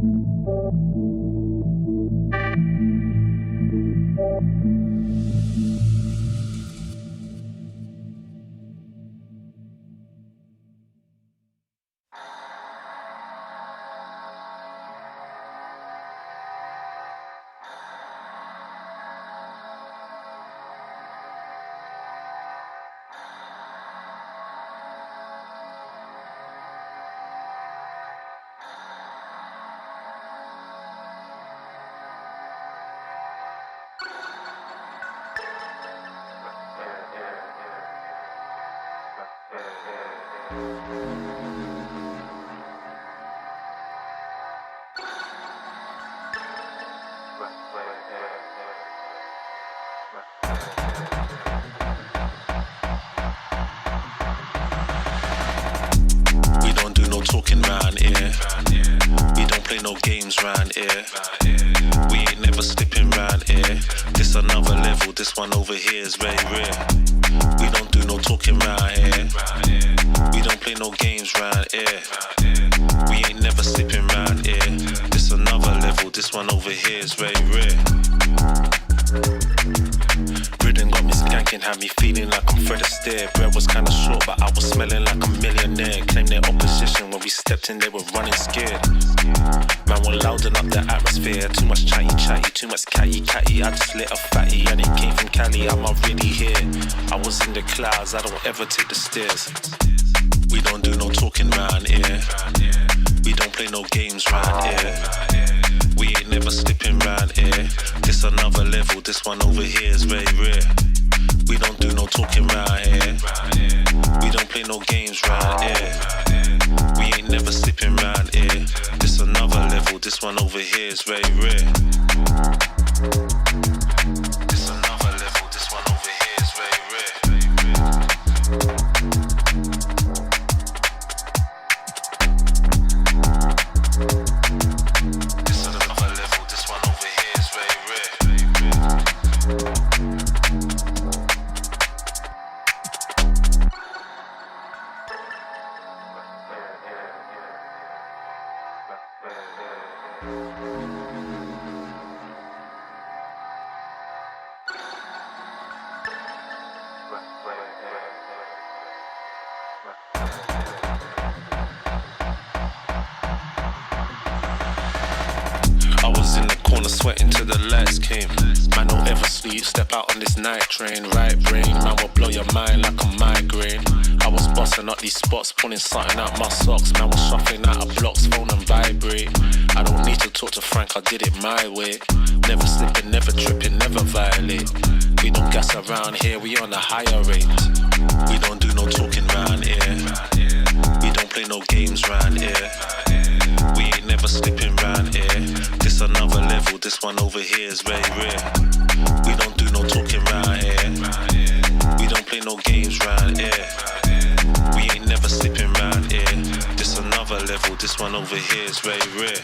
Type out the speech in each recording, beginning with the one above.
We don't do no talking round here. We don't play no games round here. We ain't never slipping round here. This another level, this one over here is very rare. We don't do no talking round here. We don't play no games round here. We ain't never slipping round here. This another level, this one over here is very rare. Rhythm got me skanking, had me feeling like I'm Fred Astaire. Bread was kinda short, but I was smelling like a millionaire. Claimed their opposition, when we stepped in, they were running scared. Man, we're louding up the atmosphere. Too much chatty, too much catty. I just lit a fatty, and it came from Cali. I'm not really here. I was in the clouds, I don't ever take the stairs. We don't do no talking round here. We don't play no games round here. We ain't never slipping round here. This another level, this one over here is very rare. We don't do no talking round here. We don't play no games round here. We ain't never slipping round here. This another level, this one over here is very rare. This another level, this one over here is very rare. This another level, this one over here is very rare. I was in the corner sweating till the lights came. Man, don't ever sleep, step out on this night train. Right brain, man will blow your mind like a migraine. I was bossing up these spots, pulling something out my socks. Man was shuffling out of blocks, phone and vibrate. I don't need to talk to Frank, I did it my way. Never slipping, never tripping, never violate. We don't gas around here, we on a higher rate. We don't do no talking round here. We don't play no games round here. We ain't never slipping round here. This another level, this one over here is very rare. We don't do no talking round here. We don't play no games round here. We ain't never slipping round here. This another level, this one over here is very rare.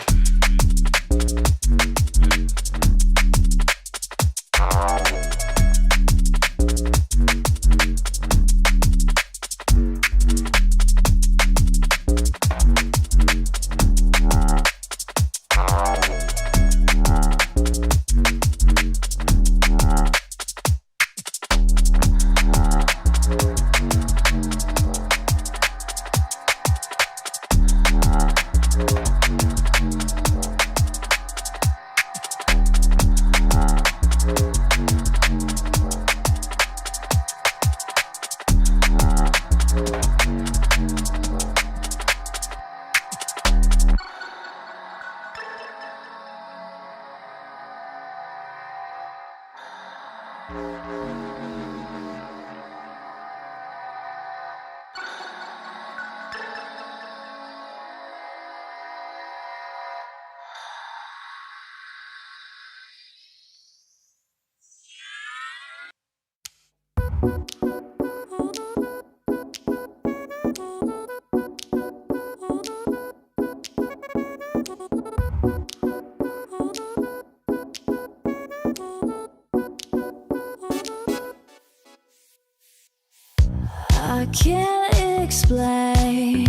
I can't explain.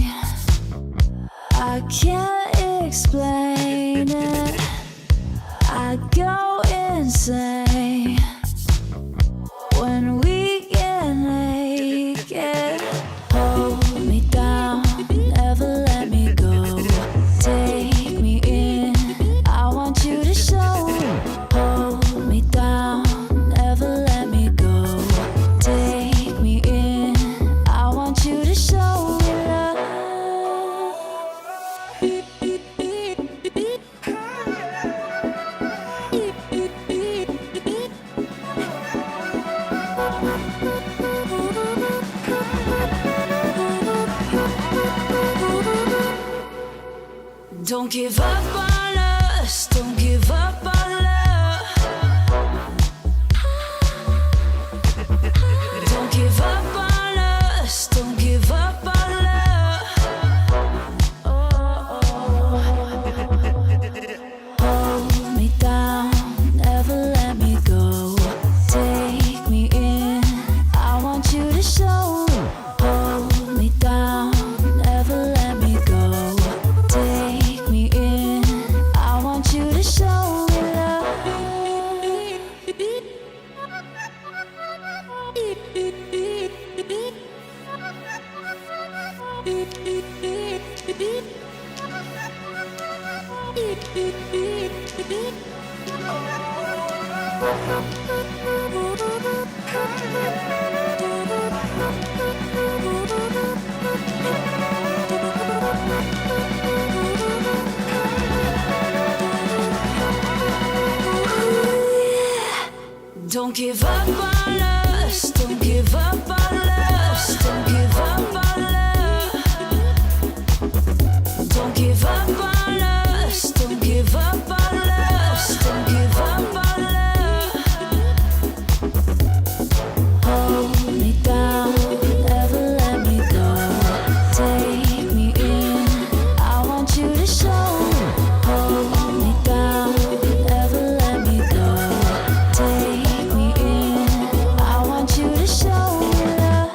I can't explain. mean it. I go insane when we get naked. Hold me down, never let me go. Take me in, I want you to show. Hold me down, never let me go. Take me in, I want you to show me love. Don't give up on us, don't give up on love. Don't give up on us, don't give up on love. Hold me down, never let me go. Take me in, I want you to show. Hold me down, never let me go. Take me in, I want you to show me love. Don't give up on us, don't give up on us, don't give up on love. Don't give up on us, don't give up on us, don't give up on love. Hold me down, never let me go. Take me in, I want you to show. Hold me down, never let me go. Take me in, I want you to show me love.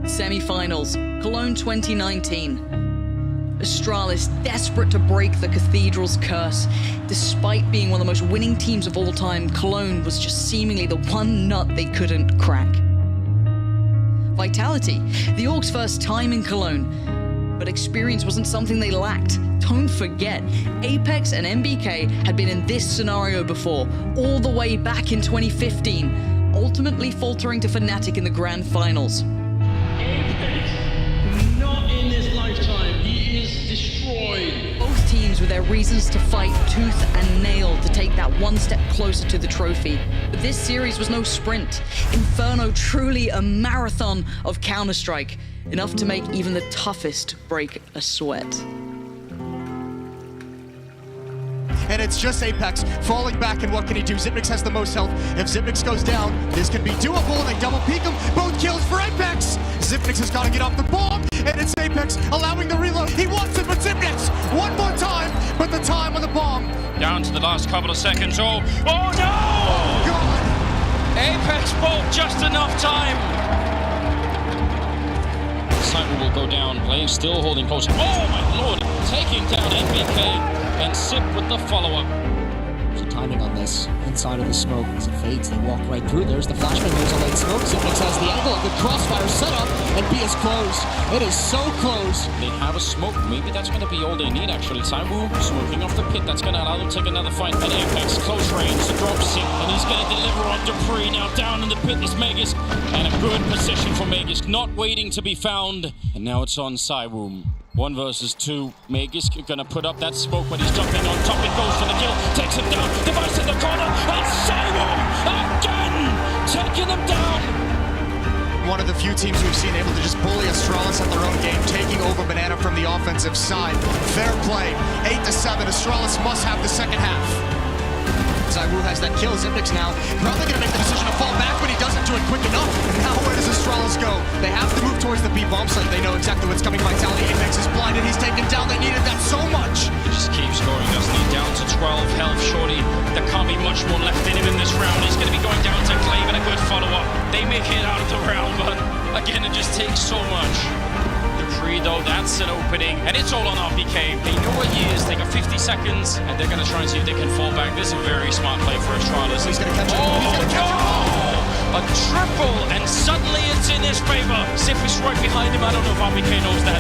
Semi-finals, Cologne 2019. Astralis desperate to break the Cathedral's curse. Despite being one of the most winning teams of all time, Cologne was just seemingly the one nut they couldn't crack. Vitality, the Orcs' first time in Cologne. But experience wasn't something they lacked. Don't forget, Apex and MBK had been in this scenario before, all the way back in 2015, ultimately faltering to Fnatic in the grand finals. Not in this lifetime. He is destroyed. Both teams with their reasons to fight tooth and nail to take that one step closer to the trophy. But this series was no sprint. Inferno truly a marathon of Counter-Strike, enough to make even the toughest break a sweat. And and it's just Apex falling back, and what can he do? Xyp9x has the most health. If Xyp9x goes down, this can be doable. They double peek him, both kills for Apex. Xyp9x has got to get off the bomb, and it's Apex allowing the reload. He wants it, but Xyp9x one more time, but the time on the bomb. Down to the last couple of seconds. Oh no! Oh, God. Apex bolt just enough time. Cyber will go down, playing still holding close. Oh my lord! Taking down NBK and Xyp with the follow-up. The timing on this, inside of the smoke, as it fades, they walk right through. There's the flashman, there's a late smoke. Xyp9x has the angle, the crossfire set up, and B is close. It is so close. They have a smoke, maybe that's going to be all they need actually. Cyber smoking off the pit, that's going to allow them to take another fight. And Apex, close range, the drop seat, and he's going to deliver on Dupree. Now down in the pit is Magisk, and a good position for Magisk, not waiting to be found. And now it's on Cywoom. 1 versus 2. Magisk gonna put up that smoke, but he's jumping on top. It goes for the kill, takes him down, device in the corner, and Cywoom again taking him down. One of the few teams we've seen able to just bully Astralis at their own game, taking over Banana from the offensive side. Fair play, 8-7. Astralis must have the second half. Cywoom has that kill. Xyp9x now probably going to make the decision to fall back, but he doesn't do it quick enough. And now where does Astralis go? They have to move towards the B bomb site. They know exactly what's coming. Vitality. Apex is blinded. He's taken down. They needed that so much. He just keeps going, doesn't he? Down to 12 health, shorty. There can't be much more left in him in this round. He's going to be going down to Clave and a good follow-up. They make it out of the round, but again, it just takes so much. Dupree, though, that's an opening, and it's all on RPK. They know what he is. They got 50 seconds, and they're going to try and see if they can fall back. This is a very smart play for Astralis. He's going to catch him. Oh, He's going to catch him. a triple, and suddenly it's in his favor. Xyp is right behind him. I don't know if RPK knows that.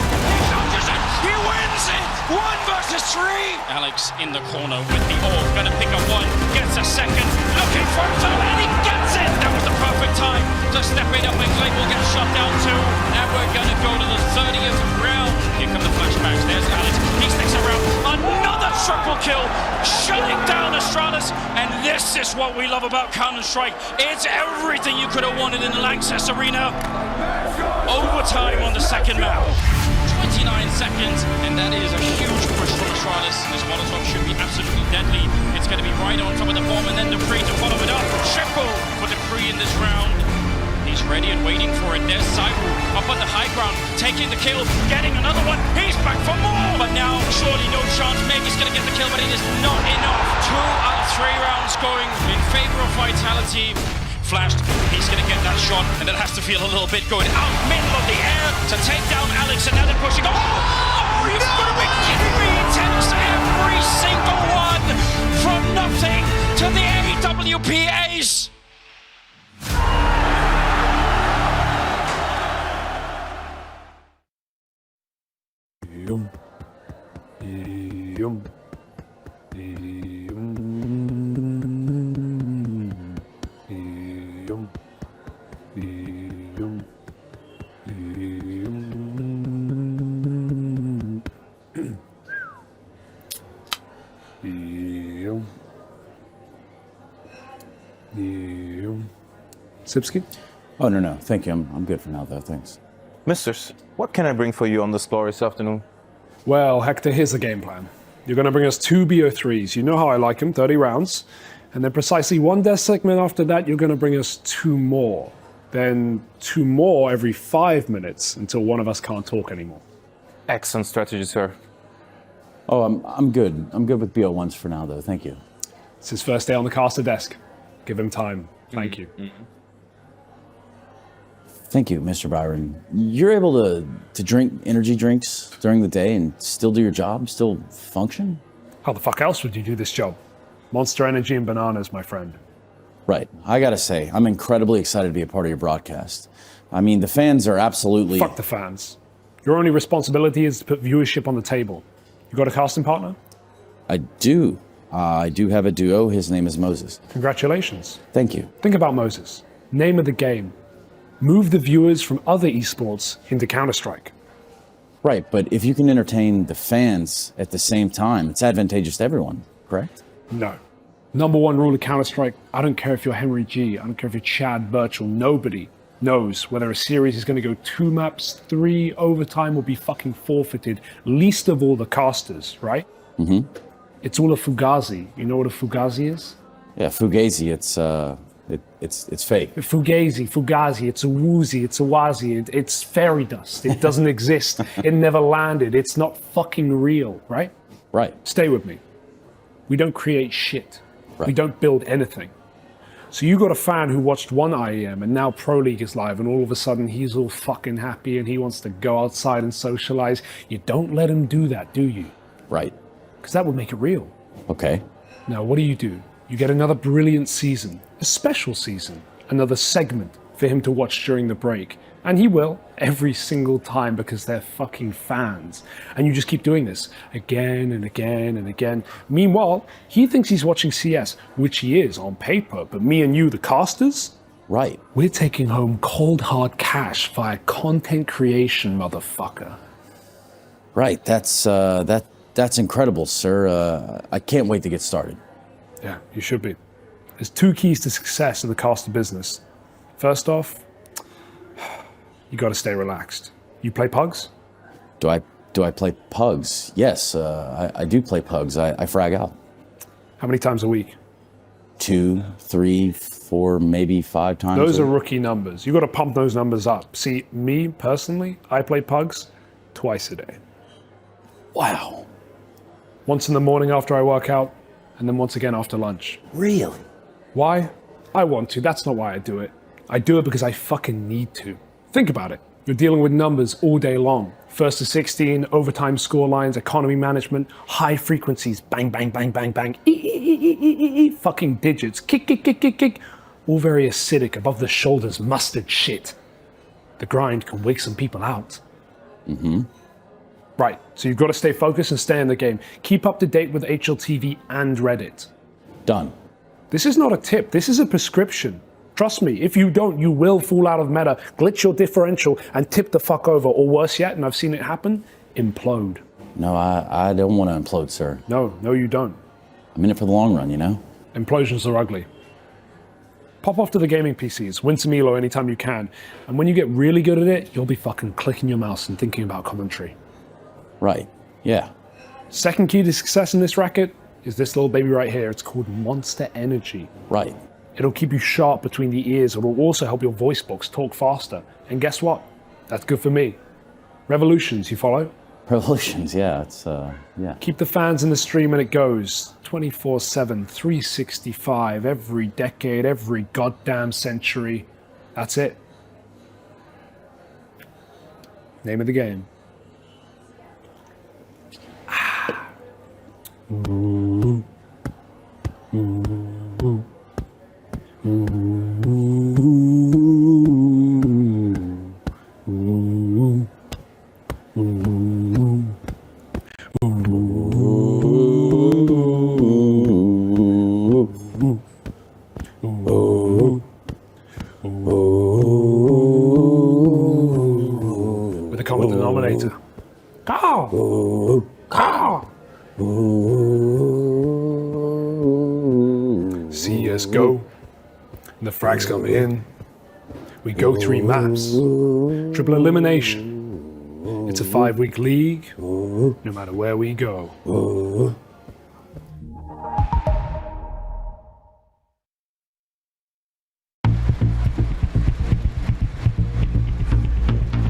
He wins it! 1 versus 3! Alex in the corner with the orb, gonna pick up one, gets a second, looking for two, and he gets it! That was the perfect time to step it up, and Clay will get shot down too. And we're gonna go to the 30th round. Here come the flashbacks, there's Alex, he sticks around, another triple kill, shutting down Astralis, and this is what we love about Counter-Strike. It's everything you could have wanted in the Lanxess Arena. Overtime on the second map. 29 seconds, and that is a huge push from Astralis. This Molotov should be absolutely deadly. It's going to be right on top of the bomb, and then Dupree to follow it up. Triple for Dupree in this round. He's ready and waiting for it. There's Cywoom up on the high ground, taking the kill, getting another one. He's back for more, but now surely no chance. Maggie's going to get the kill, but it is not enough. 2 out of 3 rounds going in favor of Vitality. Flashed, he's going to get that shot, and that has to feel a little bit going out middle of the air to take down Alex, and now they're pushing. Oh, you've got to be kidding me! He takes every single one from nothing to the AWP ace. Sipsky? Oh, no. Thank you. I'm good for now, though. Thanks. Misters, what can I bring for you on this glorious afternoon? Well, Hector, here's the game plan. You're going to bring us 2 BO3s. You know how I like them, 30 rounds. And then precisely 1 death segment after that, you're going to bring us 2 more. Then 2 more every 5 minutes until one of us can't talk anymore. Excellent strategy, sir. Oh, I'm good. I'm good with BO1s for now, though. Thank you. It's his first day on the caster desk. Give him time. Thank you. Thank you, Mr. Byron. You're able to drink energy drinks during the day and still do your job, still function? How the fuck else would you do this job? Monster Energy and bananas, my friend. Right. I gotta say, I'm incredibly excited to be a part of your broadcast. I mean, the fans are absolutely... Fuck the fans. Your only responsibility is to put viewership on the table. You got a casting partner? I do. I do have a duo. His name is Moses. Congratulations. Thank you. Think about Moses. Name of the game. Move the viewers from other esports into Counter-Strike. Right, but if you can entertain the fans at the same time, it's advantageous to everyone, correct? No. Number 1 rule of Counter-Strike, I don't care if you're Henry G, I don't care if you're Chad Virtual, nobody knows whether a series is going to go 2 maps, 3, overtime will be fucking forfeited, least of all the casters, right? It's all a fugazi. You know what a fugazi is? Yeah, fugazi. It's fake. Fugazi, it's a woozy, it's a wazi, it's fairy dust. It doesn't exist. It never landed. It's not fucking real, right? Right. Stay with me. We don't create shit. Right. We don't build anything. So you got a fan who watched one IEM and now Pro League is live and all of a sudden he's all fucking happy and he wants to go outside and socialize. You don't let him do that, do you? Right. Because that would make it real. Okay. Now, what do? You get another brilliant season, a special season, another segment for him to watch during the break. And he will, every single time, because they're fucking fans. And you just keep doing this again and again and again. Meanwhile, he thinks he's watching CS, which he is on paper, but me and you, the casters, right, we're taking home cold hard cash via content creation, motherfucker. Right, that's incredible, sir. I can't wait to get started. Yeah, you should be. There's 2 keys to success in the caster business. First off, you got to stay relaxed. You play pugs? Do I play pugs? Yes, I do play pugs. I frag out. How many times a week? 2, 3, 4, maybe 5 times. Those are rookie numbers. You got to pump those numbers up. See, me personally, I play pugs twice a day. Wow. Once in the morning after I work out, and then once again after lunch. Really? Why? I want to. That's not why I do it. I do it because I fucking need to. Think about it. You're dealing with numbers all day long. 1st to 16, overtime score lines, economy management, high frequencies, bang, bang, bang, bang, bang, fucking digits, kick, kick, kick, kick, kick. All very acidic, above the shoulders, mustard shit. The grind can wake some people out. Mm-hmm. Right, so you've got to stay focused and stay in the game. Keep up to date with HLTV and Reddit. Done. This is not a tip, this is a prescription. Trust me, if you don't, you will fall out of meta, glitch your differential, and tip the fuck over, or worse yet, and I've seen it happen, implode. No, I don't want to implode, sir. No, you don't. I'm in it for the long run, you know? Implosions are ugly. Pop off to the gaming PCs, win some Elo anytime you can, and when you get really good at it, you'll be fucking clicking your mouse and thinking about commentary. Right, yeah. Second key to success in this racket is this little baby right here. It's called Monster Energy. Right. It'll keep you sharp between the ears. It'll also help your voice box talk faster. And guess what? That's good for me. Revolutions, you follow? Revolutions, yeah, it's, yeah. Keep the fans in the stream and it goes 24/7, 365, every decade, every goddamn century. That's it. Name of the game. Ooh. Ooh. With a common denominator. Cow! Cow! CSGO. The frags come in. We go 3 maps. Triple elimination. It's a 5-week league, no matter where we go.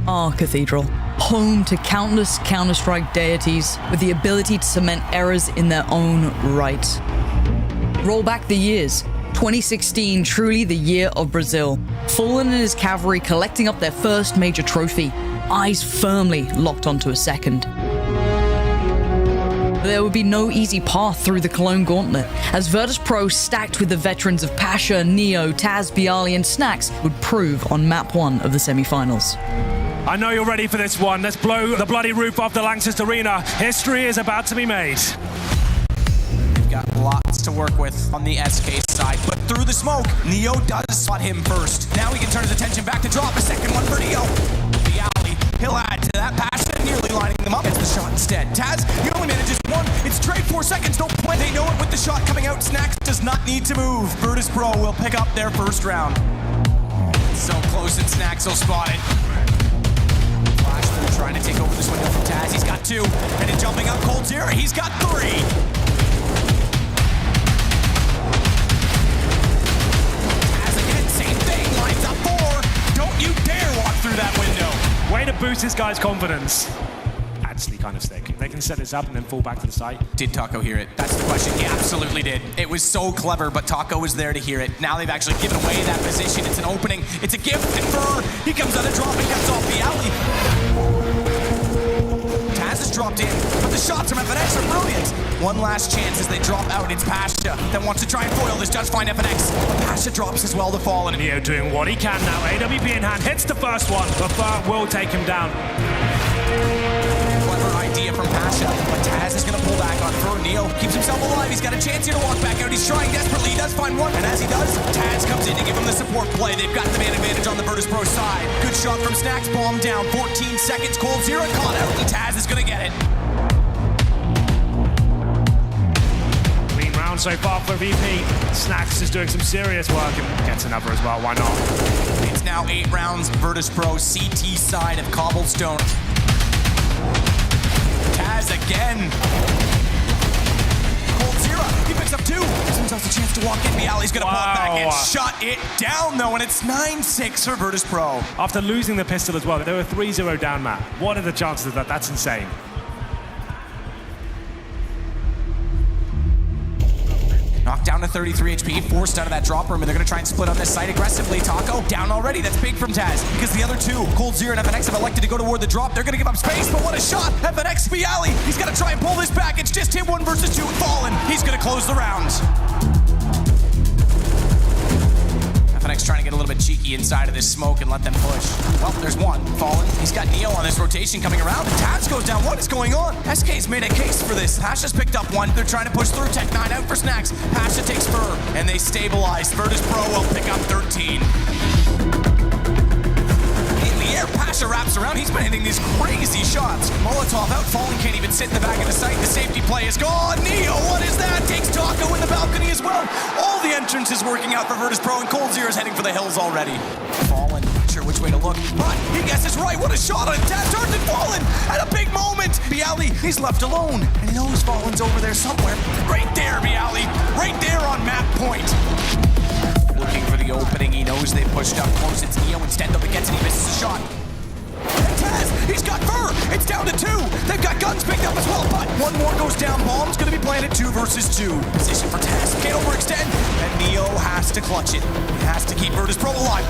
Our cathedral, home to countless Counter-Strike deities with the ability to cement errors in their own right. Roll back the years. 2016, truly the year of Brazil. Fallen and his cavalry collecting up their first major trophy, eyes firmly locked onto a second. There would be no easy path through the Cologne gauntlet, as Virtus Pro, stacked with the veterans of Pasha, Neo, Taz, Bialy, and Snacks, would prove on map 1 of the semi-finals. I know you're ready for this one. Let's blow the bloody roof off the Lanxess Arena. History is about to be made. We've got lots to work with on the SK side, but through the smoke, Neo does spot him first. Now he can turn his attention back to drop a second one for Neo. Bialy, he'll add to that passion, nearly lining them up. It's the shot instead. Taz, he only manages one. It's trade 4 seconds, don't play. They know it with the shot coming out. Snacks does not need to move. Virtus Pro will pick up their first round. So close, and Snacks will spot it. Flash through, trying to take over this window from Taz. He's got 2, and in jumping up cold zero, he's got 3. boost this guy's confidence. Actually kind of sick. They can set this up and then fall back to the site. Did Taco hear it? That's the question. He absolutely did. It was so clever, but Taco was there to hear it. Now they've actually given away that position. It's an opening. It's a gift, and Fur, he comes out and drop and cuts off the alley. Taz has dropped in, but the shots from FNX are brilliant. One last chance as they drop out. It's Pasha that wants to try and foil this. Does find FNX, but Pasha drops as well to Fallen. Neo doing what he can now. AWP in hand, hits the first one, but Fur will take him down. Idea from Pasha, but Taz is going to pull back on Fur. Neo keeps himself alive. He's got a chance here to walk back out. He's trying desperately. He does find one, and as he does, Taz comes in to give him the support play. They've got the man advantage on the Virtus Pro side. Good shot from Snacks. Bomb down. 14 seconds. Cold Zero caught out, and Taz is going to get it. Clean round so far for VP. Snacks is doing some serious work and gets another as well. Why not? It's now 8 rounds. Virtus Pro CT side of Cobblestone. Taz again. Cold Zero, he picks up 2. Gives himself a chance to walk in. Bialy's gonna pull it back and shut it down though, and it's 9-6 for Virtus Pro. After losing the pistol as well, they were 3-0 down, Matt. What are the chances of that? That's insane. Knocked down to 33 HP, forced out of that drop room, and they're going to try and split on this site aggressively. Taco down already. That's big from Taz, because the other two, Cold Zero and FNX, have elected to go toward the drop. They're going to give up space, but what a shot! FNX, Bialy, he's got to try and pull this back. It's just him 1 versus 2. Fallen, he's going to close the round. FNX trying to get a little bit cheeky inside of this smoke and let them push. Well, there's one. Fallen. He's got Neo on this rotation coming around. Taz goes down. What is going on? SK's made a case for this. Pasha's picked up 1. They're trying to push through. Tech 9 out for Snacks. Pasha takes Fur, and they stabilize. Virtus Pro will pick up 13. Pasha wraps around. He's been hitting these crazy shots. Molotov out. Fallen can't even sit in the back of the site. The safety play is gone. Neo, what is that? Takes Taco in the balcony as well. All the entrances working out for Virtus Pro, and Cold Zero is heading for the hills already. Fallen, not sure which way to look, but he guesses right. What a shot on Taz. Turns and Fallen at a big moment. Bialy, he's left alone, and he knows Fallen's over there somewhere. Right there, Bialy. Right there on map point. Looking for the opening. He knows they pushed up close. It's Neo instead, though he gets it. He misses a shot. Taz, he's got Fur. It's down to 2. They've got guns picked up as well, but 1 more goes down. Bomb's going to be planted. 2 versus 2. Position for Taz. Can't overextend, and Neo has to clutch it. He has to keep Virtus Pro alive.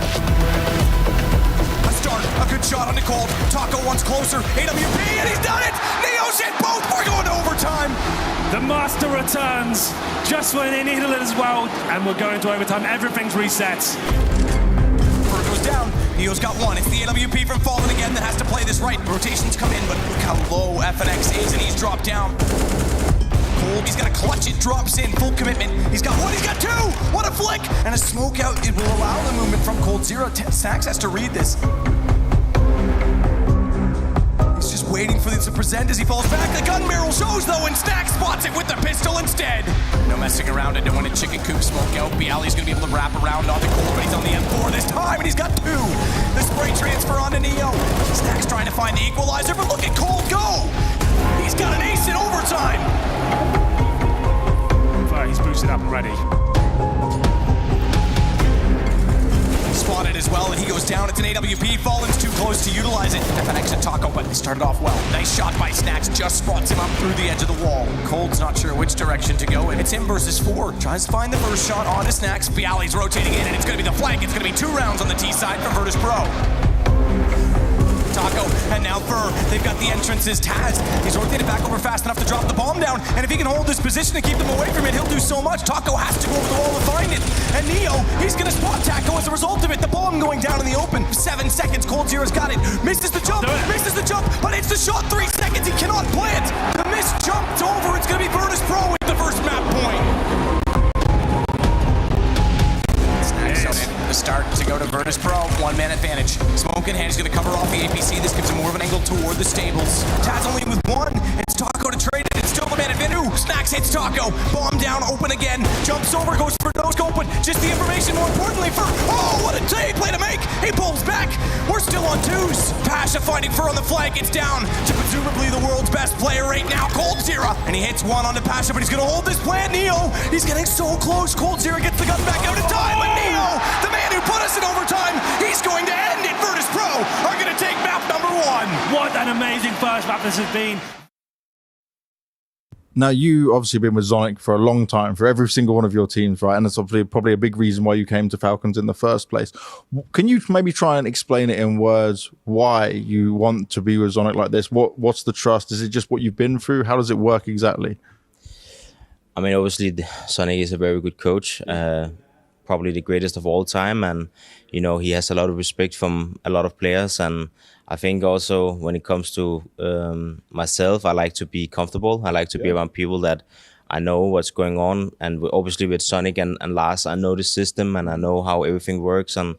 A start. A good shot on the Cold. Taco once closer. AWP, and he's done it. Neo's hit both. We're going to overtime. The master returns just when they needed it as well, and we're going to overtime. Everything's reset. Fur goes down. Neo's got 1. It's the AWP from Fallen again that has to play this right. Rotations come in, but look how low FNX is, and he's dropped down. Cold, he's got to clutch it, drops in, full commitment. He's got 1, he's got 2! What a flick! And a smoke out, it will allow the movement from Cold Zero. Snacks has to read this. He's just waiting for this to present as he falls back. The gun barrel shows though, and Snacks spots it with the pistol instead. No messing around and doing a chicken coop smoke out. Bialy's gonna be able to wrap around on the Cold, but he's on the M4 this time, and he's got 2. The spray transfer onto Neo. Snacks trying to find the equalizer, but look at Cold go! He's got an ace in overtime! He's boosted up and ready. Spotted as well, and he goes down. It's an AWP. Fallen's too close to utilize it. FNX and Taco, but they started off well. Nice shot by Snacks, just spots him up through the edge of the wall. Cold's not sure which direction to go, and it's him versus 4. Tries to find the first shot onto Snacks. Bialy's rotating in, and it's going to be the flank. It's going to be 2 rounds on the T side for Virtus Pro. Taco, and now Fur. They've got the entrances. Taz, he's rotated back over fast enough to drop the bomb down, and if he can hold this position and keep them away from it, he'll do so much. Taco has to go over the wall to find it, and Neo, he's gonna spot Taco as a result of it. The bomb going down in the open. 7 seconds, Cold Zero's got it. Misses the jump, but it's the shot. 3 seconds, he cannot play it. The missed jump's over. It's gonna be Virtus Pro with the first map point. The start to go to Virtus Pro, 1-man advantage. Smoke in hand, he's going to cover off the APC. This gives him more of an angle toward the stables. Taz only with 1. It's Taco to trade it. It's still the man advantage. Snacks hits Taco. Bomb down, open again. Jumps over, goes for no scope, but just the information more importantly for... Oh, what a play to make. He pulls back. We're still on 2s. Pasha finding Fur on the flank. It's down to presumably the world's best player right now, Cold Zero. And he hits 1 onto Pasha, but he's going to hold this plan. Neo, he's getting so close. Cold Zero gets the gun back out in time, but Neo, the man who put us in overtime, he's going to end it. Virtus Pro are going to take map number 1. first map this has been. Now, you obviously been with Zonic for a long time, for every single one of your teams, right? And it's obviously probably a big reason why you came to Falcons in the first place. Can you maybe try and explain it in words why you want to be with Zonic like this? What's the trust? Is it just what you've been through? How does it work exactly? I mean, obviously, Sonic is a very good coach, probably the greatest of all time. And, you know, he has a lot of respect from a lot of players. And I think also when it comes to myself, I like to be comfortable. I like to be around people that I know what's going on. And obviously with Sonic and Lars, I know the system and I know how everything works and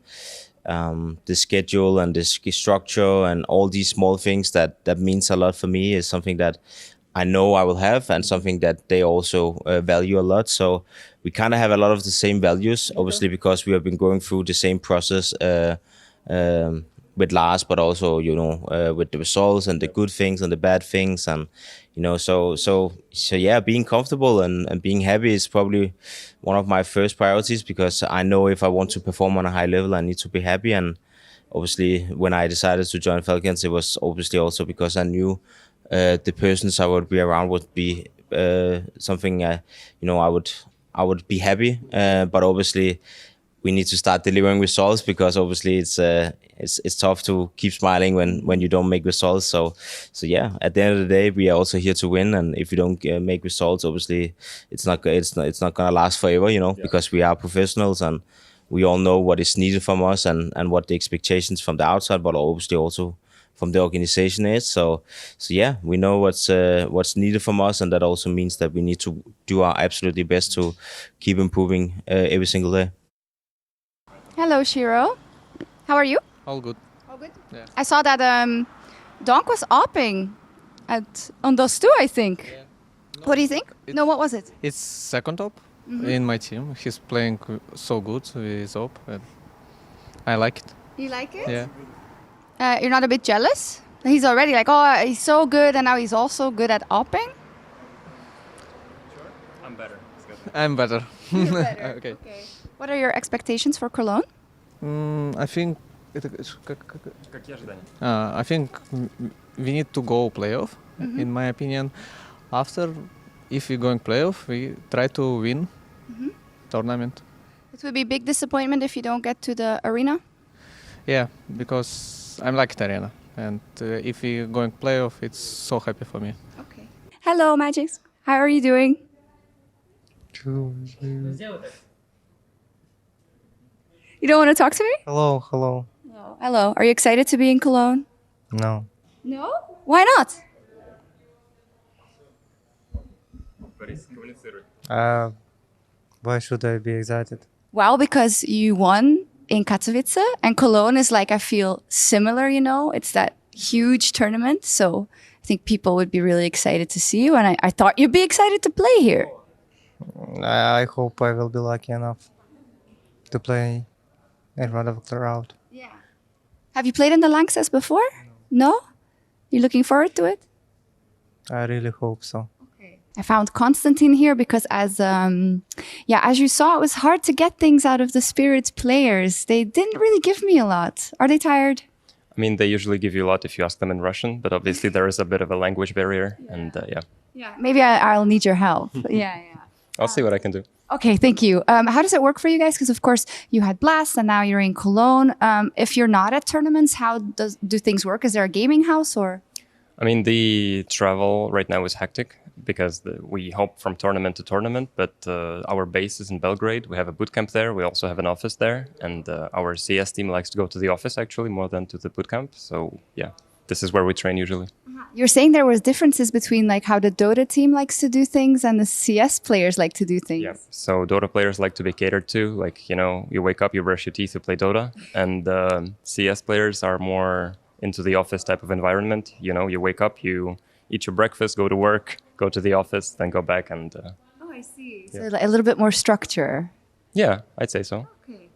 the schedule and the structure and all these small things that means a lot for me is something that I know I will have and something that they also value a lot. So we kind of have a lot of the same values, obviously, because we have been going through the same process with Lars, but also, you know, with the results and the good things and the bad things. And, you know, so yeah, being comfortable and being happy is probably one of my first priorities, because I know if I want to perform on a high level, I need to be happy. And obviously, when I decided to join Falcons, it was obviously also because I knew the persons I would be around would be something, you know, I would be happy. But obviously, we need to start delivering results, because obviously it's tough to keep smiling when you don't make results. So yeah, at the end of the day, we are also here to win. And if you don't make results, obviously it's not gonna last forever, you know, because we are professionals and we all know what is needed from us and what the expectations from the outside, but obviously also from the organization is. So yeah, we know what's needed from us, and that also means that we need to do our absolutely best to keep improving every single day. Hello, Shiro. How are you? All good. All good? Yeah. I saw that Donk was opping on those two, I think. Yeah. No, what do you think? No, what was it? It's second op in my team. He's playing so good with op. I like it. You like it? Yeah. You're not a bit jealous? He's already like, oh, he's so good, and now he's also good at opping? Sure. I'm better. It's good. I'm better. You're better. Okay. What are your expectations for Cologne? I think we need to go playoff, in my opinion. After, if we're going playoff, we try to win tournament. It would be a big disappointment if you don't get to the arena? Yeah, because I like the arena. And if we're going playoff, it's so happy for me. Okay. Hello, Magics. How are you doing? You don't want to talk to me? Hello. Hello. Are you excited to be in Cologne? No. No? Why not? Why should I be excited? Well, because you won in Katowice, and Cologne is like, I feel similar, you know? It's that huge tournament, so I think people would be really excited to see you, and I thought you'd be excited to play here. I hope I will be lucky enough to play in front of a crowd. Yeah. Have you played in the Lanxess before? No? You're looking forward to it? I really hope so. Okay. I found Konstantin here because as you saw, it was hard to get things out of the Spirits players. They didn't really give me a lot. Are they tired? I mean, they usually give you a lot if you ask them in Russian, but obviously there is a bit of a language barrier, and yeah. Yeah, maybe I'll need your help. Yeah. I'll see what I can do. Okay, thank you. How does it work for you guys? Because of course you had Blast and now you're in Cologne. If you're not at tournaments, how do things work? Is there a gaming house or? I mean, the travel right now is hectic because we hop from tournament to tournament, but our base is in Belgrade. We have a bootcamp there. We also have an office there, and our CS team likes to go to the office actually more than to the bootcamp. So yeah, this is where we train usually. You're saying there was differences between like how the Dota team likes to do things and the CS players like to do things. Yeah, so Dota players like to be catered to. Like, you know, you wake up, you brush your teeth, you play Dota. And CS players are more into the office type of environment. You know, you wake up, you eat your breakfast, go to work, go to the office, then go back and... Oh, I see. Yeah. So a little bit more structure. Yeah, I'd say so. Okay.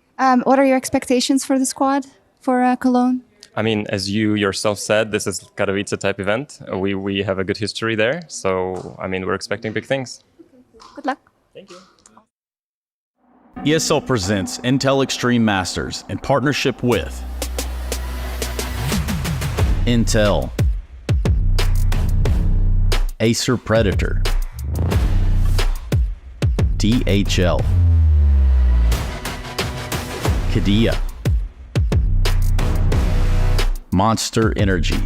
What are your expectations for the squad for Cologne? I mean, as you yourself said, this is Katowice type event. We have a good history there. So, I mean, we're expecting big things. Good luck. Thank you. ESL presents Intel Extreme Masters in partnership with Intel, Acer Predator, DHL, Qiddiya, Monster Energy,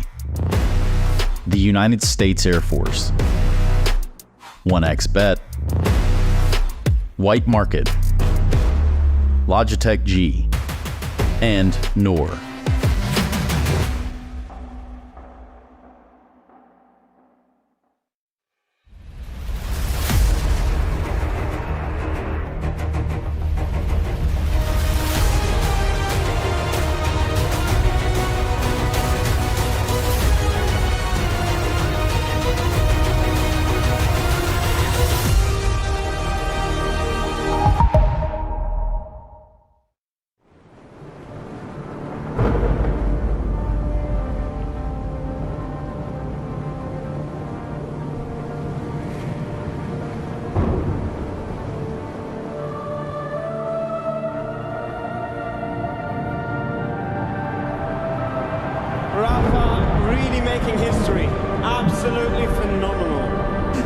the United States Air Force, 1xBet, White Market, Logitech G, and Noor. Really making history. Absolutely phenomenal.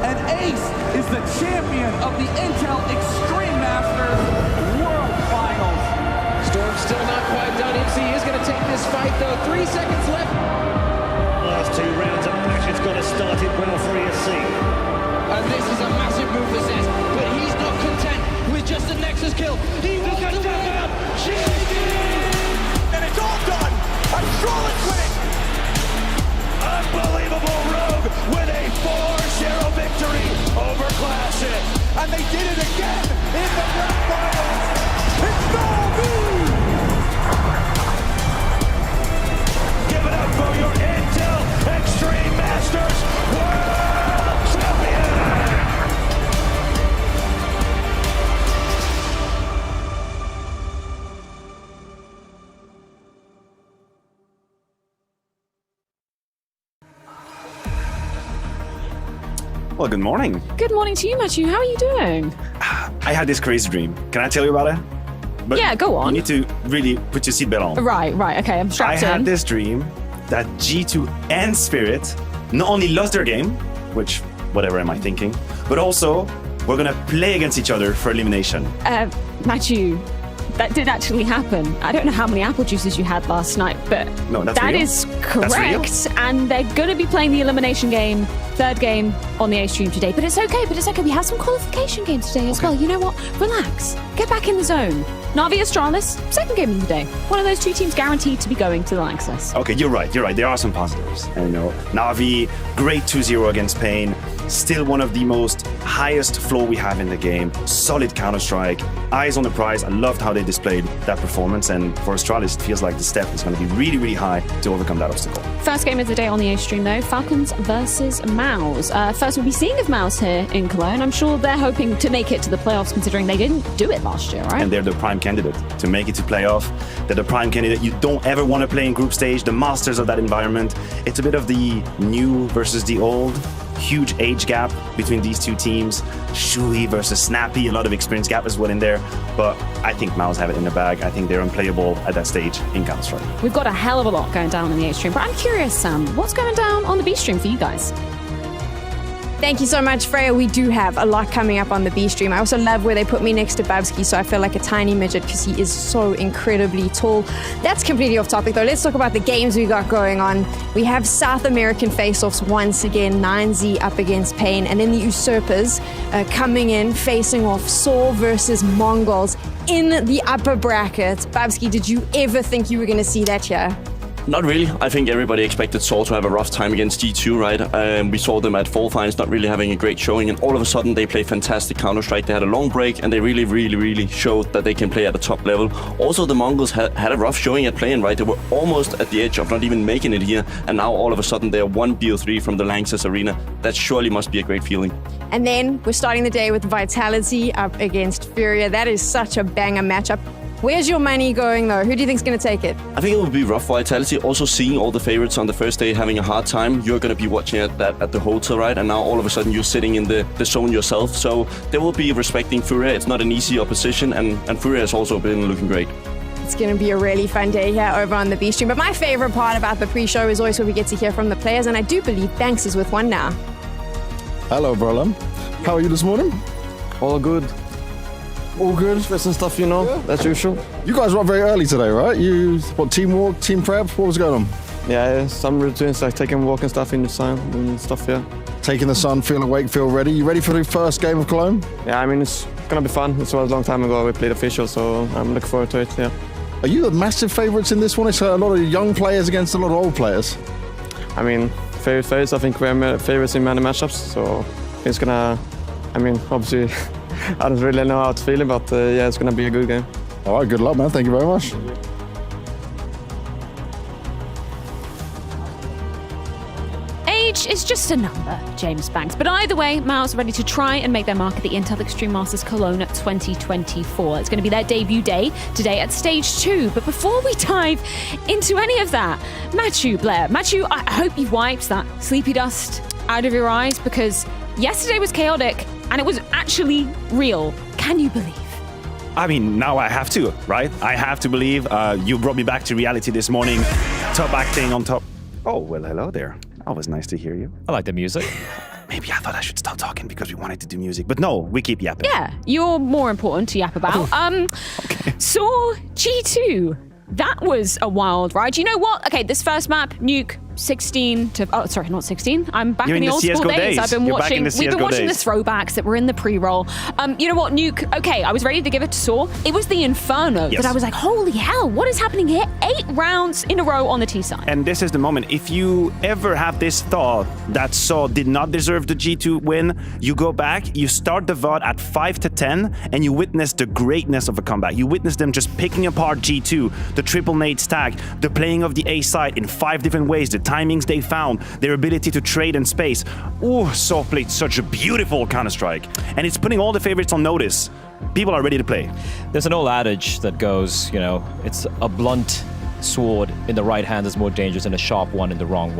And Ace is the champion of the Intel Extreme Masters World Finals. Storm's still not quite done. MC is going to take this fight though. 3 seconds left. Last 2 rounds of action's got to start it well for ESC. And this is a massive move for Zez, but he's not content with just the Nexus kill. He wants to win. And it's all done. Astralis winning. Unbelievable Rogue with a 4-0 victory over Classic. And they did it again in the grand finals. It's Valve! Give it up for your Intel Extreme Masters World Champion! Well, good morning. Good morning to you, Matthew. How are you doing? I had this crazy dream. Can I tell you about it? But yeah, go on. You need to really put your seatbelt on. Right. Okay, I'm strapped in. I had this dream that G2 and Spirit not only lost their game, which, whatever am I thinking, but also we're going to play against each other for elimination. Matthew, that did actually happen. I don't know how many apple juices you had last night, but no, that's that real? is correct. And they're going to be playing the elimination game, third game on the A stream today. But it's okay. We have some qualification games today as well. You know what? Relax. Get back in the zone. Na'Vi Astralis, second game of the day. One of those 2 teams guaranteed to be going to the Access. Okay, you're right. There are some positives. And, Na'Vi, great 2-0 against Pain. Still one of the most highest floor we have in the game. Solid Counter-Strike. Eyes on the prize. I loved how they displayed that performance. And for Astralis, it feels like the step is going to be really, really high to overcome that obstacle. First game of the day on the A stream, though. Falcons versus Mouse. First, we'll be seeing of Mouse here in Cologne. I'm sure they're hoping to make it to the playoffs, considering they didn't do it last year, right? And they're the prime candidate to make it to playoff. They're the prime candidate. You don't ever want to play in group stage, the masters of that environment. It's a bit of the new versus the old. Huge age gap between these 2 teams. Shui versus Snappy, a lot of experience gap as well in there. But I think Mouse have it in the bag. I think they're unplayable at that stage in Counter-Strike. We've got a hell of a lot going down on the A stream, but I'm curious, Sam, what's going down on the B stream for you guys? Thank you so much, Freya. We do have a lot coming up on the B stream. I also love where they put me next to Babsky, so I feel like a tiny midget because he is so incredibly tall. That's completely off topic, though. Let's talk about the games we got going on. We have South American face-offs once again, 9Z up against Pain, and then the Usurpers coming in, facing off Saw versus Mongols in the upper bracket. Babsky, did you ever think you were going to see that here? Not really. I think everybody expected Saul to have a rough time against G2, right? We saw them at Fall Finals not really having a great showing, and all of a sudden they play fantastic Counter-Strike. They had a long break, and they really showed that they can play at the top level. Also, the Mongols had a rough showing at playing, right? They were almost at the edge of not even making it here, and now all of a sudden they're 1 BO3 from the Lanxess arena. That surely must be a great feeling. And then we're starting the day with Vitality up against Furia. That is such a banger matchup. Where's your money going, though? Who do you think's going to take it? I think it will be rough Vitality. Also, seeing all the favorites on the first day having a hard time, you're going to be watching at the hotel, right? And now all of a sudden you're sitting in the zone yourself. So they will be respecting Furia. It's not an easy opposition, and Furia has also been looking great. It's going to be a really fun day here over on the B stream. But my favorite part about the pre-show is always when we get to hear from the players, and I do believe Banks is with one now. Hello, Brolem. How are you this morning? All good. All good? Stress and stuff, you know, as usual. You guys were up very early today, right? What, team walk, team prep? What was going on? Yeah, some routines like taking a walk and stuff in the sun and stuff, yeah. Taking the sun, feel awake, feel ready. You ready for the first game of Cologne? Yeah, I mean, it's gonna be fun. It was a long time ago we played official, so I'm looking forward to it, yeah. Are you the massive favourites in this one? It's a lot of young players against a lot of old players. I mean, favorites, I think we're favorites in many matchups, so it's gonna, I mean, obviously, I don't really know how to feel, but yeah, it's gonna be a good game. All right, good luck, man. Thank you very much. Age is just a number, James Banks. But either way, Mouse are ready to try and make their mark at the Intel Extreme Masters Cologne 2024. It's going to be their debut day today at Stage 2. But before we dive into any of that, Blair, I hope you've wiped that sleepy dust out of your eyes, because yesterday was chaotic and it was actually real. Can you believe? I mean, now I have to, right? I have to believe. You brought me back to reality this morning. Top acting on top. Oh, well, hello there. Always nice to hear you. I like the music. Maybe I thought I should stop talking because we wanted to do music. But no, we keep yapping. Yeah, you're more important to yap about. Okay. Saw G2. That was a wild ride. You know what? Okay, this first map, Nuke, 16 to... Oh, sorry, not 16. I'm back in the old school days. I've been watching... We've been watching the throwbacks that were in the pre-roll. You know what, Nuke? Okay, I was ready to give it to Saw. It was the Inferno that I was like, holy hell, what is happening here? 8 rounds in a row on the T side. And this is the moment. If you ever have this thought that Saw did not deserve the G2 win, you go back, you start the VOD at 5 to 10, and you witness the greatness of a comeback. You witness them just picking apart G2, the triple nade stack, the playing of the A side in 5 different ways, the timings they found, their ability to trade in space. Oh, Saw played such a beautiful Counter-Strike. And it's putting all the favorites on notice. People are ready to play. There's an old adage that goes, you know, it's a blunt sword in the right hand is more dangerous than a sharp one in the wrong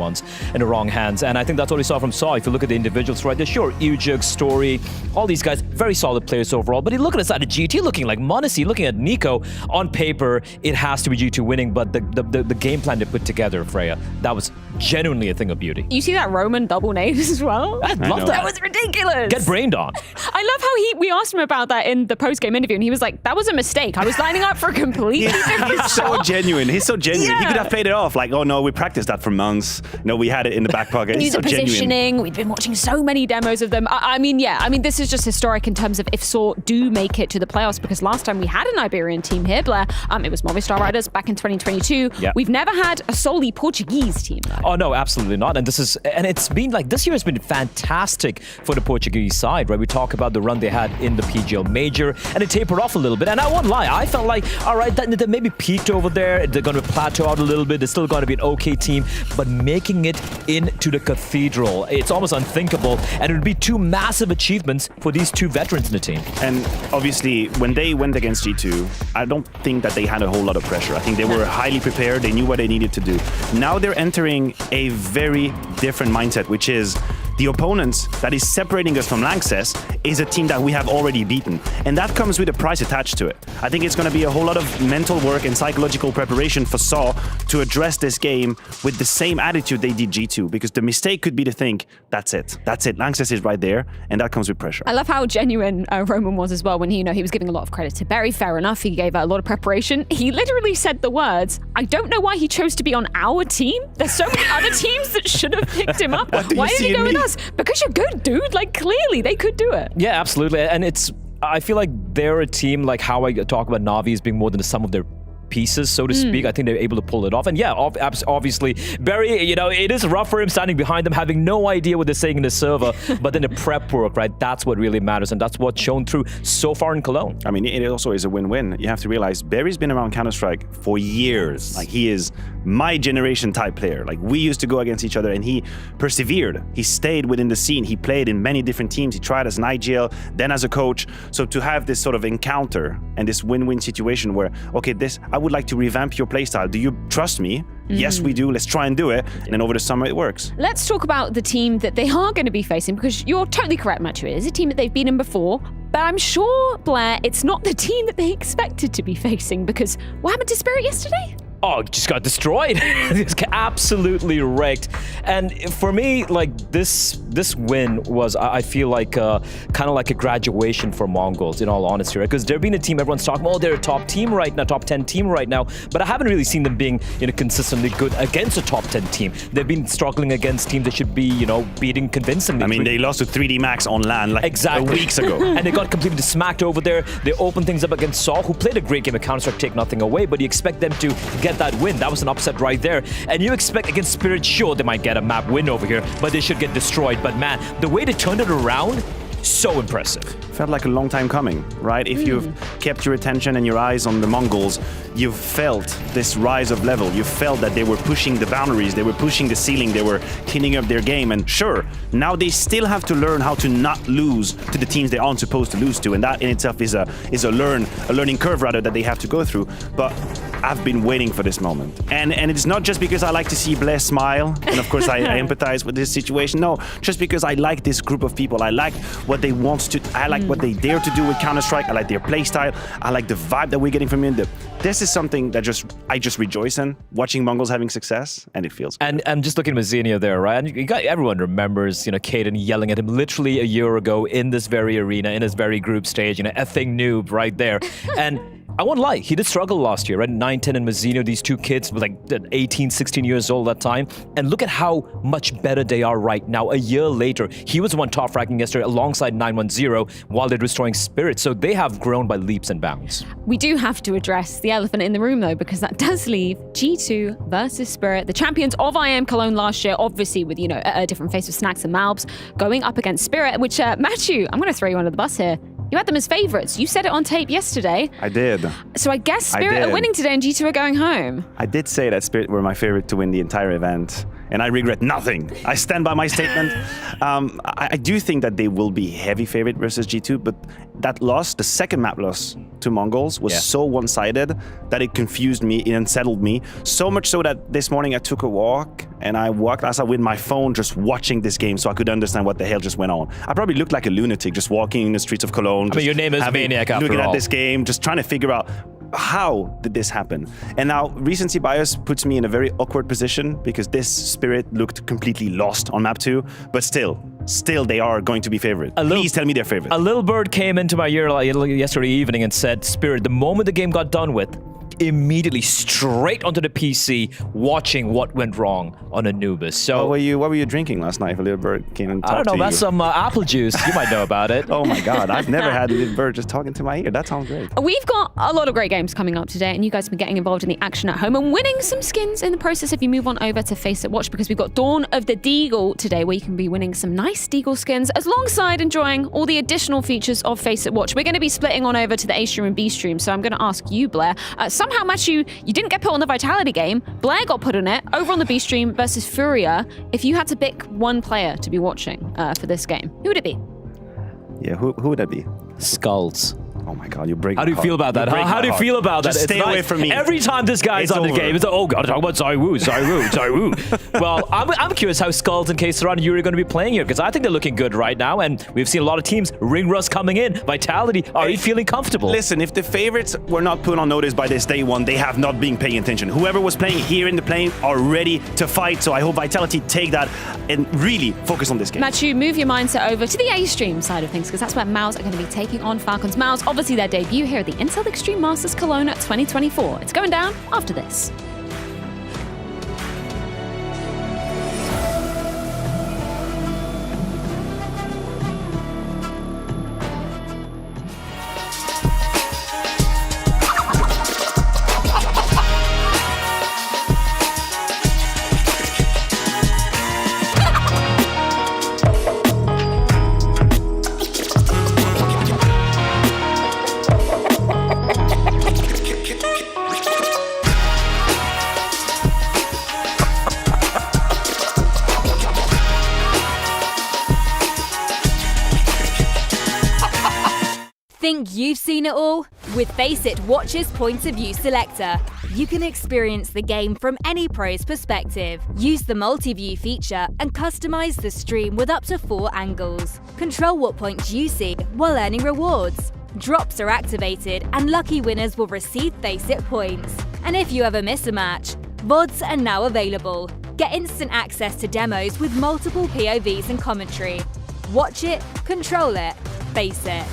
hands. And I think that's what we saw from Saw. If you look at the individuals right there, sure, Ujug, Story, all these guys, very solid players overall. But you look at the side of GT looking like Monacy, looking at Nico. On paper, it has to be G2 winning, but the game plan they put together, Freya, that was genuinely a thing of beauty. You see that Roman double nade as well? I love that. That was ridiculous. Get brained on. I love how we asked him about that in the post-game interview, and he was like, that was a mistake. I was lining up for a completely different He's so genuine. He's so genuine. Yeah. He could have played it off like, oh no, we practiced that for months. No, we had it in the back pocket. He's so positioning. genuine. We've been watching so many demos of them. I mean, this is just historic in terms of if Saw do make it to the playoffs, because last time we had an Iberian team here, Blair, it was Movistar Riders back in 2022. Yeah. We've never had a solely Portuguese team, though. Oh no, absolutely not. And it's been like, this year has been fantastic for the Portuguese side, right? We talk about the run they had in the PGL Major, and it tapered off a little bit. And I won't lie, I felt like, all right, they maybe peaked over there. They're going to plateau out a little bit. They're still going to be an okay team, but making it into the Cathedral, it's almost unthinkable. And it would be 2 massive achievements for these 2 veterans in the team. And obviously, when they went against G2, I don't think that they had a whole lot of pressure. I think they were highly prepared. They knew what they needed to do. Now they're entering a very different mindset, which is the opponents that is separating us from Lanxess is a team that we have already beaten. And that comes with a price attached to it. I think it's going to be a whole lot of mental work and psychological preparation for Saw to address this game with the same attitude they did G2, because the mistake could be to think, that's it. Lanxess is right there, and that comes with pressure. I love how genuine Roman was as well when he was giving a lot of credit to Berry. Fair enough, he gave a lot of preparation. He literally said the words, I don't know why he chose to be on our team. There's so many other teams that should have picked him up. Why did he go with us? Because you're good, dude. Like, clearly they could do it. Yeah, absolutely. And I feel like they're a team, like how I talk about Na'Vi as being more than the sum of their pieces, so to speak. I think they're able to pull it off. And yeah, obviously, Barry, it is rough for him standing behind them, having no idea what they're saying in the server, but then the prep work, right? That's what really matters, and that's what's shown through so far in Cologne. I mean, it also is a win-win. You have to realize Barry's been around Counter-Strike for years. Like, he is my generation type player. Like, we used to go against each other, and he persevered. He stayed within the scene. He played in many different teams. He tried as an IGL, then as a coach. So to have this sort of encounter and this win-win situation where, okay, I would like to revamp your playstyle. Do you trust me? Yes, we do. Let's try and do it. And then over the summer, it works. Let's talk about the team that they are going to be facing, because you're totally correct, Matthew. It is a team that they've beaten before, but I'm sure, Blair, it's not the team that they expected to be facing, because what happened to Spirit yesterday? Oh, just got destroyed. Just absolutely wrecked. And for me, like this win was, I feel like kind of like a graduation for Mongols, in all honesty, right? Because they've been a team everyone's talking about, oh, they're a top team right now, top 10 team right now. But I haven't really seen them being, consistently good against a top 10 team. They've been struggling against teams that should be, beating convincingly. I mean, they lost to 3D Max on LAN like weeks ago. And they got completely smacked over there. They opened things up against Saw, who played a great game of Counter-Strike, take nothing away, but you expect them to get that win. That was an upset right there. And you expect against Spirit, sure, they might get a map win over here, but they should get destroyed. But man, the way they turned it around, so impressive. Felt like a long time coming, right? If you've kept your attention and your eyes on the Mongols, you've felt this rise of level. You felt that they were pushing the boundaries, they were pushing the ceiling, they were cleaning up their game. And sure, now they still have to learn how to not lose to the teams they aren't supposed to lose to. And that in itself is a learning curve rather that they have to go through. But I've been waiting for this moment. And it's not just because I like to see Blair smile, and of course I empathize with this situation. No, just because I like this group of people. I like what they want to, I like what they dare to do with Counter-Strike. I like their playstyle. I like the vibe that we're getting from them. This is something that I just rejoice in, watching Mongols having success, and it feels good. And I'm just looking at Zinnia there, right? And everyone remembers, Caden yelling at him literally a year ago in this very arena, in this very group stage, effing noob right there. And I won't lie, he did struggle last year, right? 9-10 and Mazzino, these two kids were like 18, 16 years old that time. And look at how much better they are right now. A year later, he was the one top fracking yesterday alongside 910 while they're destroying Spirit. So they have grown by leaps and bounds. We do have to address the elephant in the room, though, because that does leave G2 versus Spirit, the champions of IEM Cologne last year, obviously with, a different face of Snacks and Malbs, going up against Spirit, which, Matthew, I'm going to throw you under the bus here. You had them as favourites. You said it on tape yesterday. I did. So I guess Spirit are winning today and G2 are going home. I did say that Spirit were my favorite to win the entire event, and I regret nothing. I stand by my statement. I do think that they will be heavy favorite versus G2, but that loss, the second map loss to Mongols, was so one-sided that it confused me, it unsettled me. So much so that this morning I took a walk, and I walked outside with my phone just watching this game so I could understand what the hell just went on. I probably looked like a lunatic just walking in the streets of Cologne. I mean, your name is Maniac after all. Looking at this game, just trying to figure out how did this happen? And now recency bias puts me in a very awkward position because this Spirit looked completely lost on map 2, but still they are going to be favorite. Please tell me they're favorite. A little bird came into my ear yesterday evening and said, Spirit, the moment the game got done with, immediately straight onto the PC watching what went wrong on Anubis. So what were you drinking last night if a little bird came and talked to you? I don't know, that's some apple juice. You might know about it. Oh my god, I've never had a little bird just talking to my ear. That sounds great. We've got a lot of great games coming up today, and you guys have been getting involved in the action at home and winning some skins in the process if you move on over to Face It Watch, because we've got Dawn of the Deagle today where you can be winning some nice Deagle skins alongside enjoying all the additional features of Face It Watch. We're going to be splitting on over to the A stream and B stream, so I'm going to ask you, Blair. Somehow, Matthew, you didn't get put on the Vitality game. Blair got put on it over on the B stream versus Furia. If you had to pick one player to be watching for this game, who would it be? Yeah, who would that be? Skulls. Oh my god, you break How do you feel about that? How do you feel about that? Just stay away from me. Every time this guy's on the game, it's like, oh god, talk about Zaiwu. Well, I'm curious how Skulls and K-Sara and Yuri are going to be playing here, because I think they're looking good right now, and we've seen a lot of teams, Ring Rust coming in, Vitality, are you feeling comfortable? Listen, if the favorites were not put on notice by this day one, they have not been paying attention. Whoever was playing here in the plane are ready to fight, so I hope Vitality take that and really focus on this game. Matthew, move your mindset over to the A stream side of things, because that's where Mouse are going to be taking on Falcons. Mouse, obviously their debut here at the Intel Extreme Masters Cologne 2024. It's going down after this. Think you've seen it all? With Face It Watch's Point of View Selector, you can experience the game from any pro's perspective. Use the multi-view feature and customize the stream with up to 4 angles. Control what points you see while earning rewards. drops are activated and lucky winners will receive Face It points. And if you ever miss a match, VODs are now available. Get instant access to demos with multiple POVs and commentary. Watch it, control it, face it.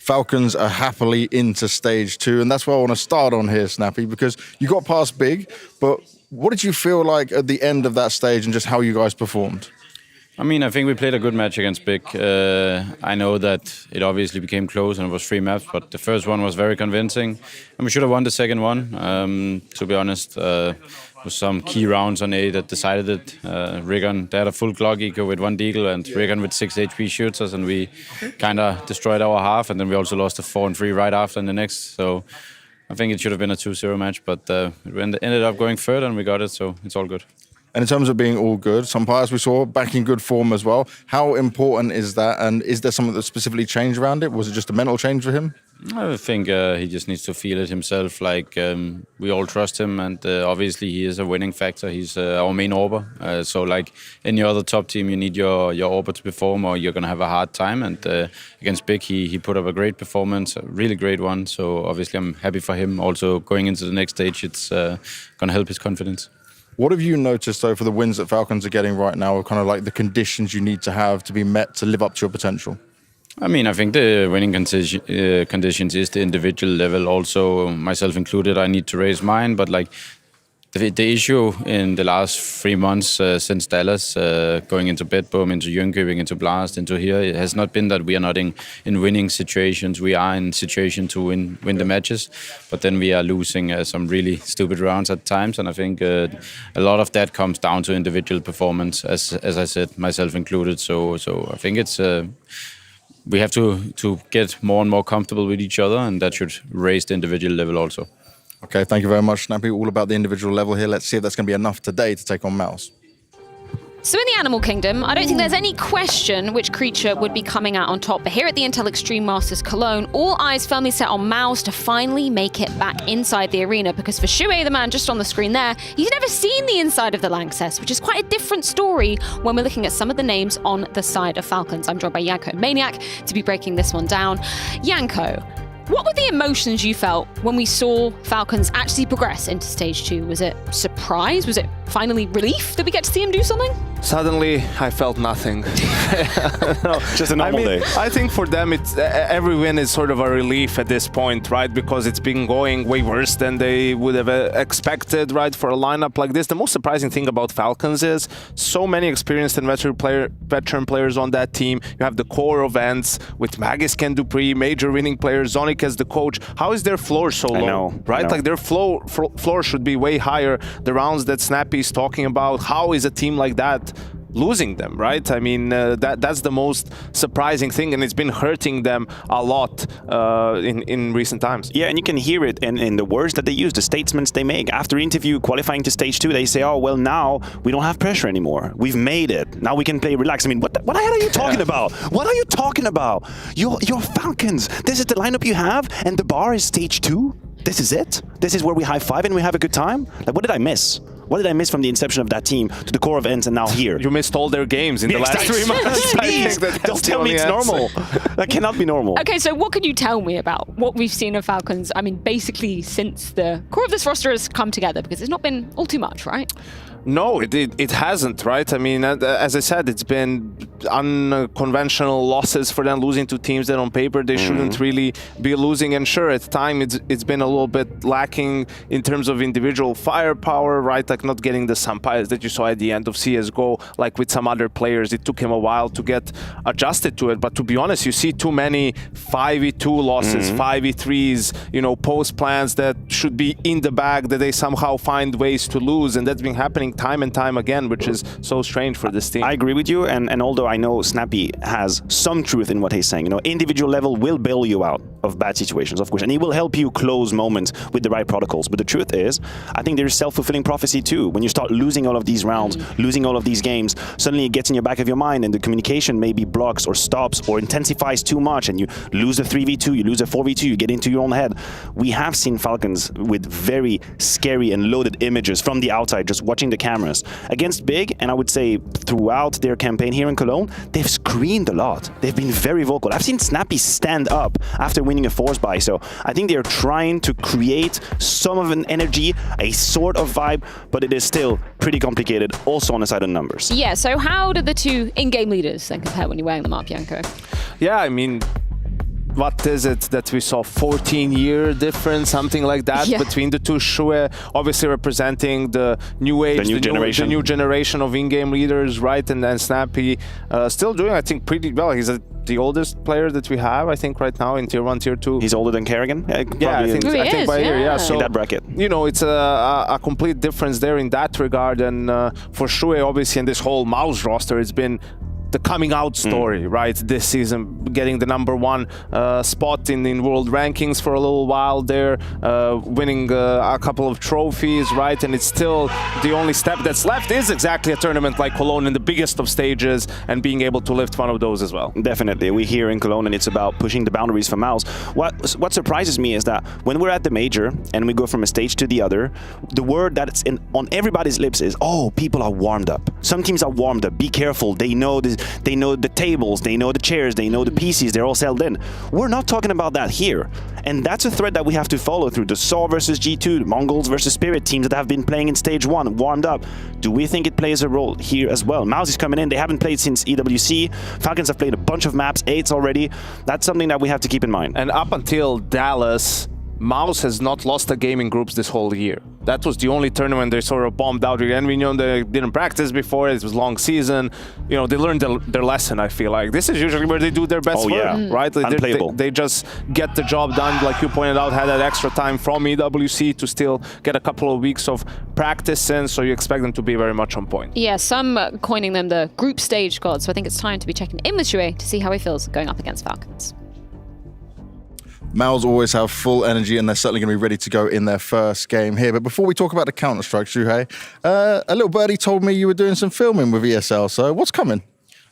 Falcons are happily into stage 2, and that's where I want to start on here, Snappy, because you got past Big, but what did you feel like at the end of that stage and just how you guys performed? I mean, I think we played a good match against Big. I know that it obviously became close and it was 3 maps, but the first one was very convincing, and we should have won the second one, to be honest. With some key rounds on A that decided it. Rigon, they had a full Glock eco with 1 deagle and Rigon with 6 HP shooters, and we kind of destroyed our half, and then we also lost a 4-3 right after in the next. So I think it should have been a 2-0 match, but we ended up going third and we got it, so it's all good. And in terms of being all good, some players we saw back in good form as well. How important is that, and is there something that specifically changed around it? Was it just a mental change for him? I think he just needs to feel it himself. Like we all trust him, and obviously he is a winning factor. He's our main AWPer. So like any other top team, you need your AWPer to perform, or you're gonna have a hard time. And against Big, he put up a great performance, a really great one. So obviously I'm happy for him. Also going into the next stage, it's gonna help his confidence. What have you noticed, though, for the wins that Falcons are getting right now, kind of like the conditions you need to have to be met to live up to your potential? I mean, I think the winning conditions is the individual level. Also, myself included, I need to raise mine. But like the issue in the last 3 months since Dallas, going into Bedbom, into Jönköping, into Blast, into here, it has not been that we are not in winning situations. We are in situation to win the matches, but then we are losing some really stupid rounds at times. And I think a lot of that comes down to individual performance, as I said, myself included. So I think it's we have to get more and more comfortable with each other, and that should raise the individual level also. Okay, thank you very much, Snappy. All about the individual level here. Let's see if that's going to be enough today to take on Mouse. So in the animal kingdom, I don't think there's any question which creature would be coming out on top. But here at the Intel Extreme Masters Cologne, all eyes firmly set on Mouse to finally make it back inside the arena. Because for Shuey, the man just on the screen there, he's never seen the inside of the Lanxess, which is quite a different story when we're looking at some of the names on the side of Falcons. I'm joined by Janko Maniac to be breaking this one down. Janko, what were the emotions you felt when we saw Falcons actually progress into stage 2? Was it surprise? Was it finally relief that we get to see him do something? Suddenly, I felt nothing. No, just a normal day. I think for them, it's every win is sort of a relief at this point, right? Because it's been going way worse than they would have expected, right? For a lineup like this, the most surprising thing about Falcons is so many experienced and veteran players on that team. You have the core of Ents with Magis, Ken Dupree, major winning players, Zonic as the coach. How is their floor so low? Right? Like their floor should be way higher. The rounds that Snappy is talking about, how is a team like that losing them, right? I mean, that's the most surprising thing, and it's been hurting them a lot in recent times. Yeah, and you can hear it in the words that they use, the statements they make. After interview, qualifying to stage 2, they say, oh, well, now we don't have pressure anymore. We've made it. Now we can play relax. I mean, what the hell are you talking about? What are you talking about? You're Falcons. This is the lineup you have, and the bar is stage 2? This is it? This is where we high-five and we have a good time? Like, what did I miss? What did I miss from the inception of that team to the core of Ents and now here? You missed all their games in the last 3 months. Please, don't tell me it's normal. That cannot be normal. Okay, so what can you tell me about what we've seen of Falcons? I mean, basically since the core of this roster has come together, because it's not been all too much, right? No, it hasn't, right? I mean, as I said, it's been unconventional losses for them, losing to teams that on paper they shouldn't really be losing. And sure, at times it's been a little bit lacking in terms of individual firepower, right? Like not getting the Sampayas that you saw at the end of CSGO, like with some other players. It took him a while to get adjusted to it. But to be honest, you see too many 5v2 losses, 5v3s, you know, post plans that should be in the bag that they somehow find ways to lose. And that's been happening time and time again, which is so strange for this team. I agree with you, and although I know Snappy has some truth in what he's saying, you know, individual level will bail you out of bad situations, of course, and he will help you close moments with the right protocols. But the truth is, I think there's self-fulfilling prophecy too. When you start losing all of these rounds, losing all of these games, suddenly it gets in your back of your mind, and the communication maybe blocks or stops or intensifies too much, and you lose a 3v2, you lose a 4v2, you get into your own head. We have seen Falcons with very scary and loaded images from the outside, just watching the cameras against Big, and I would say throughout their campaign here in Cologne, they've screamed a lot. They've been very vocal. I've seen Snappy stand up after winning a force buy, so I think they're trying to create some of an energy, a sort of vibe, but it is still pretty complicated, also on the side of numbers. Yeah, so how do the two in-game leaders then compare when you're weighing them up, Janko? Yeah, I mean, what is it that we saw? 14-year difference, something like that, between the two. Shuey obviously representing the new age, the new generation of in-game leaders, right? And then Snappy still doing, I think, pretty well. He's the oldest player that we have, I think, right now in Tier 1, Tier 2. He's older than Kerrigan? Yeah, I think by here, yeah. So, in that bracket. You know, it's a complete difference there in that regard. And for Shuey, obviously, in this whole Mouse roster, it's been the coming out story, right? This season, getting the #1 spot in world rankings for a little while there, winning a couple of trophies, right? And it's still the only step that's left is exactly a tournament like Cologne in the biggest of stages and being able to lift one of those as well. Definitely. We're here in Cologne and it's about pushing the boundaries for Mouse. What surprises me is that when we're at the major and we go from a stage to the other, the word that's on everybody's lips is, oh, people are warmed up. Some teams are warmed up. Be careful. They know this. They know the tables, they know the chairs, they know the PCs, they're all settled in. We're not talking about that here. And that's a thread that we have to follow through the SAW versus G2, the Mongols versus Spirit teams that have been playing in stage 1, warmed up. Do we think it plays a role here as well? Mouse is coming in, they haven't played since EWC. Falcons have played a bunch of maps, 8s already. That's something that we have to keep in mind. And up until Dallas, Mouse has not lost a game in groups this whole year. That was the only tournament they sort of bombed out. And we know they didn't practice before. It was long season. You know, they learned their lesson, I feel like. This is usually where they do their best work, right? They just get the job done. Like you pointed out, had that extra time from EWC to still get a couple of weeks of practice in, so you expect them to be very much on point. Yeah, some coining them the group stage gods. So I think it's time to be checking in with Shuey to see how he feels going up against Falcons. Mals always have full energy, and they're certainly going to be ready to go in their first game here. But before we talk about the Counter-Strike, Shuhei, a little birdie told me you were doing some filming with ESL, so what's coming?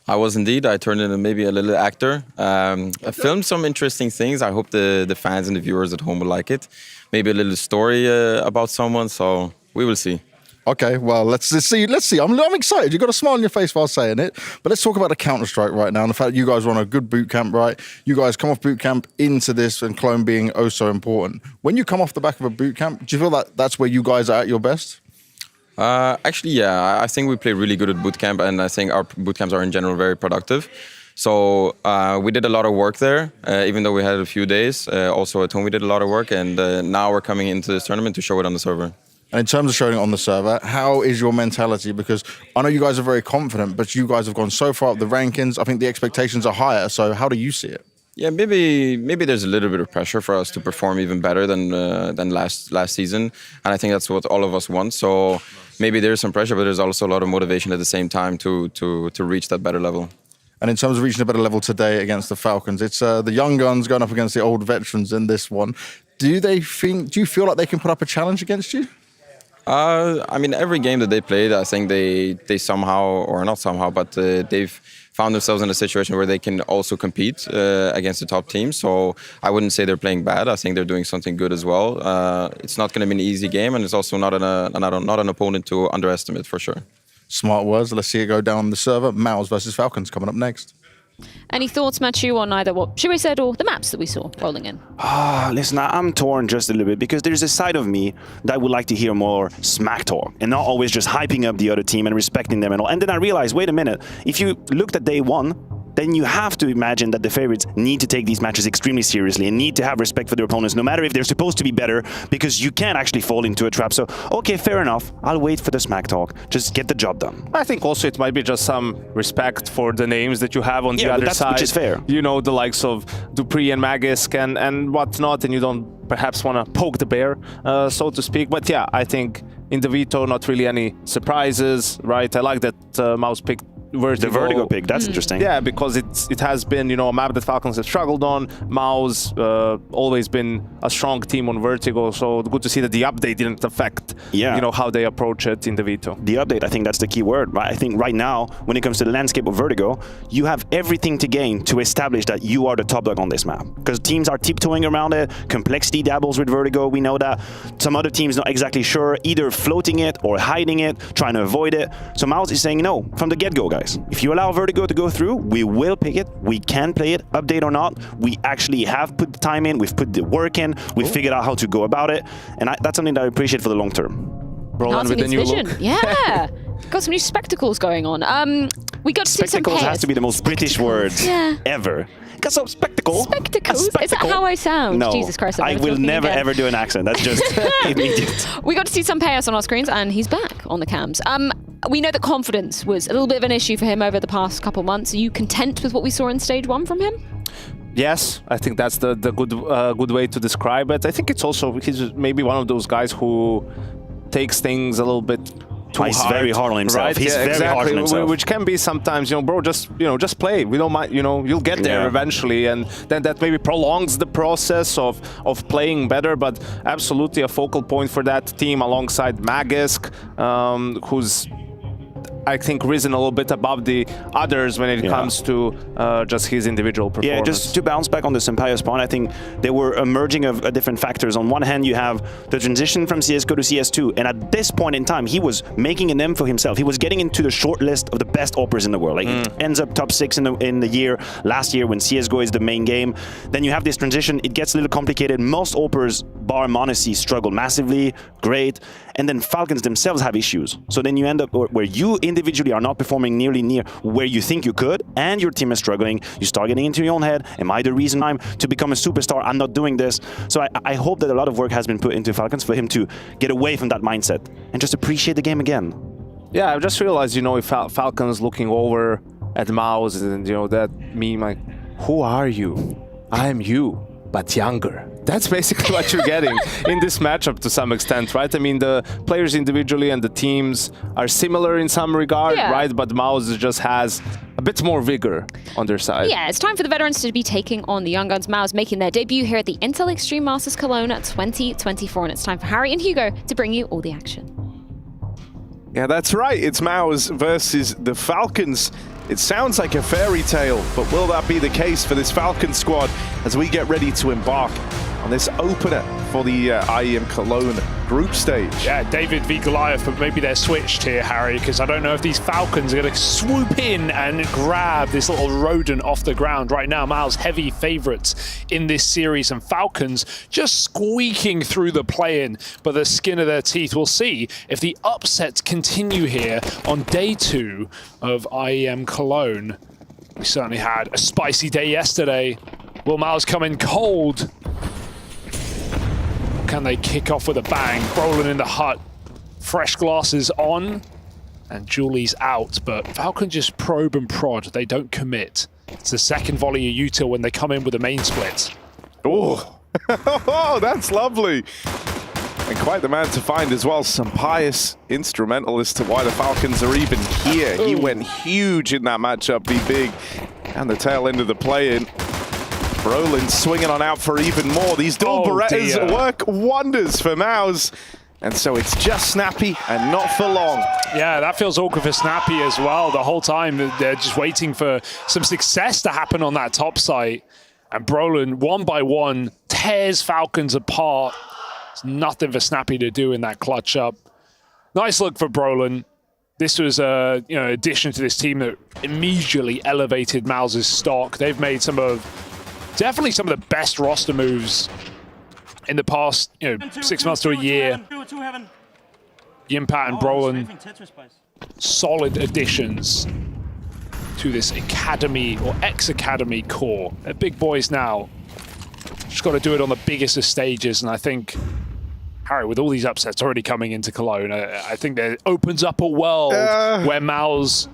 I was indeed. I turned into maybe a little actor. I filmed some interesting things. I hope the fans and the viewers at home will like it. Maybe a little story about someone, so we will see. Okay, well, let's see. I'm excited. You've got a smile on your face while saying it. But let's talk about the Counter-Strike right now and the fact that you guys were on a good boot camp, right? You guys come off boot camp into this and Cologne being oh so important. When you come off the back of a boot camp, do you feel that that's where you guys are at your best? Actually, yeah. I think we play really good at boot camp, and I think our boot camps are in general very productive. So we did a lot of work there, even though we had a few days. Also at home we did a lot of work, and now we're coming into this tournament to show it on the server. And in terms of showing it on the server, how is your mentality? Because I know you guys are very confident, but you guys have gone so far up the rankings. I think the expectations are higher. So how do you see it? Yeah, maybe there's a little bit of pressure for us to perform even better than last season, and I think that's what all of us want. So maybe there's some pressure, but there's also a lot of motivation at the same time to reach that better level. And in terms of reaching a better level today against the Falcons, it's the young guns going up against the old veterans in this one. Do you feel like they can put up a challenge against you? I mean, every game that they played, I think they somehow, or not somehow, but they've found themselves in a situation where they can also compete against the top teams. So I wouldn't say they're playing bad. I think they're doing something good as well. It's not going to be an easy game, and it's also not an opponent to underestimate for sure. Smart words. Let's see it go down on the server. Mals versus Falcons coming up next. Any thoughts, Matthew, on either what Shuhei said or the maps that we saw rolling in? Listen, I'm torn just a little bit because there's a side of me that would like to hear more smack talk and not always just hyping up the other team and respecting them and all. And then I realized, wait a minute, if you looked at day one, then you have to imagine that the favorites need to take these matches extremely seriously and need to have respect for their opponents, no matter if they're supposed to be better, because you can't actually fall into a trap. So, okay, fair enough. I'll wait for the smack talk. Just get the job done. I think also it might be just some respect for the names that you have on the other side. Which is fair. You know, the likes of Dupree and Magisk and whatnot, and you don't perhaps want to poke the bear, so to speak. But yeah, I think in the Veto, not really any surprises, right? I like that Mouse picked Vertigo. The Vertigo pick, that's interesting. Yeah, because it has been, a map that Falcons have struggled on. Mao's always been a strong team on Vertigo, so good to see that the update didn't affect, how they approach it in the Veto. The update, I think that's the key word. Right? I think right now, when it comes to the landscape of Vertigo, you have everything to gain to establish that you are the top dog on this map. Because teams are tiptoeing around it, complexity dabbles with Vertigo, we know that. Some other teams not exactly sure, either floating it or hiding it, trying to avoid it. So Mouse is saying no, from the get-go, guys. If you allow Vertigo to go through, we will pick it. We can play it, update or not. We actually have put the time in, we've put the work in, we've figured out how to go about it, and that's something that I appreciate for the long term. Roland with the new vision. look. Yeah. Got some new spectacles going on. We got to see some Spectacles has to be the most British word ever. Got some spectacle. Spectacles? Is that how I sound? No, Jesus Christ. I will never ever do an accent. That's just immediate. We got to see some chaos on our screens, and he's back on the cams. We know that confidence was a little bit of an issue for him over the past couple months. Are you content with what we saw in stage 1 from him? Yes, I think that's the good way to describe it. I think it's also, he's maybe one of those guys who takes things a little bit too he's hard. very hard on himself. Right? He's very hard on himself. Which can be sometimes, bro, just play. We don't mind, you'll get there eventually, and then that maybe prolongs the process of playing better. But absolutely a focal point for that team alongside Magisk, who's, I think, risen a little bit above the others when it comes to just his individual performance. Yeah, just to bounce back on the Sampaio's point, I think they were emerging of different factors. On one hand, you have the transition from CSGO to CS2, and at this point in time, he was making a name for himself. He was getting into the short list of the best oppers in the world. Like, it ends up top 6 in the year, last year, when CSGO is the main game. Then you have this transition, it gets a little complicated. Most oppers, bar Monacy, struggle massively, great. And then Falcons themselves have issues. So then you end up where you individually are not performing nearly near where you think you could, and your team is struggling. You start getting into your own head. Am I the reason I'm to become a superstar? I'm not doing this. So I hope that a lot of work has been put into Falcons for him to get away from that mindset and just appreciate the game again. Yeah, I just realized, if Falcons looking over at Mouse and, that meme, like, who are you? I am you, but younger. That's basically what you're getting in this matchup to some extent, right? I mean, the players individually and the teams are similar in some regard, right? But Mouse just has a bit more vigor on their side. Yeah, it's time for the veterans to be taking on the young guns. Mouse making their debut here at the Intel Extreme Masters Cologne 2024, and it's time for Harry and Hugo to bring you all the action. Yeah, that's right. It's Mouse versus the Falcons. It sounds like a fairy tale, but will that be the case for this Falcon squad as we get ready to embark on this opener for the IEM Cologne group stage? Yeah, David v Goliath, but maybe they're switched here, Harry, because I don't know if these Falcons are going to swoop in and grab this little rodent off the ground. Right now, Miles heavy favorites in this series, and Falcons just squeaking through the play-in by the skin of their teeth. We'll see if the upsets continue here on day 2 of IEM Cologne. We certainly had a spicy day yesterday. Will Miles come in cold? Can they kick off with a bang? Brolin in the hut. Fresh glasses on. And Julie's out. But Falcon just probe and prod. They don't commit. It's the second volley of util when they come in with the main split. Oh, oh, that's lovely. And quite the man to find as well. Some pious instrumental as to why the Falcons are even here. He went huge in that matchup, be big. And the tail end of the play-in. Brolin swinging on out for even more. These dual Berettas work wonders for Mouse. And so it's just Snappy and not for long. Yeah, that feels awkward for Snappy as well. The whole time they're just waiting for some success to happen on that top site. And Brolin, one by one, tears Falcons apart. There's nothing for Snappy to do in that clutch up. Nice look for Brolin. This was a addition to this team that immediately elevated Mouse's stock. They've made definitely some of the best roster moves in the past 6 months to a year. Yimpat and Brolin, solid additions to this academy or ex-academy core. They're big boys now. Just got to do it on the biggest of stages, and I think, Harry, with all these upsets already coming into Cologne, I think that opens up a world where Mouse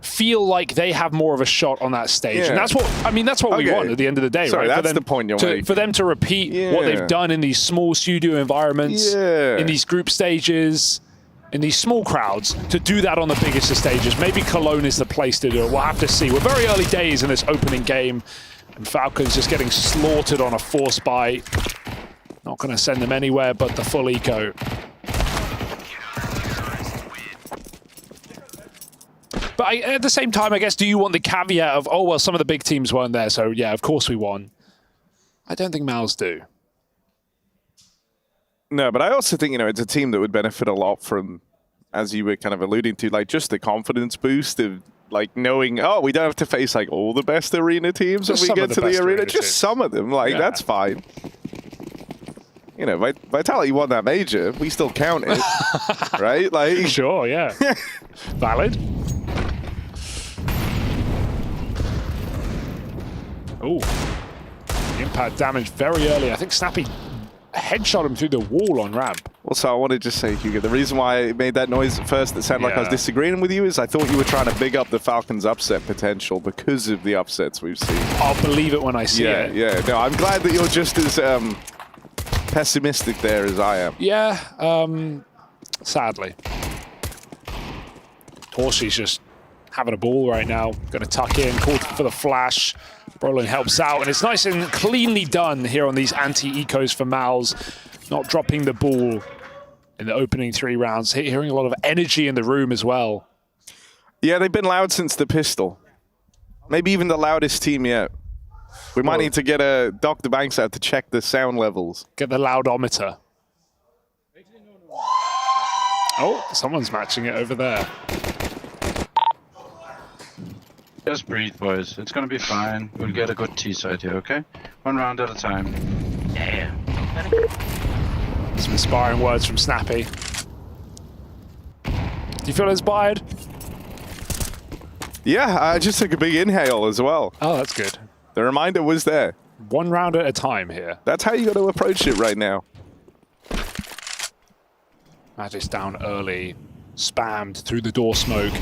feel like they have more of a shot on that stage. And that's what we want at the end of the day, Sorry, right? That's the point you're making. For them to repeat what they've done in these small studio environments, in these group stages, in these small crowds, to do that on the biggest of stages. Maybe Cologne is the place to do it. We'll have to see. We're very early days in this opening game, and Falcons just getting slaughtered on a force bite. Not going to send them anywhere but the full eco. But at the same time, I guess, do you want the caveat of, oh, well, some of the big teams weren't there, so yeah, of course we won. I don't think Mouse do. No, but I also think, it's a team that would benefit a lot from, as you were kind of alluding to, like just the confidence boost of like knowing, oh, we don't have to face like all the best arena teams when we get to the arena. Just some of them, that's fine. Vitality won that major. We still count it, right? Like, sure, yeah. Valid. Oh, impact damage very early. I think Snappy headshot him through the wall on ramp. Also, I wanted to say, Hugo, the reason why I made that noise at first that sounded like I was disagreeing with you is I thought you were trying to big up the Falcons' upset potential because of the upsets we've seen. I'll believe it when I see it. Yeah. No, I'm glad that you're just as pessimistic there as I am. Yeah, sadly. Torshi's just having a ball right now. Going to tuck in, called for the flash. Brolin helps out, and it's nice and cleanly done here on these anti-ecos for Mals. Not dropping the ball in the opening 3 rounds. Hearing a lot of energy in the room as well. Yeah, they've been loud since the pistol. Maybe even the loudest team yet. We might need to get Dr. Banks out to check the sound levels. Get the loudometer. Oh, someone's matching it over there. Just breathe, boys. It's gonna be fine. We'll get a good T-side here, okay? 1 round at a time. Yeah. Some inspiring words from Snappy. Do you feel inspired? Yeah, I just took a big inhale as well. Oh, that's good. The reminder was there. 1 round at a time here. That's how you got to approach it right now. Magic's down early. Spammed through the door smoke.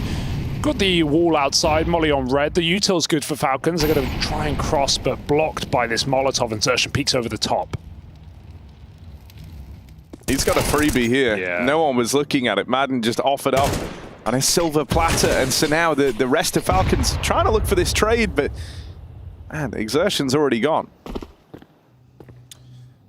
Got the wall outside, Molly on red. The util's good for Falcons. They're going to try and cross, but blocked by this Molotov insertion. Peeks over the top. He's got a freebie here. Yeah. No one was looking at it. Madden just offered up on a silver platter, and so now the rest of Falcons trying to look for this trade, but man, the exertion's already gone.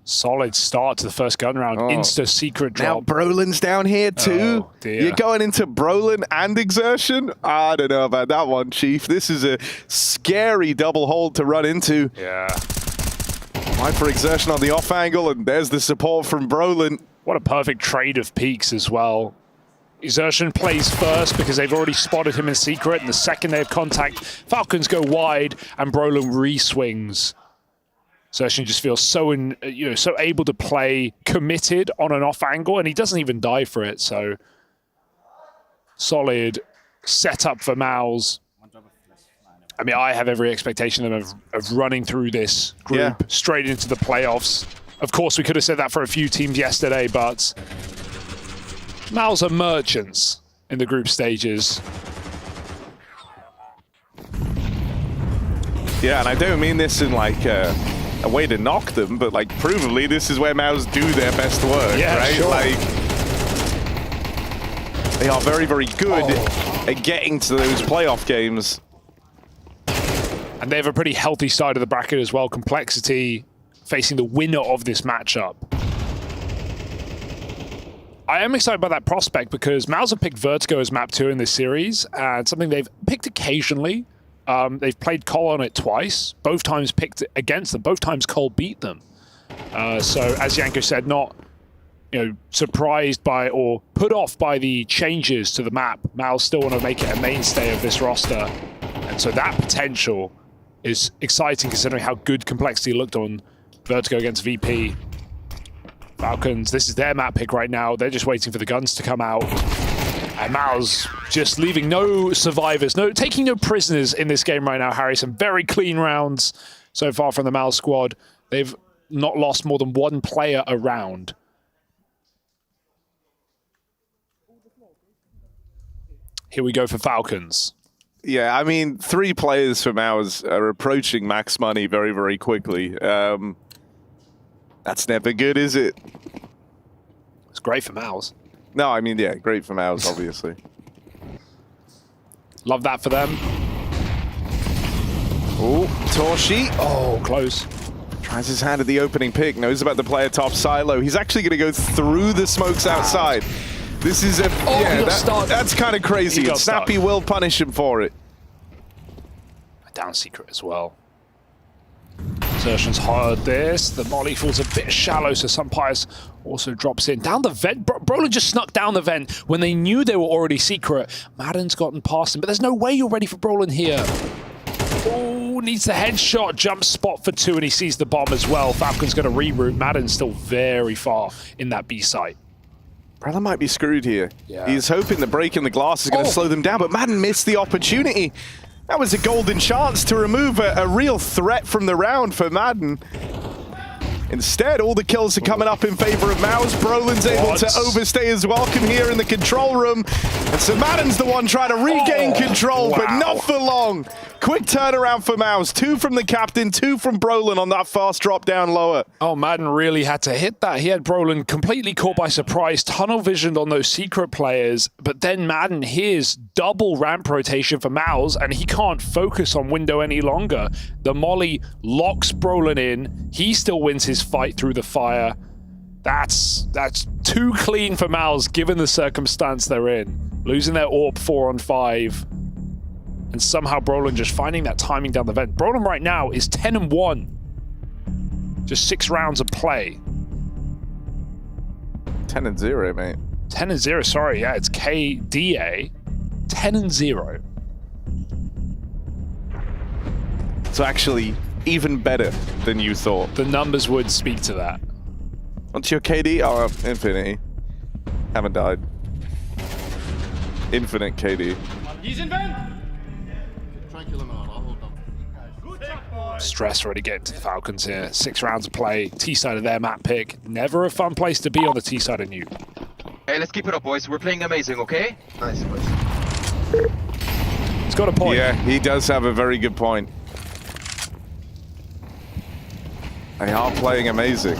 Solid start to the first gun round. Insta secret drop. Now Brolin's down here too. Oh, dear. You're going into Brolin and exertion? I don't know about that one, Chief. This is a scary double hold to run into. Yeah. Wide for exertion on the off angle, and there's the support from Brolin. What a perfect trade of peaks as well. Exertion plays first because they've already spotted him in secret, and the second they have contact, Falcons go wide and Brolin re-swings. Exertion just feels so so able to play committed on an off angle, and he doesn't even die for it. So solid setup for Mouse. I mean, I have every expectation of running through this group straight into the playoffs. Of course, we could have said that for a few teams yesterday, but Mouse are merchants in the group stages. Yeah, and I don't mean this in like a way to knock them, but like provably this is where Mouse do their best work, right? Sure. Like they are very, very good at getting to those playoff games. And they have a pretty healthy side of the bracket as well. Complexity facing the winner of this matchup. I am excited about that prospect because Mouse have picked Vertigo as map 2 in this series, and something they've picked occasionally. They've played Cole on it twice. Both times picked against them. Both times Cole beat them. So as Yanko said, not surprised by or put off by the changes to the map. Mouse still want to make it a mainstay of this roster. And so that potential is exciting considering how good Complexity looked on Vertigo against VP. Falcons, this is their map pick right now. They're just waiting for the guns to come out. And Mouse just leaving no survivors, taking no prisoners in this game right now, Harry. Some very clean rounds so far from the Mouse squad. They've not lost more than one player a round. Here we go for Falcons. Yeah, I mean, 3 players from ours are approaching max money very, very quickly. That's never good, is it? It's great for Mouse. No, I mean, yeah, great for Mouse, obviously. Love that for them. Oh, Torshi. Oh, close. Tries his hand at the opening pick, knows about the player top silo. He's actually going to go through the smokes outside. This is a... that's kind of crazy. And Snappy will punish him for it. Down secret as well. Exertion's heard this. The molly falls a bit shallow, so Sunpius also drops in. Down the vent. Brolin just snuck down the vent when they knew they were already secret. Madden's gotten past him, but there's no way you're ready for Brolin here. Oh, needs the headshot. Jump spot for 2, and he sees the bomb as well. Falcon's going to reroute. Madden's still very far in that B site. Brolin might be screwed here. Yeah. He's hoping the break in the glass is going to slow them down, but Madden missed the opportunity. That was a golden chance to remove a real threat from the round for Madden. Instead, all the kills are coming up in favor of Mouse. Brolin's able to overstay his welcome here in the control room. And so Madden's the one trying to regain control, but not for long. Quick turnaround for Mouse. 2 from the captain, 2 from Brolin on that fast drop down lower. Oh, Madden really had to hit that. He had Brolin completely caught by surprise, tunnel visioned on those secret players, but then Madden hears double ramp rotation for Mouse, and he can't focus on window any longer. The molly locks Brolin in. He still wins his fight through the fire. That's too clean for Mouse given the circumstance they're in. Losing their AWP 4 on 5. And somehow Brolin just finding that timing down the vent. Brolin right now is 10-1. Just 6 rounds of play. 10-0, mate. 10-0, sorry. Yeah, it's KDA. 10-0. So actually, even better than you thought. The numbers would speak to that. What's your KD? Oh, Infinity. Haven't died. Infinite KD. He's in vent! Stress already getting to the Falcons here. 6 rounds of play. T-side of their map pick. Never a fun place to be on the T-side of Nuke. Hey, let's keep it up, boys. We're playing amazing, okay? Nice, boys. He's got a point. Yeah, he does have a very good point. They are playing amazing.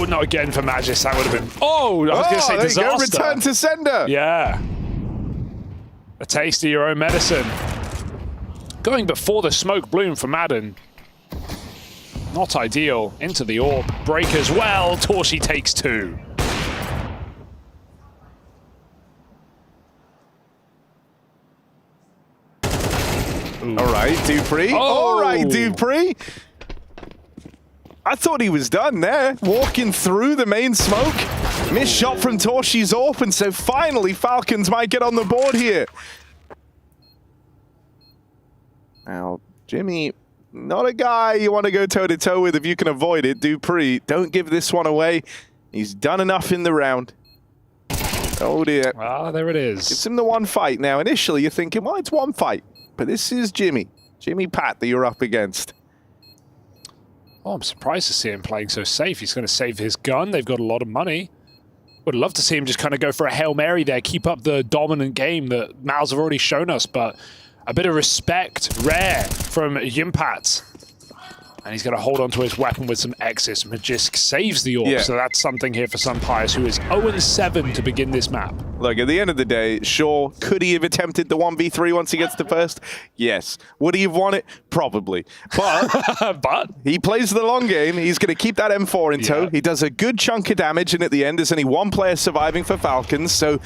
Oh, not again for Magis. That would have been... Oh, I was going to say disaster. There you go. Return to sender. Yeah. A taste of your own medicine. Going before the smoke bloom for Madden. Not ideal. Into the orb. Break as well. Torshi takes 2. All right, Dupree. Oh. All right, Dupree. I thought he was done there. Walking through the main smoke. Missed shot from Torshi's AWP, and so finally Falcons might get on the board here. Now, Jimmy, not a guy you want to go toe-to-toe with if you can avoid it. Dupree, don't give this one away. He's done enough in the round. Oh, dear. Well, there it is. Gives him the one fight. Now, initially, you're thinking, well, it's one fight. But this is Jimmy Pat that you're up against. Oh, I'm surprised to see him playing so safe. He's going to save his gun. They've got a lot of money. Would love to see him just kind of go for a Hail Mary there, keep up the dominant game that Mal's have already shown us, but a bit of respect, rare from Yimpat. And he's going to hold on to his weapon with some X's. Magisk saves the AWP, so that's something here for Sunpius, who is 0-7 to begin this map. Look, at the end of the day, sure, could he have attempted the 1v3 once he gets to first? Yes. Would he have won it? Probably. But, but he plays the long game. He's going to keep that M4 in tow. He does a good chunk of damage, and at the end, there's only one player surviving for Falcons, so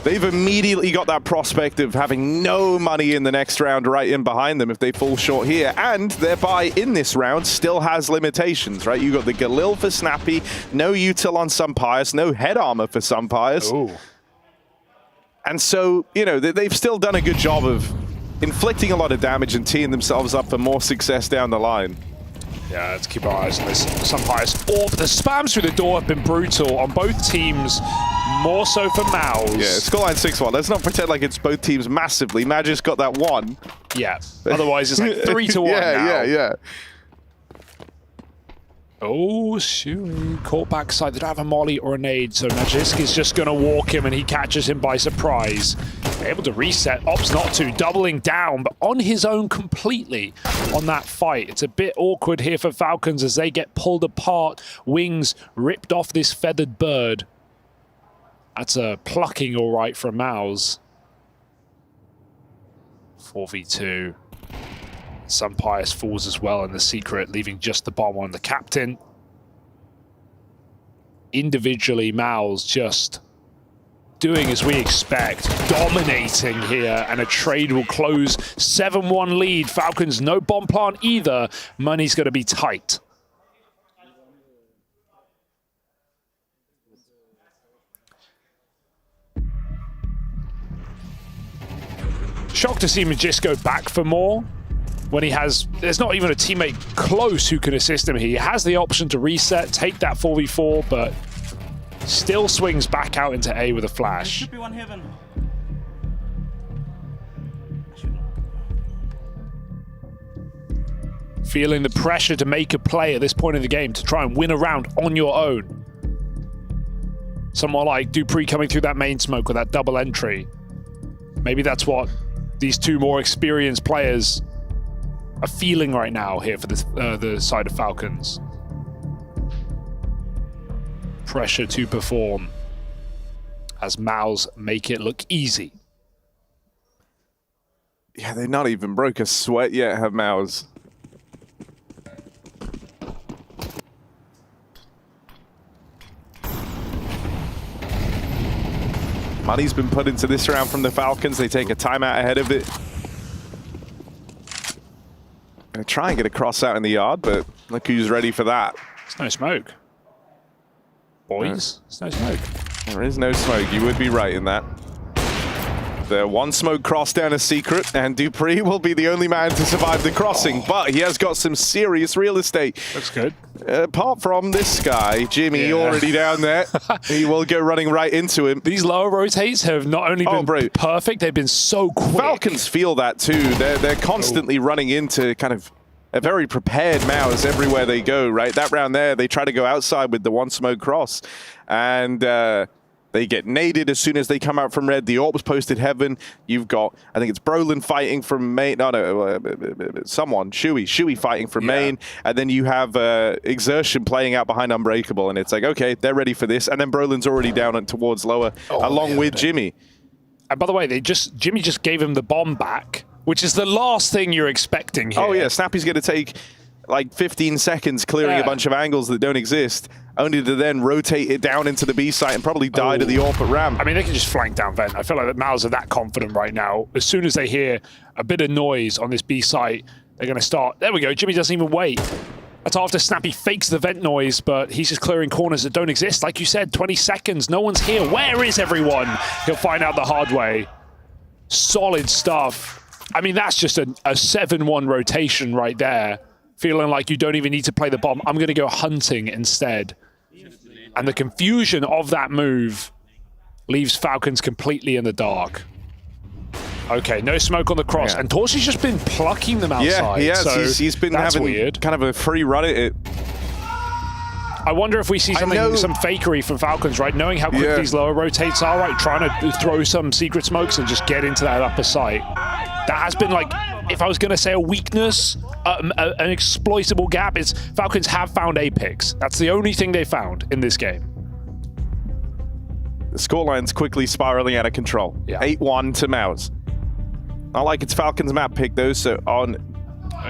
they've immediately got that prospect of having no money in the next round right in behind them if they fall short here. And their buy in this round still has limitations, right? You got the Galil for Snappy, no util on Sunpius, no head armor for Sunpius. Ooh. And so, you know, they've still done a good job of inflicting a lot of damage and teeing themselves up for more success down the line. Yeah, let's keep our eyes on this Sunpius AWP. The spams through the door have been brutal on both teams. More so for Maus. Yeah, scoreline 6-1. Let's not pretend like it's both teams massively. Magis got that one. Yeah. Otherwise, it's like 3-1 now. Yeah. Oh, shoot. Caught backside. They don't have a molly or a nade, so Magisk is just going to walk him, and he catches him by surprise. Able to reset. Opts not to. Doubling down, but on his own completely on that fight. It's a bit awkward here for Falcons as they get pulled apart. Wings ripped off this feathered bird. That's a plucking all right from Maus. 4v2. Sunpius falls as well in the secret, leaving just the bomb on the captain. Individually, Maus just doing as we expect, dominating here, and a trade will close. 7-1 lead. Falcons, no bomb plant either. Money's going to be tight. Shocked to see Magisk go back for more when he has, there's not even a teammate close who can assist him. He has the option to reset, take that 4v4, but still swings back out into A with a flash. Should be one heaven. Feeling the pressure to make a play at this point in the game to try and win a round on your own. Someone like Dupree coming through that main smoke with that double entry. Maybe that's what these two more experienced players are feeling right now here for the side of Falcons. Pressure to perform as Maus make it look easy. Yeah, they've not even broke a sweat yet, have Maus. Money's been put into this round from the Falcons. They take a timeout ahead of it. Gonna try and get a cross out in the yard, but look who's ready for that. There's no smoke. Boys, there's no smoke. There is no smoke. You would be right in that. The one smoke cross down a secret, and Dupree will be the only man to survive the crossing, but he has got some serious real estate. Looks good. Apart from this guy, Jimmy, already down there. He will go running right into him. These lower rotates have not only been perfect, they've been so quick. Falcons feel that too. They're constantly running into kind of a very prepared Maus everywhere they go, right? That round there, they try to go outside with the one smoke cross. And They get naded as soon as they come out from red. The AWP was posted heaven. You've got, I think it's Brolin fighting from main. Shuey fighting from main. And then you have Exertion playing out behind Unbreakable. And it's like, okay, they're ready for this. And then Brolin's already down and towards lower, along with Jimmy. And by the way, Jimmy just gave him the bomb back, which is the last thing you're expecting here. Oh, yeah. Snappy's going to take like 15 seconds clearing a bunch of angles that don't exist, only to then rotate it down into the B site and probably die to the AWP at ramp. I mean, they can just flank down vent. I feel like the Mals are that confident right now. As soon as they hear a bit of noise on this B site, they're going to start. There we go. Jimmy doesn't even wait. That's after Snappy fakes the vent noise, but he's just clearing corners that don't exist. Like you said, 20 seconds. No one's here. Where is everyone? He'll find out the hard way. Solid stuff. I mean, that's just a 7-1 rotation right there. Feeling like you don't even need to play the bomb. I'm going to go hunting instead. And the confusion of that move leaves Falcons completely in the dark. Okay, no smoke on the cross. And Torshi's just been plucking them outside. Yeah, he has. So he's been having weird. Kind of a free run at it. I wonder if we see some fakery from Falcons, right? Knowing how quick these lower rotates are, right? Trying to throw some secret smokes and just get into that upper site. That has been like, if I was going to say a weakness, an exploitable gap, is Falcons have found Apex. That's the only thing they found in this game. The scoreline's quickly spiraling out of control. 8-1 to Mouse. Not like it's Falcons map pick though, so on...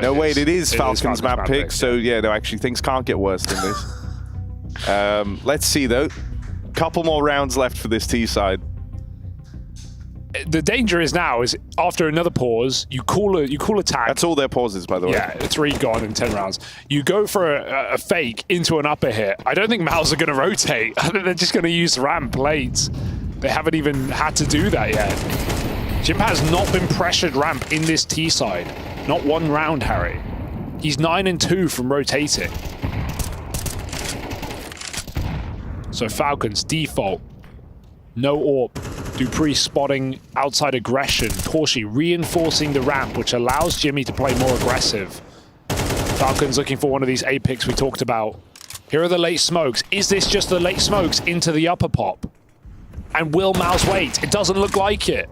No, wait, it is Falcons map pick, so yeah, no, actually things can't get worse than this. Let's see though. Couple more rounds left for this T side. The danger is now is after another pause, you call a tag. That's all their pauses, by the way. Yeah, 3 gone in 10 rounds. You go for a fake into an upper hit. I don't think Mals are going to rotate. I think they're just going to use ramp late. They haven't even had to do that yet. Jim has not been pressured ramp in this T side. Not one round, Harry. He's 9-2 from rotating. So Falcons default. No AWP. Dupree spotting outside aggression. Torshi reinforcing the ramp, which allows Jimmy to play more aggressive. Falcons looking for one of these A picks we talked about. Here are the late smokes. Is this just the late smokes into the upper pop? And will Mouse wait? It doesn't look like it.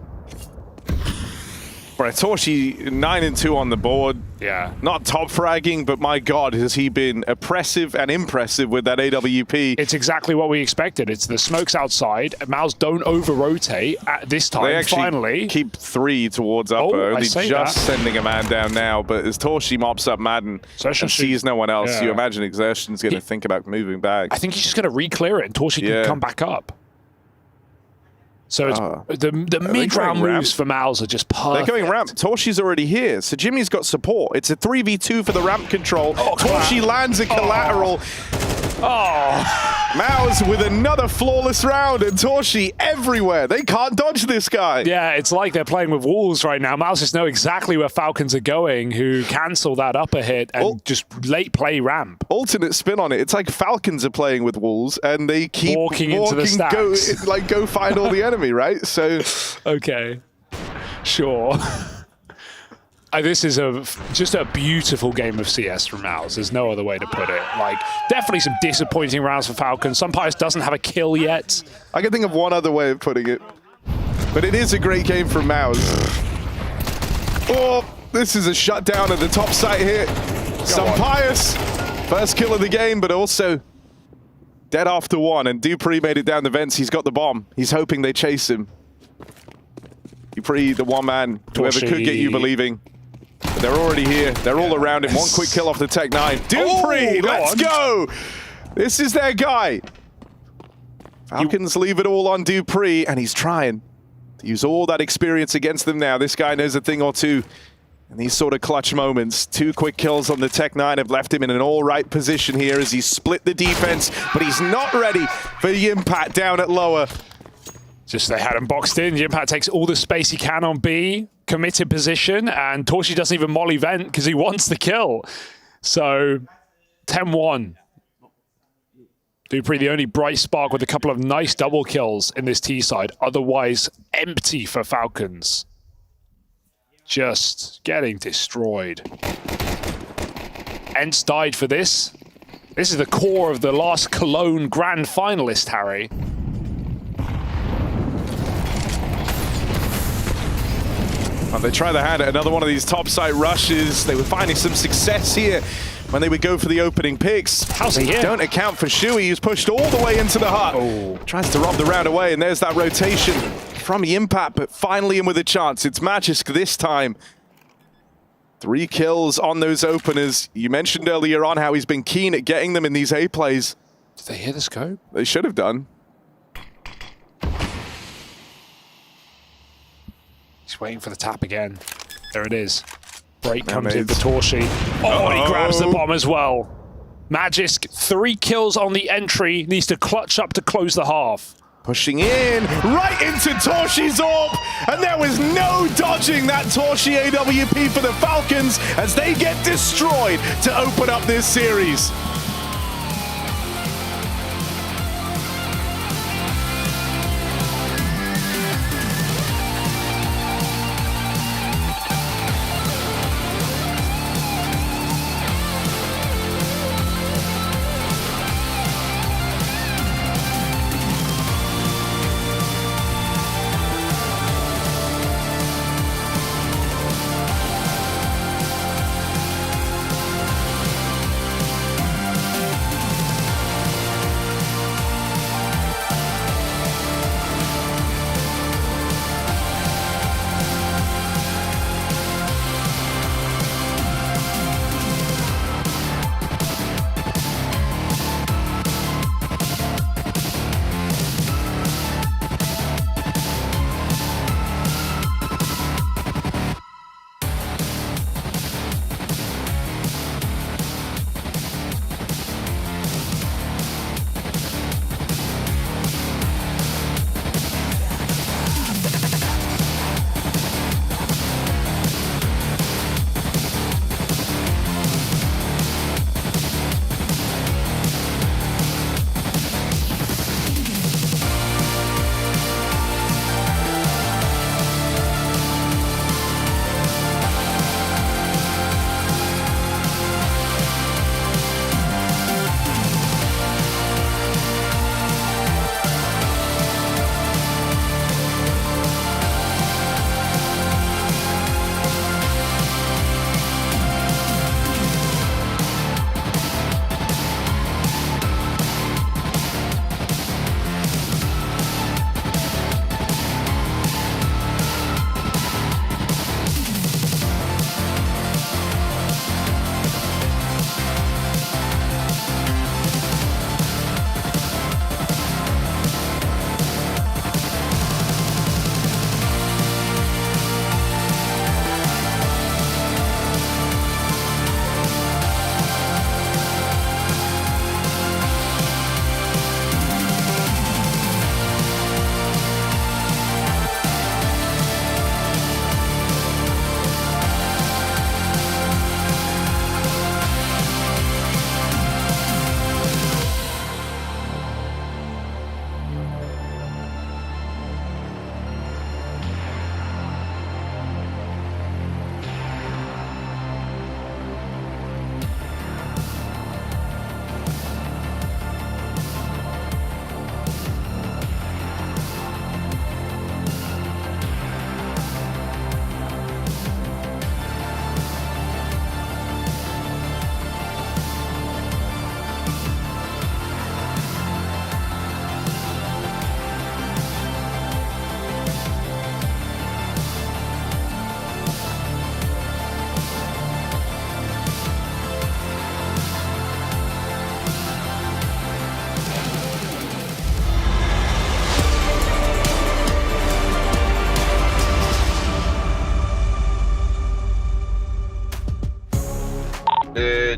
Right, Torshi 9-2 on the board. Yeah. Not top fragging, but my God, has he been oppressive and impressive with that AWP. It's exactly what we expected. It's the smokes outside. Mouse don't over-rotate at this time, they actually finally. Keep 3 towards upper, only just sending a man down now. But as Torshi mops up Madden and sees no one else, you imagine Exertion's going to think about moving back. I think he's just going to re-clear it and Torshi can come back up. So it's the mid-round moves for Mouse are just perfect. They're going ramp. Torshi's already here, so Jimmy's got support. It's a 3v2 for the ramp control. Torshi lands a collateral. Mouse with another flawless round, and Torshi everywhere. They can't dodge this guy. Yeah, it's like they're playing with wolves right now. Mouse just know exactly where Falcons are going, who cancel that upper hit and just late play ramp. Alternate spin on it. It's like Falcons are playing with wolves, and they keep walking into the stacks. Go find all the enemy, right? So, okay, sure. This is just a beautiful game of CS from Mouse. There's no other way to put it. Like, definitely some disappointing rounds for Falcons. Sunpius doesn't have a kill yet. I can think of one other way of putting it. But it is a great game from Mouse. Oh, this is a shutdown at the top site here. Sunpius, first kill of the game, but also dead after 1. And Dupree made it down the vents. He's got the bomb. He's hoping they chase him. Dupree, the one man, whoever could get you believing. But they're already here. They're all around him. One quick kill off the Tech 9. Dupree, let's go! This is their guy. Falcons leave it all on Dupree, and he's trying to use all that experience against them now. This guy knows a thing or two. And these sort of clutch moments, 2 quick kills on the Tech 9 have left him in an all-right position here as he split the defense, but he's not ready for the impact down at lower. Just they had him boxed in. Impact takes all the space he can on B, committed position, and Torshi doesn't even molly vent because he wants the kill. So 10-1. Dupree, the only bright spark with a couple of nice double kills in this T side. Otherwise, empty for Falcons. Just getting destroyed. Ents died for this. This is the core of the last Cologne grand finalist, Harry. Well, they try their hand at another one of these topside rushes. They were finding some success here when they would go for the opening picks. How's he here? Don't account for Shui, who's pushed all the way into the hut. Oh. Tries to rob the round away, and there's that rotation from Impact, but finally in with a chance. It's Magisk this time. 3 kills on those openers. You mentioned earlier on how he's been keen at getting them in these A plays. Did they hear the scope? They should have done. He's waiting for the tap again. There it is. Break comes in for Torshi. Oh, he grabs the bomb as well. Magisk, 3 kills on the entry. Needs to clutch up to close the half. Pushing in, right into Torshi's orb, and there was no dodging that Torshi AWP for the Falcons as they get destroyed to open up this series.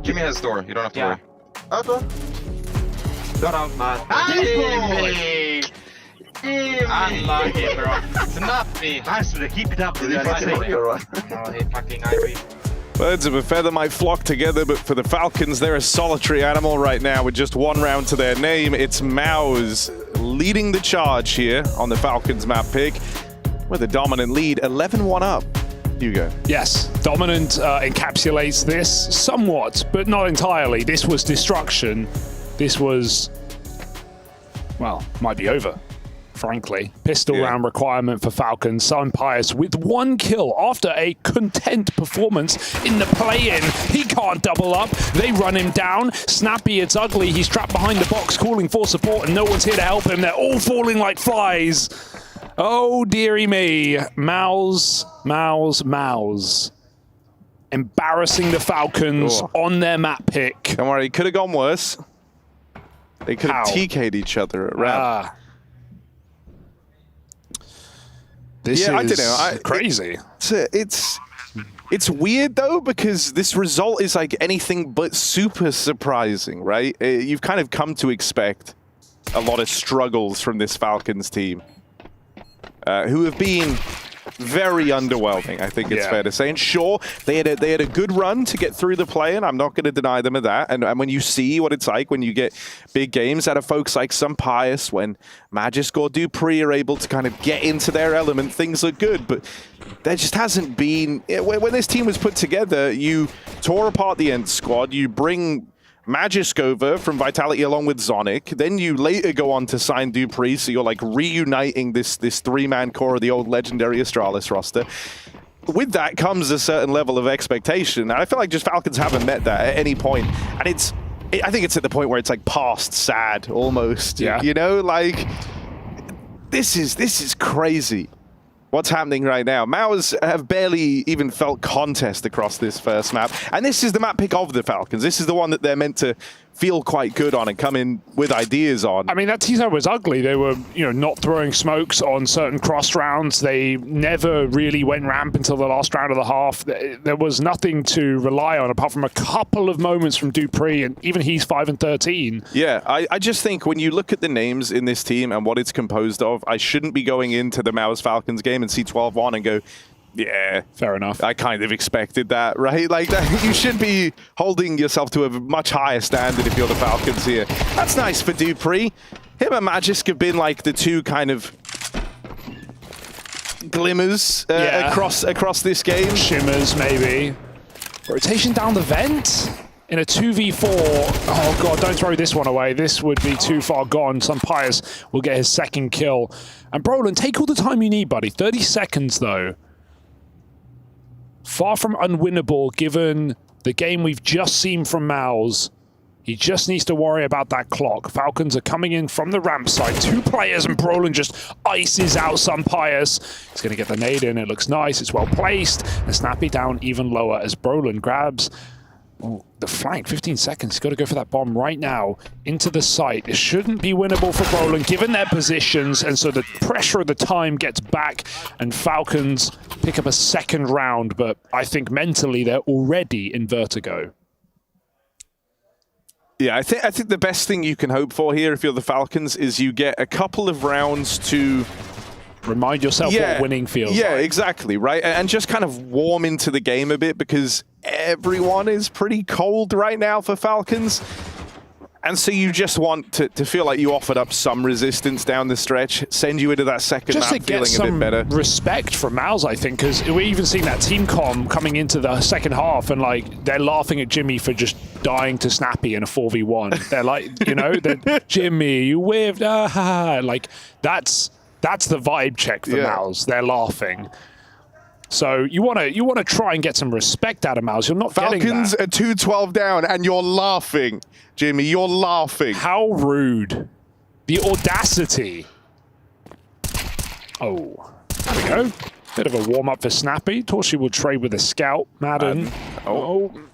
Jimmy has the door. You don't have to worry. Okay. Shut up, man. Jimmy! Unlucky, bro. It's not me. Nice, keep it up. Oh, he fucking Ivy. Birds of a feather might flock together, but for the Falcons, they're a solitary animal right now with just 1 round to their name. It's Maus leading the charge here on the Falcons map pick with a dominant lead, 11-1 up. Hugo. Yes, Dominant encapsulates this somewhat, but not entirely. This was destruction. This was, well, might be over frankly. Pistol round requirement for Falcons. Sun Pius with 1 kill after a content performance in the play-in. He can't double up. They run him down. Snappy, it's ugly. He's trapped behind the box calling for support and no one's here to help him. They're all falling like flies. Oh, dearie me. Mouse. Embarrassing the Falcons on their map pick. Don't worry, it could have gone worse. They could have TK'd each other at round. This I is don't know. crazy. It's weird though, because this result is like anything but super surprising, right? You've kind of come to expect a lot of struggles from this Falcons team, who have been very underwhelming, I think it's fair to say. And sure, they had a good run to get through the play-in. I'm not going to deny them of that. And when you see what it's like when you get big games out of folks like Sun Pius, when Magisk or Dupree are able to kind of get into their element, things look good. But there just hasn't been... When this team was put together, you tore apart the Ent squad, you bring Magisk over from Vitality along with Zonic. Then you later go on to sign Dupree, so you're like reuniting this three-man core of the old legendary Astralis roster. With that comes a certain level of expectation, and I feel like just Falcons haven't met that at any point. And I think it's at the point where it's like past sad almost. Yeah. You know, like this is crazy. What's happening right now? Maus have barely even felt contest across this first map. And this is the map pick of the Falcons. This is the one that they're meant to feel quite good on and come in with ideas on. I mean, that teaser was ugly. They were, not throwing smokes on certain cross rounds. They never really went ramp until the last round of the half. There was nothing to rely on apart from a couple of moments from Dupree, and even he's 5 and 13. Yeah, I just think when you look at the names in this team and what it's composed of, I shouldn't be going into the Maus Falcons game and see 12-1 and go, yeah, fair enough. I kind of expected that, right? Like, you should be holding yourself to a much higher standard if you're the Falcons here. That's nice for Dupree. Him and Magisk have been like the two kind of glimmers across this game. Shimmers, maybe. Rotation down the vent in a 2v4. Oh, God, don't throw this one away. This would be too far gone. Sun Pius will get his second kill. And Brolin, take all the time you need, buddy. 30 seconds, though. Far from unwinnable, given the game we've just seen from Maus. He just needs to worry about that clock. Falcons are coming in from the ramp side. 2 players, and Brolin just ices out Sun Pius. He's going to get the nade in. It looks nice. It's well placed. And Snappy down even lower as Brolin grabs the flank. 15 seconds. He's got to go for that bomb right now into the site. It shouldn't be winnable for Brolin, given their positions, and so the pressure of the time gets back, and Falcons pick up a second round, but I think mentally they're already in vertigo. Yeah, I think the best thing you can hope for here if you're the Falcons is you get a couple of rounds to remind yourself what winning feels like. Exactly, right? And just kind of warm into the game a bit, because everyone is pretty cold right now for Falcons. And so you just want to feel like you offered up some resistance down the stretch, send you into that second map feeling a bit better. Respect from Maus, I think, because we're even seeing that team comm coming into the second half, and like they're laughing at Jimmy for just dying to Snappy in a 4v1. They're like, Jimmy, you whiffed, like that's the vibe check for Maus. They're laughing. So you want to try and get some respect out of Maus. You're not getting that. Falcons are 2-12 down, and you're laughing, Jimmy. You're laughing. How rude! The audacity. Oh, there we go. Bit of a warm up for Snappy. Torshi will trade with a scout. Madden.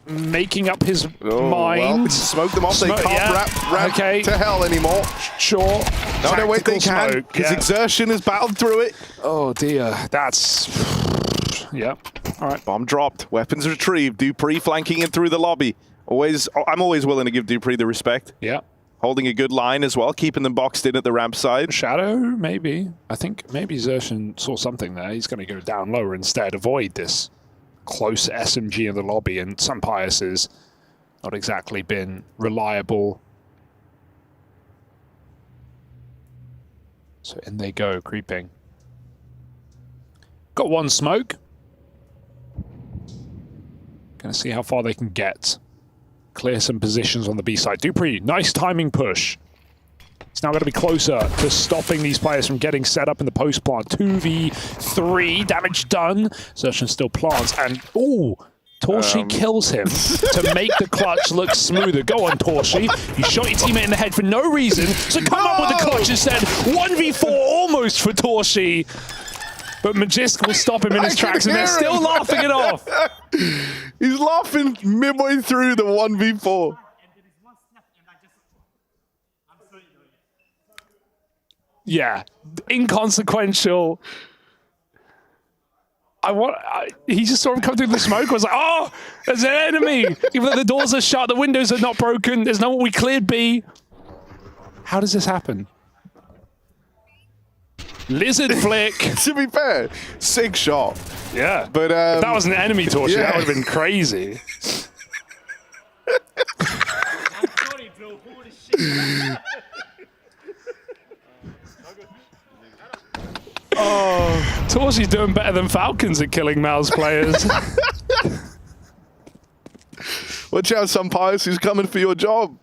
Making up his mind. Well, smoke them off. They can't ramp to hell anymore. Sure. No, wait, they can. His exertion has battled through it. Oh dear, that's. Yep. All right. Bomb dropped. Weapons retrieved. Dupree flanking in through the lobby. I'm always willing to give Dupree the respect. Yeah. Holding a good line as well, keeping them boxed in at the ramp side. Shadow, maybe. I think maybe Xerxen saw something there. He's going to go down lower instead, avoid this close SMG in the lobby, and Sun Pius has not exactly been reliable. So in they go, creeping. Got one smoke. Gonna see how far they can get. Clear some positions on the B side. Dupree, nice timing push. He's now going to be closer to stopping these players from getting set up in the post plant. 2v3, damage done. Zertian still plants, and ooh, Torshi kills him to make the clutch look smoother. Go on, Torshi. You shot your teammate in the head for no reason, so come up with the clutch instead. 1v4 almost for Torshi. But Magisk will stop him in his tracks, and they're still laughing it off. He's laughing midway through the 1v4. Yeah, inconsequential. He just saw him come through the smoke. Was like, oh, there's an enemy. Even though the doors are shut, the windows are not broken. There's no one we cleared B. How does this happen? Lizard flick. To be fair, sick shot. Yeah, but if that was an enemy Torch, yeah. that would have been crazy. Oh, Torshi's doing better than Falcons at killing Mouse players. Watch out, some pious who's coming for your job.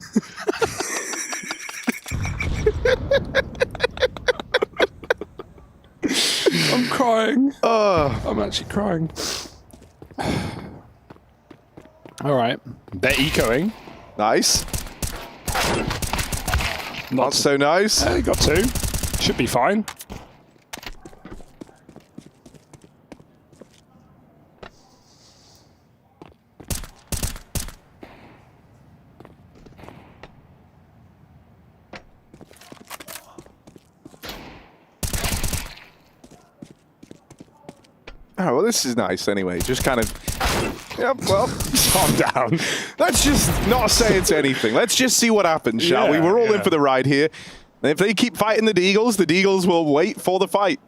I'm crying. I'm actually crying. All right, they're ecoing. Nice. Not so nice. They got 2. Should be fine. Oh, well, this is nice anyway. Just kind of, yeah, well, calm down. Let's just not say it's anything. Let's just see what happens, shall we? We're all in for the ride here. And if they keep fighting the Deagles will wait for the fight.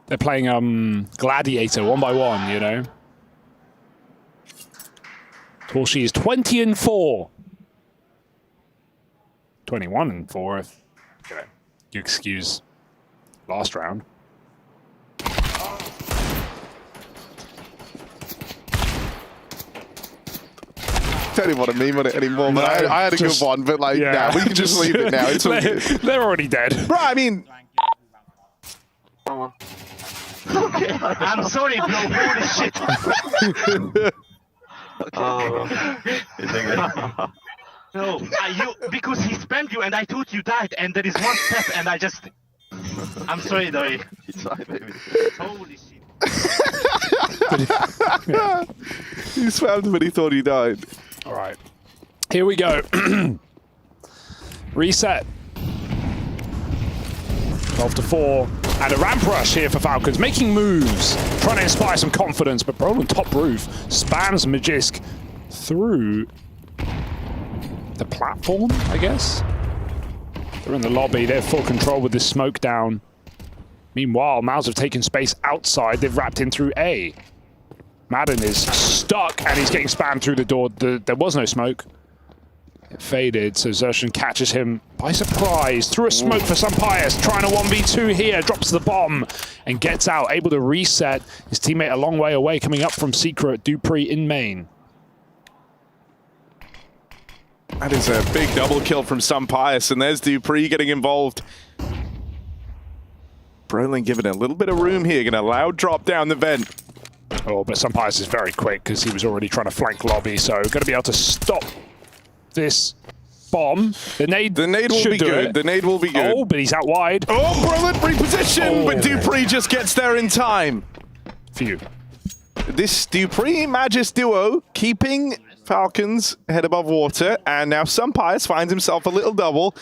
They're playing Gladiator 1 by 1, you know. Torshi is 20-4. 21-4 if you excuse last round. I don't even want to meme on it anymore, but I had a good one, but like, nah, we can just leave it now. It's all good. They're already dead. Right, I mean... Okay, I'm sorry, bro. Holy shit. No, because he spammed you and I thought you died, and there is one step, and I just... I'm sorry, Dory. Holy shit. He spammed but he thought he died. All right, here we go. Reset. 12-4, and a ramp rush here for Falcons, making moves, trying to inspire some confidence, but Brolin top roof spams Magisk through the platform, I guess. They're in the lobby, they have full control with this smoke down. Meanwhile, Mouse have taken space outside, they've wrapped in through A. Madden is stuck, and he's getting spammed through the door. There was no smoke. It faded, so Zertian catches him by surprise. Through a smoke for Sampius, trying a 1v2 here, drops the bomb, and gets out, able to reset. His teammate a long way away, coming up from Secret, Dupree in main. That is a big double kill from Sampius, and there's Dupree getting involved. Brolin giving a little bit of room here, gonna allow drop down the vent. Oh, but Sampius is very quick because he was already trying to flank lobby, so going to be able to stop this bomb. The nade will be good. The nade will be good. Oh, but he's out wide. Oh, Brolin reposition, but Dupree just gets there in time. Phew. This Dupree Magis duo keeping Falcons head above water, and now Sampius finds himself a little double.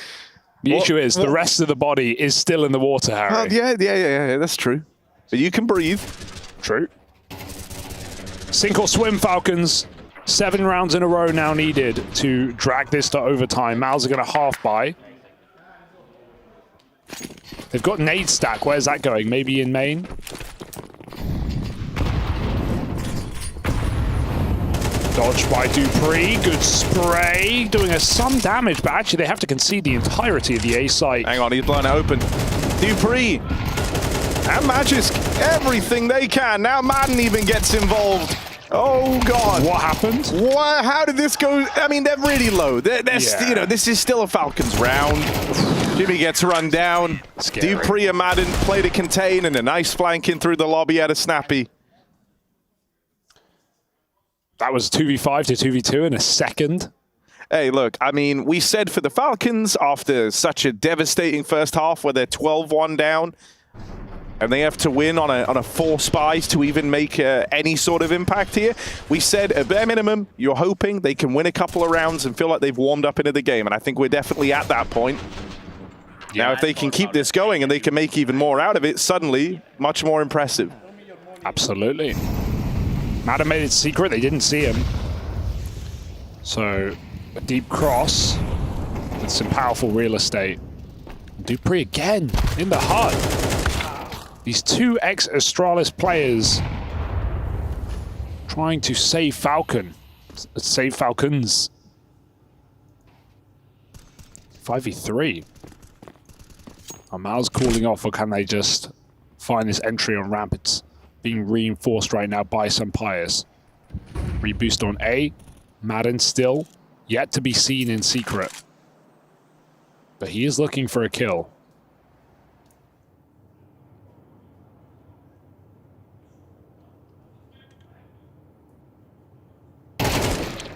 The issue is the rest of the body is still in the water, Harry. Yeah, that's true. But you can breathe. True. Sink or swim, Falcons. 7 rounds in a row now needed to drag this to overtime. Mals are going to half buy. They've got nade stack. Where's that going? Maybe in main? Dodged by Dupree. Good spray. Doing us some damage, but actually they have to concede the entirety of the A site. Hang on, he's blown it open. Dupree and Magisk, everything they can. Now Madden even gets involved. Oh God! What happened? What? How did this go? I mean, they're really low. They're Yeah. you know, this is still a Falcons round. Jimmy gets run down. Scary. Dupree and Madden play to contain, and a nice flanking through the lobby out of Snappy. That was 2v5 to 2v2 in a second. Hey, look, I mean, we said for the Falcons, after such a devastating first half where they're 12-1 down, and they have to win on a 4 spies to even make any sort of impact here, we said at bare minimum, you're hoping they can win a couple of rounds and feel like they've warmed up into the game, and I think we're definitely at that point. Yeah. Now, if they can keep this going and they can make even more out of it, suddenly, much more impressive. Absolutely. Madden made it secret, they didn't see him. So, a deep cross with some powerful real estate. Dupree again, in the heart. These two ex-Astralis players trying to save Falcons. 5v3. Are Mal's calling off, or can they just find this entry on ramp? It's being reinforced right now by Sampaius. Reboost on A. Madden still yet to be seen in secret. But he is looking for a kill.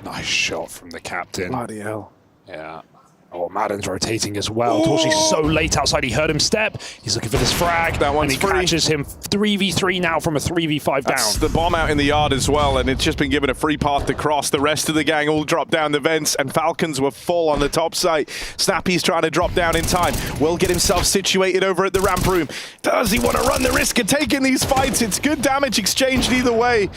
Nice shot from the captain. Bloody hell. Yeah. Oh, Madden's rotating as well. Torshi's so late outside, he heard him step. He's looking for this frag. That one's and he catches him 3v3 now from a 3v5 That's down. the bomb out in the yard as well, and it's just been given a free path to cross. The rest of the gang all dropped down the vents, and Falcons were full on the top site. Snappy's trying to drop down in time. Will get himself situated over at the ramp room. Does he want to run the risk of taking these fights? It's good damage exchanged either way.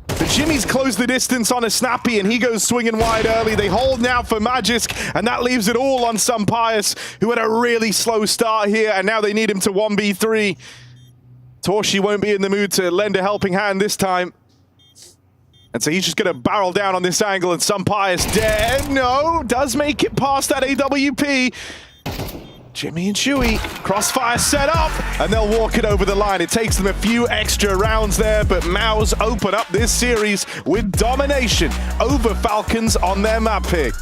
But Jimmy's closed the distance on a Snappy, and he goes swinging wide early. They hold now for Magisk, and that leaves it all on Sampaius, who had a really slow start here, and now they need him to 1v3. Torshi won't be in the mood to lend a helping hand this time. And so he's just going to barrel down on this angle, and Sampaius dead. No, does make it past that AWP. Jimmy and Chewy, crossfire set up, and they'll walk it over the line. It takes them a few extra rounds there, but Maus open up this series with domination over Falcons on their map pick.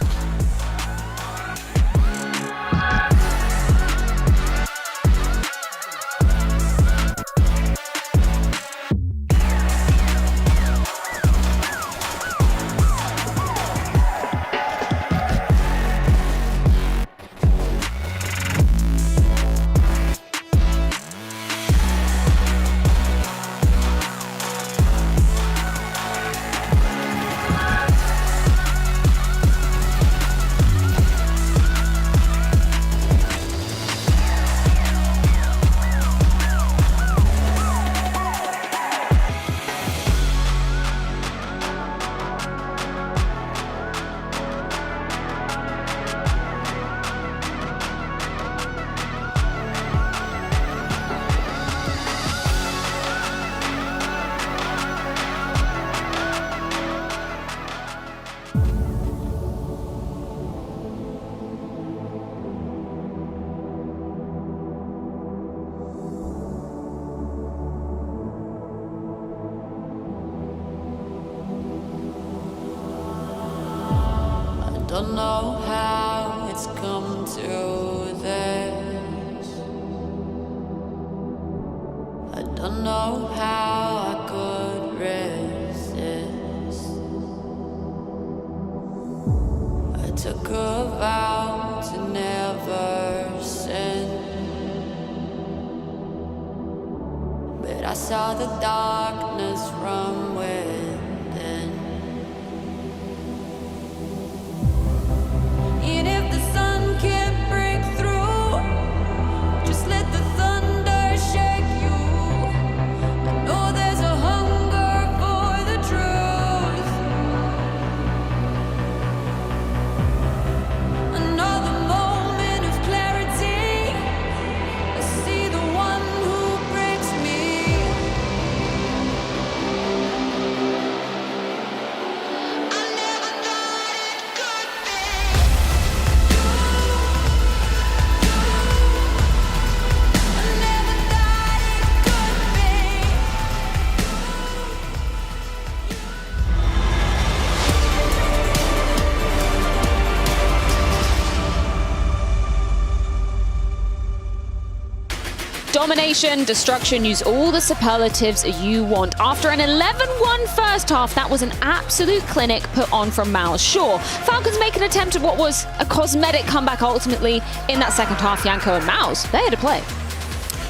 Don't know how it's come to this. I don't know how I could resist. I took a vow to never sin, but I saw the darkness from within. And if the sun can't break through, just let the thunder shake you. I know there's a hunger for the truth. Another moment of clarity. I see the one who breaks me. Domination, destruction, use all the superlatives you want. After an 11-1 first half, that was an absolute clinic put on from Maus. Sure, Falcons make an attempt at what was a cosmetic comeback ultimately in that second half. Janko and Maus, they had to play.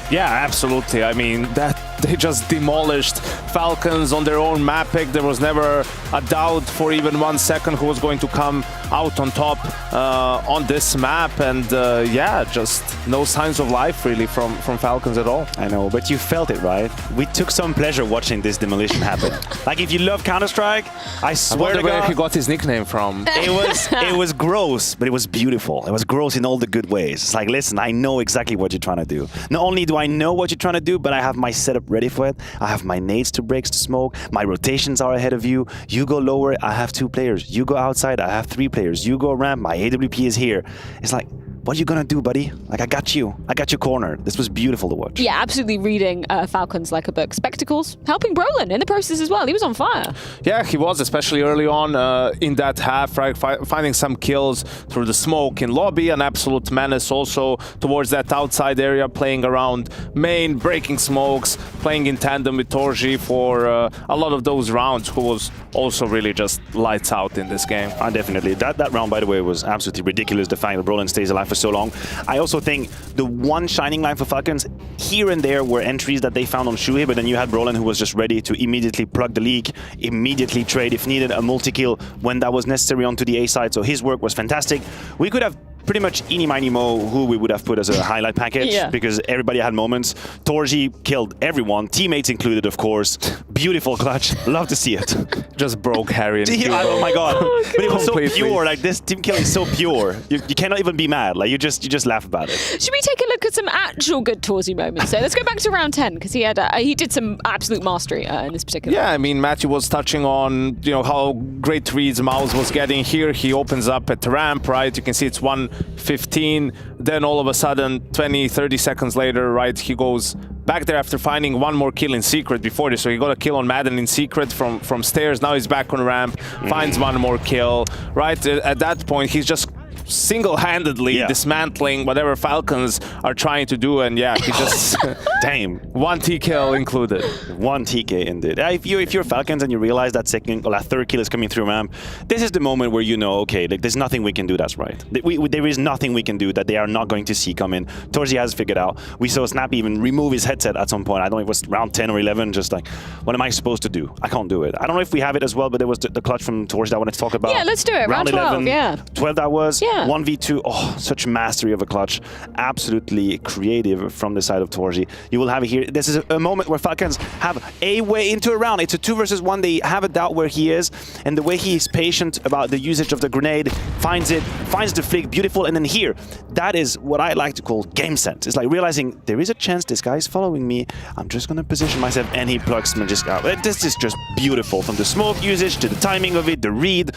Yeah, absolutely. I mean, that they just demolished Falcons on their own map pick. There was never a doubt for even 1 second who was going to come out on top on this map. And yeah, just no signs of life really from Falcons at all. I know, but you felt it, right? We took some pleasure watching this demolition happen. Like, if you love Counter-Strike, I swear to God, where he got his nickname from. It was gross, but it was beautiful. It was gross in all the good ways. It's like, listen, I know exactly what you're trying to do. Not only do I know what you're trying to do, but I have my setup ready for it. I have my nades to breaks to smoke. My rotations are ahead of you. You go lower, I have 2 players. You go outside, I have 3 players. You go ramp, my AWP is here. It's like, what are you gonna do, buddy? Like, I got you cornered. This was beautiful to watch. Yeah, absolutely reading Falcons like a book. Spectacles helping Brolin in the process as well. He was on fire. Yeah, he was, especially early on in that half, right? Finding some kills through the smoke in lobby, an absolute menace also towards that outside area, playing around main, breaking smokes, playing in tandem with Torji for a lot of those rounds, who was also really just lights out in this game. Definitely. That round, by the way, was absolutely ridiculous, the fact that Brolin stays alive for so long. I also think the one shining line for Falcons, here and there were entries that they found on Shuhei, but then you had Brolin, who was just ready to immediately plug the leak, immediately trade if needed, a multi-kill when that was necessary onto the A side, so his work was fantastic. We could have pretty much eeny, miny, mo who we would have put as a highlight package, because everybody had moments. Torji killed everyone, teammates included, of course. Beautiful clutch. Love to see it. Just broke Harry. Oh my God. But it was so pure. Like, this team killing is so pure. You cannot even be mad. Like, you just laugh about it. Should we take a look at some actual good Torji moments? So let's go back to round 10, because he did some absolute mastery in this particular. Yeah, I mean, Matthew was touching on, you know, how great reads Maus was getting here. He opens up at the ramp, right? You can see it's 1:15. Then all of a sudden, 20, 30 seconds later, right, he goes back there after finding 1 more kill in secret before this. So he got a kill on Madden in secret from stairs. Now he's back on ramp, finds 1 more kill, right? At that point, he's just single-handedly dismantling whatever Falcons are trying to do, and yeah, he just damn, 1 T kill included. 1 TK indeed. If you're Falcons and you realize that second or that 3rd kill is coming through ramp, this is the moment where you know, okay, like, there's nothing we can do that's right. There is nothing we can do that they are not going to see coming. Torji has figured out. We saw Snappy even remove his headset at some point. I don't know if it was round 10 or 11, just like, what am I supposed to do? I can't do it. I don't know if we have it as well, but there was the clutch from Torji that I wanted to talk about. Yeah, let's do it. Round 12, 11, yeah. 12 that was. Yeah. 1v2, oh, such mastery of a clutch. Absolutely creative from the side of Torji. You will have it here. This is a moment where Falcons have a way into a round. It's a 2 versus 1. They have a doubt where he is, and the way he is patient about the usage of the grenade, finds it, finds the flick, beautiful, and then here, that is what I like to call game sense. It's like realizing there is a chance this guy is following me. I'm just going to position myself, and he plugs me just out. This is just beautiful, from the smoke usage to the timing of it, the read.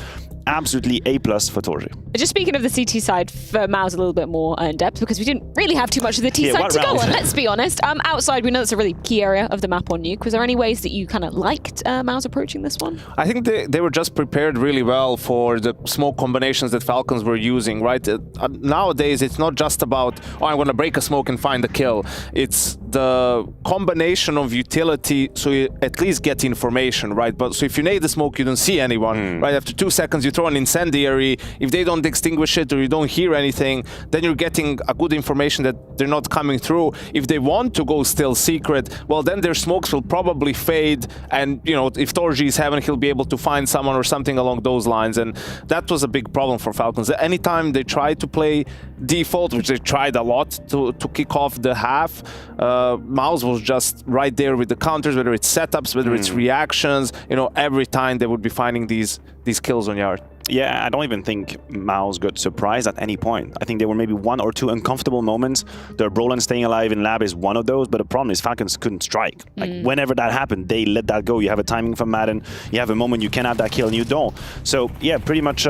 Absolutely A+ for Torji. Just speaking of the CT side for Maus a little bit more in depth, because we didn't really have too much of the T side to go on, let's be honest. Outside, we know it's a really key area of the map on Nuke. Was there any ways that you kind of liked Maus approaching this one? I think they were just prepared really well for the smoke combinations that Falcons were using, right? Nowadays, it's not just about, oh, I'm going to break a smoke and find a kill. It's the combination of utility, so you at least get information, right? But so if you nade the smoke, you don't see anyone, right? After 2 seconds, you throw an incendiary. If they don't extinguish it or you don't hear anything, then you're getting a good information that they're not coming through. If they want to go still secret, well, then their smokes will probably fade, and, you know, if Torji is heaven, he'll be able to find someone or something along those lines, and that was a big problem for Falcons. Anytime they tried to play default, which they tried a lot to kick off the half, Maus was just right there with the counters, whether it's setups, whether it's reactions, you know, every time they would be finding these kills on yard. Yeah, I don't even think Maus got surprised at any point. I think there were maybe 1 or 2 uncomfortable moments. The Brolin staying alive in lab is one of those, but the problem is Falcons couldn't strike. Like, whenever that happened, they let that go. You have a timing from Madden, you have a moment you can have that kill and you don't. So yeah, pretty much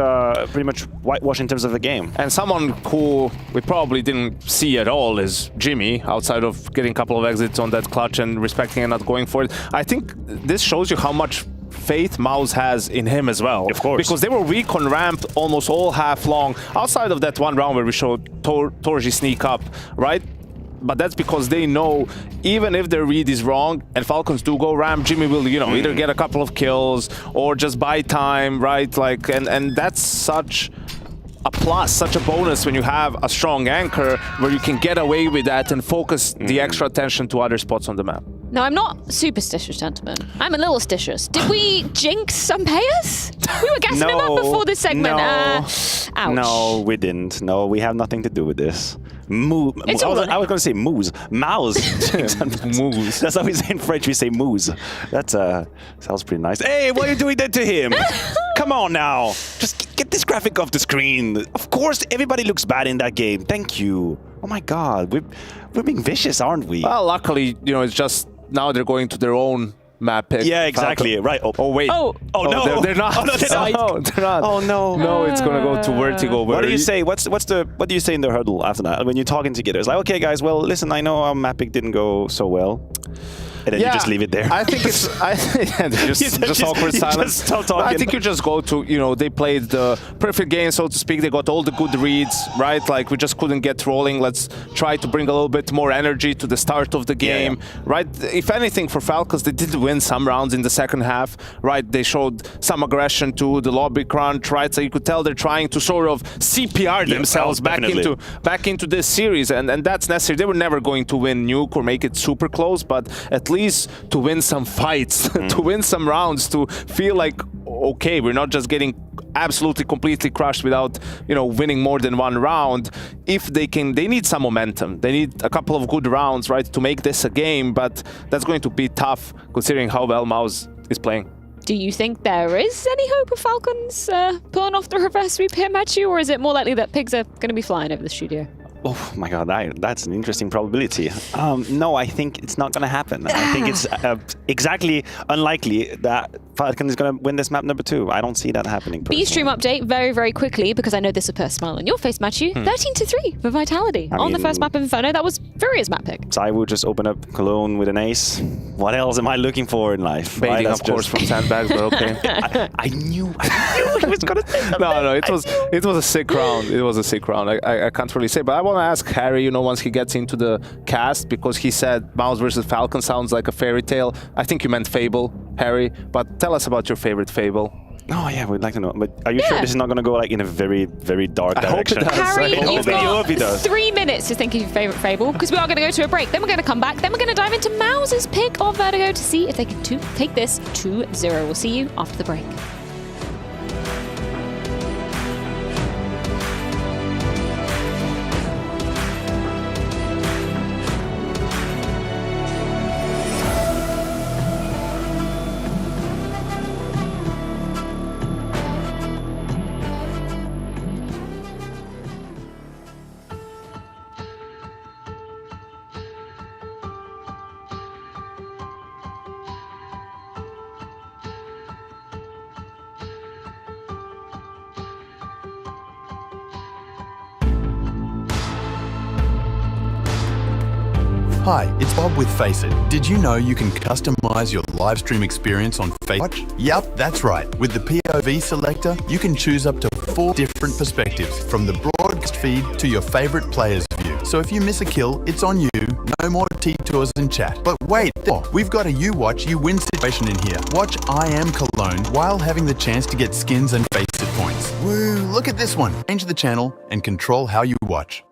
whitewash in terms of the game. And someone who we probably didn't see at all is Jimmy, outside of getting a couple of exits on that clutch and respecting and not going for it. I think this shows you how much faith Maus has in him as well. Of course. Because they were weak on ramp almost all half long. Outside of that one round where we showed Torji sneak up, right? but that's because they know even if their read is wrong and Falcons do go ramp, Jimmy will, you know, either get a couple of kills or just buy time, right? Like, and that's such a plus, such a bonus when you have a strong anchor where you can get away with that and focus the extra attention to other spots on the map. No, I'm not superstitious, gentlemen. I'm a little stitious. Did we jinx some payers? We were gassing him up before this segment. Ouch. No, we didn't. No, we have nothing to do with this. I was going to say moose. Mouse. Moose. That's how we say in French. We say moose. That sounds pretty nice. Hey, why are you doing that to him? Come on now. Just get this graphic off the screen. Of course, everybody looks bad in that game. Thank you. Oh my God. We're being vicious, aren't we? Well, luckily, you know, it's just now they're going to their own map pick. Yeah, exactly. Falcon. Right. Oh wait. Oh no. They're not. Oh, no, they're not. No, they're not. Oh no. No, it's gonna go to Vertigo. What do you say? What do you say in the huddle after that when you're talking together? It's like, okay, guys. Well, listen. I know our map pick didn't go so well. And then you just leave it there. I think it's just awkward silence. Just stop talking. I think you just go to, you know, they played the perfect game, so to speak. They got all the good reads, right? Like, we just couldn't get rolling. Let's try to bring a little bit more energy to the start of the game, right? If anything, for Falcons, they did win some rounds in the second half, right? They showed some aggression to the lobby crunch, right? So you could tell they're trying to sort of CPR themselves back into this series, and that's necessary. They were never going to win Nuke or make it super close, but at least to win some fights, to win some rounds, to feel like, okay, we're not just getting absolutely completely crushed without, you know, winning more than one round. If they can, they need some momentum. They need a couple of good rounds, right, to make this a game, but that's going to be tough considering how well Mouse is playing. Do you think there is any hope of Falcons pulling off the reverse sweep here, Matthew, or is it more likely that pigs are going to be flying over the studio? Oh my God, that's an interesting probability. No, I think it's not going to happen. I think it's exactly unlikely that Falcon is going to win this map number 2. I don't see that happening. B-Stream update very, very quickly, because I know this will put a smile on your face, Matthew. 13-3 for Vitality on the first map of Inferno. That was Furia's map pick. So I would just open up Cologne with an ace. What else am I looking for in life? Baiting, of course, from sandbags, but okay. I knew he was going to say that. No, it was a sick round. It was a sick round. I can't really say, but I want to ask Harry, you know, once he gets into the cast, because he said Mouse versus Falcon sounds like a fairy tale. I think you meant Fable, Harry, but tell us about your favorite Fable. Oh yeah, we'd like to know. But are you sure this is not going to go like in a very, very dark direction? Harry, you've got he does. 3 minutes to think of your favorite Fable, because we are going to go to a break. Then we're going to come back. Then we're going to dive into Mouse's pick of Vertigo to see if they can take this 2-0. We'll see you after the break. Hi, it's Bob with Faceit. Did you know you can customize your live stream experience on Faceit? Yep, that's right. With the POV selector, you can choose up to 4 different perspectives, from the broadcast feed to your favorite player's view. So if you miss a kill, it's on you. No more T-tours and chat. But wait, we've got a you watch, you win situation in here. Watch IEM Cologne while having the chance to get skins and Faceit points. Woo, look at this one. Change the channel and control how you watch.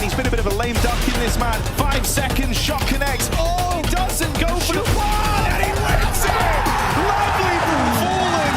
He's been a bit of a lame duck in this man. 5 seconds, shot connects. Oh, he doesn't go for the one, and he wins it! Lovely from Fallen.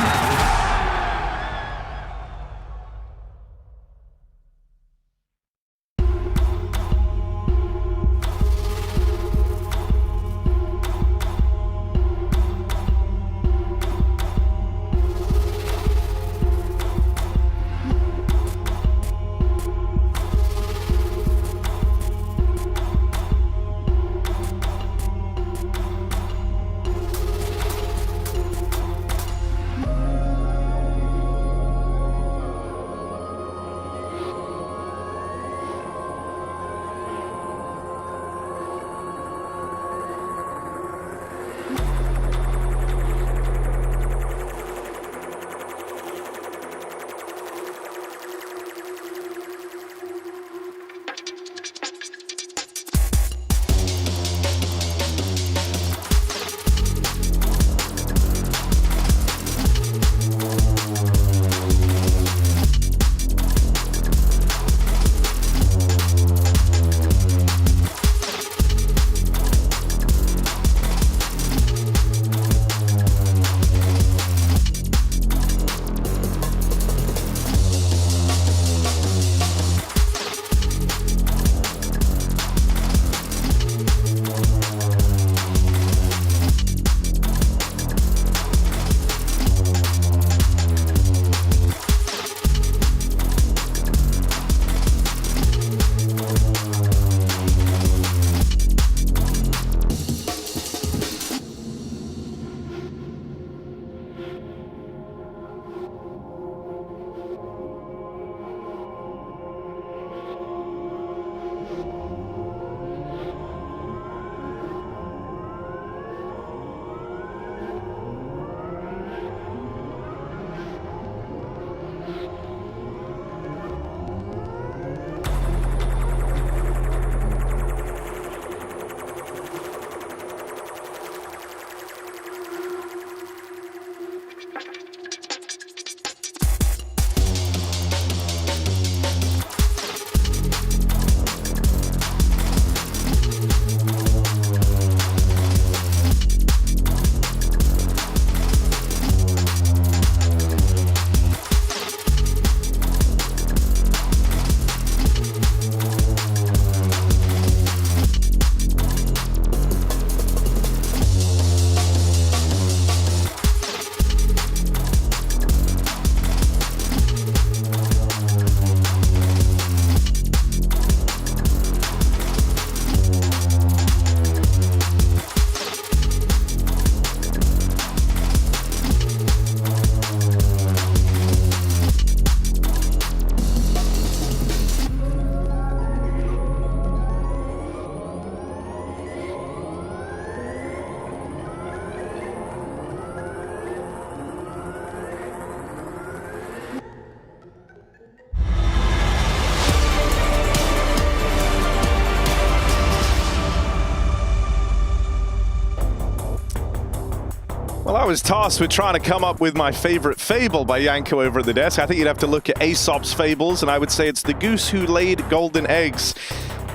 I was tasked with trying to come up with my favorite fable by Yanko over at the desk. I think you'd have to look at Aesop's fables, and I would say it's the goose who laid golden eggs.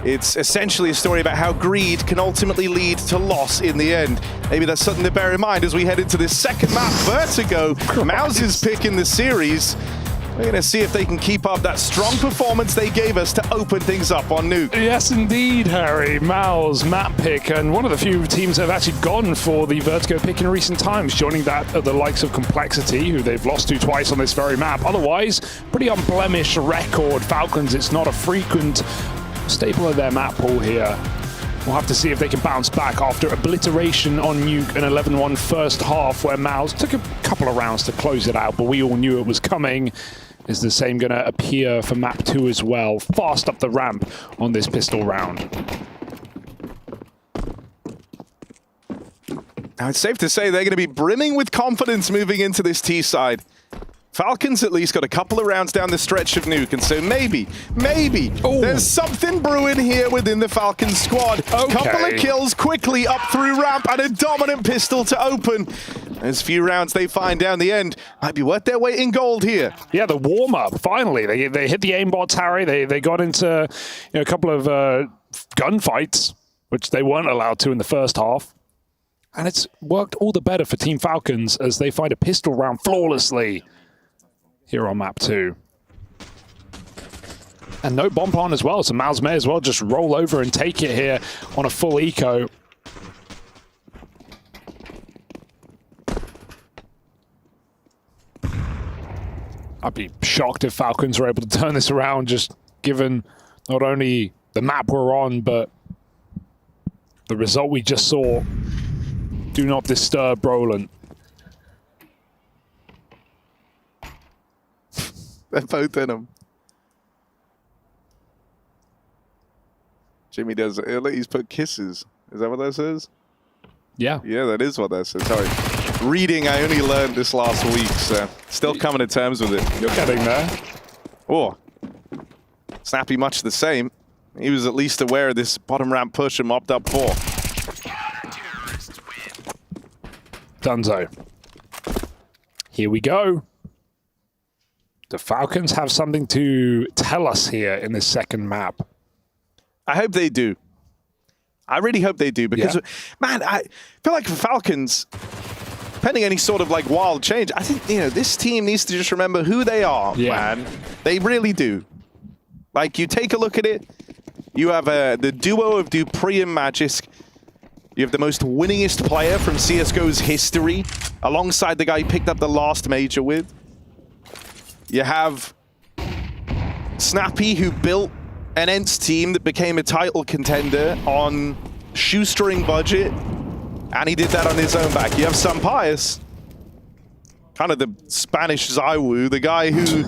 It's essentially a story about how greed can ultimately lead to loss in the end. Maybe that's something to bear in mind as we head into this second map, Vertigo. Mouse's pick in the series. We're going to see if they can keep up that strong performance they gave us to open things up on Nuke. Yes, indeed, Harry. Mouse, map pick, and one of the few teams that have actually gone for the Vertigo pick in recent times, joining that at the likes of Complexity, who they've lost to twice on this very map. Otherwise, pretty unblemished record. Falcons, it's not a frequent staple of their map pool here. We'll have to see if they can bounce back after obliteration on Nuke, an 11-1 first half where Mouse took a couple of rounds to close it out, but we all knew it was coming. Is the same going to appear for map 2 as well? Fast up the ramp on this pistol round. Now it's safe to say they're going to be brimming with confidence moving into this T side. Falcons at least got a couple of rounds down the stretch of Nuke, and so maybe there's something brewing here within the Falcons squad. Couple of kills quickly up through ramp and a dominant pistol to open. Those few rounds they find down the end might be worth their weight in gold here. Yeah, the warm-up, finally. They hit the aimbot, Harry. They got into a couple of gunfights, which they weren't allowed to in the first half. And it's worked all the better for Team Falcons as they find a pistol round flawlessly here on map 2. And no bomb plant as well, so Mouse may as well just roll over and take it here on a full eco. I'd be shocked if Falcons were able to turn this around, just given not only the map we're on, but the result we just saw. Do not disturb Brolin. They're both in them. Jimmy does. He's put kisses. Is that what that says? Yeah. Yeah, that is what that says. Sorry. Reading, I only learned this last week, so still coming to terms with it. You're getting there. Oh. Snappy much the same. He was at least aware of this bottom ramp push and mopped up 4. Dunzo. Here we go. The Falcons have something to tell us here in this second map. I hope they do. I really hope they do, because, man, I feel like for Falcons, pending any sort of like wild change, I think, this team needs to just remember who they are, man. They really do. Like, you take a look at it, you have the duo of Dupree and Magisk. You have the most winningest player from CSGO's history, alongside the guy you picked up the last major with. You have Snappy, who built an Ents team that became a title contender on shoestring budget, and he did that on his own back. You have Sampaio, kind of the Spanish Zywoo, the guy who,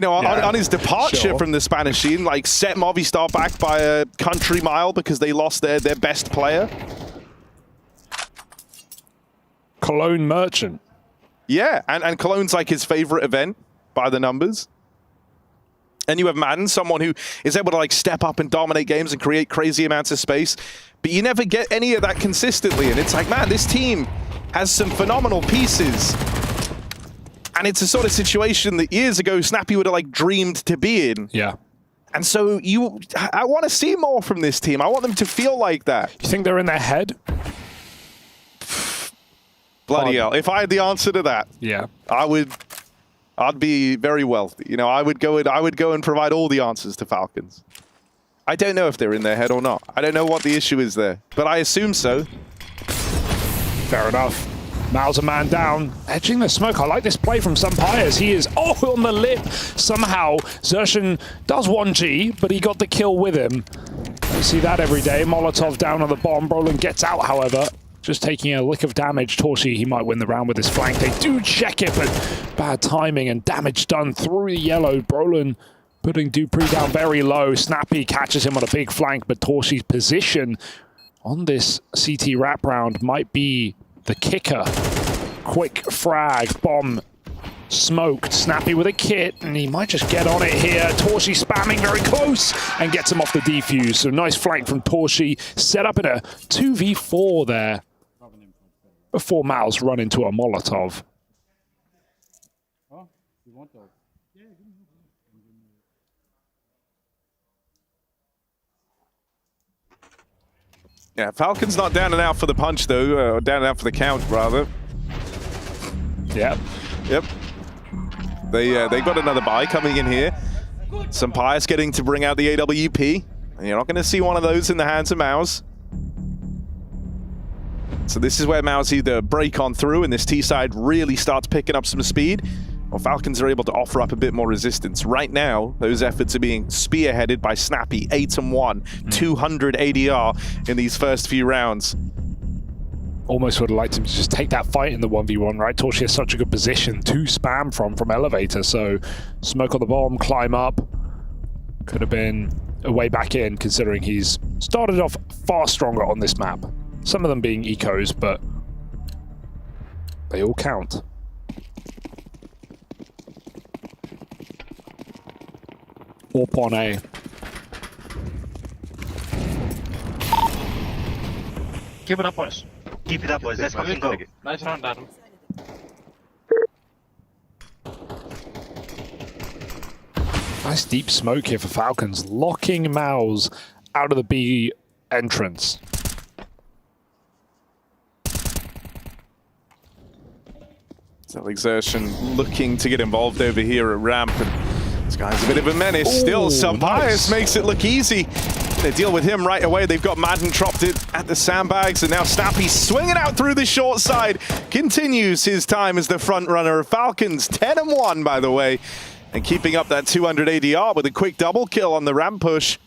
on his departure from the Spanish scene, like set Movistar back by a country mile because they lost their best player. Cologne Merchant. Yeah, and Cologne's like his favorite event by the numbers. And you have Madden, someone who is able to like step up and dominate games and create crazy amounts of space. But you never get any of that consistently. And it's like, man, this team has some phenomenal pieces. And it's a sort of situation that years ago Snappy would have like dreamed to be in. Yeah. And so I want to see more from this team. I want them to feel like that. You think they're in their head? Bloody hell. If I had the answer to that, I'd be very wealthy. I would go and provide all the answers to Falcons. I don't know if they're in their head or not. I don't know what the issue is there, but I assume so. Fair enough. Miles a man down, edging the smoke. I like this play from Sampaio. He is on the lip. Somehow, Zershin does 1G, but he got the kill with him. We see that every day. Molotov down on the bomb. Brolin gets out, however. Just taking a lick of damage. Torshi, he might win the round with his flank. They do check it, but bad timing and damage done through the yellow. Brolin putting Dupree down very low. Snappy catches him on a big flank, but Torshi's position on this CT wrap round might be the kicker. Quick frag, bomb smoked. Snappy with a kit, and he might just get on it here. Torshi spamming very close and gets him off the defuse. So nice flank from Torshi. Set up in a 2v4 there. before Mouse run into a Molotov. Yeah, Falcon's not down and out for the punch, though. Or down and out for the count, rather. Yep. Yep. They got another buy coming in here. Sampaius getting to bring out the AWP. And you're not going to see one of those in the hands of Mouse. So this is where Mouse either break on through and this T-side really starts picking up some speed, or Falcons are able to offer up a bit more resistance. Right now, those efforts are being spearheaded by Snappy, 8-1, 200 ADR in these first few rounds. Almost would have liked him to just take that fight in the 1v1, right? Torchi has such a good position to spam from elevator, so smoke on the bomb, climb up. Could have been a way back in, considering he's started off far stronger on this map. Some of them being ecos, but they all count. Warp on A. Keep it up, boys. Keep it up, boys. Let's fucking go. Nice round, Adam. Nice deep smoke here for Falcons, locking Mouse out of the B entrance. So Exertion looking to get involved over here at ramp. And this guy's a bit of a menace. Still, Sampaius makes it look easy. They deal with him right away. They've got Madden dropped it at the sandbags, and now Snappy swinging out through the short side. Continues his time as the front runner of Falcons. 10-1, by the way. And keeping up that 200 ADR with a quick double kill on the ramp push.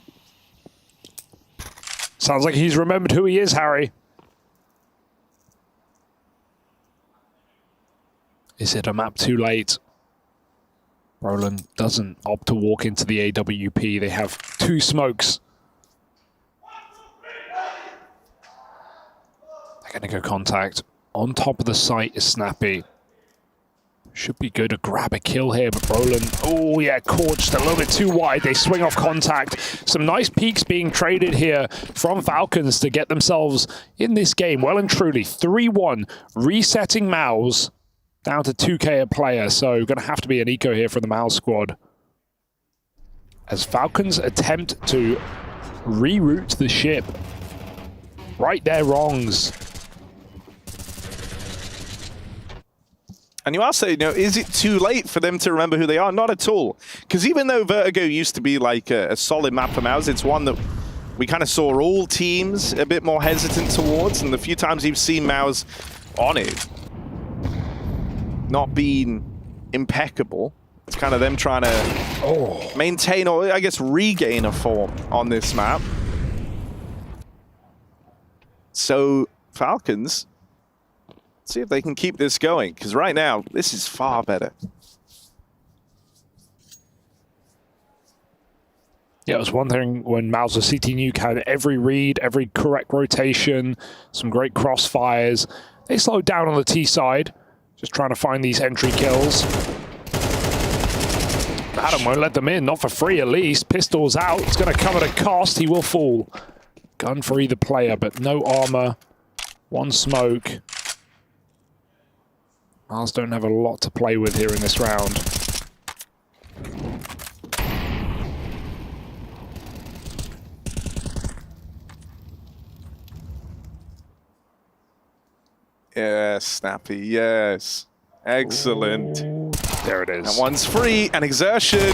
Sounds like he's remembered who he is, Harry. Is it a map too late? Roland doesn't opt to walk into the AWP. They have two smokes. They're going to go contact. On top of the site is Snappy. Should be good to grab a kill here, but Roland, oh yeah, caught just a little bit too wide. They swing off contact. Some nice peaks being traded here from Falcons to get themselves in this game. Well and truly, 3-1, resetting Mouse down to 2K a player. So going to have to be an eco here for the Mouse squad. As Falcons attempt to reroute the ship. Right their wrongs. And you ask, is it too late for them to remember who they are? Not at all. Because even though Vertigo used to be like a solid map for Mouse, it's one that we kind of saw all teams a bit more hesitant towards. And the few times you've seen Mouse on it, not being impeccable, it's kind of them trying to maintain, or I guess regain a form on this map. So Falcons, see if they can keep this going, because right now, this is far better. Yeah, it was one thing when Mouse or CT Nuke had every read, every correct rotation, some great crossfires. They slowed down on the T side, just trying to find these entry kills. Adam won't let them in, not for free at least. Pistol's out, it's going to come at a cost, he will fall. Gun for either player, but no armor, one smoke. Miles don't have a lot to play with here in this round. Yes, Snappy, yes. Excellent. Ooh, there it is. That one's free, and Exertion.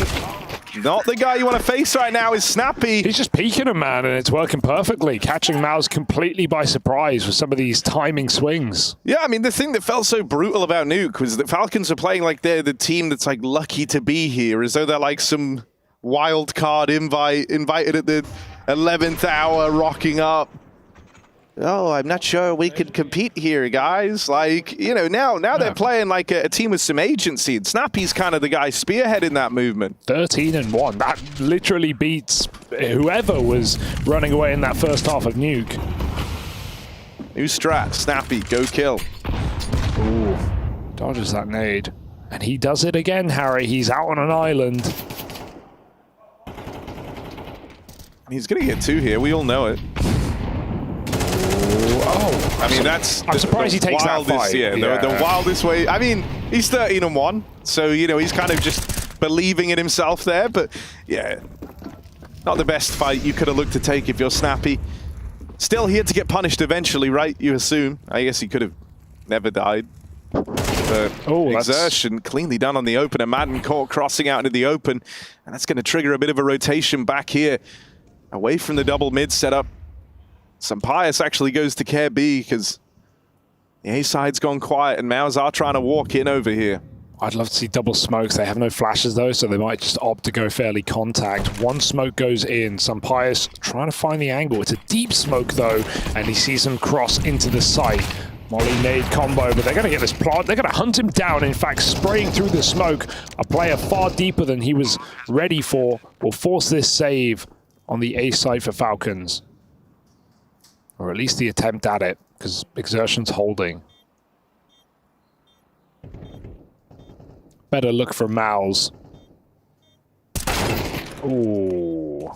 Not the guy you want to face right now is Snappy. He's just peeking him, man, and it's working perfectly. Catching Mouse completely by surprise with some of these timing swings. Yeah, I mean, the thing that felt so brutal about Nuke was that Falcons are playing like they're the team that's like lucky to be here, as though they're like some wild card invited at the 11th hour, rocking up. Oh, I'm not sure we could compete here, guys. Like, now they're playing like a team with some agency, and Snappy's kind of the guy spearheading that movement. 13-1. That literally beats whoever was running away in that first half of Nuke. New strat, Snappy, go kill. Ooh, dodges that nade. And he does it again, Harry. He's out on an island. He's going to get two here. We all know it. Oh, I mean, that's I'm surprised he takes that wildest, fight. yeah, the wildest way. I mean, he's 13-1, so, you know, he's kind of just believing in himself there, but yeah, not the best fight you could have looked to take if you're Snappy. Still here to get punished eventually, right? You assume. I guess he could have never died. But exertion cleanly done on the open, and Madden caught crossing out into the open, and that's going to trigger a bit of a rotation back here, away from the double mid setup. Sampaius actually goes to Care B because the A side's gone quiet, and Maus are trying to walk in over here. I'd love to see double smokes. They have no flashes though, so they might just opt to go fairly contact. One smoke goes in. Sampaius trying to find the angle. It's a deep smoke though, and he sees him cross into the site. Molly nade combo, but they're going to get this plot. They're going to hunt him down. In fact, spraying through the smoke, a player far deeper than he was ready for will force this save on the A side for Falcons. Or at least the attempt at it, because exertion's holding. Better look for Maus. Ooh.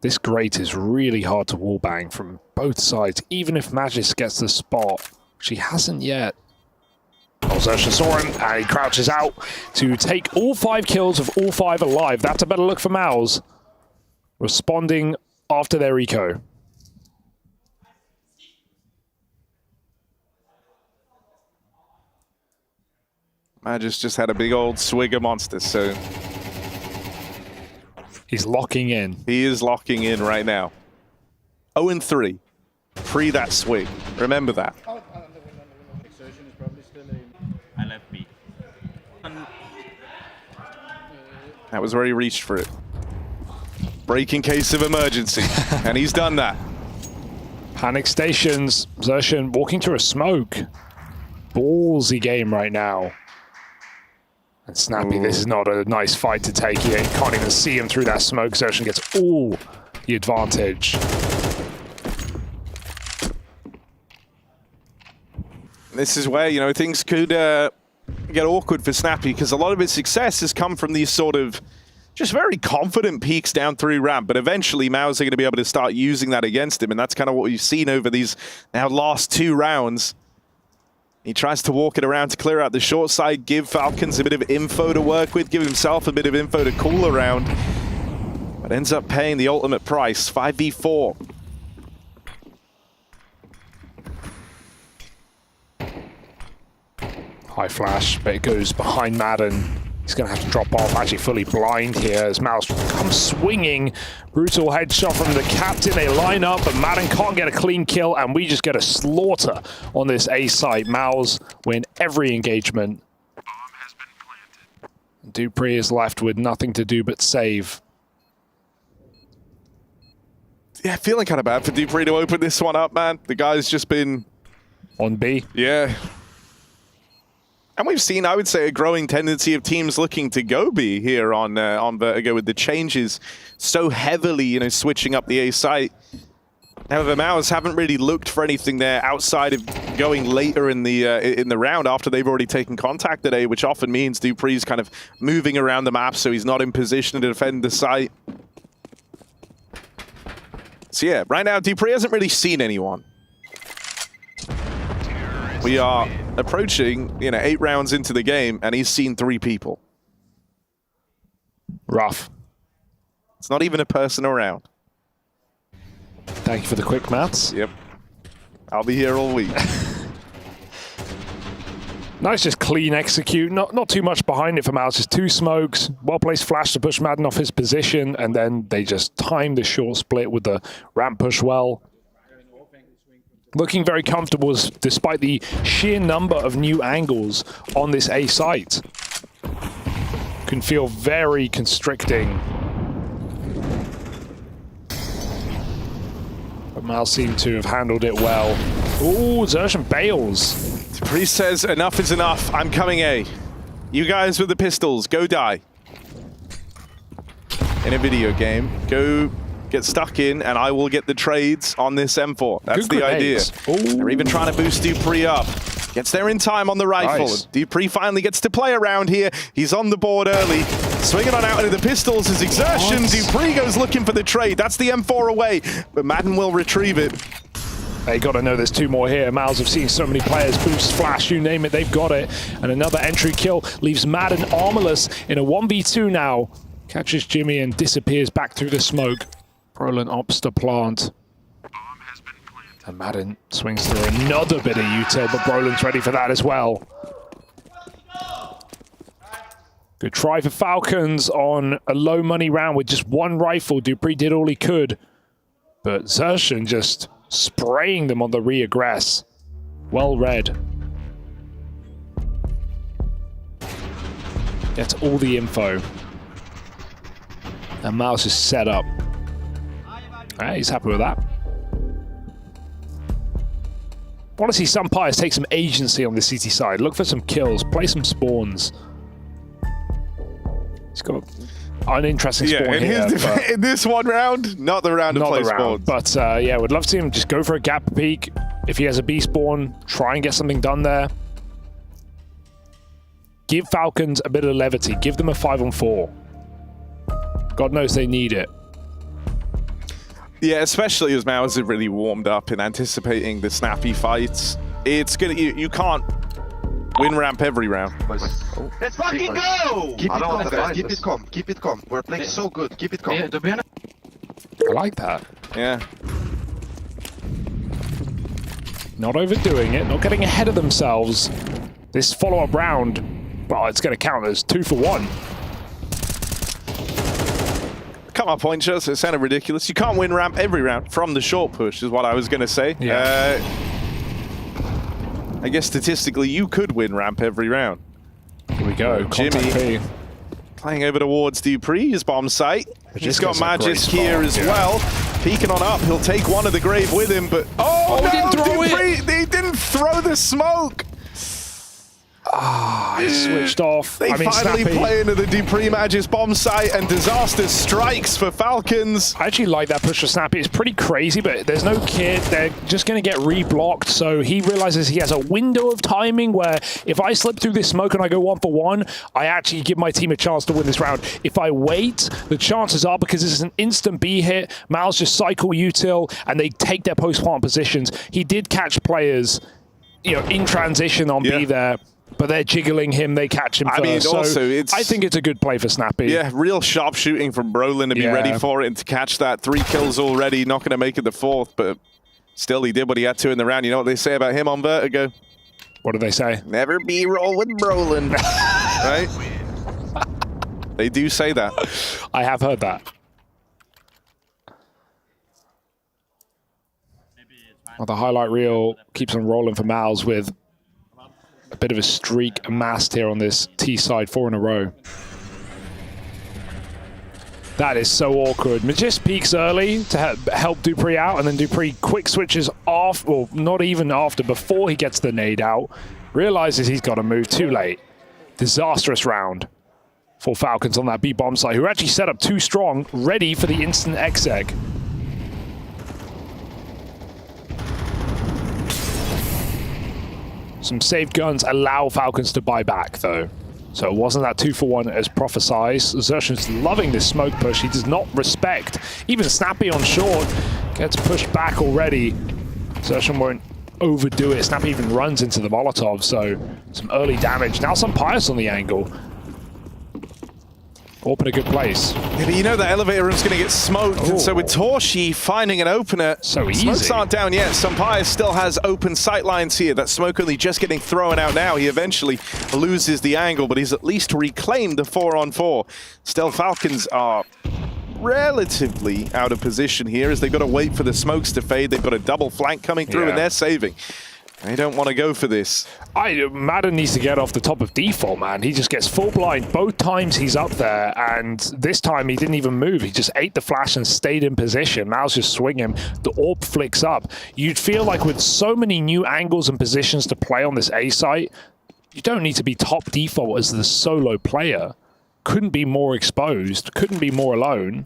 This grate is really hard to wallbang from both sides, even if Magis gets the spot. She hasn't yet. Oh, Xerxes saw him, and he crouches out to take all 5 kills of all 5 alive. That's a better look for Maus. Responding after their eco. Magis just had a big old swig of Monster, so... He's locking in. He is locking in right now. 0-3. Pre that swig. Remember that. I left B. That was where he reached for it. Break in case of emergency. And he's done that. Panic stations. Xerxes walking through a smoke. Ballsy game right now. And Snappy, this is not a nice fight to take here. You can't even see him through that smoke. Xerxes gets all the advantage. This is where, you know, things could get awkward for Snappy, because a lot of his success has come from these sort of just very confident peaks down through ramp, but eventually Maus are going to be able to start using that against him, and that's kind of what we've seen over these now last 2 rounds. He tries to walk it around to clear out the short side, give Falcons a bit of info to work with, give himself a bit of info to cool around, but ends up paying the ultimate price, 5v4. High flash, but it goes behind Madden. He's going to have to drop off, actually fully blind here as Maus comes swinging. Brutal headshot from the captain. They line up, but Madden can't get a clean kill, and we just get a slaughter on this A site. Maus win every engagement. dupreeh is left with nothing to do but save. Yeah, feeling kind of bad for dupreeh to open this one up, man. The guy's just been... on B? Yeah. And we've seen, I would say, a growing tendency of teams looking to go B here on Vertigo with the changes so heavily, you know, switching up the A site. However, Maus haven't really looked for anything there outside of going later in the round after they've already taken contact at A, which often means dupreeh's kind of moving around the map, so he's not in position to defend the site. So yeah, right now dupreeh hasn't really seen anyone. We are approaching, you know, 8 rounds into the game, and he's seen 3 people. Rough. It's not even a person around. Thank you for the quick maths. Yep. I'll be here all week. Nice, just clean execute. Not too much behind it for Maus. Just 2 smokes. Well-placed flash to push Madden off his position, and then they just timed the short split with the ramp push well. Looking very comfortable despite the sheer number of new angles on this A site. Can feel very constricting. But Maus seemed to have handled it well. Ooh, Xerxes bails. dupreeh says, enough is enough. I'm coming A. You guys with the pistols, go die. In a video game, go get stuck in, and I will get the trades on this M4. That's the idea. They're even trying to boost dupreeh up. Gets there in time on the rifle. Nice. dupreeh finally gets to play around here. He's on the board early. Swinging on out into the pistols as Exertion. dupreeh goes looking for the trade. That's the M4 away, but Madden will retrieve it. They got to know there's two more here. Mals have seen so many players boost, flash, you name it, they've got it. And another entry kill leaves Madden armorless in a 1v2 now. Catches Jimmy and disappears back through the smoke. Brolin opts to plant. And Madden swings through another bit of util, but Brolin's ready for that as well. Good try for Falcons on a low money round with just one rifle. dupreeh did all he could, but Xerxen just spraying them on the re-aggress. Well read. Gets all the info. And Mouse is set up. Alright, he's happy with that. I want to see Sumpires take some agency on the CT side. Look for some kills, play some spawns. He's got an interesting spawn here. In this one round, not the round to play spawns. But yeah, would love to see him just go for a gap peek. If he has a B spawn, try and get something done there. Give Falcons a bit of levity. Give them a 5-on-4. God knows they need it. Yeah, especially as Mowers have really warmed up in anticipating the snappy fights. It's gonna you can't win ramp every round. Let's fucking go! Keep it calm, guys. Keep it calm. Keep it calm. We're playing so good. Keep it calm. I like that. Yeah. Not overdoing it, not getting ahead of themselves. This follow-up round, well, it's going to count as 2 for 1. Come on, point shots. It sounded ridiculous. You can't win ramp every round from the short push, is what I was going to say. Yeah. I guess statistically, you could win ramp every round. Here we go. Jimmy playing over towards dupreeh, his bomb site. He's got Magisk here as well. Peeking on up, he'll take one of the grave with him, but no, he didn't throw dupreeh, they didn't throw the smoke. He switched off. They finally play into the dupreeh Magisk bomb site, and disaster strikes for Falcons. I actually like that push for Snappy. It's pretty crazy, but there's no kid. They're just going to get reblocked. So he realizes he has a window of timing where if I slip through this smoke and I go 1 for 1, I actually give my team a chance to win this round. If I wait, the chances are, because this is an instant B hit, Mal's just cycle util and they take their post-plant positions. He did catch players, you know, in transition on B there. But they're jiggling him, they catch him first. I mean, also, I think it's a good play for Snappy. Yeah, real sharp shooting from Brolin to be ready for it and to catch that. 3 kills already, not going to make it the 4th, but still he did what he had to in the round. You know what they say about him on Vertigo? What do they say? Never B-roll with Brolin. Right? They do say that. I have heard that. Well, the highlight reel keeps on rolling for Mals with a bit of a streak amassed here on this T side, 4 in a row. That is so awkward. Magisk peeks early to help dupreeh out, and then dupreeh quick switches off, well, not even after, before he gets the nade out. Realizes he's got to move too late. Disastrous round for Falcons on that B bomb site, who actually set up too strong, ready for the instant exec. Some saved guns allow Falcons to buy back, though. So it wasn't that 2 for 1 as prophesied. Xerxen's loving this smoke push. He does not respect. Even Snappy on short gets pushed back already. Xerxen won't overdo it. Snappy even runs into the Molotov, so some early damage. Now some Pius on the angle. Orp in a good place. Yeah, but you know that elevator room's going to get smoked, and so with Torshi finding an opener, so easy. Smokes aren't down yet. Sampire still has open sight lines here. That smoke only just getting thrown out now. He eventually loses the angle, but he's at least reclaimed the 4-on-4. Still, Falcons are relatively out of position here as they've got to wait for the smokes to fade. They've got a double flank coming through, and they're saving. They don't want to go for this. Madden needs to get off the top of default, man. He just gets full blind both times he's up there, and this time he didn't even move. He just ate the flash and stayed in position. Mal's just swing him. The AWP flicks up. You'd feel like with so many new angles and positions to play on this A site, you don't need to be top default as the solo player. Couldn't be more exposed. Couldn't be more alone.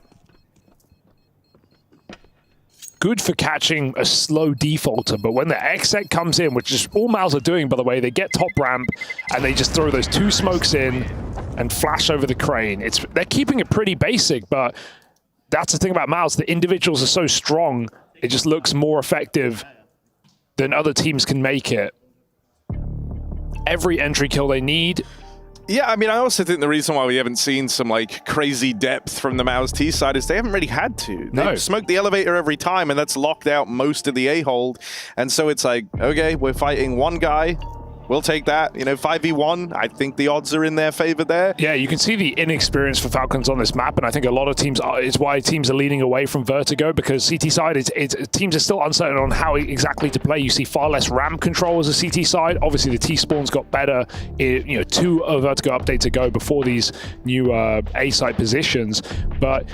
Good for catching a slow defaulter, but when the exec comes in, which is all Mals are doing, by the way, they get top ramp and they just throw those 2 smokes in. and flash over the crane. They're keeping it pretty basic, but that's the thing about Mouse. The individuals are so strong, it just looks more effective than other teams can make it. Every entry kill they need. Yeah, I mean, I also think the reason why we haven't seen some, like, crazy depth from the Mao's T side is they haven't really had to. They've smoked the elevator every time, and that's locked out most of the A-hold. And so it's like, okay, we're fighting one guy. We'll take that. You know, 5v1, I think the odds are in their favor there. Yeah, you can see the inexperience for Falcons on this map, and I think a lot of teams, it's why teams are leaning away from Vertigo, because CT side, teams are still uncertain on how exactly to play. You see far less ramp control as a CT side. Obviously, the T-spawns got better, 2 Vertigo updates ago before these new A-side positions, but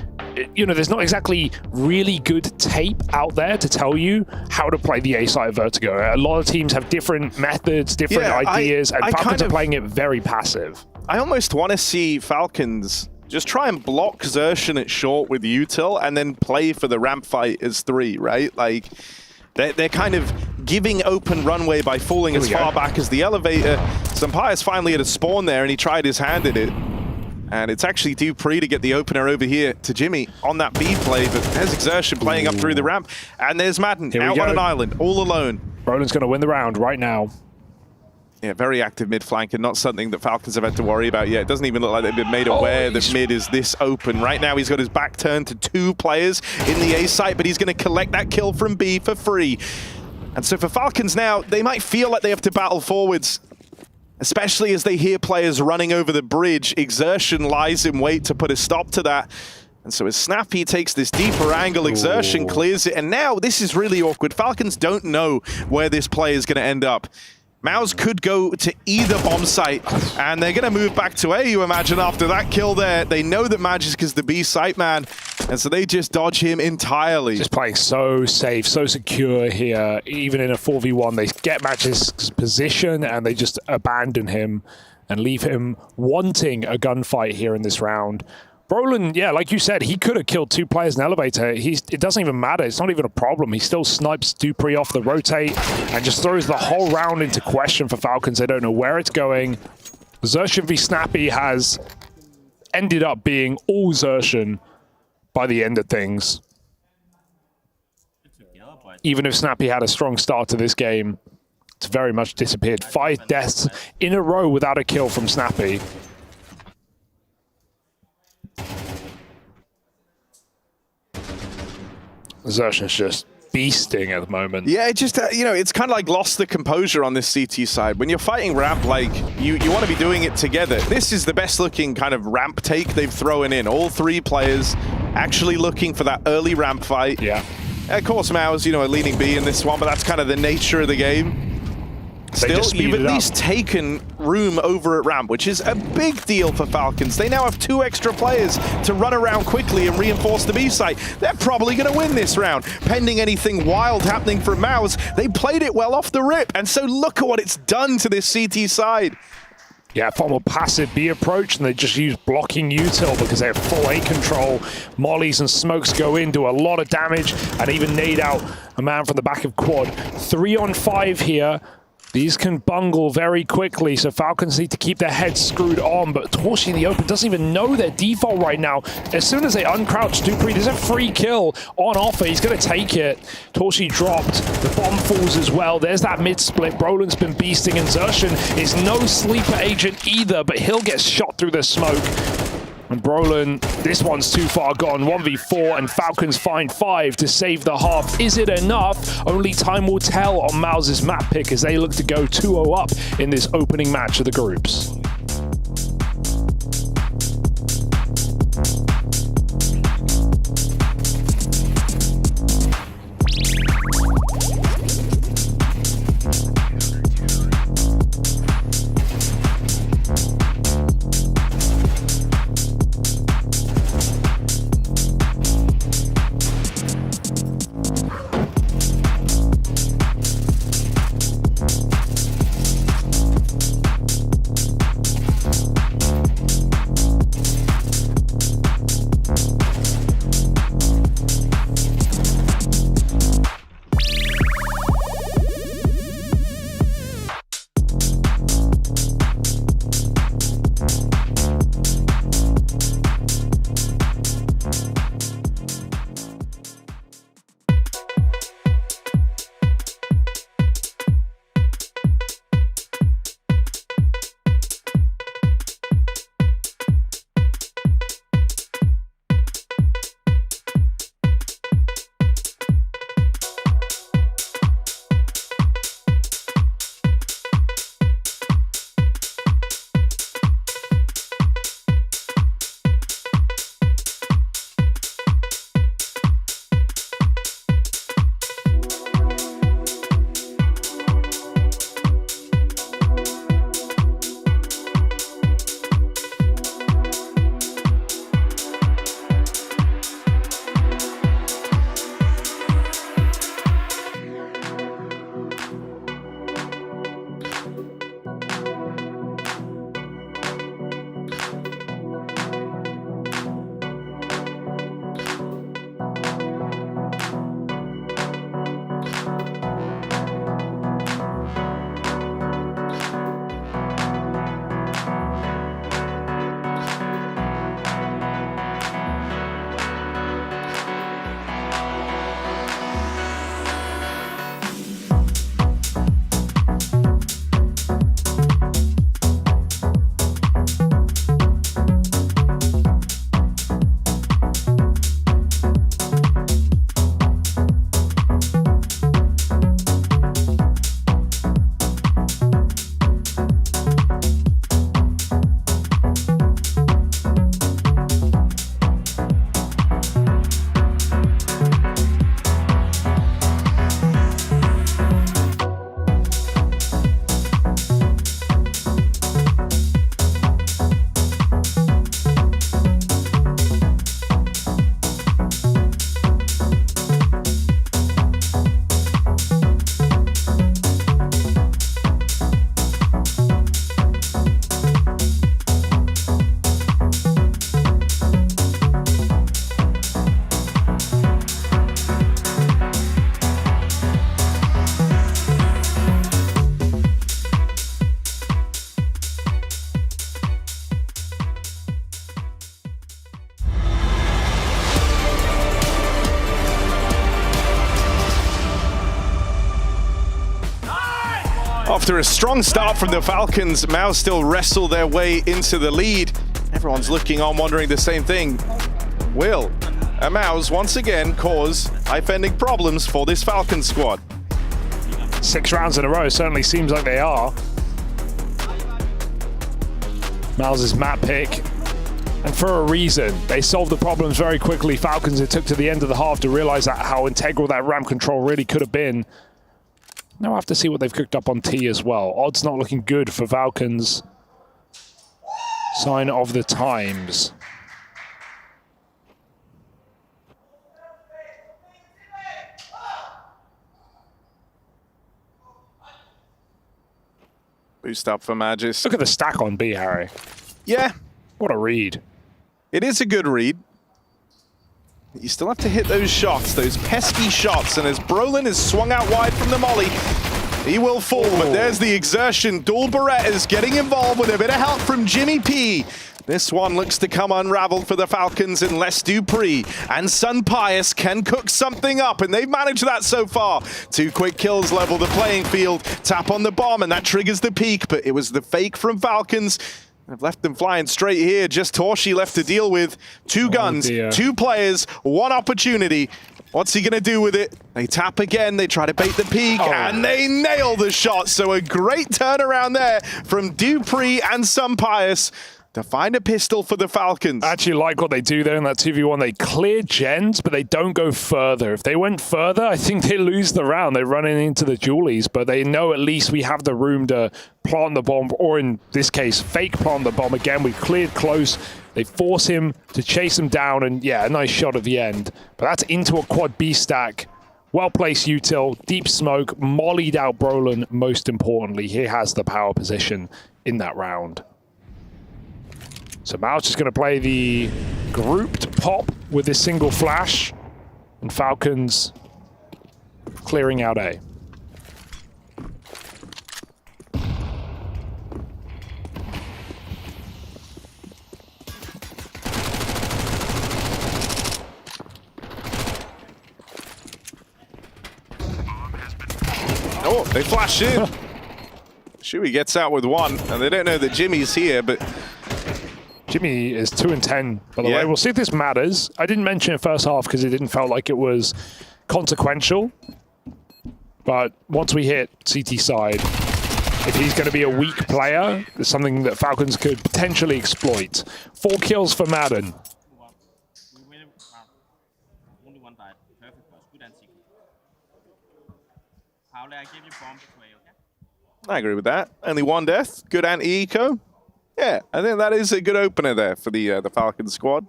there's not exactly really good tape out there to tell you how to play the A-side Vertigo. A lot of teams have different methods, different ideas, and Falcons are playing it very passive. I almost want to see Falcons just try and block Xertion at short with util and then play for the ramp fight as 3, right? Like, they're kind of giving open runway by falling as far back as the elevator. Sampaio's finally had a spawn there, and he tried his hand at it. And it's actually Dupree to get the opener over here to Jimmy on that B play, but there's Xertion playing up through the ramp, and there's Madden out on an island, all alone. Brolin's going to win the round right now. Yeah, very active mid flank, and not something that Falcons have had to worry about yet. It doesn't even look like they've been made aware that mid is this open. Right now, he's got his back turned to 2 players in the A site, but he's going to collect that kill from B for free. And so for Falcons now, they might feel like they have to battle forwards, especially as they hear players running over the bridge. Xertion lies in wait to put a stop to that. And so as Snappy takes this deeper angle, Xertion clears it. And now this is really awkward. Falcons don't know where this play is going to end up. Maus could go to either bomb site, and they're going to move back to A, you imagine, after that kill there. They know that Magisk is the B site man, and so they just dodge him entirely. Just playing so safe, so secure here. Even in a 4v1, they get Magisk's position, and they just abandon him and leave him wanting a gunfight here in this round. Brolin, yeah, like you said, he could have killed 2 players in elevator. It doesn't even matter. It's not even a problem. He still snipes Dupree off the rotate and just throws the whole round into question for Falcons. They don't know where it's going. Xertion v Snappy has ended up being all Xertion by the end of things. Even if Snappy had a strong start to this game, it's very much disappeared. 5 deaths in a row without a kill from Snappy. Xertion's just beasting at the moment. Yeah, it just, it's kind of like lost the composure on this CT side. When you're fighting ramp, like, you want to be doing it together. This is the best looking kind of ramp take they've thrown in. All 3 players actually looking for that early ramp fight. Yeah. Of course, Mao's, are leading B in this one, but that's kind of the nature of the game. Still, you've at least taken room over at ramp, which is a big deal for Falcons. They now have 2 extra players to run around quickly and reinforce the B site. They're probably going to win this round. Pending anything wild happening from Maus, they played it well off the rip. And so look at what it's done to this CT side. Yeah, far more passive B approach, and they just use blocking util because they have full A control. Mollies and smokes go in, do a lot of damage, and even nade out a man from the back of quad. 3 on 5 here. These can bungle very quickly, so Falcons need to keep their heads screwed on, but Torshi in the open doesn't even know their default right now. As soon as they uncrouch Dupree, there's a free kill on offer. He's going to take it. Torshi dropped. The bomb falls as well. There's that mid-split. Brolin's been beasting, and Xertion is no sleeper agent either, but he'll get shot through the smoke. And Brolin, this one's too far gone. 1v4, and Falcons find 5 to save the half. Is it enough? Only time will tell on Maus's map pick as they look to go 2-0 up in this opening match of the groups. After a strong start from the Falcons, Mao still wrestle their way into the lead. Everyone's looking on, wondering the same thing. Will Maus once again cause high-fending problems for this Falcon squad? 6 rounds in a row, certainly seems like they are. Maus' map pick, and for a reason. They solved the problems very quickly. Falcons, it took to the end of the half to realize that how integral that ramp control really could have been. Now I have to see what they've cooked up on T as well. Odds not looking good for Falcons. Sign of the times. Boost up for Magis. Look at the stack on B, Harry. Yeah. What a read. It is a good read. You still have to hit those shots, those pesky shots, and as Brolin is swung out wide from the molly, he will fall, but there's the exertion. Dual Berettas getting involved with a bit of help from Jimmy P. This one looks to come unraveled for the Falcons unless Dupree and Sun Pius can cook something up, and they've managed that so far. 2 quick kills level the playing field. Tap on the bomb, and that triggers the peak, but it was the fake from Falcons. I've left them flying straight here. Just Torshi left to deal with. 2 guns, 2 players, 1 opportunity. What's he going to do with it? They tap again, they try to bait the peak, and they nail the shot. So a great turnaround there from Dupree and Sun Pius to find a pistol for the Falcons. I actually like what they do there in that 2v1. They clear gens, but they don't go further. If they went further, I think they lose the round. They're running into the Julies, but they know at least we have the room to plant the bomb, or in this case, fake plant the bomb. Again, we cleared close. They force him to chase him down, and yeah, a nice shot at the end. But that's into a quad B stack. Well-placed util, deep smoke, mollied out Brolin. Most importantly, he has the power position in that round. So Mao's just going to play the grouped pop with this single flash, and Falcons clearing out A. Oh, they flash in. Shui gets out with 1, and they don't know that Jimmy's here, but Jimmy is 2 and 10, by the way. We'll see if this matters. I didn't mention it first half because it didn't feel like it was consequential. But once we hit CT side, if he's going to be a weak player, it's something that Falcons could potentially exploit. 4 kills for Madden. I agree with that. Only 1 death. Good anti-eco. Yeah, I think that is a good opener there for the Falcon squad.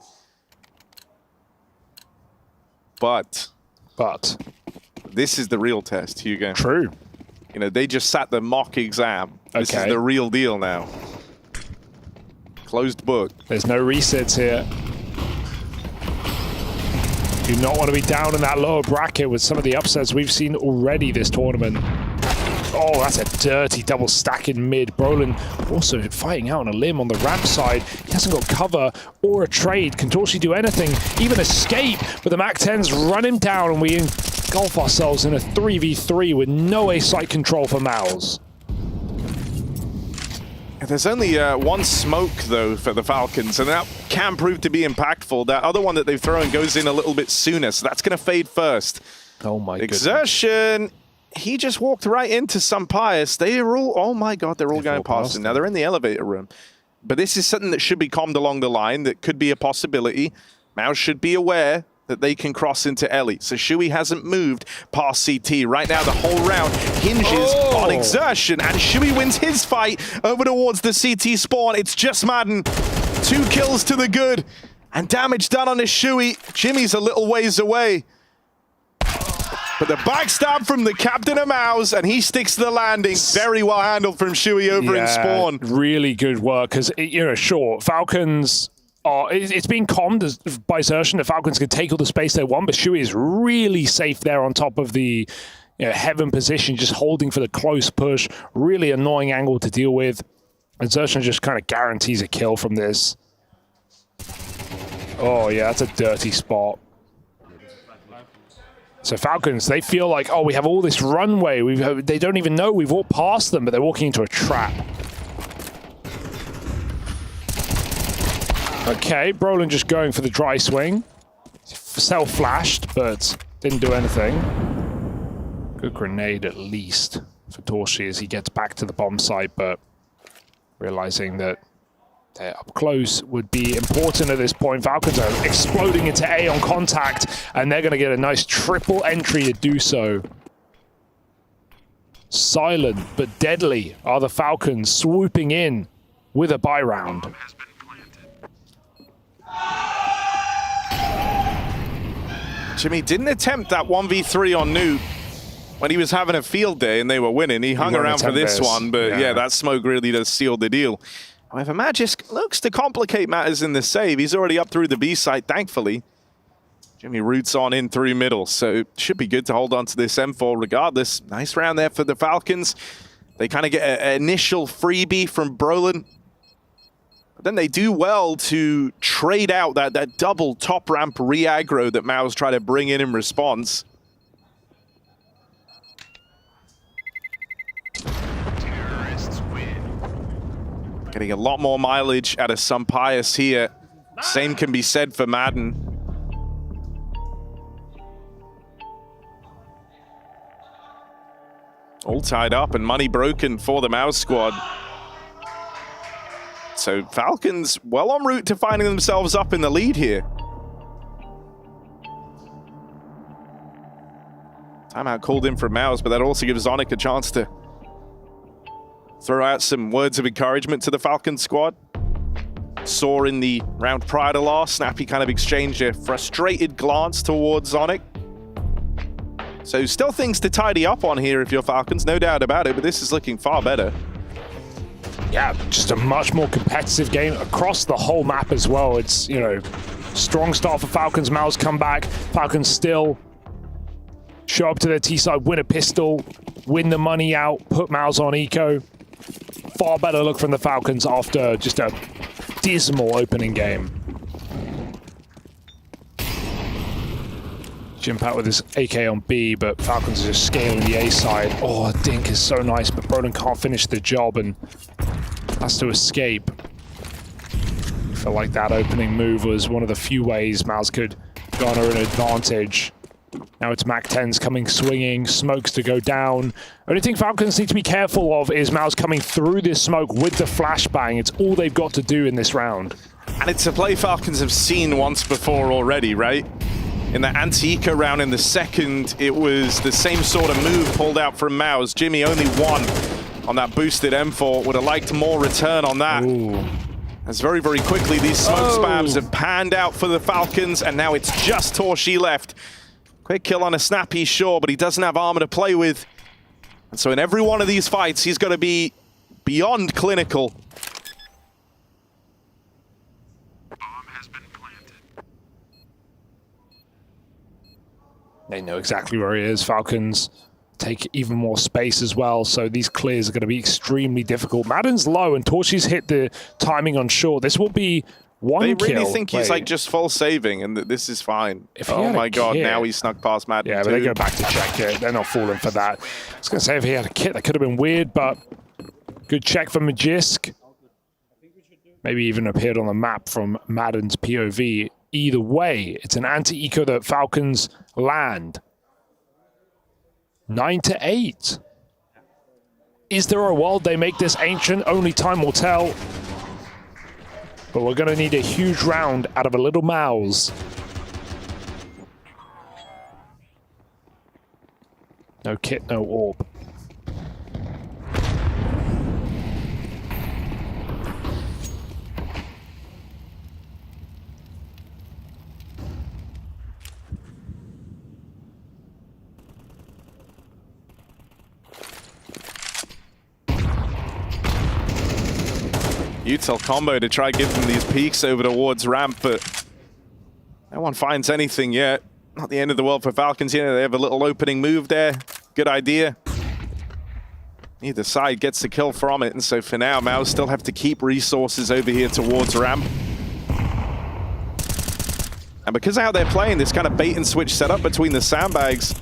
But this is the real test, Hugo. True. You know, they just sat the mock exam. This is the real deal now. Closed book. There's no resets here. Do not want to be down in that lower bracket with some of the upsets we've seen already this tournament. Oh, that's a dirty double stack in mid. Brolin also fighting out on a limb on the ramp side. He hasn't got cover or a trade. Can Torshi do anything? Even escape? But the MAC-10s run him down, and we engulf ourselves in a 3v3 with no A site control for Maus. There's only 1 smoke, though, for the Falcons, and that can prove to be impactful. That other one that they've thrown goes in a little bit sooner, so that's going to fade first. Oh, my Exertion. Goodness. He just walked right into Sun Pius. They are all, oh my God, they're all going past him. Now they're in the elevator room. But this is something that should be calmed along the line. That could be a possibility. Maus should be aware that they can cross into Ellie. So Shui hasn't moved past CT. Right now, the whole round hinges on Exertion. And Shui wins his fight over towards the CT spawn. It's just Madden. 2 kills to the good. And damage done on his Shui. Jimmy's a little ways away. But the backstab from the captain of Maus, and he sticks to the landing. Very well handled from Shui over in spawn. Really good work, because, you know, sure, Falcons are, it's been calmed by Xertion. The Falcons can take all the space they want, but Shui is really safe there on top of the heaven position, just holding for the close push. Really annoying angle to deal with. And Xertion just kind of guarantees a kill from this. Oh, yeah, that's a dirty spot. So Falcons, they feel like, oh, we have all this runway. They don't even know we've walked past them, but they're walking into a trap. Okay, Brolin just going for the dry swing. Self-flashed, but didn't do anything. Good grenade at least for Torshi as he gets back to the bomb site, but realizing that they're up close would be important at this point. Falcons are exploding into A on contact, and they're going to get a nice triple entry to do so. Silent but deadly are the Falcons swooping in with a buy round. Jimmy didn't attempt that 1v3 on Nuke when he was having a field day and they were winning. He hung around for this one, but yeah, that smoke really does seal the deal. However, Magisk looks to complicate matters in the save. He's already up through the B site, thankfully. Jimmy roots on in through middle, so should be good to hold on to this M4 regardless. Nice round there for the Falcons. They kind of get an initial freebie from Brolin. But then they do well to trade out that double top ramp re-aggro that Mao's try to bring in response. Getting a lot more mileage out of Sampaio here. Same can be said for Madden. All tied up and money broken for the Mouse squad. So Falcons well en route to finding themselves up in the lead here. Timeout called in for Mouse, but that also gives Zonic a chance to throw out some words of encouragement to the Falcons squad. Saw in the round prior to last, Snappy kind of exchanged a frustrated glance towards Zonic. So still things to tidy up on here if you're Falcons, no doubt about it, but this is looking far better. Yeah, just a much more competitive game across the whole map as well. It's, you know, strong start for Falcons. Mao's come back. Falcons still show up to their T-side, win a pistol, win the money out, put Mao's on eco. Far better look from the Falcons after just a dismal opening game. Jimpat with his AK on B, but Falcons are just scaling the A side. Oh, Dink is so nice, but Brolin can't finish the job and has to escape. I feel like that opening move was one of the few ways Mouse could garner an advantage. Now it's Mac 10's coming swinging, smokes to go down. Only thing Falcons need to be careful of is Mouse coming through this smoke with the flashbang. It's all they've got to do in this round. And it's a play Falcons have seen once before already, right? In the anti-eco round in the second, it was the same sort of move pulled out from Mouse. Jimmy only one on that boosted M4. Would have liked more return on that. Ooh. As very, very quickly these smoke spams have panned out for the Falcons, and now it's just Torshi left. Quick kill on a Snappy, sure, but he doesn't have armor to play with. And so in every one of these fights, he's got to be beyond clinical. They know exactly where he is. Falcons take even more space as well, so these clears are going to be extremely difficult. Madden's low, and Torshi's hit the timing on short. This will be one kill. They really think he's like just full saving, and that this is fine. Oh my god, now he snuck past Madden. Yeah, but they go back to check it. They're not falling for that. I was going to say, if he had a kit, that could have been weird, but good check for Magisk. Maybe even appeared on the map from Madden's POV. Either way, it's an anti-eco that Falcons land. 9-8. Is there a world they make this ancient? Only time will tell. But we're going to need a huge round out of a little mouse. No kit, no orb. Util combo to try give them these peeks over towards ramp, but no one finds anything yet. Not the end of the world for Falcons here. They have a little opening move there. Good idea. Neither side gets the kill from it, and so for now, Mao still have to keep resources over here towards ramp. And because of how they're playing this kind of bait and switch setup between the sandbags,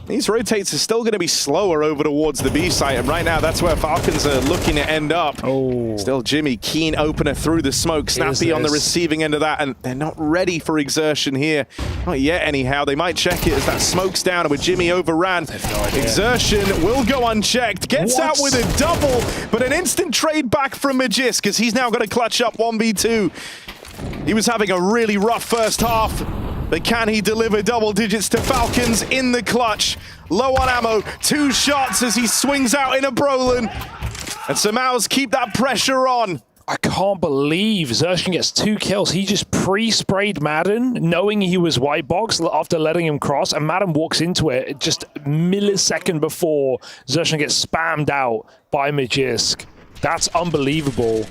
these rotates are still going to be slower over towards the B site, and right now that's where Falcons are looking to end up. Oh. Still Jimmy, keen opener through the smoke. Snappy on the receiving end of that, and they're not ready for exertion here. Not yet anyhow. They might check it as that smoke's down, and with Jimmy overran. Exertion will go unchecked. Gets out with a double, but an instant trade back from Magis, because he's now got to clutch up 1v2. He was having a really rough first half. But can he deliver double digits to Falcons in the clutch? Low on ammo, 2 shots as he swings out in a Brolin. And Samaus keep that pressure on. I can't believe Xerxes gets 2 kills. He just pre-sprayed Madden, knowing he was white box after letting him cross, and Madden walks into it just a millisecond before Xerxes gets spammed out by Magisk. That's unbelievable.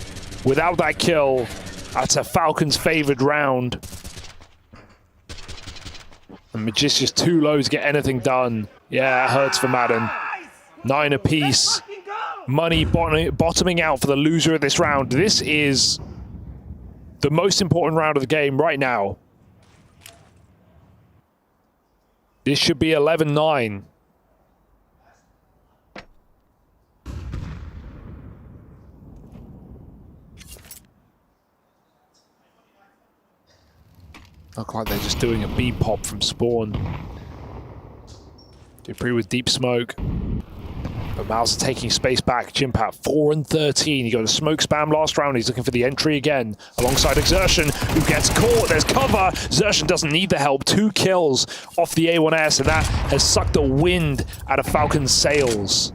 Without that kill, that's a Falcons favored round. And Magis just too low to get anything done. Yeah, it hurts for Madden. 9 apiece. Money bottoming out for the loser of this round. This is the most important round of the game right now. This should be 11-9. Look like they're just doing a B pop from spawn. Dupree with deep smoke. But Mouse taking space back. Chimpat 4 and 13. He got a smoke spam last round. He's looking for the entry again alongside Exertion, who gets caught. There's cover. Exertion doesn't need the help. 2 kills off the A1S, and that has sucked the wind out of Falcon's sails.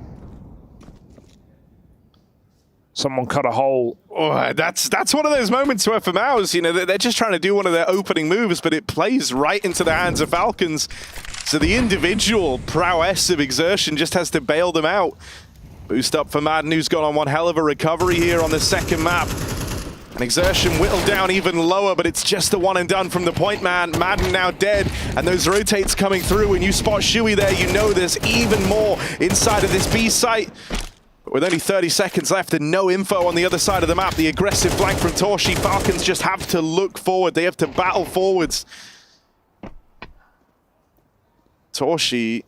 Someone cut a hole. Oh, that's one of those moments where for Maus, you know, they're just trying to do one of their opening moves, but it plays right into the hands of Falcons. So the individual prowess of Exertion just has to bail them out. Boost up for Madden, who's gone on one hell of a recovery here on the second map. And Exertion whittled down even lower, but it's just a one and done from the point man. Madden now dead, and those rotates coming through. When you spot Shui there, you know there's even more inside of this B site. With only 30 seconds left and no info on the other side of the map, the aggressive flank from Torshi, Falcons just have to look forward. They have to battle forwards. Torshi,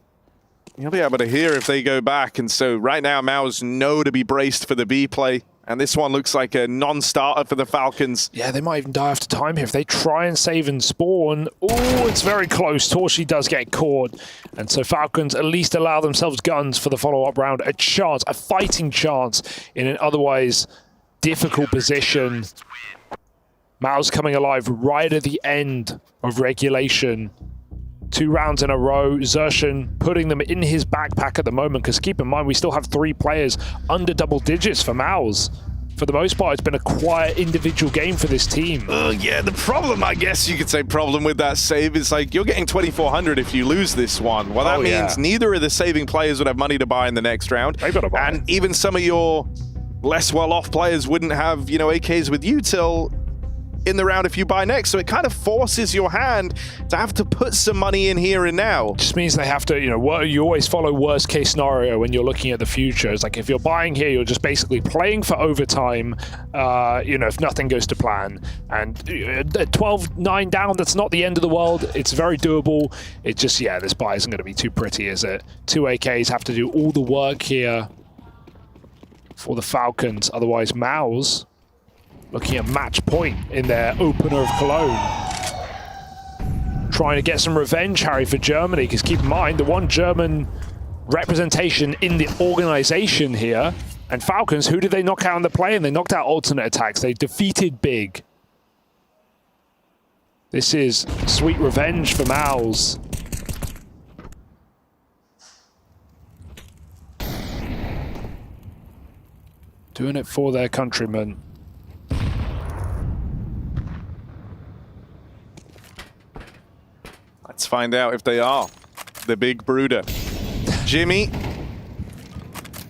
you'll be able to hear if they go back. And so right now, Maus know to be braced for the B play. And this one looks like a non-starter for the Falcons. Yeah, they might even die after time here if they try and save and spawn. Oh, it's very close. Torshi does get caught. And so Falcons at least allow themselves guns for the follow-up round. A chance, a fighting chance in an otherwise difficult position. Maus coming alive right at the end of regulation. 2 rounds in a row. Xerxes putting them in his backpack at the moment, because keep in mind, we still have 3 players under double digits for Maus. For the most part, it's been a quiet individual game for this team. Yeah, the problem, I guess you could say, problem with that save is like you're getting 2,400 if you lose this one. Well, that means neither of the saving players would have money to buy in the next round. They've got to buy. And even some of your less well-off players wouldn't have, you know, AKs with you till in the round if you buy next. So it kind of forces your hand to have to put some money in here and now. Just means they have to, you know, you always follow worst case scenario when you're looking at the future. It's like if you're buying here, you're just basically playing for overtime, you know, if nothing goes to plan. And 12-9 down, that's not the end of the world. It's very doable. It just, yeah, this buy isn't going to be too pretty, is it? 2 AKs have to do all the work here for the Falcons. Otherwise, Maus looking at match point in their opener of Cologne. Trying to get some revenge, Harry, for Germany, because keep in mind, the one German representation in the organization here. And Falcons, who did they knock out in the play? And they knocked out alternate attacks. They defeated Big. This is sweet revenge for Maus. Doing it for their countrymen. Let's find out if they are the big brooder. Jimmy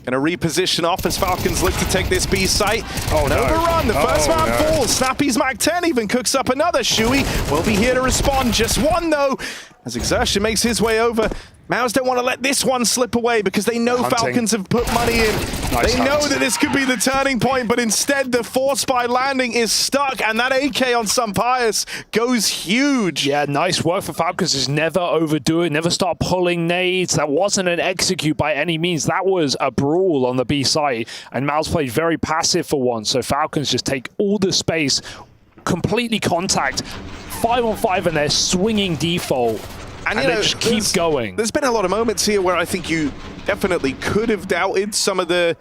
gonna reposition off as Falcons look to take this B site. Oh, no. Overrun, the first man falls. Snappy's Mac 10 even cooks up another. Shui will be here to respond. Just one though, as Exertion makes his way over. Maus don't want to let this one slip away because they know Hunting. Falcons have put money in. Nice they know hunt. that this could be the turning point, but instead the force by landing is stuck, and that AK on Sampaius goes huge. Yeah, nice work for Falcons. Just never overdo it, never start pulling nades. That wasn't an execute by any means. That was a brawl on the B site, and Maus played very passive for once, so Falcons just take all the space, completely contact, 5-on-5, and they're swinging default. And they just keep going. There's been a lot of moments here where I think you definitely could have doubted some of the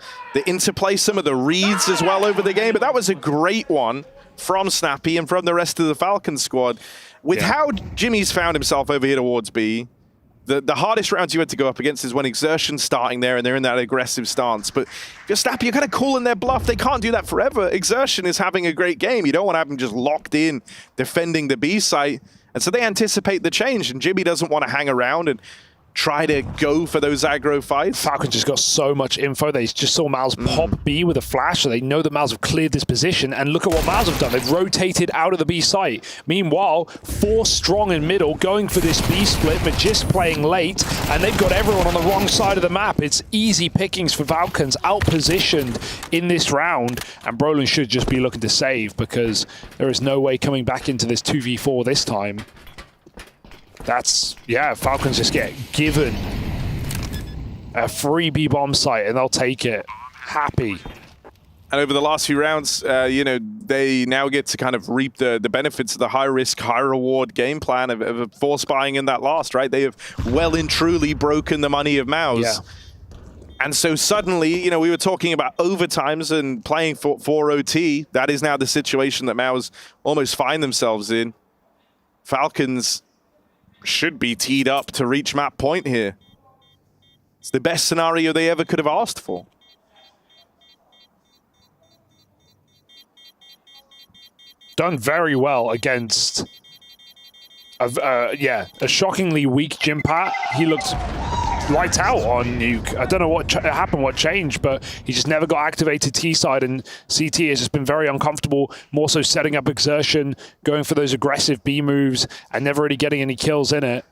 interplay, some of the reads as well over the game, but that was a great one from Snappy and from the rest of the Falcons squad. With how Jimmy's found himself over here towards B, the hardest rounds you had to go up against is when Exertion's starting there and they're in that aggressive stance. But if you're Snappy, you're kind of calling their bluff. They can't do that forever. Exertion is having a great game. You don't want to have him just locked in, defending the B site. And so they anticipate the change, and Jimmy doesn't want to hang around and try to go for those aggro fights. Falcons just got so much info. They just saw Maus pop B with a flash, so they know that Maus have cleared this position. And look at what Maus have done. They've rotated out of the B site. Meanwhile, 4 strong in middle, going for this B split, but just playing late. And they've got everyone on the wrong side of the map. It's easy pickings for Falcons, out-positioned in this round. And Brolin should just be looking to save, because there is no way coming back into this 2v4 this time. That's, yeah, Falcons just get given a free B-bomb site and they'll take it. Happy. And over the last few rounds, you know, they now get to kind of reap the benefits of the high-risk, high-reward game plan of force buying in that last, right? They have well and truly broken the money of Maus. Yeah. And so suddenly, you know, we were talking about overtimes and playing for OT. That is now the situation that Maus almost find themselves in. Falcons should be teed up to reach map point here. It's the best scenario they ever could have asked for. Done very well against a shockingly weak Jimpat. He looked lights out on Nuke. I don't know what happened, what changed, but he just never got activated T-side, and CT has just been very uncomfortable, more so setting up Exertion, going for those aggressive B moves, and never really getting any kills in it.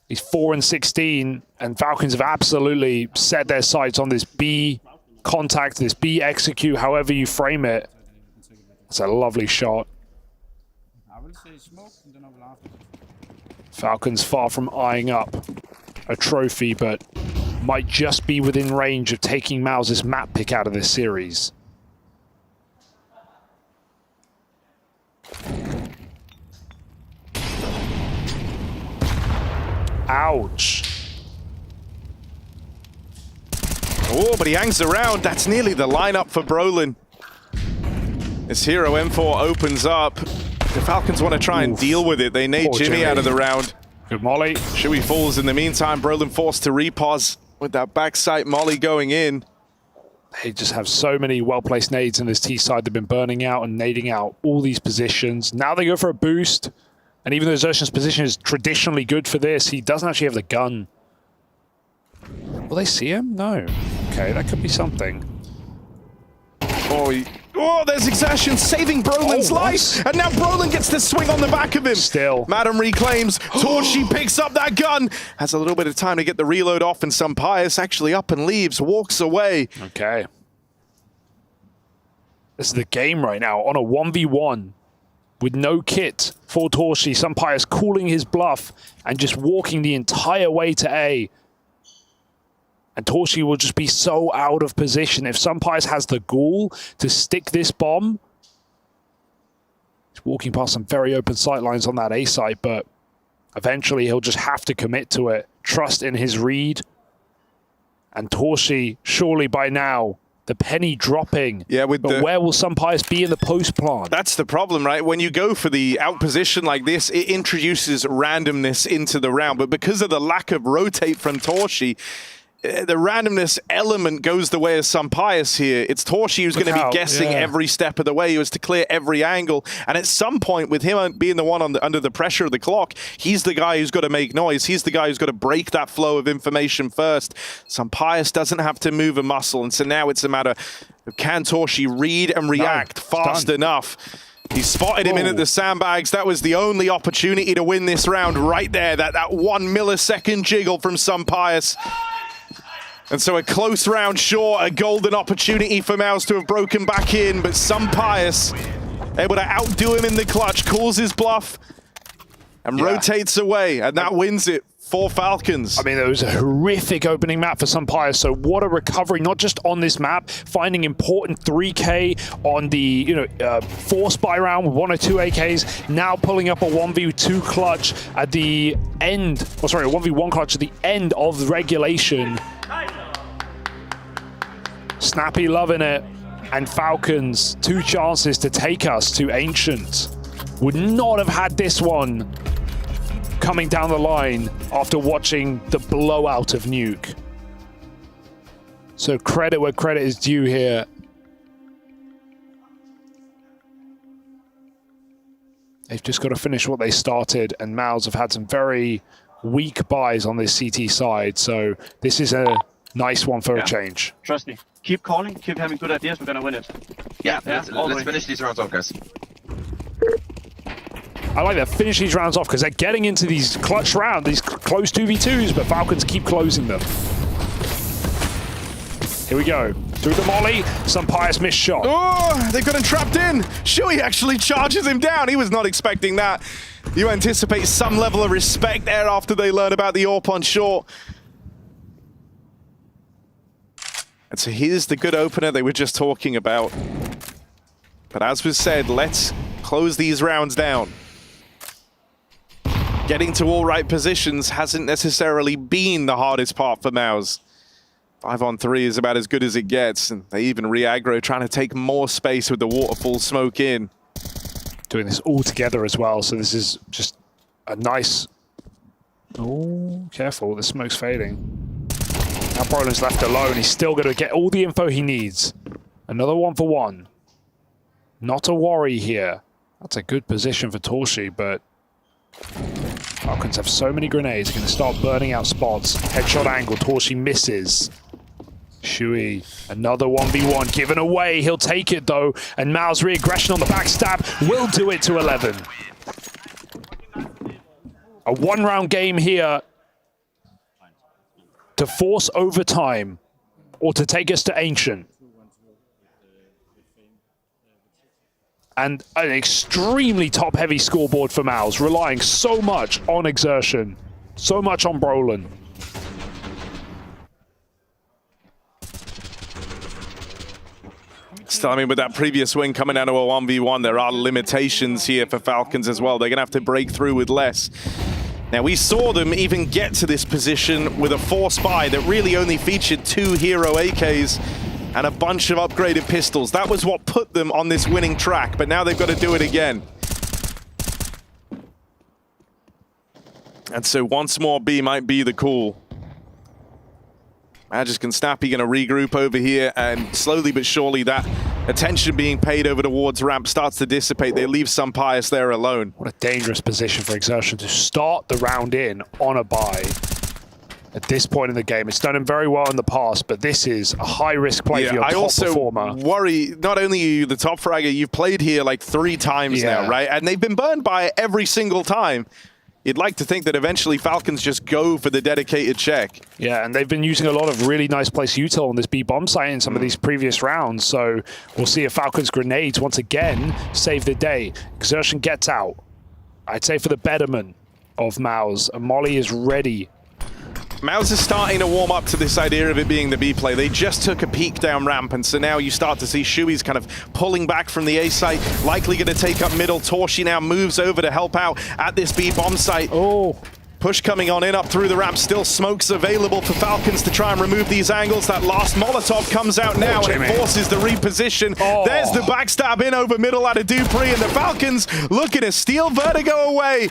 He's 4-16, and Falcons have absolutely set their sights on this B contact, this B execute, however you frame it. It's a lovely shot. Falcons far from eyeing up a trophy, but might just be within range of taking Maus' map pick out of this series. Ouch. Oh, but he hangs around. That's nearly the lineup for Brolin. This hero M4 opens up. The Falcons want to try and deal with it. They need Jimmy out of the round. Good molly. Shui falls in the meantime. Brolin forced to repause with that backside molly going in. They just have so many well-placed nades in this T-side. They've been burning out and nading out all these positions. Now they go for a boost. And even though Xertion's position is traditionally good for this, he doesn't actually have the gun. Will they see him? No. Okay, that could be something. Oh, there's Exertion saving Brolin's life. And now Brolin gets to swing on the back of him. Still. Madam reclaims. Torchy picks up that gun. Has a little bit of time to get the reload off, and Sampaius actually up and leaves, walks away. Okay. This is the game right now on a 1v1 with no kit for Torchy. Sampaius calling his bluff and just walking the entire way to A. And Torchy will just be so out of position. If Sampaius has the ghoul to stick this bomb, he's walking past some very open sight lines on that A site, but eventually he'll just have to commit to it. Trust in his read. And Torchy, surely by now, the penny dropping. Yeah, but where will Sampaius be in the post plant? That's the problem, right? When you go for the out position like this, it introduces randomness into the round. But because of the lack of rotate from Torchy, the randomness element goes the way of Sampaius here. It's Torchy who's going to be guessing every step of the way. He was to clear every angle. And at some point, with him being the one under the pressure of the clock, he's the guy who's got to make noise. He's the guy who's got to break that flow of information first. Sampaius doesn't have to move a muscle. And so now it's a matter of can Torchy read and react fast enough? He spotted him in at the sandbags. That was the only opportunity to win this round right there. That 1 millisecond jiggle from Pius. And so a close round short, a golden opportunity for Mouse to have broken back in, but Pius able to outdo him in the clutch, calls his bluff, and rotates away, and that wins it for Falcons. I mean, it was a horrific opening map for Pius, so what a recovery, not just on this map, finding important 3K on the, force buy round with 1 or 2 AKs, now pulling up a 1v2 clutch at the end, a 1v1 clutch at the end of regulation. Snappy loving it, and Falcons 2 chances to take us to Ancient. Would not have had this one coming down the line after watching the blowout of Nuke. So credit where credit is due here. They've just got to finish what they started, and Mouse have had some very weak buys on this CT side, so this is a nice one for a change. Trust me. Keep calling, keep having good ideas, we're gonna win it. Yeah, let's finish these rounds off, guys. I like that. Finish these rounds off because they're getting into these clutch rounds, these close 2v2s, but Falcons keep closing them. Here we go. Through the molly, Pius missed shot. Oh, they've got him trapped in. Shui actually charges him down. He was not expecting that. You anticipate some level of respect there after they learn about the AWP on short. And so here's the good opener they were just talking about. But as was said, let's close these rounds down. Getting to all right positions hasn't necessarily been the hardest part for Mouse. 5-on-3 is about as good as it gets, and they even re-aggro, trying to take more space with the waterfall smoke in. Doing this all together as well, so this is just a nice... Oh, careful, the smoke's fading. Now Brolin's left alone. He's still going to get all the info he needs. Another 1-for-1. Not a worry here. That's a good position for Torshi, but Falcons have so many grenades. Going to start burning out spots. Headshot angle. Torshi misses. Shui, another 1v1 given away. He'll take it though. And Mao's re-aggression on the backstab will do it to 11. A 1-round game here to force overtime or to take us to Ancient. And an extremely top-heavy scoreboard for Mouse, relying so much on exertion, so much on Brolin. Still, I mean, with that previous win coming down to a 1v1, there are limitations here for Falcons as well. They're going to have to break through with less. Now, we saw them even get to this position with a force buy that really only featured 2 hero AKs and a bunch of upgraded pistols. That was what put them on this winning track, but now they've got to do it again. And so once more, B might be the call. Magisk and Snappy going to regroup over here, and slowly but surely that attention being paid over towards ramp starts to dissipate. They leave Pius there alone. What a dangerous position for Exertion to start the round in on a buy at this point in the game. It's done him very well in the past, but this is a high-risk play for your top performer. I also worry, not only are you the top fragger, you've played here like 3 times now, right? And they've been burned by it every single time. You'd like to think that eventually Falcons just go for the dedicated check. Yeah, and they've been using a lot of really nice place util on this B-bomb site in some of these previous rounds, so we'll see if Falcons grenades once again save the day. Exertion gets out. I'd say for the betterment of Mouse, and Molly is ready. Mouse is starting to warm up to this idea of it being the B play. They just took a peek down ramp, and so now you start to see Shui's kind of pulling back from the A site, likely going to take up middle. Torshi now moves over to help out at this B bomb site. Oh. Push coming on in up through the ramp. Still smokes available for Falcons to try and remove these angles. That last Molotov comes out now, and it forces the reposition. There's the backstab in over middle out of Dupree, and the Falcons looking to steal Vertigo away.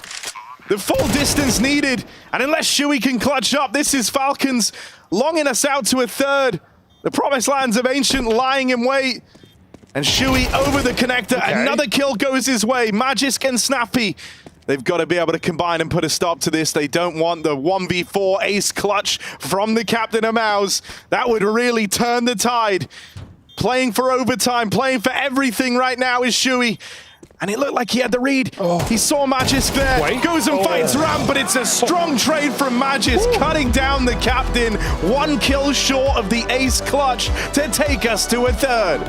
The full distance needed, and unless Shui can clutch up, this is Falcons longing us out to a third. The promised lands of Ancient lying in wait, and Shui over the connector. Another kill goes his way. Magisk and Snappy, they've got to be able to combine and put a stop to this. They don't want the 1v4 ace clutch from the captain of Mouse. That would really turn the tide. Playing for overtime, playing for everything right now is Shui. And it looked like he had the read. He saw Magis there, goes and fights Ram, but it's a strong trade from Magis, cutting down the captain. 1 kill short of the ace clutch to take us to a third.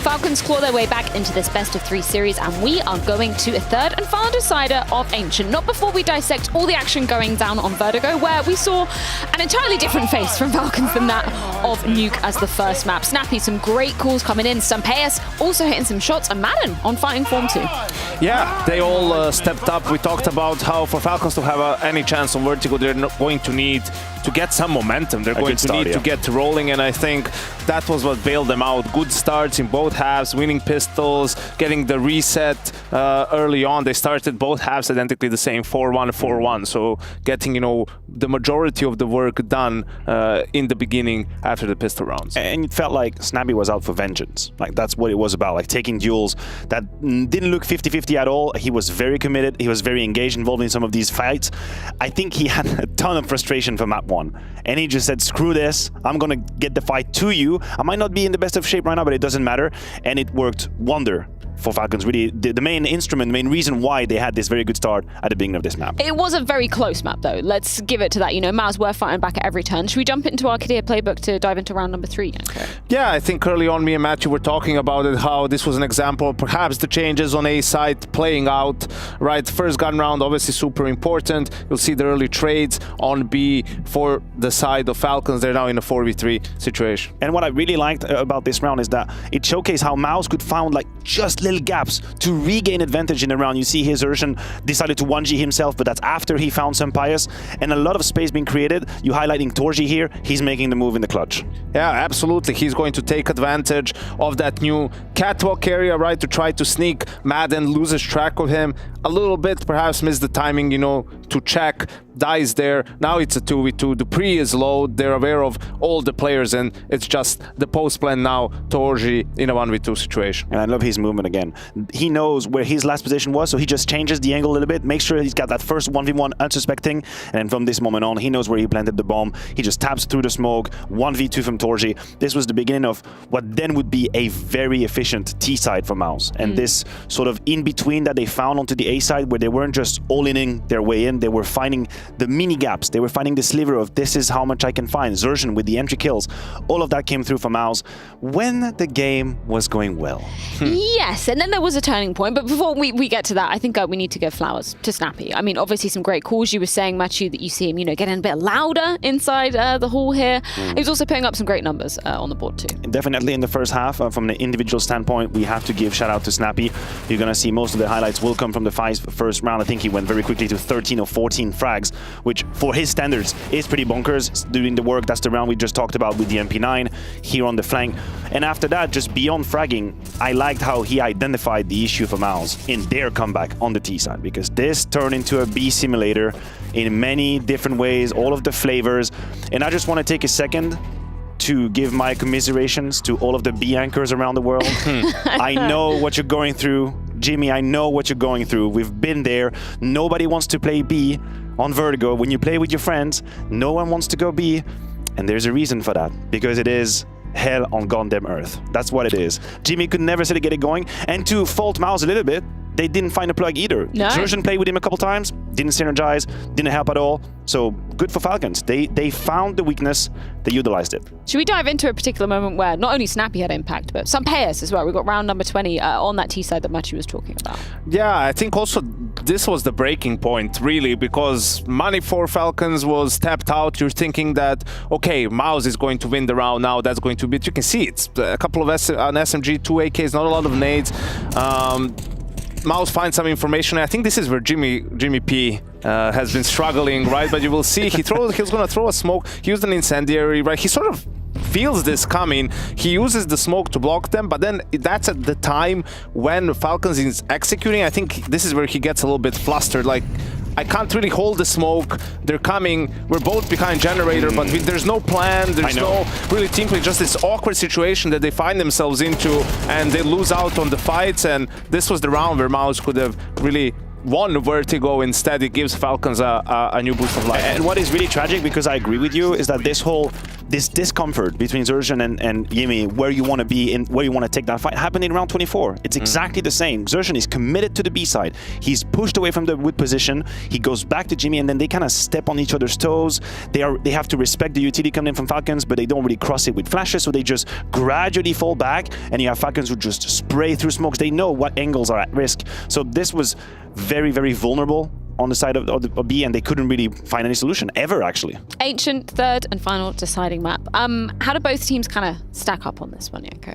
Falcons claw their way back into this best-of-3 series, and we are going to a third and final decider of Ancient. Not before we dissect all the action going down on Vertigo, where we saw an entirely different face from Falcons than that of Nuke as the first map. Snappy, some great calls coming in. Stampeyus also hitting some shots, and Madden on fighting form too. Yeah, they all stepped up. We talked about how for Falcons to have any chance on Vertigo, they're not going to need to get some momentum. They're going to need to get rolling, and I think that was what bailed them out. Good starts in both halves, winning pistols, getting the reset early on. They started both halves identically the same, 4-1, 4-1. So getting, the majority of the work done in the beginning after the pistol rounds. And it felt like Snappy was out for vengeance. Like, that's what it was about, like taking duels that didn't look 50-50 at all. He was very committed. He was very engaged, involved in some of these fights. I think he had a ton of frustration for map 1. And he just said, screw this, I'm gonna get the fight to you. I might not be in the best of shape right now, but it doesn't matter. And it worked wonder for Falcons. Really, the main instrument, the main reason why they had this very good start at the beginning of this map. It was a very close map, though. Let's give it to that. Maz were fighting back at every turn. Should we jump into our Kadir playbook to dive into round number 3? Okay. Yeah, I think early on, me and Matthew were talking about it, how this was an example of perhaps the changes on A side playing out, right? First gun round, obviously super important. You'll see the early trades on B for the side of Falcons. They're now in a 4v3 situation. And what I really liked about this round is that it showcased how Mouse could find like just little gaps to regain advantage in the round. You see his Urshan decided to 1G himself, but that's after he found Stampeyus, and a lot of space being created. You highlighting Torji here, he's making the move in the clutch. Yeah, absolutely. He's going to take advantage of that new catwalk area, right, to try to sneak. Madden loses track of him a little bit, perhaps missed the timing, to check, dies there. Now it's a 2v2. Dupree is low. They're aware of all the players, and it's just the post plan now. Torji in a 1v2 situation. And I love his movement again. He knows where his last position was, so he just changes the angle a little bit, makes sure he's got that first 1v1 unsuspecting, and from this moment on, he knows where he planted the bomb. He just taps through the smoke, 1v2 from Torji. This was the beginning of what then would be a very efficient T side for Mouse. And this sort of in-between that they found onto the A side, where they weren't just all-inning their way in, they were finding the mini gaps. They were finding the sliver of this is how much I can find. Zerjan with the entry kills. All of that came through for Mouse when the game was going well. Yes, and then there was a turning point. But before we get to that, I think we need to give flowers to Snappy. I mean, obviously some great calls. You were saying, Matthew, that you see him, getting a bit louder inside the hall here. He was also putting up some great numbers on the board too. Definitely in the first half, from the individual standpoint, we have to give shout out to Snappy. You're going to see most of the highlights will come from the first round. I think he went very quickly to 13 or 14 frags, which for his standards is pretty bonkers. Doing the work, that's the round we just talked about with the MP9 here on the flank. And after that, just beyond fragging, I liked how he identified the issue for Mouse in their comeback on the T side, because this turned into a B simulator in many different ways, all of the flavors. And I just want to take a second to give my commiserations to all of the B anchors around the world. I know what you're going through. Jimmy, I know what you're going through. We've been there. Nobody wants to play B on Vertigo. When you play with your friends, no one wants to go B. And there's a reason for that, because it is hell on goddamn earth. That's what it is. Jimmy could never seem to get it going. And to fault Mouse a little bit, they didn't find a plug either. No. Zerjan played with him a couple times, didn't synergize, didn't help at all. So good for Falcons. They found the weakness, they utilized it. Should we dive into a particular moment where not only Snappy had impact, but some payers as well? We got round number 20 on that T side that Matthew was talking about. Yeah, I think also this was the breaking point, really, because money for Falcons was tapped out. You're thinking that, okay, Mouse is going to win the round now. That's going to be, you can see it's a couple of an SMG, 2 AKs, not a lot of nades. Mouse finds some information. I think this is where Jimmy P has been struggling, right? But you will see he's going to throw a smoke. He used an incendiary, right? He sort of feels this coming. He uses the smoke to block them, but then that's at the time when Falcons is executing. I think this is where he gets a little bit flustered, like, I can't really hold the smoke. They're coming. We're both behind generator, but there's no plan. There's no really team play. Just this awkward situation that they find themselves into, and they lose out on the fights. And this was the round where Mouse could have really won Vertigo. Instead, it gives Falcons a new boost of life. And what is really tragic, because I agree with you, is that this discomfort between Zerjan and Yimi, where you want to be and where you want to take that fight, happened in round 24. It's exactly the same. Zerjan is committed to the B side. He's pushed away from the wood position. He goes back to Jimmy, and then they kind of step on each other's toes. They have to respect the utility coming in from Falcons, but they don't really cross it with flashes, so they just gradually fall back, and you have Falcons who just spray through smokes. They know what angles are at risk. So this was very, very vulnerable on the side of B, and they couldn't really find any solution ever, actually. Ancient, third and final deciding map. How do both teams kind of stack up on this one, Yanko?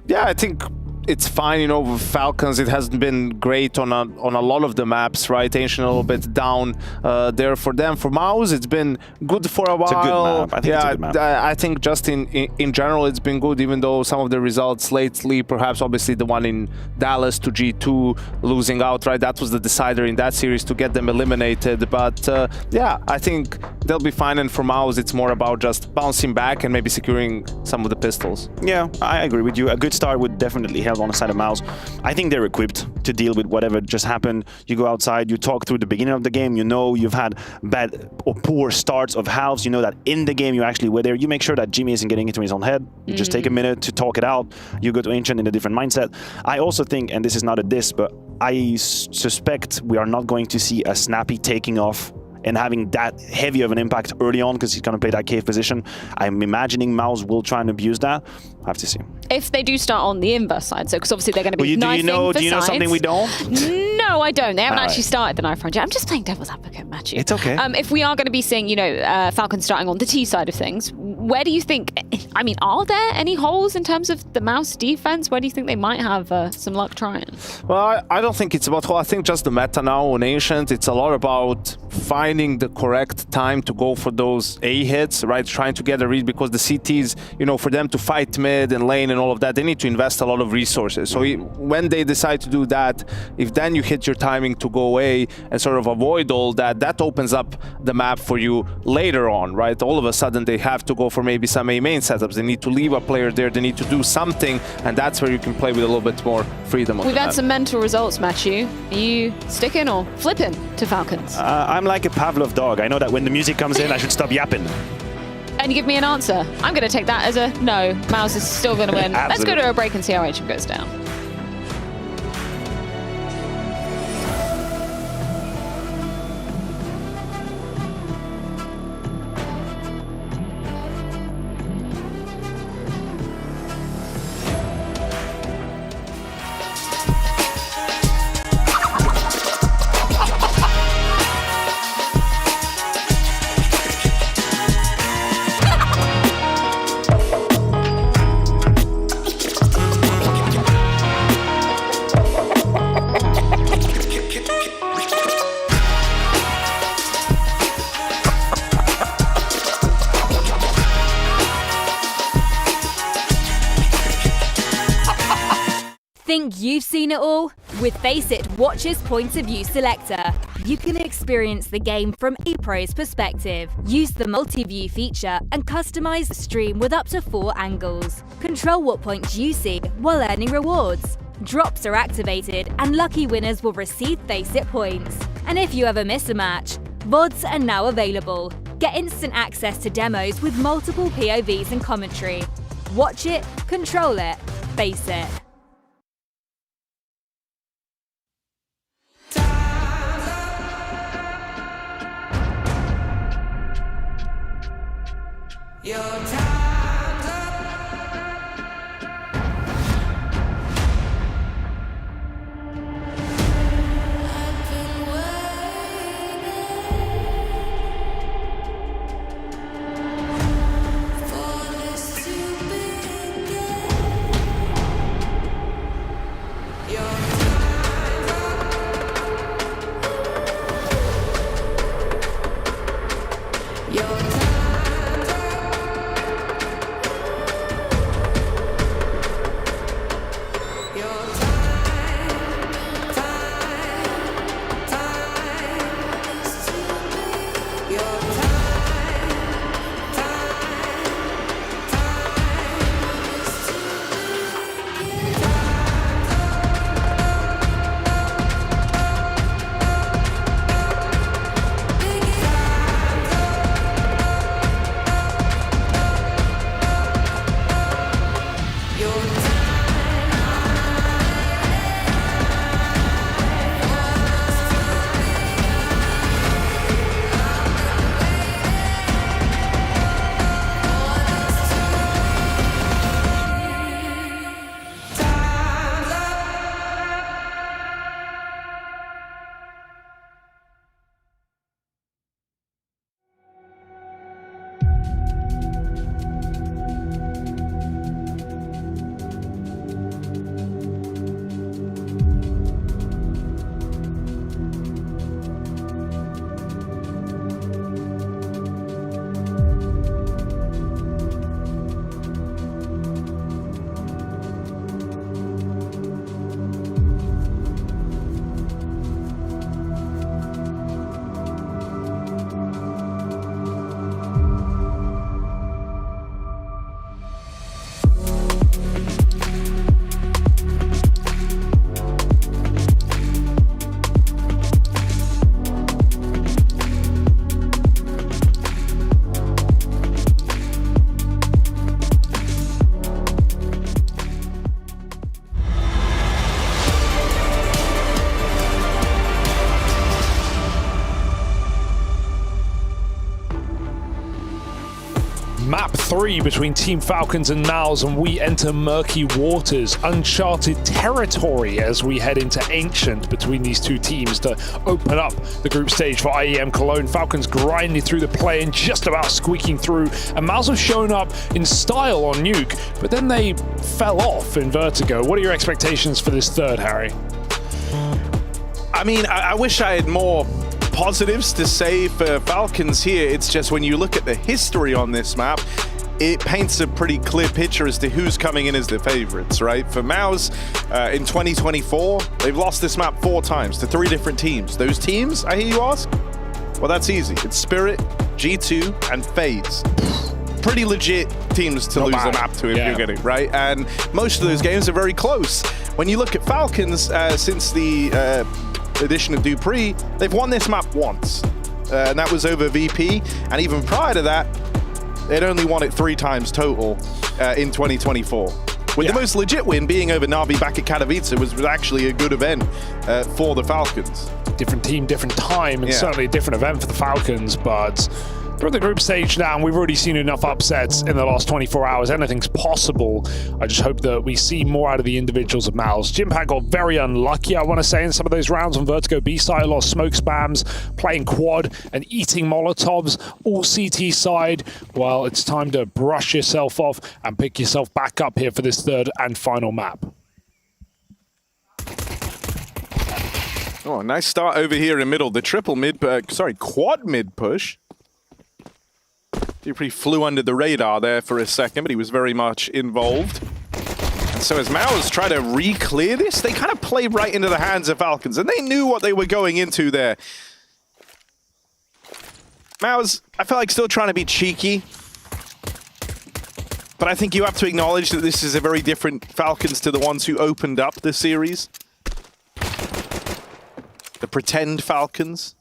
Yeah, I think it's fine, you know, with Falcons. It hasn't been great on a lot of the maps, right? Ancient a little bit down there for them. For Mouse, it's been good for a while. It's a good map. I think it's a good map. I think just in general, it's been good, even though some of the results lately, perhaps obviously the one in Dallas to G2 losing out, right? That was the decider in that series to get them eliminated. But yeah, I think they'll be fine. And for Mouse, it's more about just bouncing back and maybe securing some of the pistols. Yeah, I agree with you. A good start would definitely help on the side of Mouse. I think they're equipped to deal with whatever just happened. You go outside, you talk through the beginning of the game, you know you've had bad or poor starts of halves, you know that in the game you actually were there. You make sure that Jimmy isn't getting into his own head. You just take a minute to talk it out. You go to Ancient in a different mindset. I also think, and this is not a diss, but I suspect we are not going to see a Snappy taking off and having that heavy of an impact early on, because he's going to play that cave position. I'm imagining Mouse will try and abuse that. I have to see. If they do start on the inverse side, so because obviously they're going to be knifing for Do you know sides. something we don't? No, I don't. They haven't All actually right. started the knife round yet. I'm just playing devil's advocate, Matthew. It's okay. If we are going to be seeing, Falcons starting on the T side of things, where do you think, I mean, are there any holes in terms of the Mouse defense? Where do you think they might have some luck trying? Well, I don't think it's about hole. I think just the meta now on Ancient, it's a lot about finding the correct time to go for those A hits, right? Trying to get a read, because the CTs, you know, for them to fight mid and lane and all of that, they need to invest a lot of resources. So when they decide to do that, if then you hit your timing to go away and sort of avoid all that, that opens up the map for you later on, right? All of a sudden they have to go for maybe some A main setups. They need to leave a player there. They need to do something, and that's where you can play with a little bit more freedom on We've the had map. some mental results, Matthew. Are you sticking or flipping to Falcons? I'm like a Pavlov dog. I know that when the music comes in, I should stop yapping. And you give me an answer. I'm going to take that as a no. Mouse is still going to win. Let's go to a break and see how HM goes down. Think you've seen it all? With Faceit Watch's Point of View Selector, you can experience the game from a pro's perspective. Use the multi-view feature and customize the stream with up to 4 angles. Control what points you see while earning rewards. Drops are activated and lucky winners will receive Faceit points. And if you ever miss a match, VODs are now available. Get instant access to demos with multiple POVs and commentary. Watch it, control it, Faceit. Your time's up. I've been waiting for this to begin. Your time's up. Your time's Map 3 between Team Falcons and Mouse, and we enter murky waters, uncharted territory as we head into Ancient between these two teams to open up the group stage for IEM Cologne. Falcons grinding through the play and just about squeaking through, and Mouse have shown up in style on Nuke, but then they fell off in Vertigo. What are your expectations for this third, Harry? I mean, I wish I had more positives to say for Falcons here. It's just when you look at the history on this map, it paints a pretty clear picture as to who's coming in as the favorites, right? For Mouse, in 2024, they've lost this map 4 times to 3 different teams. Those teams, I hear you ask? Well, that's easy. It's Spirit, G2, and FaZe. Pretty legit teams to lose a map to if you're getting, right? And most of those games are very close. When you look at Falcons, since the edition of Dupree, they've won this map once, and that was over VP, and even prior to that, they'd only won it 3 times total in 2024. With the most legit win being over Na'Vi back at Katowice, was actually a good event for the Falcons. Different team, different time, and certainly a different event for the Falcons, but we're at the group stage now, and we've already seen enough upsets in the last 24 hours. Anything's possible. I just hope that we see more out of the individuals of Mouse. Jimpak got very unlucky, I want to say, in some of those rounds on Vertigo B side. A lot of smoke spams, playing quad, and eating Molotovs, all CT side. Well, it's time to brush yourself off and pick yourself back up here for this third and final map. Oh, nice start over here in middle. The quad mid push. Dupree flew under the radar there for a second, but he was very much involved. And so as Mouse try to re-clear this, they kind of play right into the hands of Falcons, and they knew what they were going into there. Mouse, I feel like still trying to be cheeky, but I think you have to acknowledge that this is a very different Falcons to the ones who opened up the series. The pretend Falcons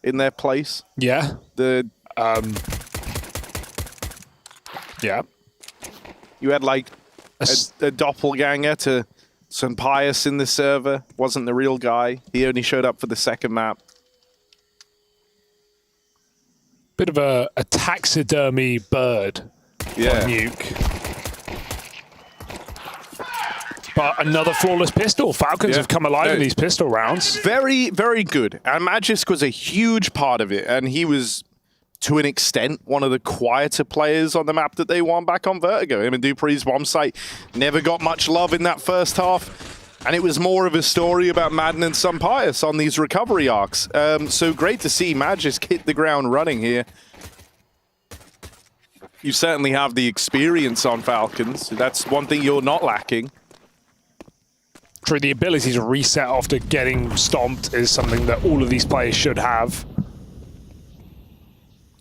in their place. Yeah. Yeah. You had like a doppelganger to Pius in the server. Wasn't the real guy. He only showed up for the second map. Bit of a taxidermy bird on Nuke. But another flawless pistol. Falcons have come alive in these pistol rounds. Very, very good. And Magisk was a huge part of it. And he was, to an extent, one of the quieter players on the map that they won back on Vertigo. Him and Dupree's bomb site never got much love in that first half. And it was more of a story about Madden and Pius on these recovery arcs. So great to see Magisk hit the ground running here. You certainly have the experience on Falcons. That's one thing you're not lacking. True, the ability to reset after getting stomped is something that all of these players should have.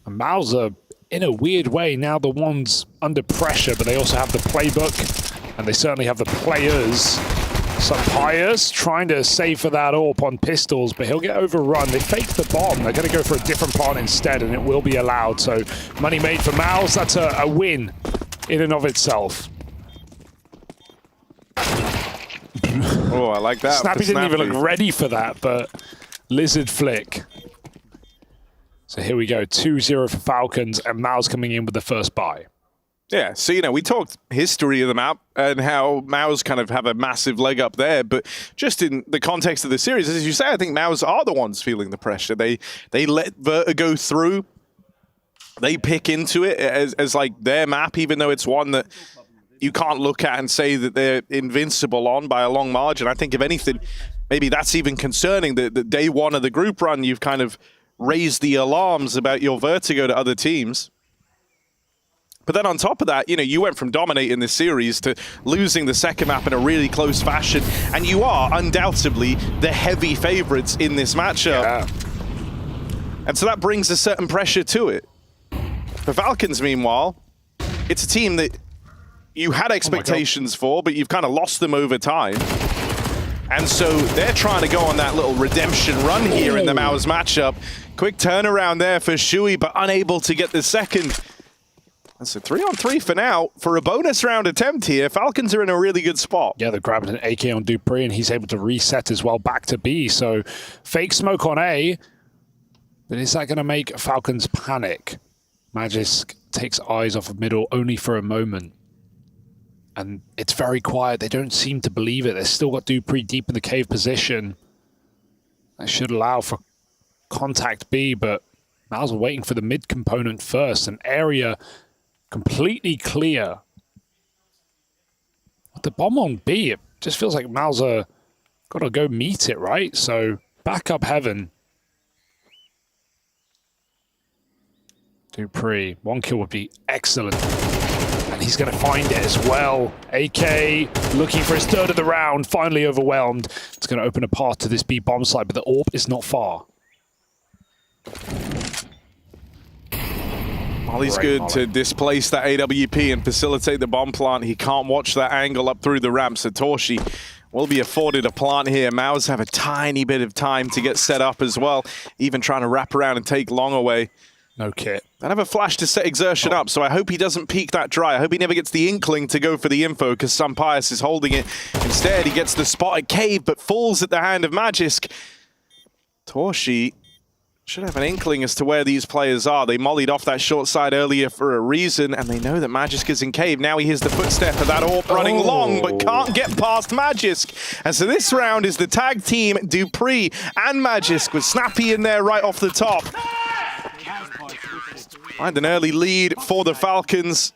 And Mouse are, in a weird way, now the ones under pressure, but they also have the playbook, and they certainly have the players. Pius trying to save for that AWP on pistols, but he'll get overrun. They fake the bomb. They're going to go for a different part instead, and it will be allowed. So money made for Mouse. That's a win in and of itself. Oh, I like that. Snappy didn't even look ready for that, but Lizard flick. So here we go, 2-0 for Falcons, and Mouse coming in with the first buy. Yeah, so, we talked history of the map and how Mouse kind of have a massive leg up there, but just in the context of the series, as you say, I think Mouse are the ones feeling the pressure. They let Vertigo through. They pick into it as like their map, even though it's one that you can't look at and say that they're invincible on by a long margin. I think if anything, maybe that's even concerning that day one of the group run, you've kind of raised the alarms about your Vertigo to other teams. But then on top of that, you went from dominating this series to losing the second map in a really close fashion, and you are undoubtedly the heavy favorites in this matchup. Yeah. And so that brings a certain pressure to it. For Falcons, meanwhile, it's a team that you had expectations for, but you've kind of lost them over time. And so they're trying to go on that little redemption run here in the Mouse matchup. Quick turnaround there for Shui, but unable to get the second. That's a 3-on-3 for now. For a bonus round attempt here, Falcons are in a really good spot. Yeah, they're grabbing an AK on Dupree, and he's able to reset as well back to B. So fake smoke on A, but is that going to make Falcons panic? Magisk takes eyes off of middle only for a moment. And it's very quiet. They don't seem to believe it. They've still got Dupree deep in the cave position. That should allow for contact B, but Mal's waiting for the mid component first. An area completely clear. With the bomb on B, it just feels like Mal's got to go meet it, right? So back up heaven. Dupree, 1 kill would be excellent. And he's going to find it as well. AK looking for his third of the round, finally overwhelmed. It's going to open a path to this B bomb site, but the AWP is not far. Molly's good to displace that AWP and facilitate the bomb plant. He can't watch that angle up through the ramp. Satoshi will be afforded a plant here. Maus have a tiny bit of time to get set up as well, even trying to wrap around and take Long away. No kit. I have a flash to set Exertion up, so I hope he doesn't peek that dry. I hope he never gets the inkling to go for the info, because Sampaius is holding it. Instead, he gets the spot at Cave, but falls at the hand of Magisk. Torshi should have an inkling as to where these players are. They mollied off that short side earlier for a reason, and they know that Magisk is in Cave. Now he hears the footstep of that AWP running long, but can't get past Magisk. And so this round is the tag team, Dupree and Magisk, with Snappy in there right off the top. Find an early lead for the Falcons.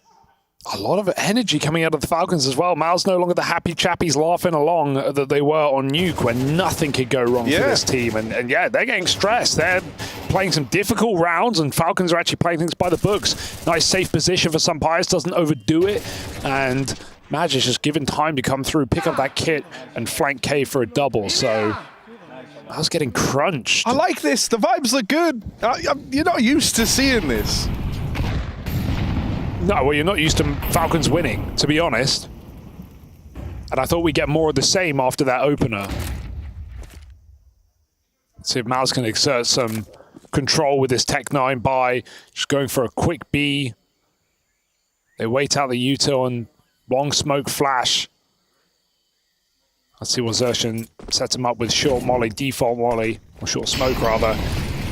A lot of energy coming out of the Falcons as well. Mal's no longer the happy chappies laughing along that they were on Nuke, when nothing could go wrong for this team. And yeah, they're getting stressed. They're playing some difficult rounds, and Falcons are actually playing things by the books. Nice safe position for Sampaius, doesn't overdo it. And Magic just given time to come through, pick up that kit, and flank K for a double. So I was getting crunched. I like this. The vibes look good. You're not used to seeing this. No, well, you're not used to Falcons winning, to be honest. And I thought we'd get more of the same after that opener. Let's see if Mal's can exert some control with this Tech-9 buy. Just going for a quick B. They wait out the U-turn. Long smoke flash. Let's see what Xerxen sets him up with short molly, default molly, or short smoke rather.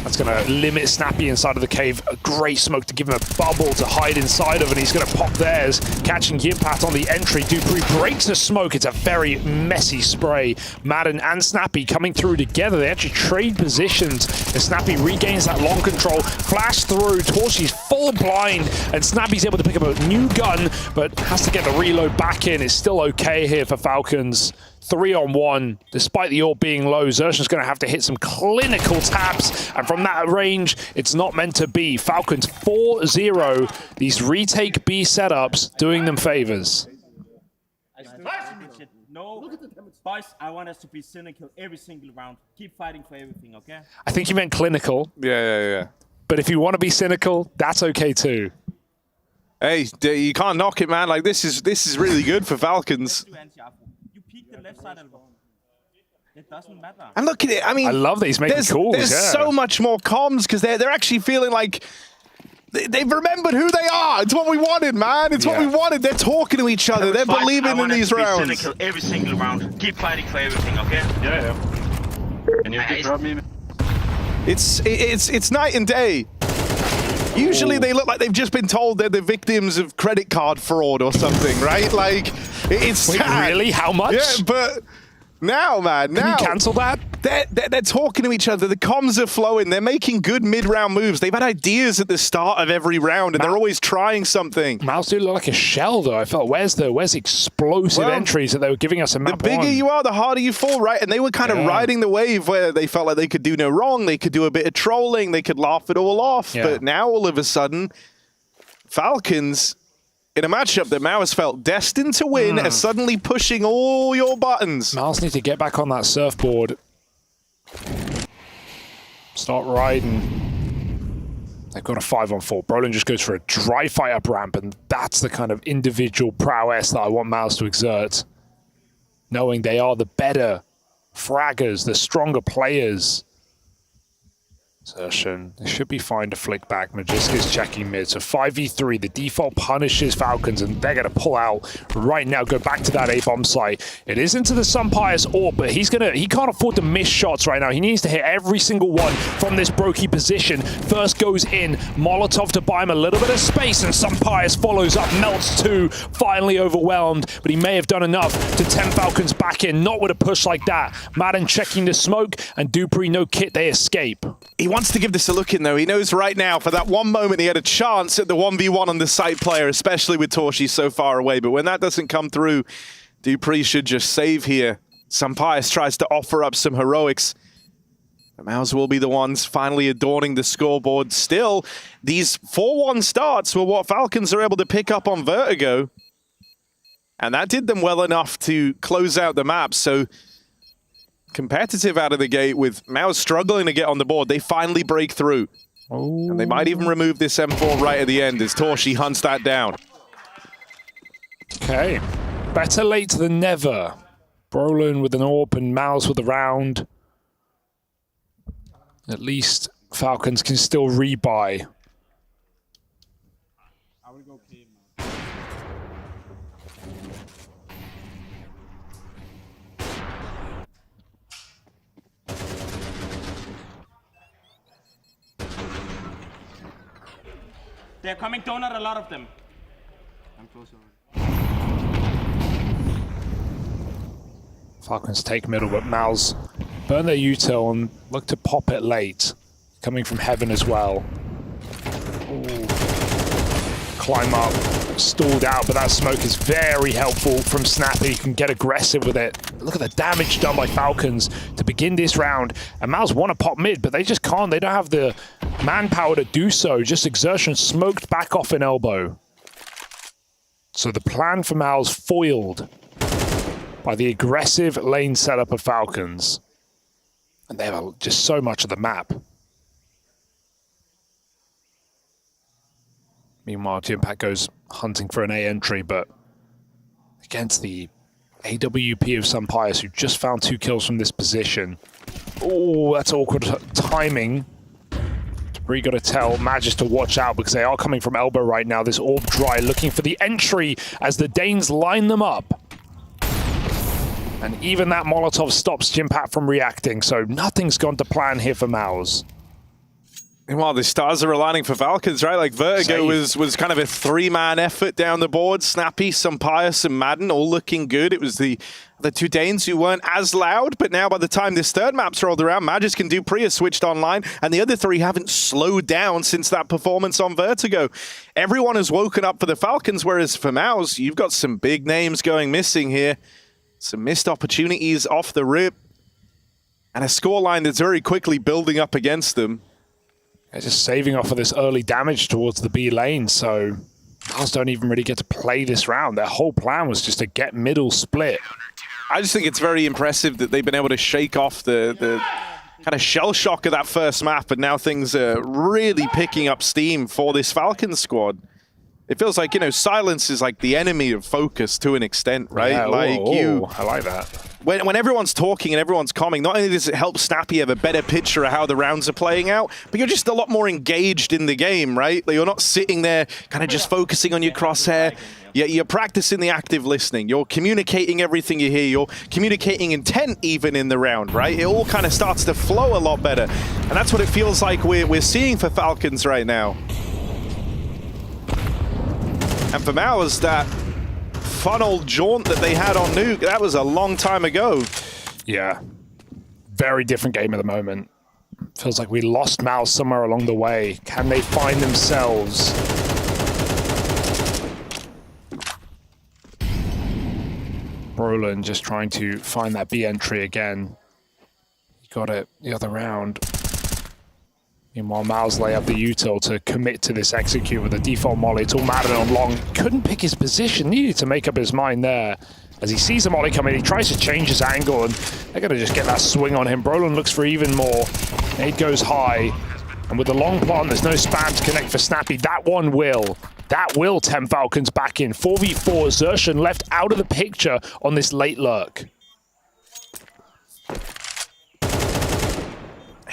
That's going to limit Snappy inside of the cave. A great smoke to give him a bubble to hide inside of, and he's going to pop theirs, catching Yimpat on the entry. Dupree breaks the smoke. It's a very messy spray. Madden and Snappy coming through together. They actually trade positions as Snappy regains that long control. Flash through. Torshi's full blind, and Snappy's able to pick up a new gun, but has to get the reload back in. It's still okay here for Falcons. 3-on-1, despite the AWP being low. Xerxen's going to have to hit some clinical taps, and from that range, it's not meant to be. Falcons 4-0. These retake B setups doing them favors. No, boys, I want us to be cynical every single round. Keep fighting for everything, okay? I think you meant clinical. Yeah. But if you want to be cynical, that's okay too. Hey, you can't knock it, man. Like, this is really good for Falcons. It doesn't matter. And look at it. I mean, I love that he's making calls. There's so much more comms, because they're actually feeling like they've remembered who they are. It's what we wanted, man. It's what we wanted. They're talking to each other. They're believing in these rounds. Cynical every single round. Keep fighting for everything, okay? Yeah. Can you drop me? It's night and day. Usually they look like they've just been told they're the victims of credit card fraud or something, right? Like, it's Wait, sad. really? How much? Yeah, but now, man, Can you cancel that? They're talking to each other. The comms are flowing. They're making good mid-round moves. They've had ideas at the start of every round, and they're always trying something. Mouse do look like a shell, though. I felt, where's the explosive entries that they were giving us in map The bigger you are, the harder you fall, right? And they were kind of riding the wave where they felt like they could do no wrong. They could do a bit of trolling. They could laugh it all off. Yeah. But now, all of a sudden, Falcons, in a matchup that Maus felt destined to win, are suddenly pushing all your buttons. Mouse need to get back on that surfboard. Start riding. They've got a 5-on-4. Brolin just goes for a dry fight up ramp, and that's the kind of individual prowess that I want Mouse to exert. Knowing they are the better fraggers, the stronger players. Zertion, they should be fine to flick back. Magiska's checking mid, so 5v3. The default punishes Falcons, and they're going to pull out right now. Go back to that A-bomb site. It is into the Sunpire's orb, but he can't afford to miss shots right now. He needs to hit every single one from this Brokey position. First goes in, Molotov to buy him a little bit of space, and Sunpire's follows up, melts two, finally overwhelmed, but he may have done enough to tempt Falcons back in. Not with a push like that. Madden checking the smoke, and Dupree no kit, they escape. He wants to give this a look in, though. He knows right now, for that one moment, he had a chance at the 1v1 on the site player, especially with Torshi so far away. But when that doesn't come through, Dupree should just save here. Sampaius tries to offer up some heroics. The Mouse will be the ones finally adorning the scoreboard. Still, these 4-1 starts were what Falcons are able to pick up on Vertigo. And that did them well enough to close out the map. So competitive out of the gate with Mouse struggling to get on the board. They finally break through. Oh. And they might even remove this M4 right at the end as Torshi hunts that down. Okay. Better late than never. Brolin with an AWP and Mouse with a round. At least Falcons can still rebuy. They're coming donut, a lot of them. I'm closer. Falcons take middle, but Mal's burn their util and look to pop it late. Coming from heaven as well. Ooh. Climb up, stalled out, but that smoke is very helpful from Snappy. You can get aggressive with it. Look at the damage done by Falcons to begin this round. And Mal's want to pop mid, but they just can't. They don't have the manpower to do so. Just Exertion smoked back off an elbow. So the plan for Mal's foiled by the aggressive lane setup of Falcons. And they have just so much of the map. Meanwhile, Jimpact goes hunting for an A entry, but against the AWP of Sampaius, who just found 2 kills from this position. Oh, that's awkward timing. We got to tell Magis to watch out because they are coming from elbow right now. This orb dry looking for the entry as the Danes line them up. And even that Molotov stops Jimpact from reacting, so nothing's gone to plan here for Maus. Meanwhile, the stars are aligning for Falcons, right? Like Vertigo was kind of a 3-man effort down the board. Snappy, Sampaius, and Madden all looking good. It was the 2 Danes who weren't as loud, but now by the time this third map's rolled around, Magis and Dupree has switched online, and the other 3 haven't slowed down since that performance on Vertigo. Everyone has woken up for the Falcons, whereas for Maus, you've got some big names going missing here. Some missed opportunities off the rip, and a scoreline that's very quickly building up against them. They're just saving off of this early damage towards the B lane, so Maus don't even really get to play this round. Their whole plan was just to get middle split. I just think it's very impressive that they've been able to shake off the kind of shell shock of that first map, and now things are really picking up steam for this Falcons squad. It feels like, you know, silence is like the enemy of focus to an extent, right? Yeah, like I like that. When everyone's talking and everyone's calming, not only does it help Snappy have a better picture of how the rounds are playing out, but you're just a lot more engaged in the game, right? Like you're not sitting there kind of just focusing on your crosshair. You're practicing the active listening. You're communicating everything you hear. You're communicating intent even in the round, right? It all kind of starts to flow a lot better. And that's what it feels like we're seeing for Falcons right now. And for Maus, that funnel jaunt that they had on Nuke, that was a long time ago. Yeah. Very different game at the moment. Feels like we lost Maus somewhere along the way. Can they find themselves? Brolin just trying to find that B entry again. He got it the other round. Meanwhile, Maus lay up the util to commit to this execute with a default molly. It's all Madden on long. Couldn't pick his position. Needed to make up his mind there. As he sees the molly coming, he tries to change his angle, and they're going to just get that swing on him. Brolin looks for even more. Nade goes high. And with the long plant, there's no spam to connect for Snappy. That one will. That will tempt Falcons back in. 4v4, Zertion left out of the picture on this late lurk.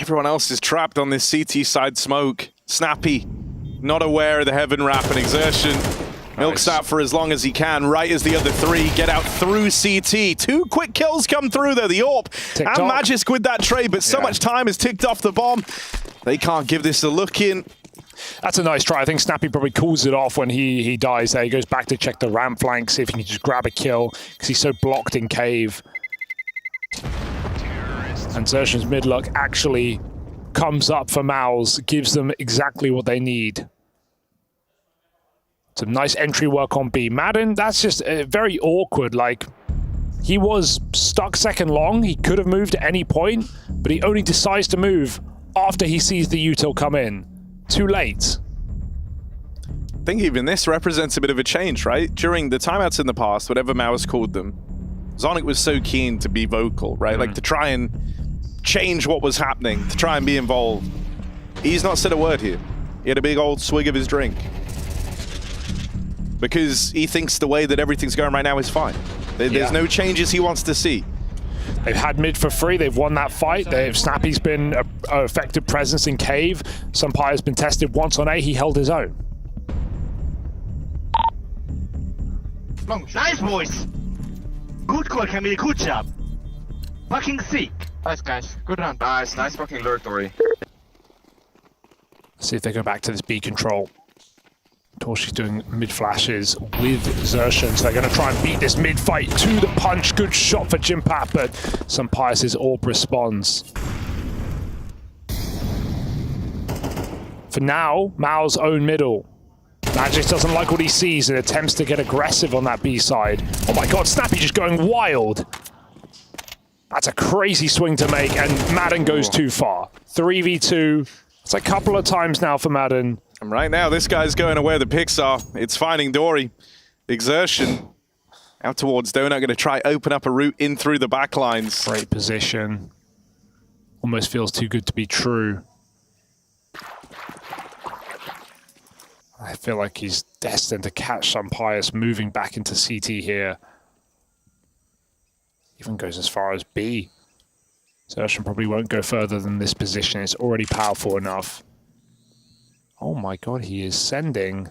Everyone else is trapped on this CT side smoke. Snappy, not aware of the heaven wrap, and Exertion milks that for as long as he can, right as the other three get out through CT. 2 quick kills come through though, the AWP and Magisk with that trade, but so much time has ticked off the bomb. They can't give this a look in. That's a nice try. I think Snappy probably calls it off when he dies there. He goes back to check the ramp flank, see if he can just grab a kill, because he's so blocked in cave. And Xertion's mid luck actually comes up for Mouse, gives them exactly what they need. Some nice entry work on B. Madden, that's just very awkward. Like, he was stuck second long. He could have moved at any point, but he only decides to move after he sees the util come in. Too late. I think even this represents a bit of a change, right? During the timeouts in the past, whatever Mouse called them, Zonic was so keen to be vocal, right? Like to try and change what was happening, to try and be involved. He's not said a word here. He had a big old swig of his drink. Because he thinks the way that everything's going right now is fine. There's no changes he wants to see. They've had mid for free. They've won that fight. Snappy's been an effective presence in cave. Sumpai's been tested once on A. He held his own. Nice, boys. Good call, Camille. Good job. Fucking sick. Nice, guys. Good round. Nice fucking lurk, Tori. See if they go back to this B control. Torshi's doing mid flashes with Xertion, so they're going to try and beat this mid fight to the punch. Good shot for Jimpat, but Sumpai's AWP responds. For now, Mao's own middle. Magisk doesn't like what he sees and attempts to get aggressive on that B side. Oh my god, Snappy just going wild. That's a crazy swing to make, and Madden goes too far. 3v2. It's a couple of times now for Madden. And right now, this guy's going to where the picks are. It's finding Dory. Exertion out towards Donut, going to try open up a route in through the back lines. Great position. Almost feels too good to be true. I feel like he's destined to catch Sumpai's moving back into CT here. Even goes as far as B. Xertion probably won't go further than this position. It's already powerful enough. Oh my god, he is sending.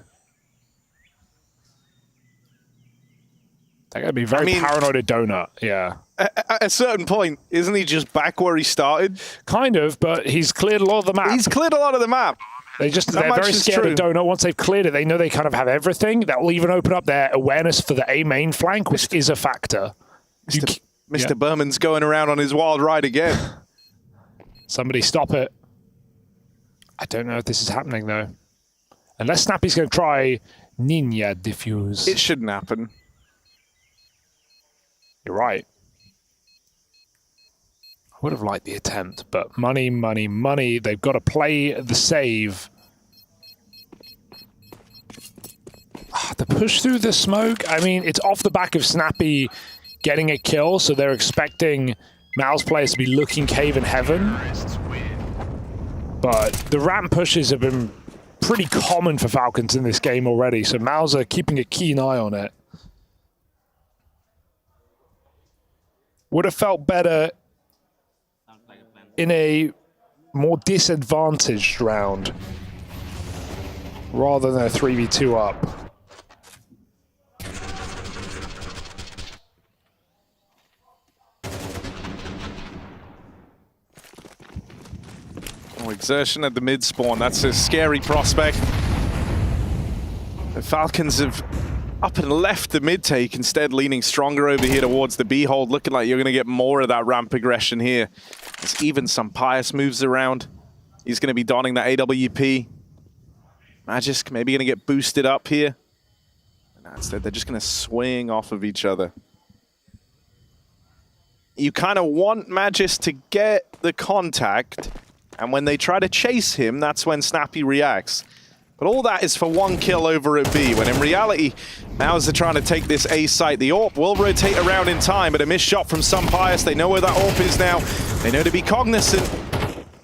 They're going to be very paranoid at Donut, yeah. At a certain point, isn't he just back where he started? Kind of, but he's cleared a lot of the map. He's cleared a lot of the map. They're very scared of Donut. Once they've cleared it, they know they kind of have everything. That will even open up their awareness for the A main flank, which is a factor. Mr. Berman's going around on his wild ride again. Somebody stop it. I don't know if this is happening, though. Unless Snappy's going to try Ninja Diffuse. It shouldn't happen. You're right. I would have liked the attempt, but money, money, money. They've got to play the save. The push through the smoke, I mean, it's off the back of Snappy getting a kill, so they're expecting Mao's players to be looking cave in heaven. But the ramp pushes have been pretty common for Falcons in this game already, so Mao's are keeping a keen eye on it. Would have felt better in a more disadvantaged round rather than a 3v2 up. Exertion at the mid spawn. That's a scary prospect. The Falcons have up and left the mid take, instead leaning stronger over here towards the B hold, looking like you're going to get more of that ramp aggression here. As even Sumpai's moves around. He's going to be donning that AWP. Magisk maybe going to get boosted up here. And instead, they're just going to swing off of each other. You kind of want Magisk to get the contact, and when they try to chase him, that's when Snappy reacts. But all that is for one kill over at B, when in reality, now as they're trying to take this A site, the AWP will rotate around in time, but a missed shot from Sumpai's. They know where that AWP is now. They know to be cognizant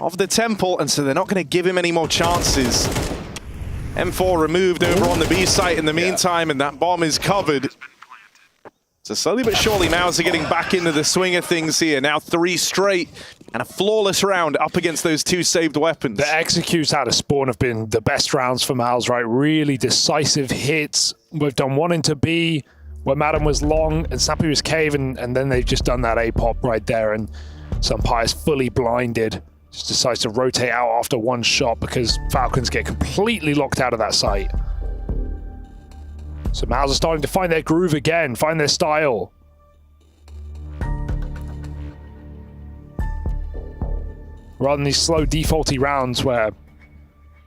of the temple, and so they're not going to give him any more chances. M4 removed over on the B site in the meantime, and that bomb is covered. So slowly but surely, Mouse are getting back into the swing of things here. Now 3 straight And a flawless round up against those two saved weapons. The executes out of spawn have been the best rounds for Miles, right? Really decisive hits. We've done one into B, where Madam was long and Snappy was cave, and then they've just done that A pop right there, and Sunpire's fully blinded. Just decides to rotate out after one shot because Falcons get completely locked out of that site. So Miles are starting to find their groove again, find their style. Rather than these slow defaulty rounds where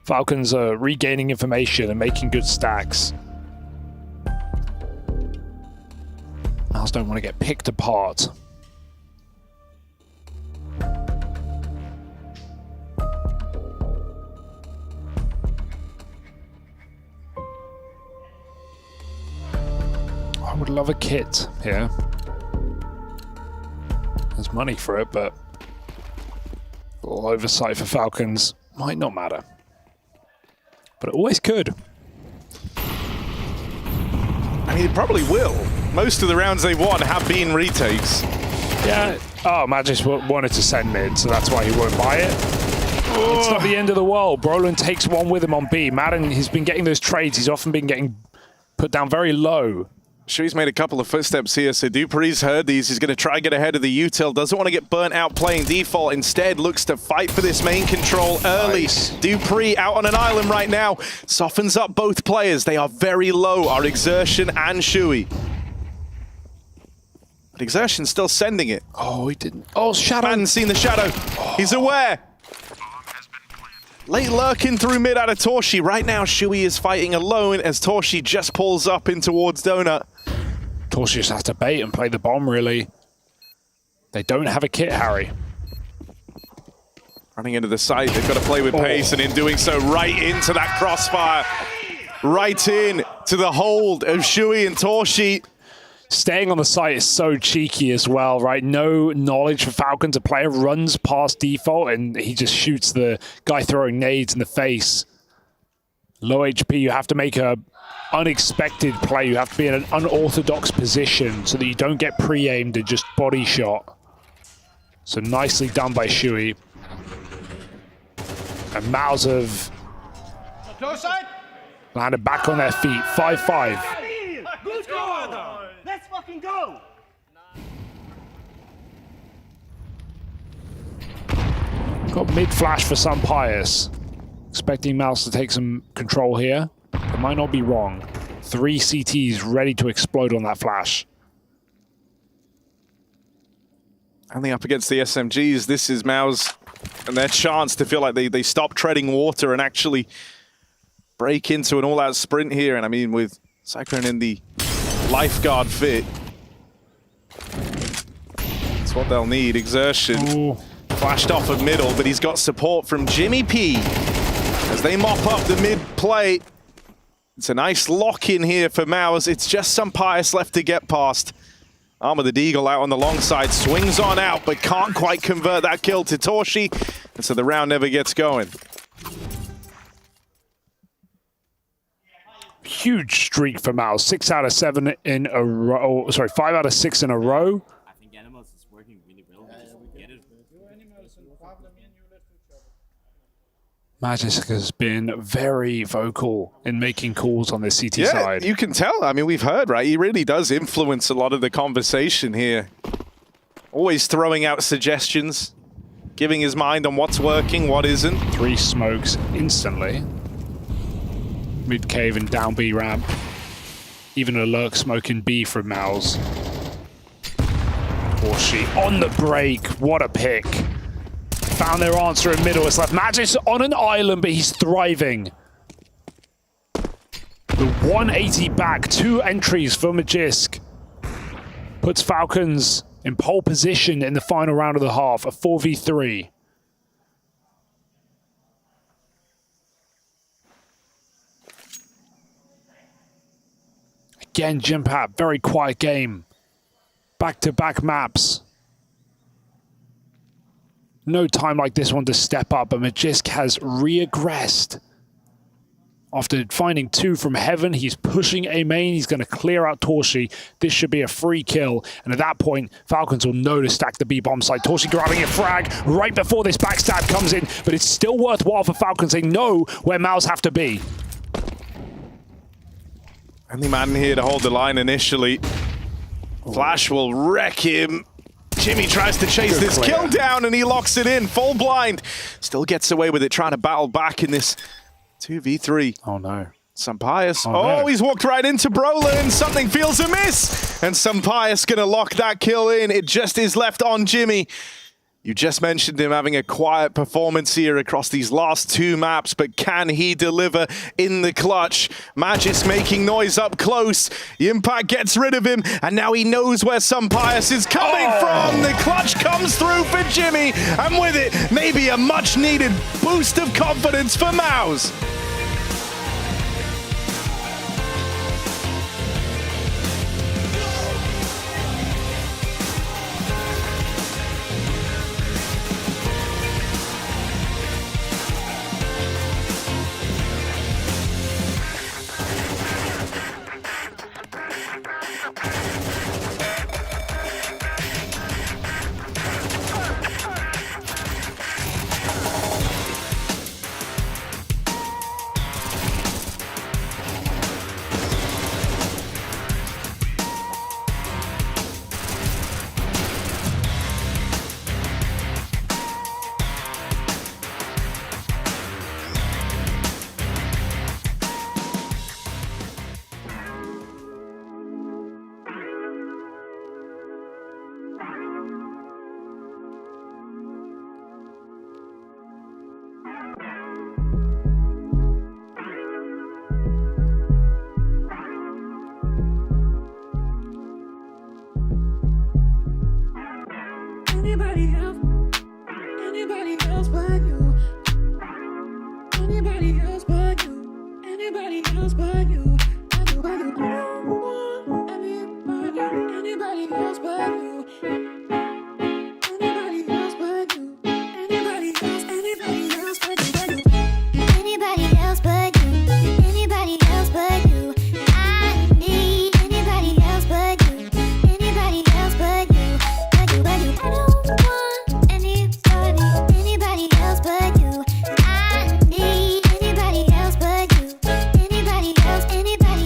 Falcons are regaining information and making good stacks. Miles don't want to get picked apart. I would love a kit here. There's money for it, but a little oversight for Falcons might not matter. But it always could. I mean, it probably will. Most of the rounds they've won have been retakes. Yeah. Oh, Magis wanted to send mid, so that's why he won't buy it. It's not the end of the world. Brolin takes one with him on B. Madden, he's been getting those trades. He's often been getting put down very low. Shui's made a couple of footsteps here, so Dupree's heard these. He's going to try and get ahead of the util. Doesn't want to get burnt out playing default. Instead, looks to fight for this main control early. Nice. Dupree out on an island right now. Softens up both players. They are very low, our Exertion and Shui. But Exertion's still sending it. Oh, he didn't. Oh, Shadow. Hadn't seen the Shadow. Oh. He's aware. Late lurking through mid out of Torshi. Right now, Shui is fighting alone as Torshi just pulls up in towards Donut. Torshi just has to bait and play the bomb, really. They don't have a kit, Harry. Running into the site, they've got to play with pace, and in doing so, right into that crossfire. Right in to the hold of Shui and Torshi. Staying on the site is so cheeky as well, right? No knowledge for Falcons. A player runs past default and he just shoots the guy throwing nades in the face. Low HP, you have to make a unexpected play. You have to be in an unorthodox position so that you don't get pre-aimed and just body shot. So nicely done by Shui. And Mouse have landed back on their feet. 5-5. Let's go! Let's fucking go! Got mid-flash for some Pious. Expecting Mouse to take some control here. It might not be wrong. 3 CTs ready to explode on that flash. Only up against the SMGs, this is Mao's and their chance to feel like they stop treading water and actually break into an all-out sprint here. And I mean, with Cyclone in the lifeguard fit, that's what they'll need. Exertion. Ooh. Flashed off of middle, but he's got support from Jimmy P as they mop up the mid play. It's a nice lock-in here for Maus. It's just some Pious left to get past. Armor the Deagle out on the long side, swings on out, but can't quite convert that kill to Torshi, and so the round never gets going. Huge streak for Maus. 6 out of 7 in a row. Oh, sorry, 5 out of 6 in a row. I think Animals is working really well. Get it. Magisk has been very vocal in making calls on the CT side. You can tell. I mean, we've heard, right? He really does influence a lot of the conversation here. Always throwing out suggestions, giving his mind on what's working, what isn't. 3 smokes instantly. Mid cave and down B ramp. Even a lurk smoke in B from Mouse. Torshi on the break. What a pick. Found their answer in middle. It's left Magis on an island, but he's thriving. The 180 back, 2 entries for Magisk. Puts Falcons in pole position in the final round of the half, a 4v3. Again, Jimpat, very quiet game. Back-to-back maps. No time like this one to step up, but Magisk has regressed After finding 2 from heaven, he's pushing A main. He's going to clear out Torshi. This should be a free kill. And at that point, Falcons will know to stack the B bomb side. Torshi grabbing a frag right before this backstab comes in. But it's still worthwhile for Falcons. They know where Mouse have to be. Only man here to hold the line initially. Flash will wreck him. Jimmy tries to chase this kill down and he locks it in. Full blind. Still gets away with it, trying to battle back in this 2v3. Oh no. Sampaio. Oh, no. no. He's walked right into Brolin. Something feels amiss. And Sampaio gonna lock that kill in. It just is left on Jimmy. You just mentioned him having a quiet performance here across these last 2 maps, but can he deliver in the clutch? Magis making noise up close. The impact gets rid of him, and now he knows where Sampaio is coming from. The clutch comes through for Jimmy, and with it, maybe a much-needed boost of confidence for Mouse. Anybody else? Anybody else but you? Anybody else but you? Anybody else but you? Anybody else but you? Anybody else but you? Anybody else? Anybody else but you? Anybody else but you? Anybody else but you? I need anybody else but you. Anybody else but you? But you, but you. I don't want anybody else but you. I need anybody else but you. Anybody else but you, but you.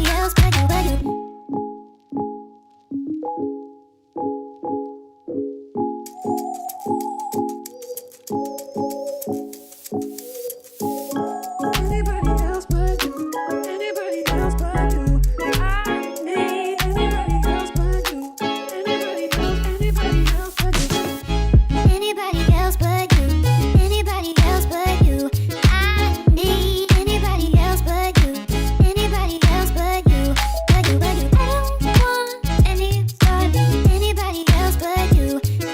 Anybody else but you. Anybody else but you. I need anybody else but you. Anybody else but you. Anybody else but you. Anybody else but you. I need anybody else but you. Anybody else but you. But you, but you. I don't want anybody else but you. I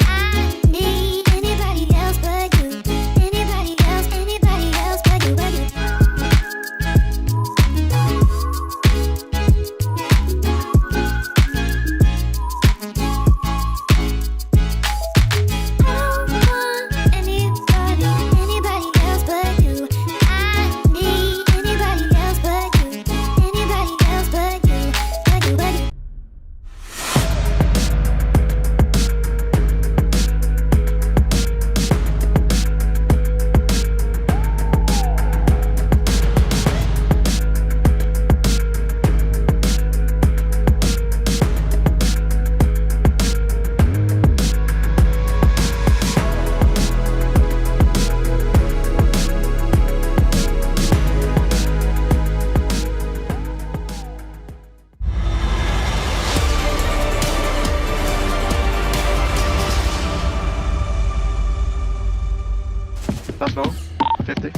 need anybody else but you. Anybody else but you, but you. Anybody else but you. I need anybody else but you. Anybody else but you. But you, but you. Let's go. 50.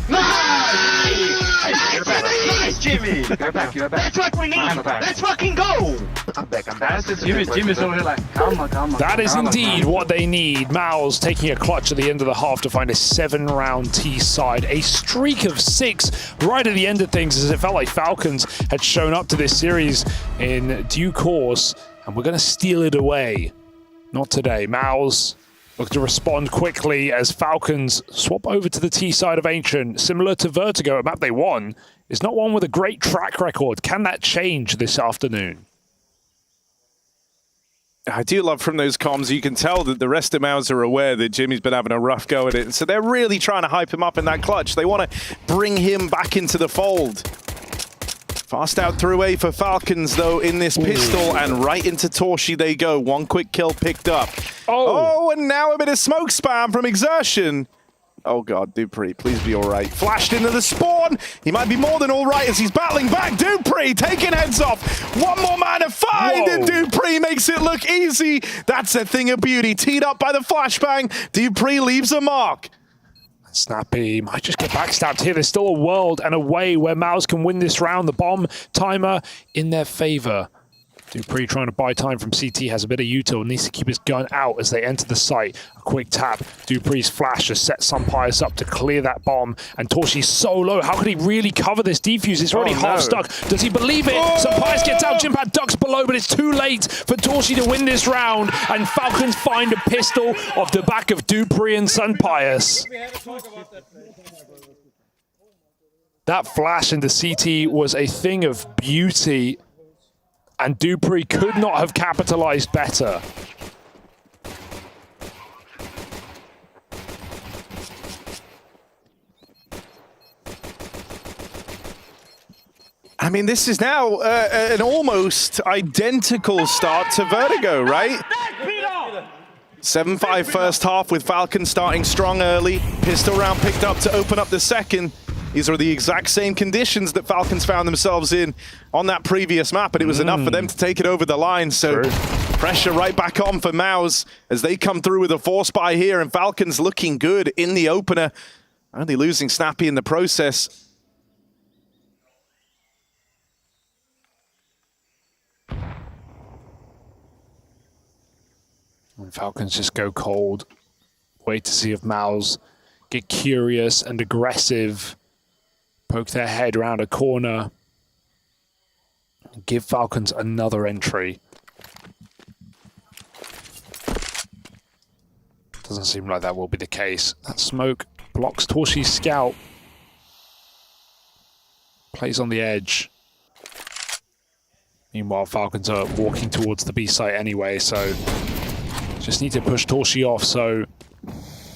Nice, Jimmy! You're back. That's what we need! Let's fucking go! I'm back. Jimmy's over here like, calma. That is indeed what they need. Mouse taking a clutch at the end of the half to find a 7-round T side. A streak of 6 right at the end of things, as it felt like Falcons had shown up to this series in due course, and we're going to steal it away. Not today. Mouse look to respond quickly as Falcons swap over to the T side of Ancient. Similar to Vertigo, a map they won, is not one with a great track record. Can that change this afternoon? I do love from those comms, you can tell that the rest of Mouse are aware that Jimmy's been having a rough go at it. So they're really trying to hype him up in that clutch. They want to bring him back into the fold. Fast out through A for Falcons, though, in this pistol, and right into Torshi they go. One quick kill picked up. Oh, and now a bit of smoke spam from Exertion. Oh, God, Dupree, please be all right. Flashed into the spawn. He might be more than all right as he's battling back. Dupree taking heads off. One more man to find, and Dupree makes it look easy. That's a thing of beauty. Teed up by the flashbang. Dupree leaves a mark. Snappy might just get backstabbed here. There's still a world and a way where Mouse can win this round. The bomb timer in their favor. Dupree trying to buy time from CT, has a bit of util, needs to keep his gun out as they enter the site. A quick tap. Dupree's flash has set Sunpius up to clear that bomb. And Torshi's so low. How could he really cover this defuse? It's already half stuck. Does he believe it? Sunpius gets out. Jimpat ducks below, but it's too late for Torshi to win this round. And Falcons find a pistol off the back of Dupree and Sunpius. That flash into CT was a thing of beauty. And Dupree could not have capitalized better. I mean, this is now an almost identical start to Vertigo, right? 7-5 first half with Falcon starting strong early. Pistol round picked up to open up the second. These are the exact same conditions that Falcons found themselves in on that previous map, but it was enough for them to take it over the line. So pressure right back on for Mouse as they come through with a force buy here, and Falcons looking good in the opener. Only losing Snappy in the process. And Falcons just go cold. Wait to see if Mouse get curious and aggressive. Poke their head around a corner. Give Falcons another entry. Doesn't seem like that will be the case. That smoke blocks Torshi's scout. Plays on the edge. Meanwhile, Falcons are walking towards the B site anyway, so just need to push Torshi off, so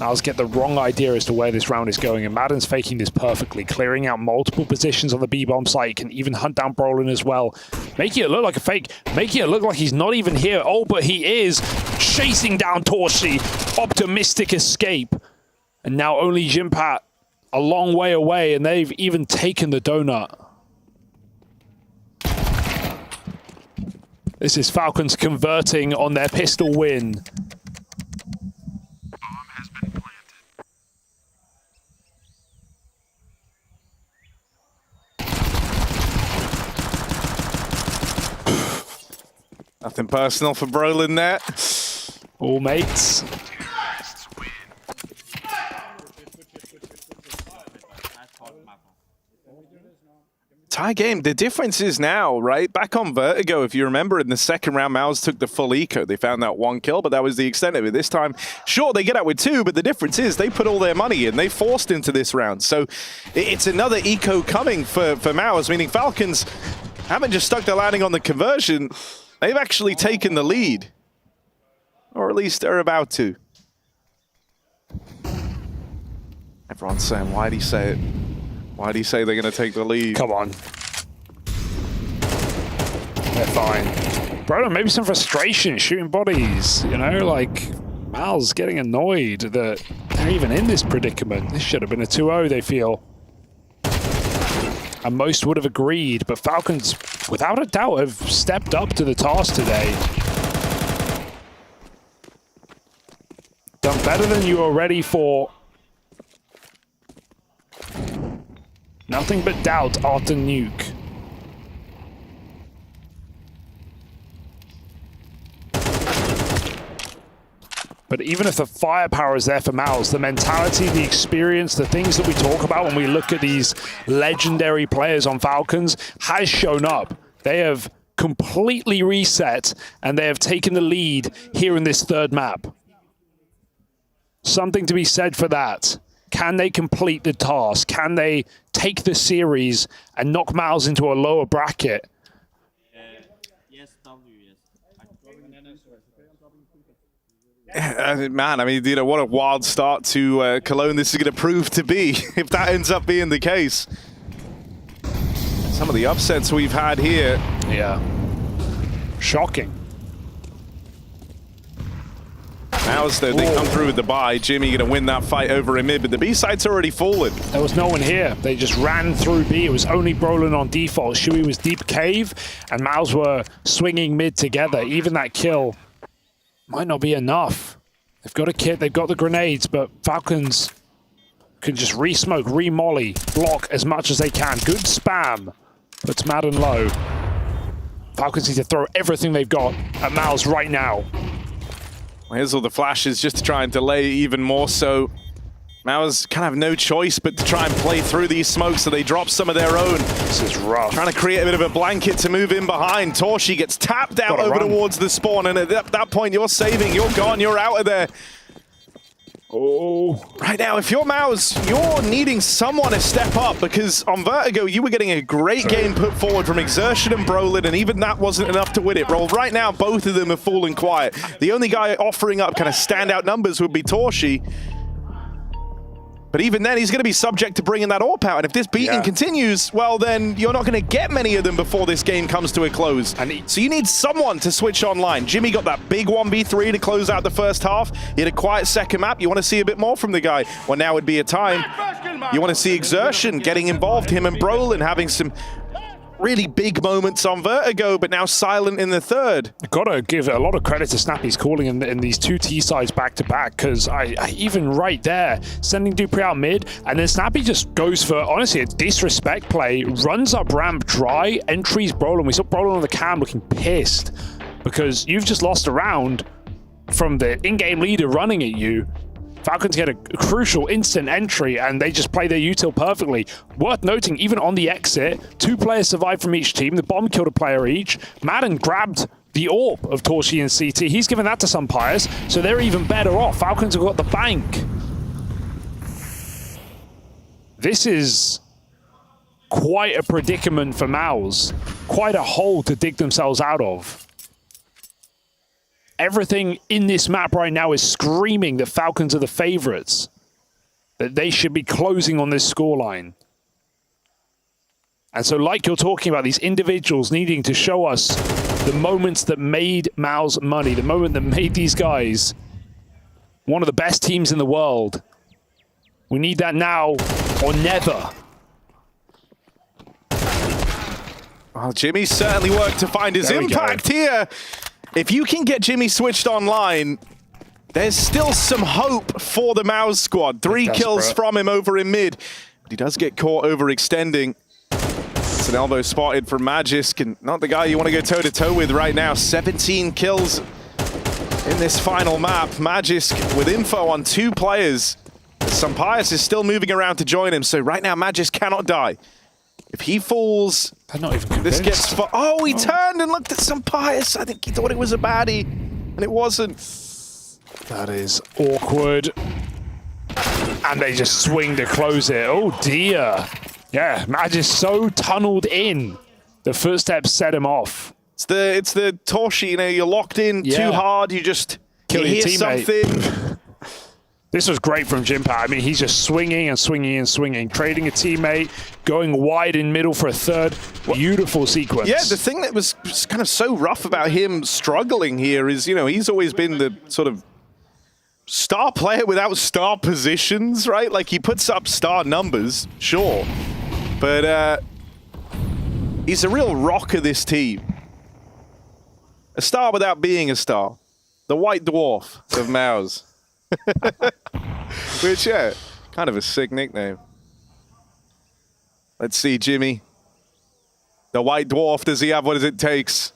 I'll get the wrong idea as to where this round is going, and Madden's faking this perfectly, clearing out multiple positions on the B-bomb site, can even hunt down Brolin as well, making it look like a fake, making it look like he's not even here. Oh, but he is chasing down Torshi. Optimistic escape. And now only Jimpat a long way away, and they've even taken the donut. This is Falcons converting on their pistol win. Nothing personal for Brolin there. All mates. Tie game. The difference is now, right? Back on Vertigo, if you remember, in the second round, Mouse took the full eco. They found that one kill, but that was the extent of it. This time, sure, they get out with two, but the difference is they put all their money in. They forced into this round. So it's another eco coming for Mouse, meaning Falcons haven't just stuck their landing on the conversion. They've actually taken the lead. Or at least they're about to. Everyone's saying, why'd he say it? Why'd he say they're going to take the lead? Come on. They're fine. Bro, maybe some frustration shooting bodies, you know, like Mal's getting annoyed that they're even in this predicament. This should have been a 2-0, they feel. And most would have agreed, but Falcons, without a doubt, have stepped up to the task today. Done better than you were ready for. Nothing but doubt after Nuke. But even if the firepower is there for Mouse, the mentality, the experience, the things that we talk about when we look at these legendary players on Falcons has shown up. They have completely reset and they have taken the lead here in this third map. Something to be said for that. Can they complete the task? Can they take the series and knock Miles into a lower bracket? Man, I mean, what a wild start to Cologne this is going to prove to be, if that ends up being the case. Some of the upsets we've had here. Yeah. Shocking. Now, though, they come through with the buy. Jimmy going to win that fight over in mid, but the B side's already fallen. There was no one here. They just ran through B. It was only Brolin on default. Shui was deep cave, and Miles were swinging mid together. Even that kill might not be enough. They've got a kit, they've got the grenades, but Falcons can just re-smoke, re-molly, block as much as they can. Good spam. Puts Madden low. Falcons need to throw everything they've got at Miles right now. Well, here's all the flashes just to try and delay even more so. Mowers kind of have no choice but to try and play through these smokes, so they drop some of their own. This is rough. Trying to create a bit of a blanket to move in behind. Torshi gets tapped out over towards the spawn, and at that point you're saving, you're gone, you're out of there. Oh. Right now, if you're Mouse, you're needing someone to step up, because on Vertigo, you were getting a great game put forward from Exertion and Brolin, and even that wasn't enough to win it. Roll. Right now, both of them are falling quiet. The only guy offering up kind of standout numbers would be Torshi. But even then, he's going to be subject to bringing that AWP out. And if this beating continues, well, then you're not going to get many of them before this game comes to a close. So you need someone to switch online. Jimmy got that big 1v3 to close out the first half. He had a quiet second map. You want to see a bit more from the guy. Well, now would be a time. You want to see Exertion getting involved. Him and Brolin having some really big moments on Vertigo, but now silent in the third. Gotta give a lot of credit to Snappy's calling in these two T sides back to back, because I even right there, sending Dupree out mid, and then Snappy just goes for, honestly, a disrespect play, runs up ramp dry, entries Brolin. We saw Brolin on the cam looking pissed, because you've just lost a round from the in-game leader running at you. Falcons get a crucial instant entry, and they just play their util perfectly. Worth noting, even on the exit, 2 players survived from each team. The bomb killed a player each. Madden grabbed the AWP of Torshi and CT. He's given that to Sumpires, so they're even better off. Falcons have got the bank. This is quite a predicament for Mouse. Quite a hole to dig themselves out of. Everything in this map right now is screaming that Falcons are the favorites, that they should be closing on this scoreline. And so, like you're talking about, these individuals needing to show us the moments that made Mouse money, the moment that made these guys one of the best teams in the world. We need that now or never. Well, Jimmy certainly worked to find his impact here. If you can get Jimmy switched online, there's still some hope for the Mouse squad. 3 kills from him over in mid. But he does get caught overextending. It's an elbow spotted from Magisk, and not the guy you want to go toe-to-toe with right now. 17 kills in this final map. Magisk with info on 2 players. Sumpires is still moving around to join him, so right now Magisk cannot die. If he falls, this gets... Oh, he turned and looked at Sumpires. I think he thought it was a baddie, and it wasn't. That is awkward. And they just swing to close it. Oh, dear. Yeah, Magisk so tunneled in. The footsteps set him off. It's the Torshi, you know, you're locked in too hard, you just kill your teammate. Something. This was great from Jimpat. I mean, he's just swinging and swinging and swinging, trading a teammate, going wide in middle for a third. Beautiful sequence. Yeah, the thing that was kind of so rough about him struggling here is, you know, he's always been the sort of star player without star positions, right? Like, he puts up star numbers, sure. But he's a real rock of this team. A star without being a star. The White Dwarf of Mouse. Which, yeah, kind of a sick nickname. Let's see, Jimmy. The White Dwarf, does he have what it takes?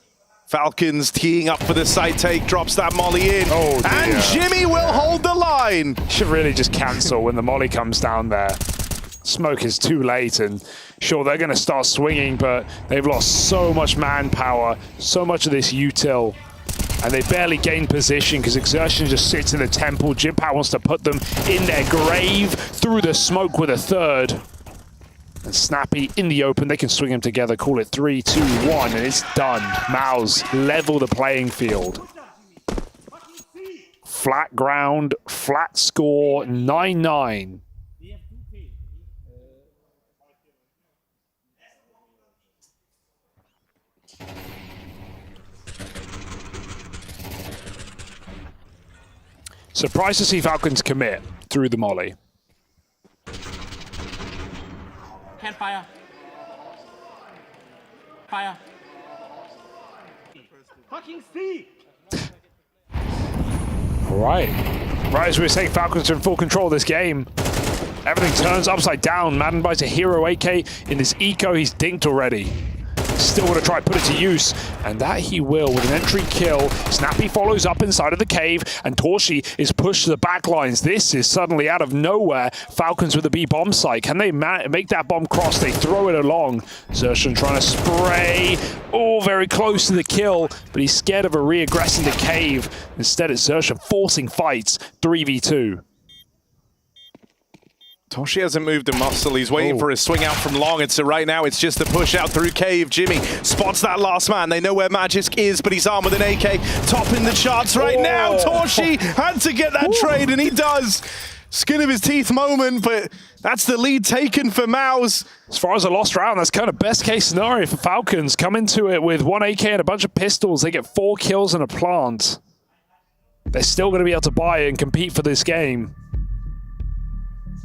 Falcons teeing up for the side take, drops that molly in. Oh, dear. And Jimmy will hold the line. Should really just cancel when the molly comes down there. Smoke is too late, and sure, they're going to start swinging, but they've lost so much manpower, so much of this util. and they barely gain position because Exertion just sits in the temple. Jimpat wants to put them in their grave through the smoke with a third. And Snappy in the open, they can swing them together, call it 3, 2, 1, and it's done. Mouse level the playing field. Flat ground, flat score, 9-9. Surprised to see Falcons commit through the molly. Can't fire. Fire. Fucking see. All right. Right as we were saying, Falcons are in full control of this game. Everything turns upside down. Madden buys a hero AK in this eco. He's dinked already. Still want to try put it to use, and that he will with an entry kill. Snappy follows up inside of the cave, and Torshi is pushed to the back lines. This is suddenly out of nowhere. Falcons with a B bomb site. Can they make that bomb cross? They throw it along. Xerxon trying to spray. Oh, very close to the kill, but he's scared of a re-aggress in the cave. Instead, it's Xerxon forcing fights. 3v2. Toshi hasn't moved a muscle. He's waiting for a swing out from long. And so right now, it's just a push out through cave. Jimmy spots that last man. They know where Magisk is, but he's armed with an AK. Topping the charts right now. Toshi had to get that trade, and he does. Skin of his teeth moment, but that's the lead taken for Mouse. As far as a lost round, that's kind of best case scenario for Falcons. Come into it with 1 AK and a bunch of pistols. They get 4 kills and a plant. They're still going to be able to buy and compete for this game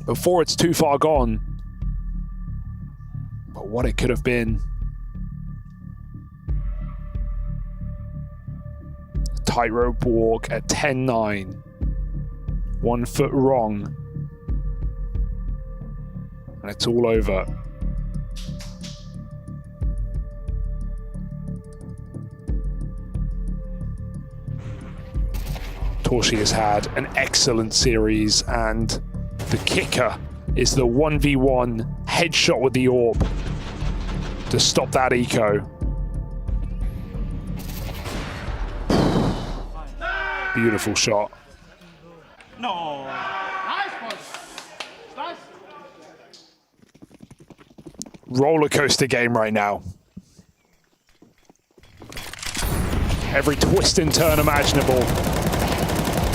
before it's too far gone. But what it could have been. A tightrope walk at 10-9. 1 foot wrong. And it's all over. Torshi has had an excellent series, and the kicker is the 1v1 headshot with the orb to stop that eco. Beautiful shot. No. Nice. Roller coaster game right now. Every twist and turn imaginable.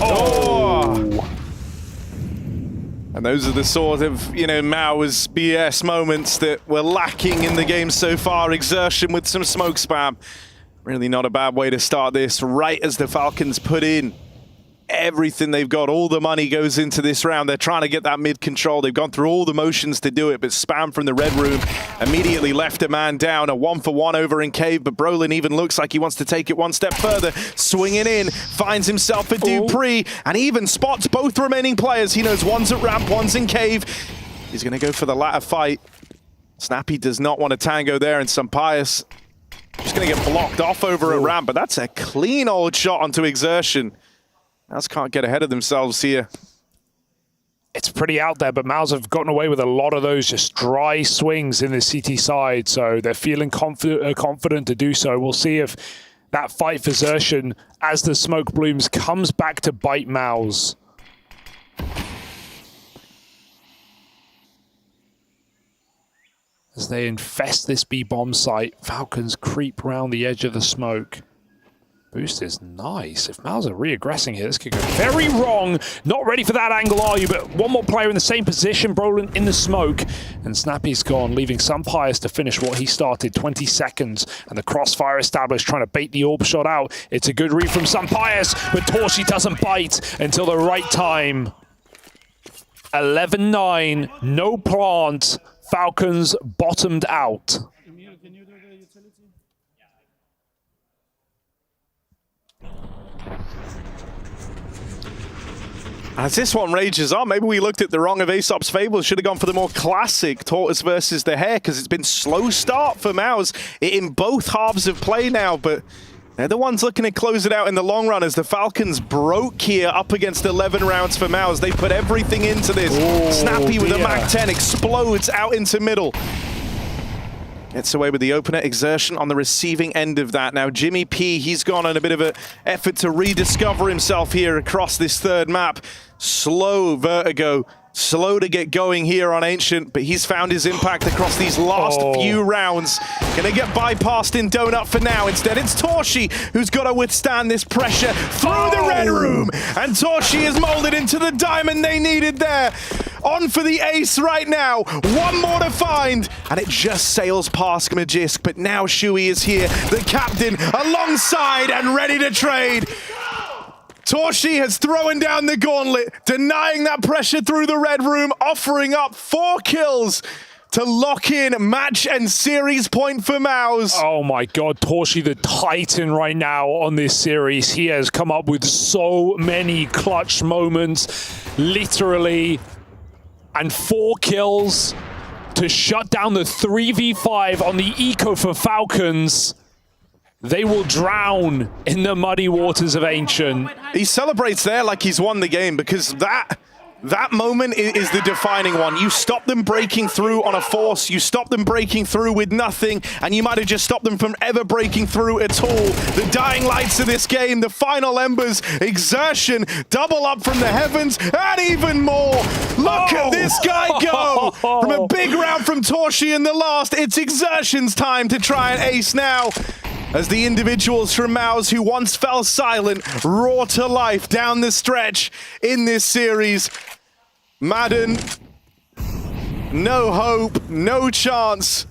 Oh! And those are the sort of, Mao's BS moments that were lacking in the game so far. Exertion with some smoke spam. Really not a bad way to start this, right as the Falcons put in everything they've got. All the money goes into this round. They're trying to get that mid control. They've gone through all the motions to do it, but spam from the red room immediately left a man down. A 1-for-1 over in cave, but Brolin even looks like he wants to take it one step further. Swinging in, finds himself a Dupree, and even spots both remaining players. He knows one's at ramp, one's in cave. He's going to go for the latter fight. Snappy does not want to tango there, and Sampaius just going to get blocked off over a ramp, but that's a clean old shot onto Exertion. Mouse can't get ahead of themselves here. It's pretty out there, but Mouse have gotten away with a lot of those just dry swings in the CT side, so they're feeling confident to do so. We'll see if that fight for Xerxon, as the smoke blooms, comes back to bite Mouse. As they infest this B-bomb site, Falcons creep around the edge of the smoke. Boost is nice. If Mouse are re-aggressing here, this could go very wrong. Not ready for that angle, are you? But one more player in the same position. Brolin in the smoke. And Snappy's gone, leaving Sampaius to finish what he started. 20 seconds. And the crossfire established, trying to bait the orb shot out. It's a good read from Sampaius, but Torshi doesn't bite until the right time. 11-9. No plant. Falcons bottomed out. As this one rages on, maybe we looked at the wrong of Aesop's Fables. Should have gone for the more classic Tortoise versus the Hare, because it's been slow start for Mouse in both halves of play now, but they're the ones looking to close it out in the long run as the Falcons broke here up against 11 rounds for Mouse. They put everything into this. Snappy with a Mac 10 explodes out into middle. Gets away with the opener. Exertion on the receiving end of that. Now, Jimmy P, he's gone on a bit of an effort to rediscover himself here across this third map. Slow Vertigo. Slow to get going here on Ancient, but he's found his impact across these last few rounds. Gonna get bypassed in Donut for now. Instead, it's Torshi who's got to withstand this pressure through the red room. And Torshi is molded into the diamond they needed there. On for the ace right now. One more to find. And it just sails past Magisk, but now Shui is here, the captain, alongside and ready to trade. Torshi has thrown down the gauntlet, denying that pressure through the red room, offering up 4 kills to lock in match and series point for Maus. Oh my god, Torshi the Titan right now on this series. He has come up with so many clutch moments, literally, and 4 kills to shut down the 3v5 on the eco for Falcons. They will drown in the muddy waters of Ancient. He celebrates there like he's won the game, because that moment is the defining one. You stop them breaking through on a force, you stop them breaking through with nothing, and you might have just stopped them from ever breaking through at all. The dying lights of this game, the final embers, Exertion, double up from the heavens, and even more. Look at this guy go! From a big round from Torshi in the last, it's Exertion's time to try and ace now. As the individuals from Maus who once fell silent roar to life down the stretch in this series. Madden, no hope, no chance.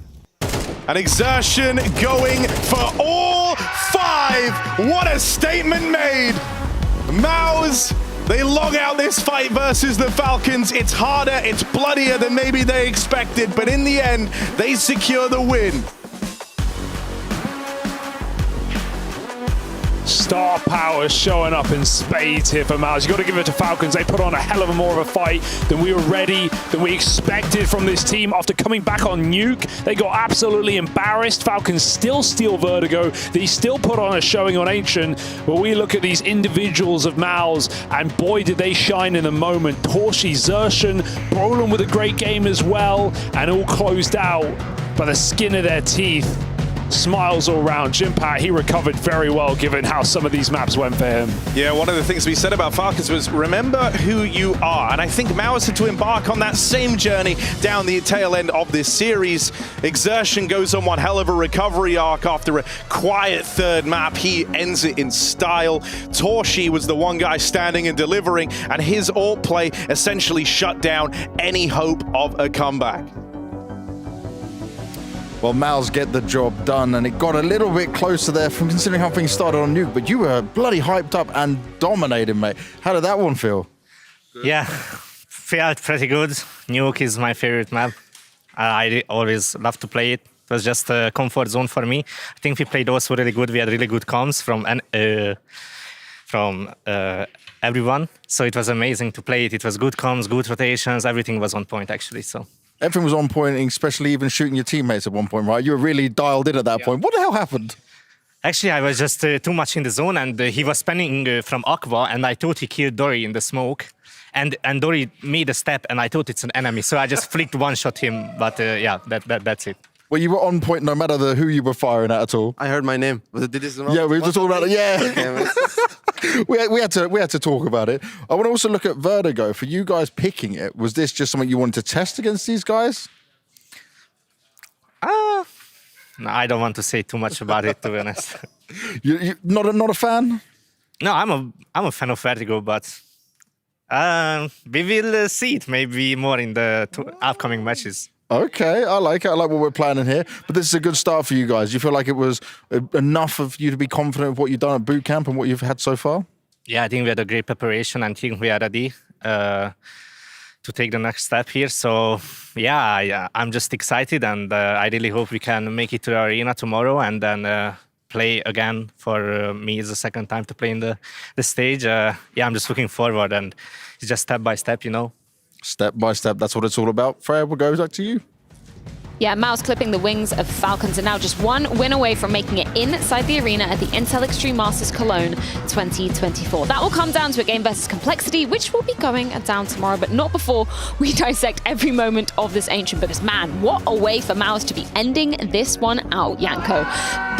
And Exertion going for all 5. What a statement made. Maus, they log out this fight versus the Falcons. It's harder, it's bloodier than maybe they expected, but in the end, they secure the win. Star power showing up in spades here for Maus. You got to give it to Falcons. They put on a hell of a more of a fight than we were ready, than we expected from this team. After coming back on Nuke, they got absolutely embarrassed. Falcons still steal Vertigo. They still put on a showing on Ancient. But we look at these individuals of Maus, and boy, did they shine in a moment. Torshi, Xertion, Brolin with a great game as well, and all closed out by the skin of their teeth. Smiles all round. Jimpat, he recovered very well given how some of these maps went for him. Yeah, one of the things we said about Falcons was remember who you are. And I think Maus had to embark on that same journey down the tail end of this series. Exertion goes on one hell of a recovery arc after a quiet third map. He ends it in style. Torshi was the one guy standing and delivering, and his ult play essentially shut down any hope of a comeback. Well, Maus get the job done, and it got a little bit closer there from considering how things started on Nuke, but you were bloody hyped up and dominating, mate. How did that one feel? Yeah, felt pretty good. Nuke is my favorite map. I always love to play it. It was just a comfort zone for me. I think we played also really good. We had really good comms from everyone, so it was amazing to play it. It was good comms, good rotations, everything was on point actually. So. Everything was on point, especially even shooting your teammates at one point, right? You were really dialed in at that point. What the hell happened? Actually, I was just too much in the zone, and he was spamming from Aqua, and I thought he killed Dory in the smoke. And Dory made a step, and I thought it's an enemy, so I just flicked one-shot him, but yeah, that's it. Well, you were on point no matter who you were firing at all. I heard my name. Did this yeah, we were just talking about it. Yeah. we had to talk about it. I want to also look at Vertigo. For you guys picking it, was this just something you wanted to test against these guys? No, I don't want to say too much about it, to be honest. You not a fan? No, I'm a fan of Vertigo, but we will see it maybe more in the upcoming matches. Okay, I like it. I like what we're planning here. But this is a good start for you guys. You feel like it was enough of you to be confident of what you've done at boot camp and what you've had so far? Yeah, I think we had a great preparation and I think we are ready to take the next step here. So, yeah, I'm just excited and I really hope we can make it to the arena tomorrow and then play again. For me, it's the second time to play in the stage. Yeah, I'm just looking forward and it's just step by step, you know. Step by step, that's what it's all about. Freya, we'll go back to you. Yeah, Mao's clipping the wings of Falcons are now just one win away from making it inside the arena at the Intel Extreme Masters Cologne 2024. That will come down to a game versus Complexity, which will be going down tomorrow, but not before we dissect every moment of this Ancient, because man, what a way for Mao's to be ending this one out, Yanko.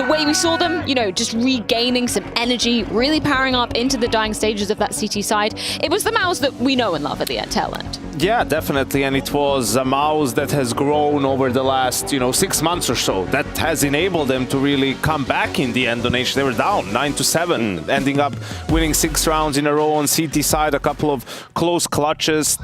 The way we saw them, you know, just regaining some energy, really powering up into the dying stages of that CT side. It was the Mao's that we know and love at the tail end. Yeah, definitely, and it was a mouse that has grown over the last, 6 months or so. That has enabled them to really come back in the end on H. They were down 9-7, ending up winning 6 rounds in a row on CT side, a couple of close clutches,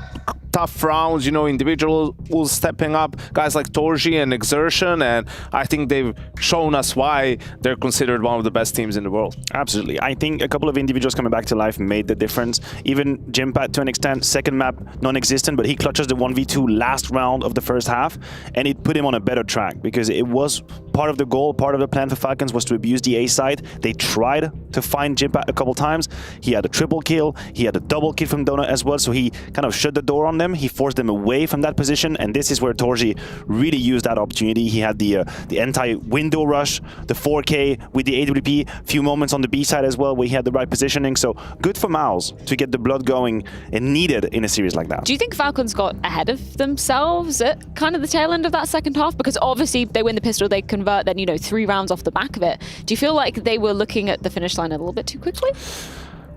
tough rounds, individuals stepping up, guys like Torji and Exertion, and I think they've shown us why they're considered one of the best teams in the world. Absolutely. I think a couple of individuals coming back to life made the difference. Even Jimpat, to an extent, second map non-existent, but he clutches the 1v2 last round of the first half, and it put him on a better track, because it was part of the goal, part of the plan for Falcons was to abuse the A side. They tried to find Jimpat a couple times. He had a triple kill, he had a double kill from Donut as well, so he kind of shut the door on them. He forced them away from that position, and this is where Torji really used that opportunity. He had the anti-window rush, the 4K with the AWP, few moments on the B side as well where he had the right positioning, so good for Mouse to get the blood going and needed in a series like that. Do you think Falcons got ahead of themselves at kind of the tail end of that second half? Because obviously they win the pistol, they convert, then 3 rounds off the back of it. Do you feel like they were looking at the finish line a little bit too quickly?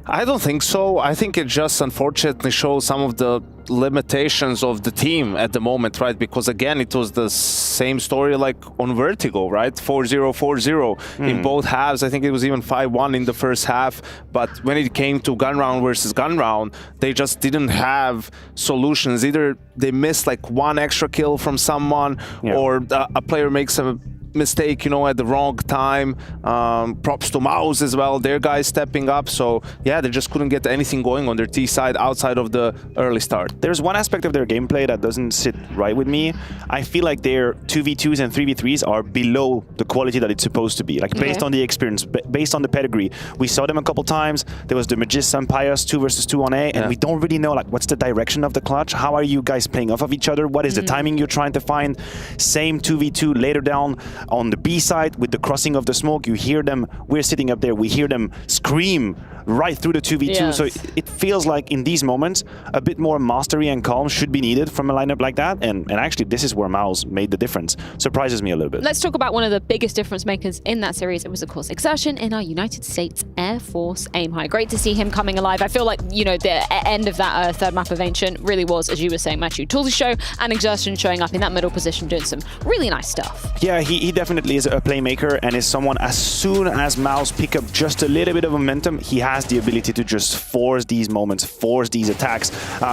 I don't think so. I think it just unfortunately shows some of the limitations of the team at the moment, right? Because again, it was the same story like on Vertigo, right? 4-0, 4-0 in both halves. I think it was even 5-1 in the first half. But when it came to gun round versus gun round, they just didn't have solutions. Either they missed like one extra kill from someone, or a player makes a mistake, at the wrong time. Props to Mouse as well, their guys stepping up. So yeah, they just couldn't get anything going on their T side outside of the early start. There's one aspect of their gameplay that doesn't sit right with me. I feel like their 2v2s and 3v3s are below the quality that it's supposed to be, like based on the experience, based on the pedigree. We saw them a couple times. There was the Magis and Pius 2 versus 2 on A, and we don't really know like what's the direction of the clutch. How are you guys playing off of each other? What is the timing you're trying to find? Same 2v2 later down on the B side with the crossing of the smoke. You hear them, we're sitting up there, we hear them scream right through the 2v2. So it feels like in these moments a bit more mastery and calm should be needed from a lineup like that, and actually this is where Mouse made the difference. Surprises me a little bit. Let's talk about one of the biggest difference makers in that series. It was of course Exertion in our United States Air Force aim high. Great to see him coming alive. I feel like the end of that third map of Ancient really was, as you were saying, Matthew, Toolsy show and Exertion showing up in that middle position doing some really nice stuff. Yeah, he definitely is a playmaker and is someone, as soon as Mouse pick up just a little bit of momentum, he has the ability to just force these moments, force these attacks.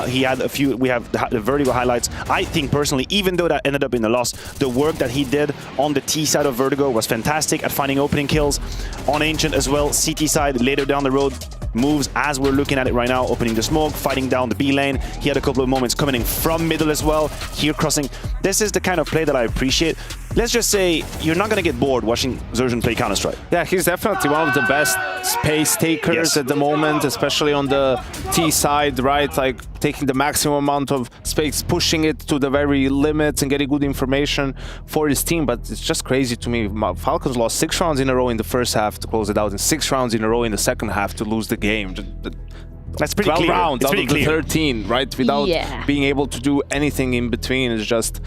He had a few, we have the Vertigo highlights. I think personally, even though that ended up in a loss, the work that he did on the T side of Vertigo was fantastic at finding opening kills. On Ancient as well, CT side later down the road, moves as we're looking at it right now, opening the smoke, fighting down the B lane. He had a couple of moments coming in from middle as well, here crossing. This is the kind of play that I appreciate. Let's just say you're not going to get bored watching Zerjan play Counter-Strike. Yeah, he's definitely one of the best space takers at the moment, especially on the T side, right? Like taking the maximum amount of space, pushing it to the very limits and getting good information for his team. But it's just crazy to me. Falcons lost 6 rounds in a row in the first half to close it out, and 6 rounds in a row in the second half to lose the game. That's pretty 12 clear. rounds out of the 13, right? Without being able to do anything in between is just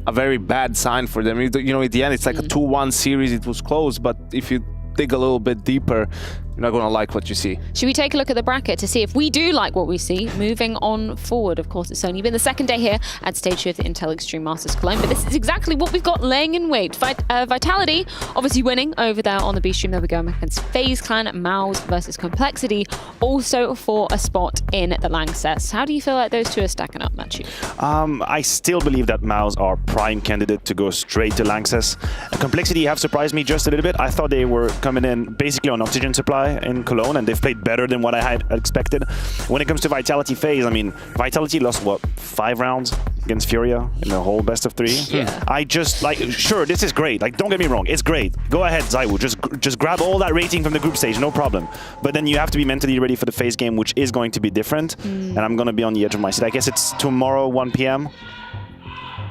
a very bad sign for them. At the end, it's like a 2-1 series. It was close, but if you dig a little bit deeper, you're not going to like what you see. Should we take a look at the bracket to see if we do like what we see moving on forward? Of course, it's only been the second day here at Stage 2 of the Intel Extreme Masters Cologne, but this is exactly what we've got laying in wait. Vitality obviously winning over there on the B stream. There we go against FaZe Clan, Mouse versus Complexity, also for a spot in the Lang sets. How do you feel like those two are stacking up, Matthew? I still believe that Mouse are prime candidate to go straight to Lanxess. Complexity have surprised me just a little bit. I thought they were coming in basically on oxygen supply in Cologne, and they've played better than what I had expected. When it comes to Vitality FaZe, I mean, Vitality lost, what, 5 rounds against Furia in the whole best of 3? Yeah. I just, sure, this is great. Don't get me wrong, it's great. Go ahead, Zaiwu, just grab all that rating from the group stage, no problem. But then you have to be mentally ready for the FaZe game, which is going to be different. And I'm going to be on the edge of my seat. I guess it's tomorrow, 1 p.m.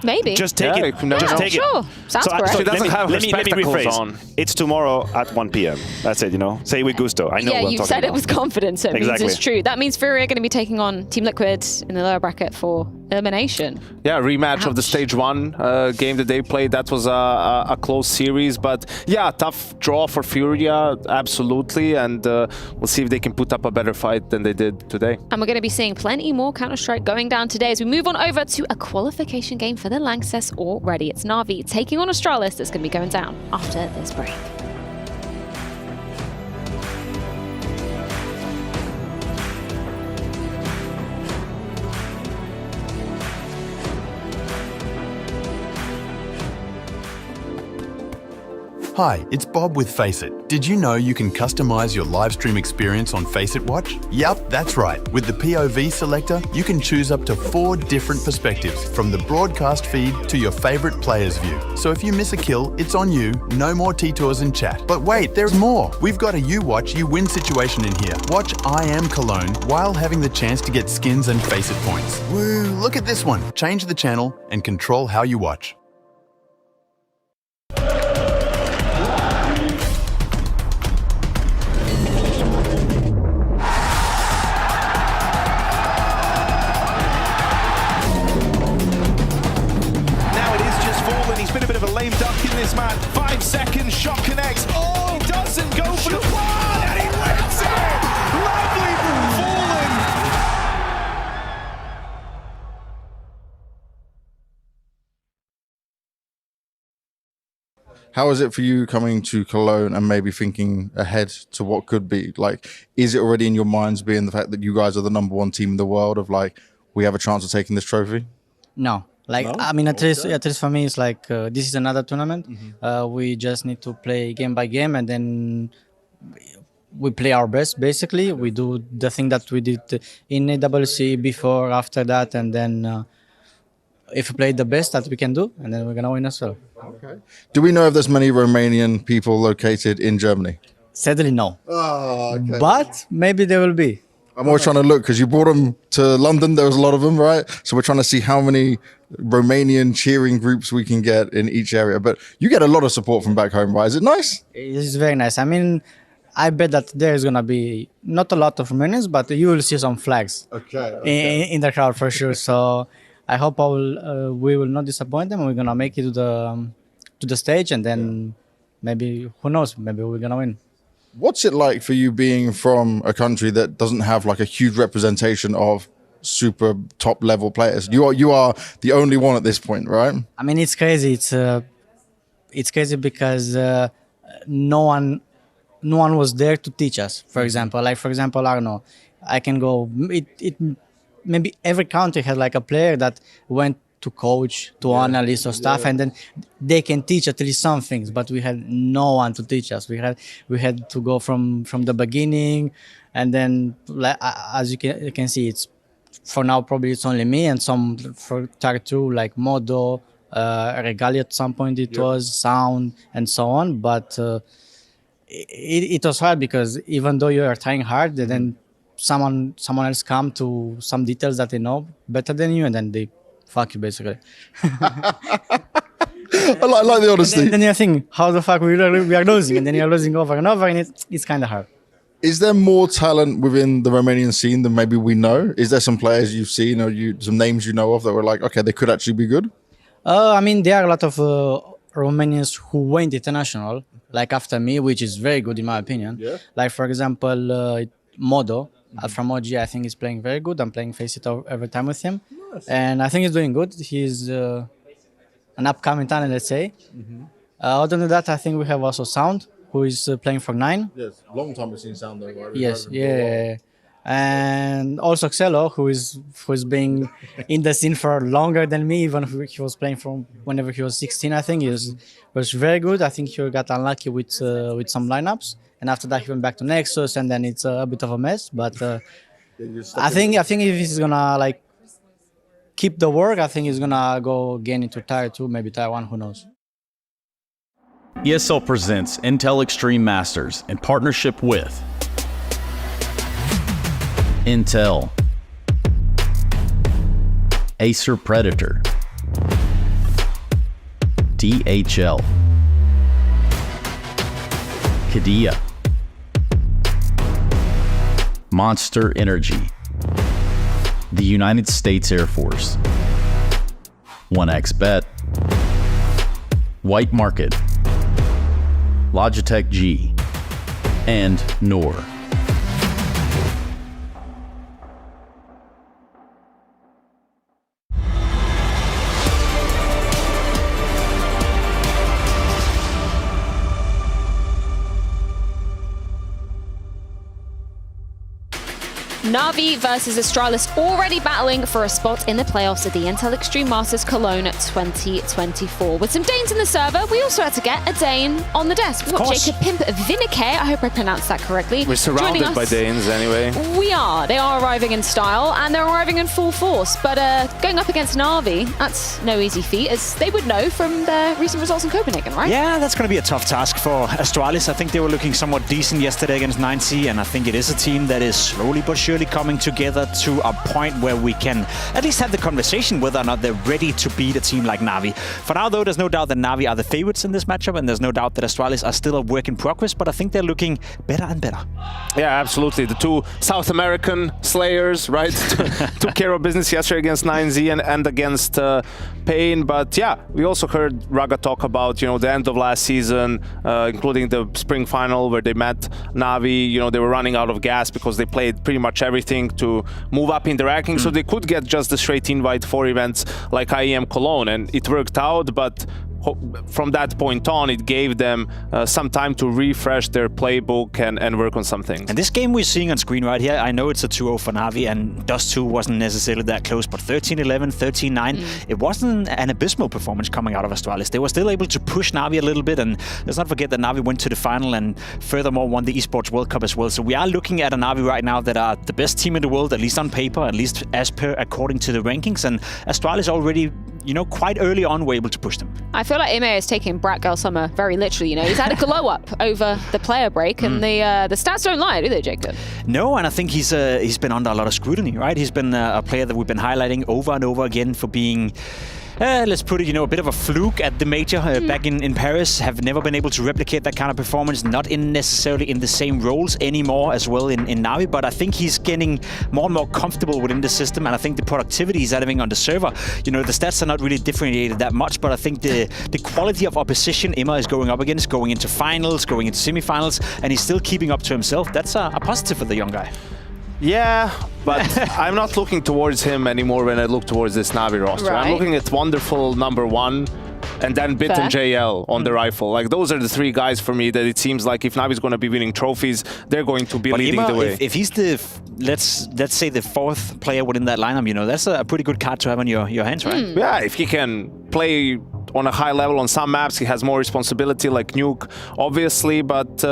Maybe. Just take it. Just take sure. it. Sounds correct. So She doesn't have her let me spectacles rephrase. on. It's tomorrow at 1 p.m. That's it, you know. Say with gusto. I know Yeah, what I'm you talking said it about. with confidence, so it means Exactly. it's true. That means Fury are going to be taking on Team Liquid in the lower bracket for elimination. Yeah, rematch of the stage 1 game that they played. That was a close series, but yeah, tough draw for Furia, absolutely. And we'll see if they can put up a better fight than they did today. And we're going to be seeing plenty more Counter-Strike going down today as we move on over to a qualification game for the Lanxess already. It's Na'Vi taking on Astralis that's going to be going down after this break. Hi, it's Bob with Faceit. Did you know you can customize your live stream experience on Faceit Watch? Yup, that's right. With the POV selector, you can choose up to 4 different perspectives, from the broadcast feed to your favorite player's view. So if you miss a kill, it's on you. No more T-Tours in chat. But wait, there's more. We've got a You Watch, You Win situation in here. Watch IEM Cologne while having the chance to get skins and Faceit points. Woo, look at this one. Change the channel and control how you watch. Been a bit of a lame duck in this man. 5 seconds, shot connects. Oh, he doesn't go for the one, and he wins it! Lovely fallen. How is it for you coming to Cologne and maybe thinking ahead to what could be? Like, is it already in your minds, being the fact that you guys are the #1 team in the world, of like, we have a chance of taking this trophy? No. Like, I mean, at least for me, it's like, this is another tournament. We just need to play game by game, and then we play our best, basically. We do the thing that we did in AWC before, after that, and then if we play the best that we can do, and then we're going to win as well. Okay. Do we know if there's many Romanian people located in Germany? Sadly, no. Oh, okay. But maybe there will be. I'm always trying to look, because you brought them to London. There was a lot of them, right? So we're trying to see how many Romanian cheering groups we can get in each area. But you get a lot of support from back home, right? Is it nice? It's very nice. I mean, I bet that there's going to be not a lot of Romanians, but you will see some flags in the crowd for sure. So I hope we will not disappoint them. We're going to make it to the stage, and then maybe, who knows, maybe we're going to win. What's it like for you being from a country that doesn't have like a huge representation of super top level players? You are the only one at this point, right? I mean, it's crazy. It's crazy because no one was there to teach us. For example, I don't know. I can go. Maybe every country has like a player that went to coach, to analyst or stuff, and then they can teach at least some things. But we had no one to teach us. We had to go from the beginning, and then as you can see, it's for now probably it's only me and some for Tier 2 like Modo, Regali at some point it was, Sound and so on. But it was hard because even though you are trying hard, then someone else come to some details that they know better than you, and then they fuck you, basically. I like the honesty. Then you think, how the fuck we are losing, and then you're losing over and over, and it's kind of hard. Is there more talent within the Romanian scene than maybe we know? Is there some players you've seen or some names you know of that were like, okay, they could actually be good? I mean, there are a lot of Romanians who went international, like after me, which is very good in my opinion. Yeah. Like, for example, Modo from OG, I think he's playing very good. I'm playing Faceit every time with him. Nice. And I think he's doing good. He's an upcoming talent, let's say. Other than that, I think we have also Sound, who is playing for 9. Yes, long time we've seen Sound though, right? Yes, yeah. And also Xelo, who's been in the scene for longer than me, even if he was playing from whenever he was 16, I think. He was very good. I think he got unlucky with some lineups. And after that, he went back to Nexus, and then it's a bit of a mess. But I think if he's gonna like keep the work, I think he's gonna go again into Tier 2, maybe Tier 1, who knows. ESL presents Intel Extreme Masters in partnership with Intel, Acer Predator, DHL, Qiddiya, Monster Energy, the United States Air Force, 1xBet, White Market, Logitech G, and Noor. Na'Vi versus Astralis already battling for a spot in the playoffs at the Intel Extreme Masters Cologne 2024. With some Danes in the server, we also had to get a Dane on the desk. Jacob Pimp Vinike, I hope I pronounced that correctly. We're surrounded by Danes anyway. We are. They are arriving in style and they're arriving in full force. But going up against Na'Vi, that's no easy feat, as they would know from their recent results in Copenhagen, right? Yeah, that's going to be a tough task for Astralis. I think they were looking somewhat decent yesterday against 9C, and I think it is a team that is slowly but surely coming together to a point where we can at least have the conversation whether or not they're ready to beat a team like Na'Vi. For now, though, there's no doubt that Na'Vi are the favorites in this matchup, and there's no doubt that Astralis are still a work in progress, but I think they're looking better and better. Yeah, absolutely. The two South American slayers, right, took care of business yesterday against 9Z and against Pain. But yeah, we also heard Raga talk about, the end of last season, including the spring final where they met Na'Vi. They were running out of gas because they played pretty much everything to move up in the ranking, so they could get just the straight invite for events like IEM Cologne, and it worked out. But from that point on, it gave them some time to refresh their playbook and work on some things. And this game we're seeing on screen right here, I know it's a 2-0 for Na'Vi, and Dust 2 wasn't necessarily that close, but 13-11, 13-9, it wasn't an abysmal performance coming out of Astralis. They were still able to push Na'Vi a little bit, and let's not forget that Na'Vi went to the final and furthermore won the Esports World Cup as well. So we are looking at a Na'Vi right now that are the best team in the world, at least on paper, at least as per according to the rankings, and Astralis already, quite early on were able to push them. I feel like Ime is taking Brat Girl Summer very literally. He's had a glow up over the player break, and the stats don't lie, do they, Jacob? No, and I think he's been under a lot of scrutiny, right? He's been a player that we've been highlighting over and over again for being let's put it, a bit of a fluke at the major back in Paris. Have never been able to replicate that kind of performance, not necessarily in the same roles anymore as well in Na'Vi, but I think he's getting more and more comfortable within the system, and I think the productivity he's having on the server, the stats are not really differentiated that much, but I think the quality of opposition Emma is going up against, going into finals, going into semifinals, and he's still keeping up to himself. That's a positive for the young guy. Yeah, but I'm not looking towards him anymore when I look towards this Na'Vi roster. Right. I'm looking at wonderful number 1 and then Bit and JL on the rifle. Like, those are the three guys for me that it seems like if Na'Vi's going to be winning trophies, they're going to be leading the way. If he's the, let's say the fourth player within that lineup, that's a pretty good card to have on your hands, right? Yeah, if he can play on a high level on some maps, he has more responsibility, like Nuke, obviously. But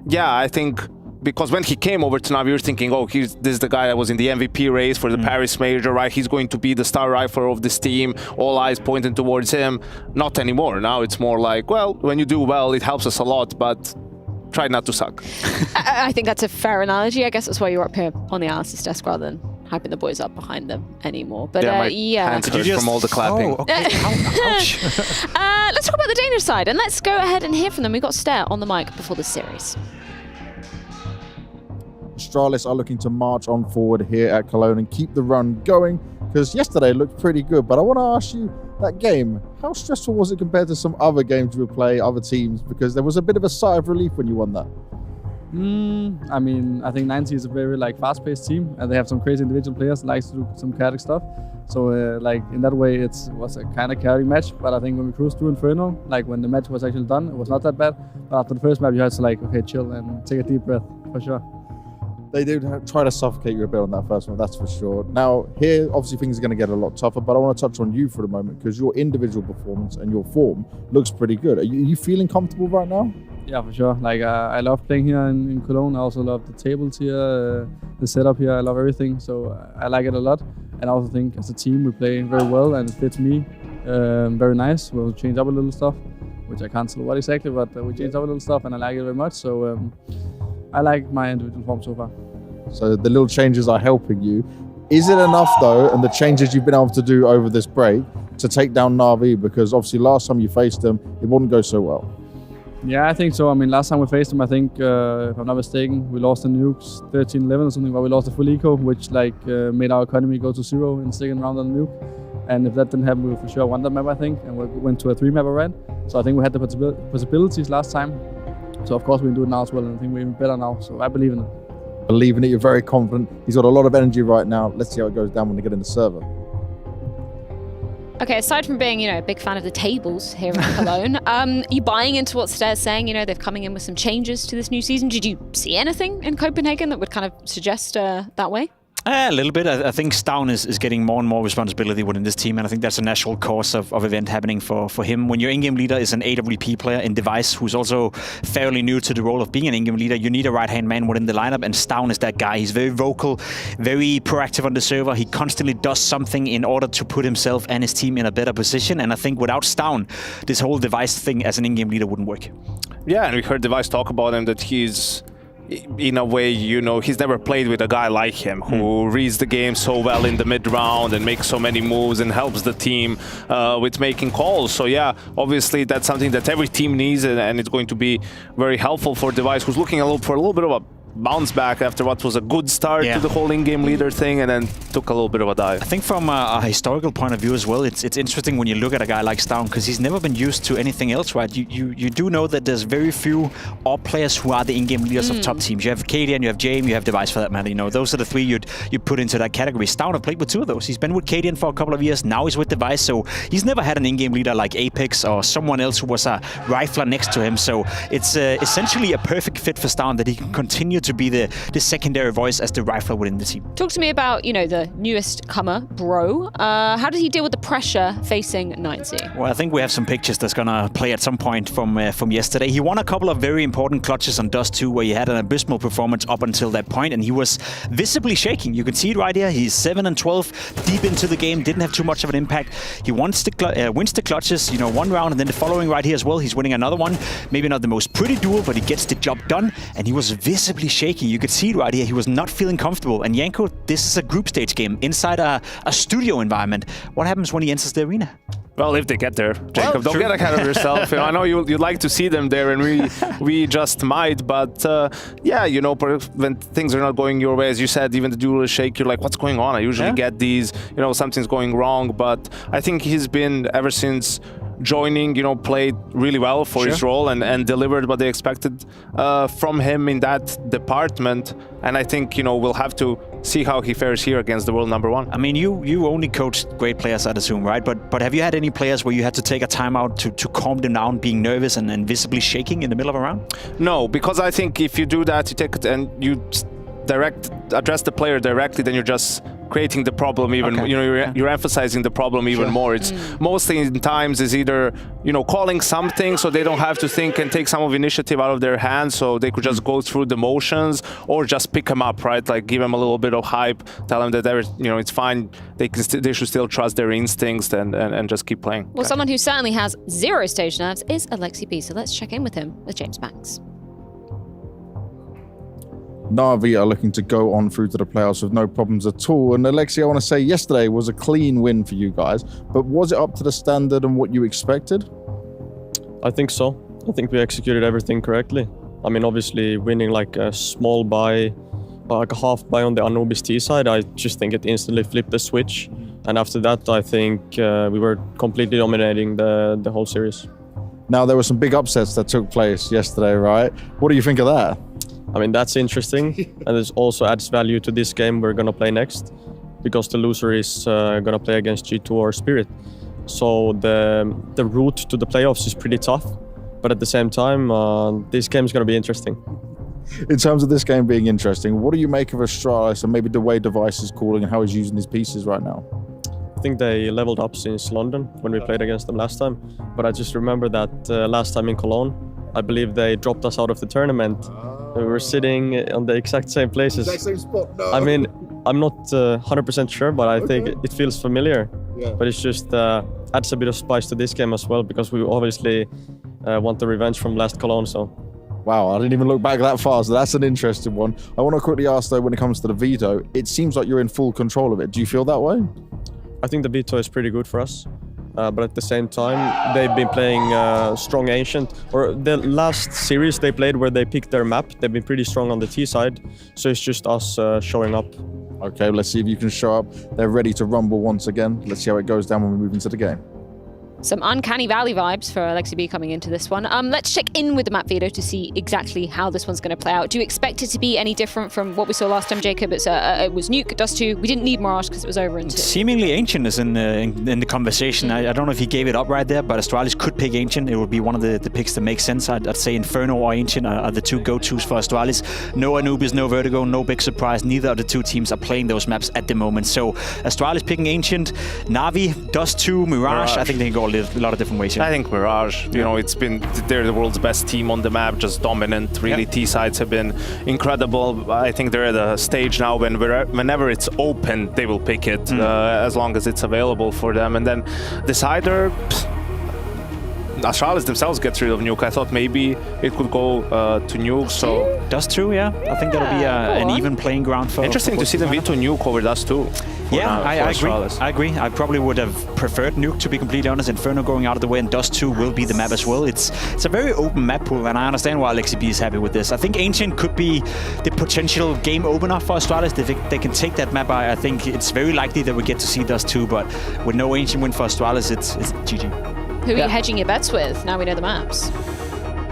yeah, I think because when he came over to Na'Vi, you're thinking, this is the guy that was in the MVP race for the Paris Major, right? He's going to be the star rifler of this team, all eyes pointing towards him. Not anymore. Now it's more like, well, when you do well, it helps us a lot, but try not to suck. I think that's a fair analogy. I guess that's why you're up here on the analysis desk rather than hyping the boys up behind them anymore. But my hands hurt from all the clapping. Ouch. Let's talk about the Danish side, and let's go ahead and hear from them. We've got Stare on the mic before the series. Astralis are looking to march on forward here at Cologne and keep the run going, because yesterday looked pretty good. But I want to ask you, that game, how stressful was it compared to some other games you would play, other teams? Because there was a bit of a sigh of relief when you won that. I mean, I think 90 is a very fast-paced team, and they have some crazy individual players that likes to do some chaotic stuff. So in that way, it was a kind of chaotic match. But I think when we cruised through Inferno, when the match was actually done, it was not that bad. But after the first map, you had to okay, chill and take a deep breath, for sure. They did try to suffocate you a bit on that first one, that's for sure. Now, here, obviously, things are going to get a lot tougher, but I want to touch on you for the moment, because your individual performance and your form looks pretty good. Are you feeling comfortable right now? Yeah, for sure. I love playing here in Cologne. I also love the tables here, the setup here. I love everything, so I like it a lot. And I also think as a team, we play very well, and it fits me very nice. We'll change up a little stuff, which I can't tell what exactly, but we changed up a little stuff, and I like it very much. So I like my individual form so far. So the little changes are helping you. Is it enough though, and the changes you've been able to do over this break, to take down Na'Vi? Because obviously last time you faced them, it wouldn't go so well. Yeah, I think so. I mean, last time we faced them, I think, if I'm not mistaken, we lost the Nukes 13-11 or something, but we lost the full eco, which made our economy go to 0 in the second round on the Nuke. And if that didn't happen, we would for sure won that map, I think, and we went to a 3-map red. So I think we had the possibilities last time. So of course we can do it now as well, and I think we're even better now. So I believe in it. Believe in it, you're very confident. He's got a lot of energy right now. Let's see how it goes down when they get in the server. Okay, aside from being, a big fan of the tables here in Cologne, are you buying into what Stair's saying? They're coming in with some changes to this new season. Did you see anything in Copenhagen that would kind of suggest that way? A little bit. I think Stavn is getting more and more responsibility within this team, and I think that's a natural course of event happening for him. When your in-game leader is an AWP player in Device, who's also fairly new to the role of being an in-game leader, you need a right-hand man within the lineup, and Stavn is that guy. He's very vocal, very proactive on the server. He constantly does something in order to put himself and his team in a better position, and I think without Stavn, this whole Device thing as an in-game leader wouldn't work. Yeah, and we heard Device talk about him, that he's, in a way, he's never played with a guy like him who reads the game so well in the mid-round and makes so many moves and helps the team with making calls. So yeah, obviously that's something that every team needs, and it's going to be very helpful for Device, who's looking for a little bit of a bounce back after what was a good start to the whole in-game leader thing, and then took a little bit of a dive. I think from a historical point of view as well, it's interesting when you look at a guy like Stavn, because he's never been used to anything else, right? You do know that there's very few AWP players who are the in-game leaders of top teams. You have Katie and you have Jame, you have Device for that matter. Those are the three you'd put into that category. Stavn have played with two of those. He's been with Katie for a couple of years. Now he's with Device, so he's never had an in-game leader like Apex or someone else who was a rifler next to him. So it's essentially a perfect fit for Stavn, that he can continue to be the secondary voice as the rifler within the team. Talk to me about, the newest comer, Bro. How did he deal with the pressure facing 90? Well, I think we have some pictures that's gonna play at some point from yesterday. He won a couple of very important clutches on Dust 2, where he had an abysmal performance up until that point, and he was visibly shaking. You can see it right here. He's 7-12, deep into the game, didn't have too much of an impact. He wins the clutches, one round, and then the following right here as well, he's winning another one. Maybe not the most pretty duel, but he gets the job done, and he was visibly shaking. You could see it right here. He was not feeling comfortable. And Janko, this is a group stage game inside a studio environment. What happens when he enters the arena? Well, if they get there, Jacob, don't get ahead of yourself. I know you'd like to see them there, and we just might. But yeah, when things are not going your way, as you said, even the duel is shake. You're like, what's going on? I usually get these. Something's going wrong. But I think he's been, ever since joining, played really well for his role and delivered what they expected from him in that department. And I think, we'll have to see how he fares here against the world #1. I mean, you only coached great players, I'd assume, right? But have you had any players where you had to take a timeout to calm them down, being nervous and visibly shaking in the middle of a round? No, because I think if you do that, you take it and you address the player directly, then you're just creating the problem even. You're emphasizing the problem even more. It's mostly in times is either calling something so they don't have to think and take some of the initiative out of their hands, so they could just go through the motions, or just pick them up, right? Like give them a little bit of hype, tell them that it's fine. They should still trust their instincts and just keep playing. Well, someone who certainly has 0 stage nerves is Alexi B. So let's check in with him with James Banks. Na'Vi are looking to go on through to the playoffs with no problems at all. And Alexi, I want to say yesterday was a clean win for you guys, but was it up to the standard and what you expected? I think so. I think we executed everything correctly. I mean, obviously winning like a small buy, like a half buy on the Anubis T side, I just think it instantly flipped the switch. And after that, I think we were completely dominating the whole series. Now, there were some big upsets that took place yesterday, right? What do you think of that? I mean, that's interesting, and it also adds value to this game we're going to play next, because the loser is going to play against G2 or Spirit. So the route to the playoffs is pretty tough, but at the same time, this game is going to be interesting. In terms of this game being interesting, what do you make of Astralis and maybe the way Device is calling and how he's using his pieces right now? I think they leveled up since London when we played against them last time, but I just remember that last time in Cologne, I believe they dropped us out of the tournament. We were sitting on the exact same places. Exact same spot, no. I mean, I'm not 100% sure, but I think it feels familiar. Yeah. But it's just adds a bit of spice to this game as well, because we obviously want the revenge from last Cologne. So, wow, I didn't even look back that far. So that's an interesting one. I want to quickly ask though, when it comes to the veto, it seems like you're in full control of it. Do you feel that way? I think the veto is pretty good for us. But at the same time, they've been playing strong Ancient. Or the last series they played where they picked their map, they've been pretty strong on the T side. So it's just us showing up. Okay, let's see if you can show up. They're ready to rumble once again. Let's see how it goes down when we move into the game. Some uncanny valley vibes for Alexi B coming into this one. Let's check in with the map, Vito, to see exactly how this one's going to play out. Do you expect it to be any different from what we saw last time, Jacob? It was Nuke, Dust 2. We didn't need Mirage because it was over in 2. Seemingly Ancient is in the conversation. I don't know if he gave it up right there, but Astralis could pick Ancient. It would be one of the picks that makes sense. I'd say Inferno or Ancient are the two go-tos for Astralis. No Anubis, no Vertigo, no big surprise. Neither of the two teams are playing those maps at the moment. So Astralis picking Ancient, Na'Vi, Dust 2, Mirage. I think they can go a lot of different ways. I think Mirage, you know, they're the world's best team on the map, just dominant. Really, T-sides have been incredible. I think they're at a stage now whenever it's open, they will pick it as long as it's available for them. And then Decider, Astralis themselves gets rid of Nuke. I thought maybe it could go to Nuke, so... Dust 2, yeah. I think that'll be an even playing ground for... Interesting to see them veto Nuke over Dust 2. Yeah, I agree. I agree. I probably would have preferred Nuke, to be completely honest. Inferno going out of the way, and Dust 2 will be the map as well. It's a very open map pool, and I understand why Alexi B is happy with this. I think Ancient could be the potential game opener for Astralis. They can take that map. I think it's very likely that we get to see Dust 2, but with no Ancient win for Astralis, it's GG. Who are you hedging your bets with? Now we know the maps.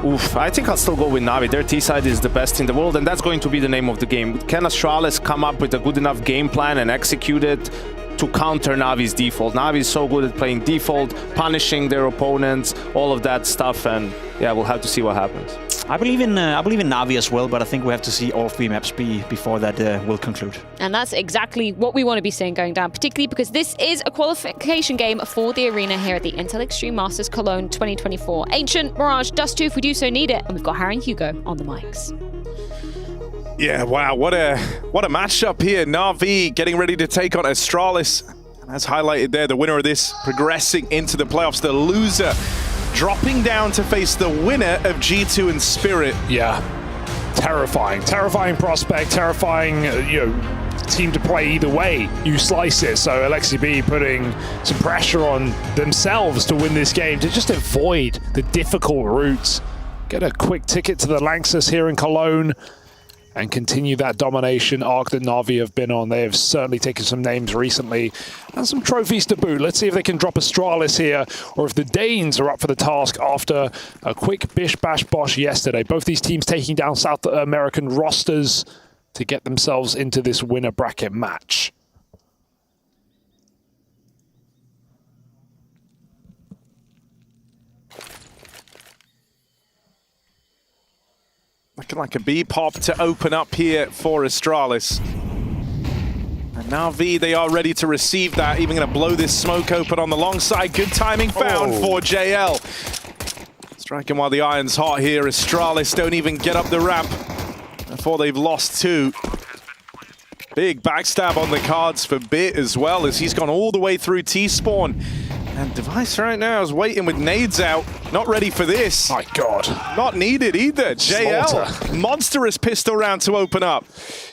Oof, I think I'll still go with Na'Vi. Their T-side is the best in the world, and that's going to be the name of the game. Can Astralis come up with a good enough game plan and execute it to counter Na'Vi's default? Na'Vi is so good at playing default, punishing their opponents, all of that stuff, and yeah, we'll have to see what happens. I believe in Na'Vi as well, but I think we have to see all 3 maps before that will conclude. And that's exactly what we want to be seeing going down, particularly because this is a qualification game for the arena here at the Intel Extreme Masters Cologne 2024. Ancient, Mirage, Dust 2 if we do so need it, and we've got Harry and Hugo on the mics. Yeah, wow, what a matchup here. Na'Vi getting ready to take on Astralis. And as highlighted there, the winner of this progressing into the playoffs, the loser dropping down to face the winner of G2 and Spirit. Yeah, terrifying prospect, terrifying, team to play either way you slice it. So Alexi B putting some pressure on themselves to win this game, to just avoid the difficult routes, get a quick ticket to the Lanxess here in Cologne, and continue that domination arc that Na'Vi have been on. They have certainly taken some names recently and some trophies to boot. Let's see if they can drop Astralis here, or if the Danes are up for the task after a quick bish bash bosh yesterday. Both these teams taking down South American rosters to get themselves into this winner bracket match. Looking like a B-pop to open up here for Astralis. And Na'Vi, they are ready to receive that. Even going to blow this smoke open on the long side. Good timing found for JL. Striking while the iron's hot here. Astralis don't even get up the ramp before they've lost 2. Big backstab on the cards for Bit as well, as he's gone all the way through T-spawn. And Device right now is waiting with nades out. Not ready for this. My God. Not needed either. JL, monstrous pistol round to open up.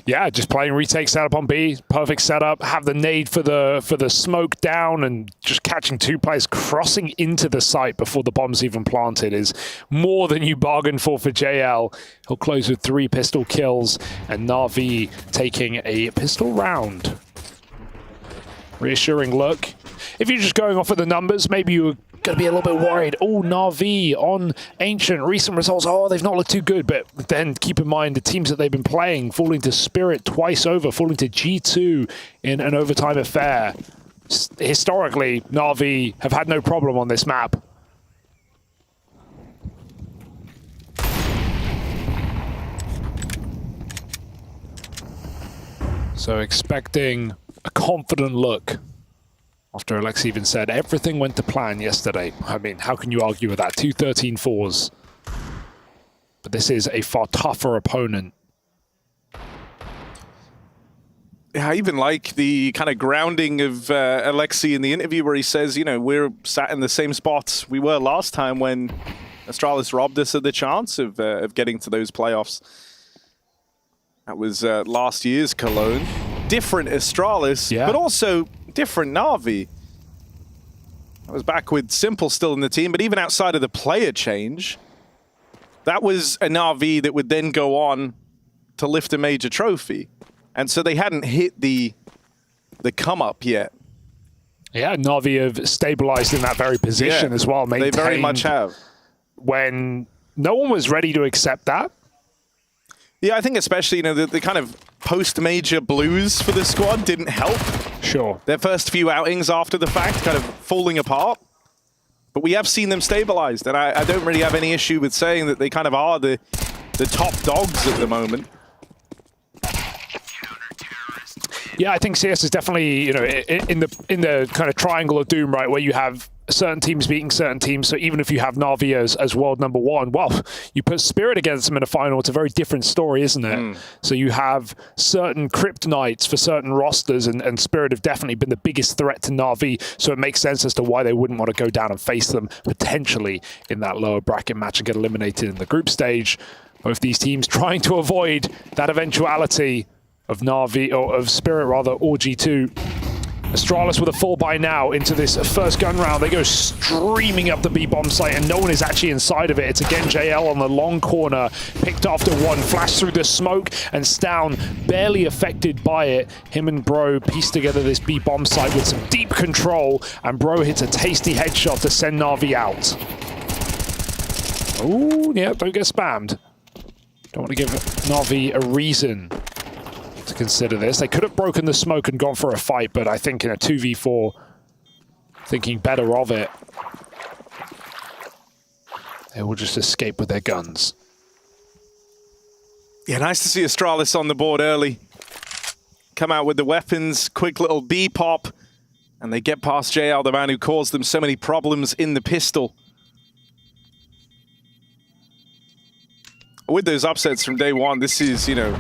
Yeah, just playing retake setup on B. Perfect setup. Have the nade for the smoke down, and just catching 2 players crossing into the site before the bomb's even planted is more than you bargained for JL. He'll close with 3 pistol kills, and Na'Vi taking a pistol round. Reassuring look. If you're just going off of the numbers, maybe you're going to be a little bit worried. Oh, Na'Vi on Ancient. Recent results, they've not looked too good. But then keep in mind the teams that they've been playing, falling to Spirit twice over, falling to G2 in an overtime affair. Historically, Na'Vi have had no problem on this map. So expecting a confident look. After Alex even said everything went to plan yesterday. I mean, how can you argue with that? 2 13-4s. But this is a far tougher opponent. Yeah, I even like the kind of grounding of Alexi in the interview where he says, we're sat in the same spot we were last time when Astralis robbed us of the chance of getting to those playoffs. That was last year's Cologne. Different Astralis, but also different Na'Vi. I was back with Simple still in the team, but even outside of the player change, that was a Na'Vi that would then go on to lift a major trophy. And so they hadn't hit the come up yet. Yeah, Na'Vi have stabilized in that very position as well. They very much have. When no one was ready to accept that. Yeah, I think especially, you know, the kind of post-major blues for the squad didn't help. Sure. Their first few outings after the fact kind of falling apart. But we have seen them stabilized, and I don't really have any issue with saying that they kind of are the top dogs at the moment. Yeah, I think CS is definitely, you know, in the kind of triangle of doom, right, where you have certain teams beating certain teams. So even if you have Na'Vi as world number one, well, you put Spirit against them in a final, it's a very different story, isn't it? So you have certain kryptonites for certain rosters, and Spirit have definitely been the biggest threat to Na'Vi. So it makes sense as to why they wouldn't want to go down and face them potentially in that lower bracket match and get eliminated in the group stage. Both these teams trying to avoid that eventuality of Na'Vi, or of Spirit rather, or G2. Astralis with a 4x now into this first gun round. They go streaming up the B-bomb site, and no one is actually inside of it. It's again JL on the long corner, picked after one, flash through the smoke, and Stown barely affected by it. Him and Bro piece together this B-bomb site with some deep control, and Bro hits a tasty headshot to send Na'Vi out. Oh, yeah, don't get spammed. Don't want to give Na'Vi a reason to consider this. They could have broken the smoke and gone for a fight, but I think in a 2v4, thinking better of it, they will just escape with their guns. Yeah, nice to see Astralis on the board early. Come out with the weapons, quick little B-pop, and they get past JL, the man who caused them so many problems in the pistol. With those upsets from day one, this is, you know,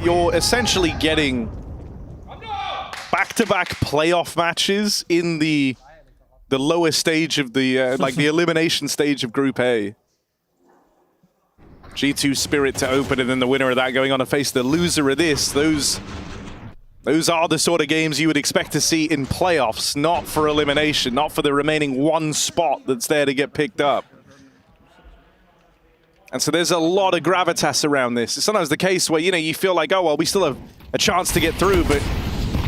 you're essentially getting back-to-back playoff matches in the lower stage of the, like the elimination stage of Group A. G2 Spirit to open, and then the winner of that going on to face the loser of this. Those are the sort of games you would expect to see in playoffs, not for elimination, not for the remaining one spot that's there to get picked up. And so there's a lot of gravitas around this. It's sometimes the case where, you know, you feel like, oh, well, we still have a chance to get through, but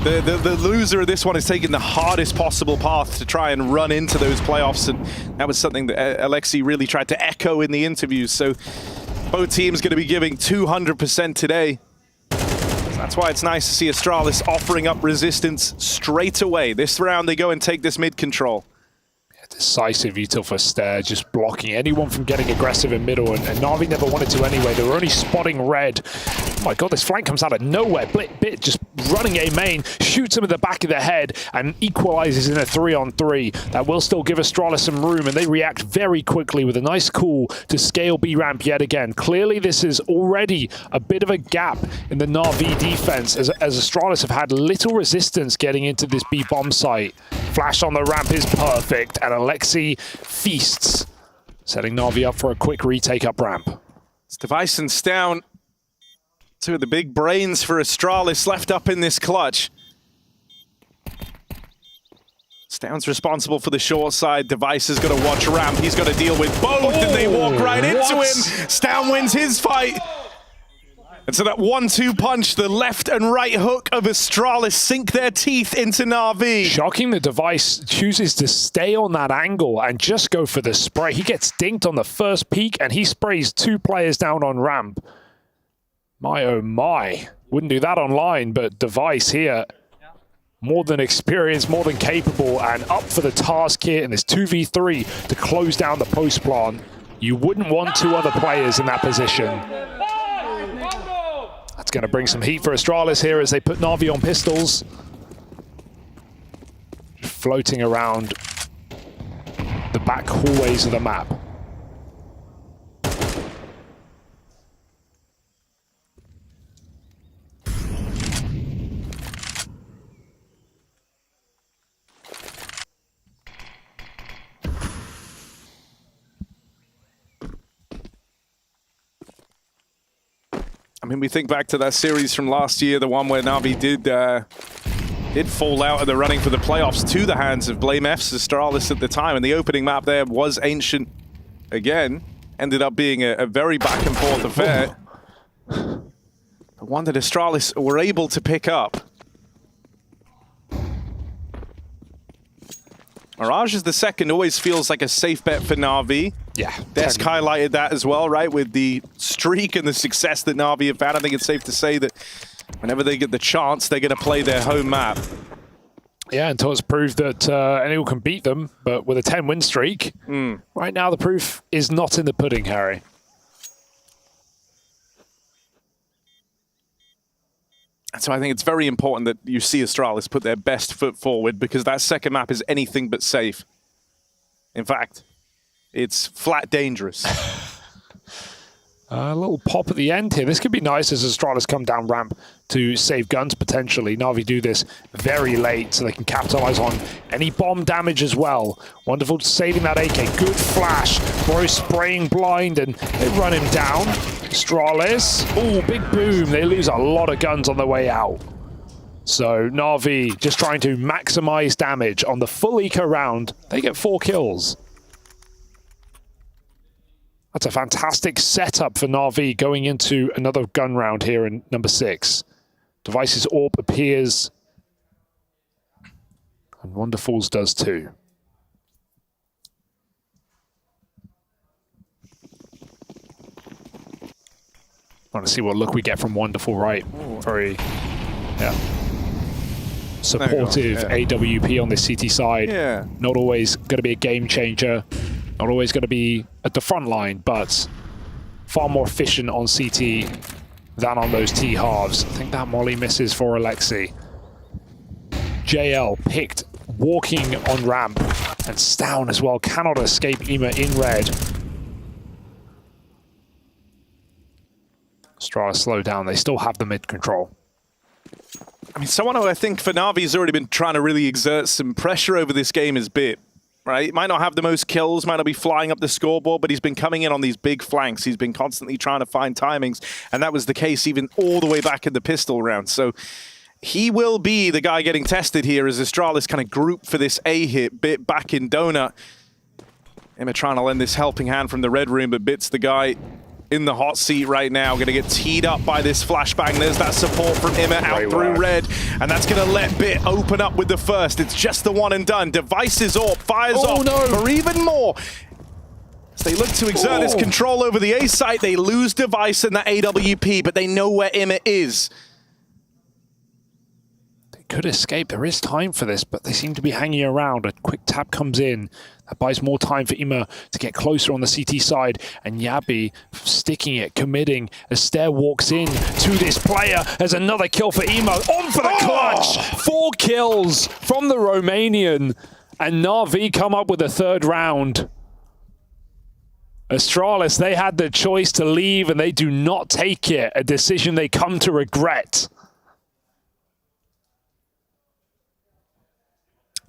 the loser of this one is taking the hardest possible path to try and run into those playoffs, and that was something that Alexi really tried to echo in the interviews. So both teams going to be giving 200% today. So that's why it's nice to see Astralis offering up resistance straight away. This round, they go and take this mid control. Decisive util for Stare, just blocking anyone from getting aggressive in middle, and Na'Vi never wanted to anyway. They were only spotting red. Oh my god, this flank comes out of nowhere. Bit just running A main, shoots him in the back of the head, and equalizes in a 3-on-3. That will still give Astralis some room, and they react very quickly with a nice call to scale B ramp yet again. Clearly this is already a bit of a gap in the Na'Vi defense, as Astralis have had little resistance getting into this B bomb site. Flash on the ramp is perfect, and Alexi feasts, setting Na'Vi up for a quick retake up ramp. It's Device and Stown, two of the big brains for Astralis left up in this clutch. Stown's responsible for the short side. Device has got to watch ramp. He's got to deal with both, and they walk right into him. Stown wins his fight. And so that 1-2 punch, the left and right hook of Astralis sink their teeth into Na'Vi. Shocking, the Device chooses to stay on that angle and just go for the spray. He gets dinked on the first peak, and he sprays 2 players down on ramp. My oh my. Wouldn't do that online, but Device here, more than experienced, more than capable, and up for the task here in this 2v3 to close down the post plant. You wouldn't want 2 other players in that position. That's going to bring some heat for Astralis here as they put Na'Vi on pistols. Floating around the back hallways of the map. I mean, we think back to that series from last year, the one where Na'Vi did did fall out of the running for the playoffs to the hands of Blame F's Astralis at the time, and the opening map there was Ancient again. Ended up being a very back and forth affair. But one that Astralis were able to pick up. Mirage is the second, always feels like a safe bet for Na'Vi. Yeah. Desk highlighted that as well, right? With the streak and the success that Na'Vi have had, I think it's safe to say that whenever they get the chance, they're going to play their home map. Yeah, until it's proved that anyone can beat them, but with a 10-win streak, right now the proof is not in the pudding, Harry. So I think it's very important that you see Astralis put their best foot forward, because that second map is anything but safe. In fact, it's flat dangerous. A little pop at the end here. This could be nice as Astralis come down ramp to save guns potentially. Na'Vi do this very late so they can capitalize on any bomb damage as well. Wonderful saving that AK. Good flash. Bro spraying blind and they run him down. Astralis. Oh, big boom. They lose a lot of guns on their way out. So Na'Vi just trying to maximize damage on the full eco round. They get 4 kills. That's a fantastic setup for Na'Vi going into another gun round here in number 6. Device's AWP appears. And Wonderful's does too. Want to see what look we get from Wonderful, right? Very, yeah. Supportive AWP on the CT side. Yeah. Not always going to be a game changer. Not always going to be at the front line, but far more efficient on CT than on those T halves. I think that molly misses for Alexi. JL picked walking on ramp, and Stown as well cannot escape Ema in red. Astralis slow down. They still have the mid control. I mean, someone who I think for Na'Vi has already been trying to really exert some pressure over this game is Bit. Right, he might not have the most kills, might not be flying up the scoreboard, but he's been coming in on these big flanks. He's been constantly trying to find timings, and that was the case even all the way back in the pistol round. So he will be the guy getting tested here as Astralis kind of group for this A hit. Bit back in Donut. Emma trying to lend this helping hand from the red room, but Bit's the guy in the hot seat right now, going to get teed up by this flashbang. There's that support from Emma out through red, and that's going to let Bit open up with the first. It's just the one and done. Devices AWP, fires off for even more. As they look to exert this control over the A site, they lose Device and the AWP, but they know where Emma is. Could escape. There is time for this, but they seem to be hanging around. A quick tap comes in. That buys more time for Ema to get closer on the CT side. And Yabi sticking it, committing. As Stair walks in to this player. There's another kill for Ema. On for the clutch! 4 kills from the Romanian. And Na'Vi come up with a third round. Astralis, they had the choice to leave and they do not take it. A decision they come to regret.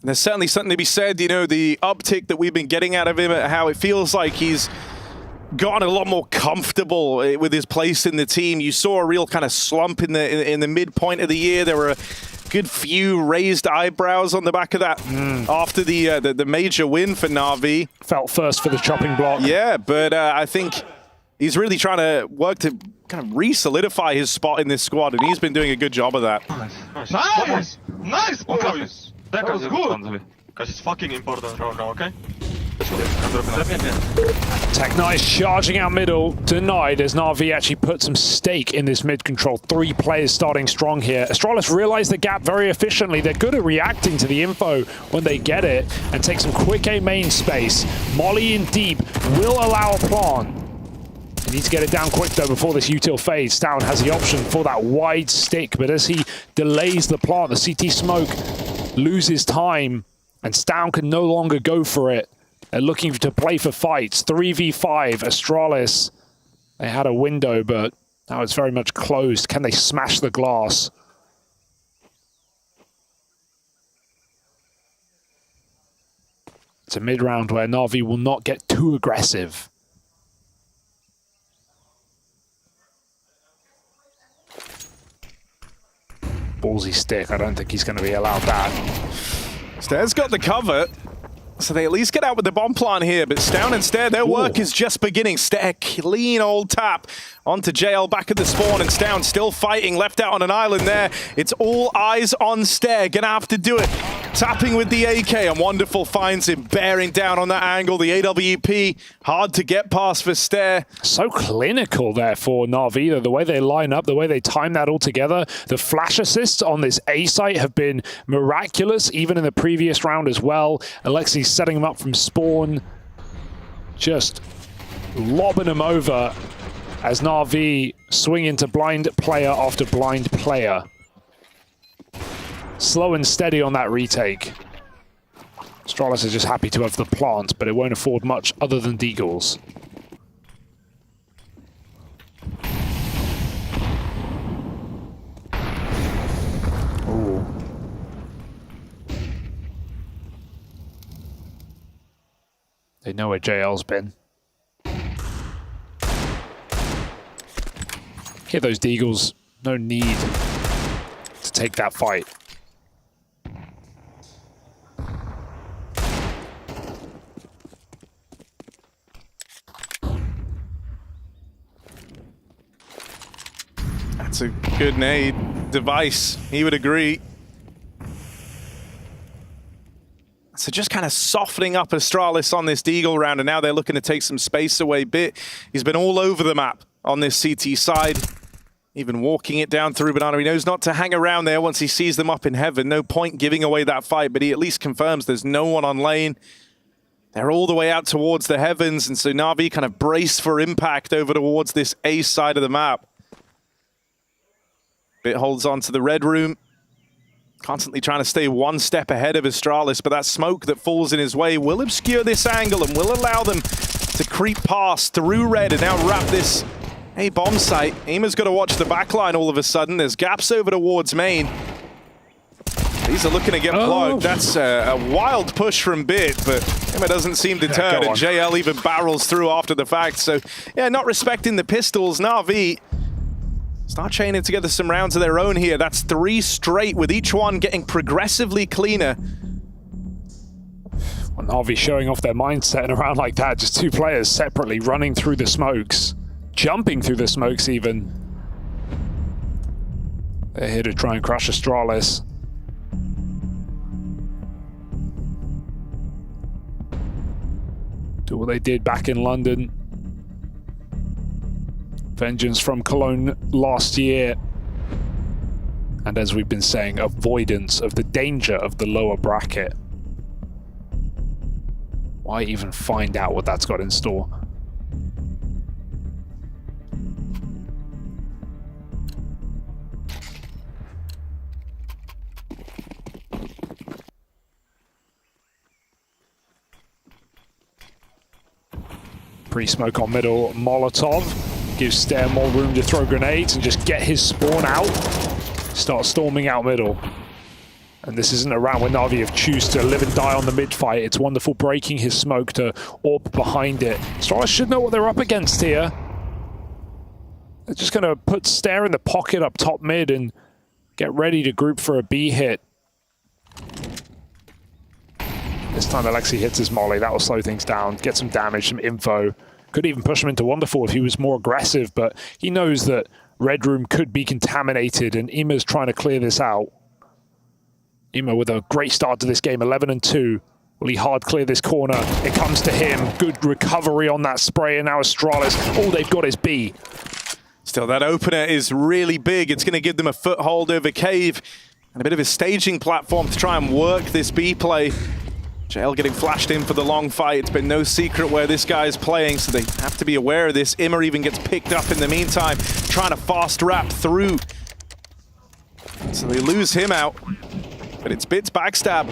There's certainly something to be said, you know, the uptick that we've been getting out of him, how it feels like he's gotten a lot more comfortable with his place in the team. You saw a real kind of slump in the midpoint of the year. There were a good few raised eyebrows on the back of that after the major win for Na'Vi. Felt first for the chopping block. Yeah, but I think he's really trying to work to kind of re-solidify his spot in this squad, and he's been doing a good job of that. Nice! Nice, boys! That was good! Because it's fucking important right now, okay? Tech Nice charging out middle, denied as Na'Vi actually put some stake in this mid control. 3 players starting strong here. Astralis realized the gap very efficiently. They're good at reacting to the info when they get it and take some quick A main space. Molly in deep will allow a plant. He needs to get it down quick though before this util fades. Stown has the option for that wide stick, but as he delays the plant, the CT smoke loses time and Stown can no longer go for it. They're looking to play for fights. 3v5, Astralis. They had a window, but now it's very much closed. Can they smash the glass? It's a mid-round where Na'Vi will not get too aggressive. ballsy stick. I don't think he's going to be allowed that. Stair's got the cover. So they at least get out with the bomb plant here, but Stown and Stair, their work is just beginning. Stair, clean old tap onto JL back at the spawn, and Stown still fighting, left out on an island there. It's all eyes on Stair, gonna have to do it. Tapping with the AK, and Wonderful finds him, bearing down on that angle. The AWP, hard to get past for Stair. So clinical there for Na'Vi, though. The way they line up, the way they time that all together. The flash assists on this A site have been miraculous, even in the previous round as well. Alexi setting him up from spawn, just lobbing him over as Na'Vi swing into blind player after blind player. Slow and steady on that retake. Astralis is just happy to have the plant, but it won't afford much other than deagles. Ooh. They know where JL's been. Get those deagles. No need to take that fight. That's a good nade device. He would agree. So just kind of softening up Astralis on this deagle round, and now they're looking to take some space away. Bit, he's been all over the map on this CT side, even walking it down through Banana. He knows not to hang around there once he sees them up in heaven. No point giving away that fight, but he at least confirms there's no one on lane. They're all the way out towards the heavens, and so Na'Vi kind of brace for impact over towards this A side of the map. Bit holds on to the red room, constantly trying to stay one step ahead of Astralis, but that smoke that falls in his way will obscure this angle and will allow them to creep past through red and now wrap this A bomb site. Ema's got to watch the backline all of a sudden. There's gaps over towards main. These are looking to get plugged. That's a wild push from Bit, but Ema doesn't seem deterred, and JL even barrels through after the fact. So, yeah, not respecting the pistols. Na'Vi start chaining together some rounds of their own here. That's 3 straight, with each one getting progressively cleaner. Well, Na'Vi showing off their mindset in a round like that. Just 2 players separately running through the smokes. Jumping through the smokes even. They're here to try and crush Astralis. Do what they did back in London. Vengeance from Cologne last year. And as we've been saying, avoidance of the danger of the lower bracket. Why even find out what that's got in store? Pre-smoke on middle, Molotov. Gives Stair more room to throw grenades and just get his spawn out. Start storming out middle. And this isn't a round where Na'Vi have choose to live and die on the mid fight. It's Wonderful breaking his smoke to AWP behind it. Astralis should know what they're up against here. They're just going to put Stair in the pocket up top mid and get ready to group for a B hit. This time Alexi hits his molly. That will slow things down, get some damage, some info. Could even push him into Wonderful if he was more aggressive, but he knows that Red Room could be contaminated, and Ema's trying to clear this out. Ema with a great start to this game, 11-2. Will he hard clear this corner? It comes to him. Good recovery on that spray, and now Astralis, all they've got is B. Still, that opener is really big. It's going to give them a foothold over Cave and a bit of a staging platform to try and work this B play. JL getting flashed in for the long fight. It's been no secret where this guy is playing, so they have to be aware of this. Immer even gets picked up in the meantime, trying to fast wrap through. So they lose him out, but it's Bit's backstab.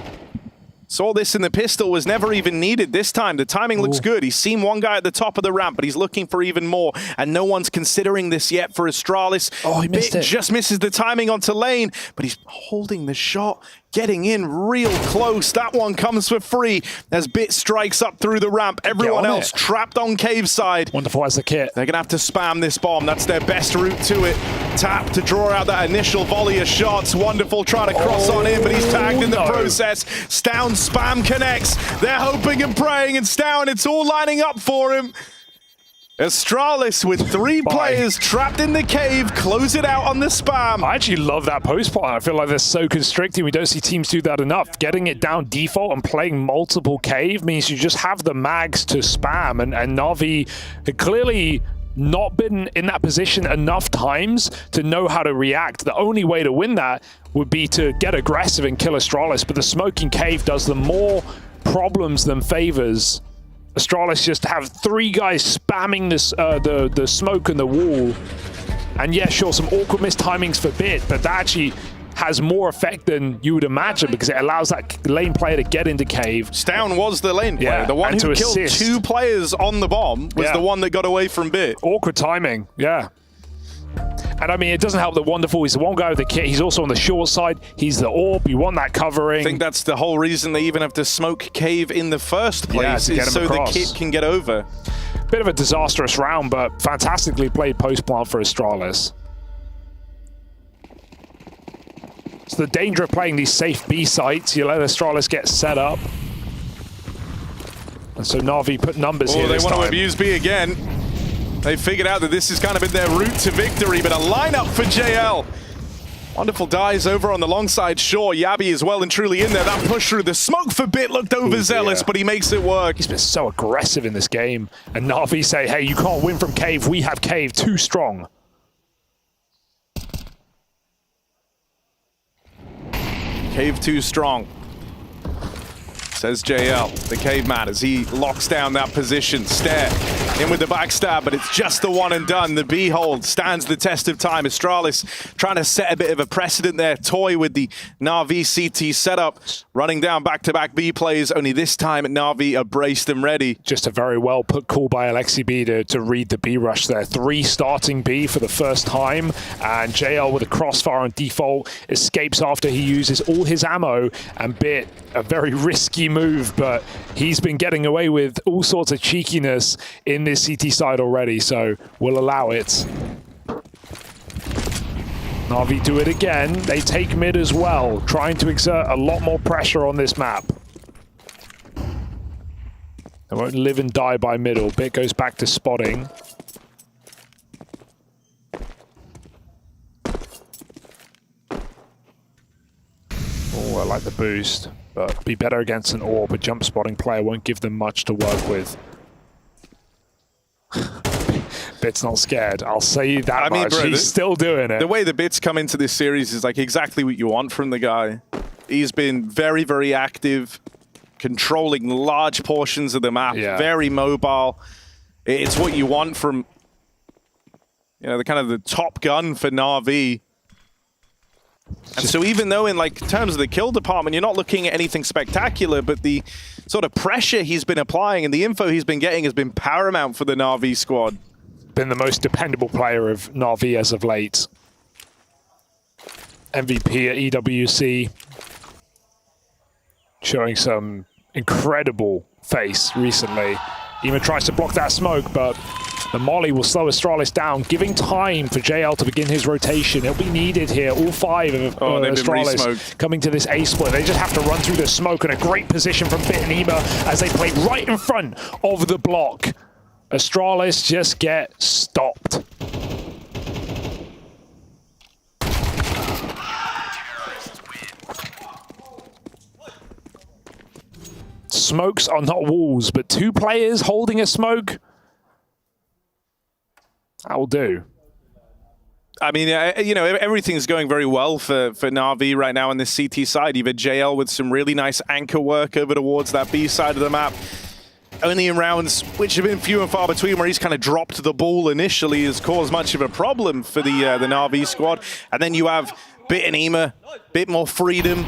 Saw this in the pistol, was never even needed this time. The timing looks good. He's seen one guy at the top of the ramp, but he's looking for even more, and no one's considering this yet for Astralis. Oh, he missed Bit it. just misses the timing onto lane, but he's holding the shot. getting in real close. That one comes for free as Bit strikes up through the ramp. Everyone else trapped on cave side. Wonderful as the kit. They're going to have to spam this bomb. That's their best route to it. Tap to draw out that initial volley of shots. Wonderful trying to cross on in, but he's tagged in the process. Stown spam connects. They're hoping and praying, and Stown, it's all lining up for him. Astralis with 3 players trapped in the cave, close it out on the spam. I actually love that post part. I feel like they're so constricting. We don't see teams do that enough. Getting it down default and playing multiple cave means you just have the mags to spam. And Na'Vi had clearly not been in that position enough times to know how to react. The only way to win that would be to get aggressive and kill Astralis, but the smoking cave does them more problems than favors. Astralis just have 3 guys spamming this, the smoke and the wall. And yeah, sure, some awkward mistimings for Bit, but that actually has more effect than you would imagine because it allows that lane player to get into cave. Stown was the lane player. The one who killed 2 players on the bomb was the one that got away from Bit. Awkward timing, yeah. And I mean, it doesn't help that Wonderful, he's the one guy with the kit. He's also on the short side. He's the AWP. You want that covering. I think that's the whole reason they even have to smoke cave in the first place, is so the kit can get over. Bit of a disastrous round, but fantastically played post-plant for Astralis. It's the danger of playing these safe B sites. You let Astralis get set up. And so Na'Vi put numbers here this time. They want to abuse B again. They figured out that this has kind of been their route to victory, but a lineup for JL. Wonderful dies over on the long side. Sure, Yabi is well and truly in there. That push through the smoke for Bit looked overzealous, but he makes it work. He's been so aggressive in this game. And Na'Vi say, hey, you can't win from cave. We have cave too strong. Cave too strong, says JL, the caveman, as he locks down that position. Stare in with the backstab, but it's just the one and done. The B hold stands the test of time. Astralis trying to set a bit of a precedent there. Toy with the Na'Vi CT setup, running down back-to-back B plays. Only this time Na'Vi are braced and ready. Just a very well put call by Alexi B to read the B rush there. 3 starting B for the first time, and JL with a crossfire on default escapes after he uses all his ammo, and Bit, a very risky move, but he's been getting away with all sorts of cheekiness in this CT side already, so we'll allow it. Na'Vi do it again. They take mid as well, trying to exert a lot more pressure on this map. They won't live and die by middle. Bit goes back to spotting. Oh, I like the boost, but be better against an AWP. A jump spotting player won't give them much to work with. Bit's not scared. I'll say that much. Bro, he's still doing it. The way the Bits come into this series is like exactly what you want from the guy. He's been very, very active, controlling large portions of the map, very mobile. It's what you want from, you know, the kind of the top gun for Na'Vi. And so even though in like terms of the kill department, you're not looking at anything spectacular, but the sort of pressure he's been applying and the info he's been getting has been paramount for the Na'Vi squad. Been the most dependable player of Na'Vi as of late. MVP at EWC. Showing some incredible face recently. Even tries to block that smoke, but the molly will slow Astralis down, giving time for JL to begin his rotation. It'll be needed here. All 5 of Astralis coming to this A split. They just have to run through the smoke, and a great position from Bit and Ema as they play right in front of the block. Astralis just get stopped. Smokes are not walls, but 2 players holding a smoke, that will do. I mean, you know, everything's going very well for Na'Vi right now on this CT side. You've had JL with some really nice anchor work over towards that B side of the map. Only in rounds which have been few and far between where he's kind of dropped the ball initially has caused much of a problem for the Na'Vi squad. And then you have Bit and Ema, bit more freedom.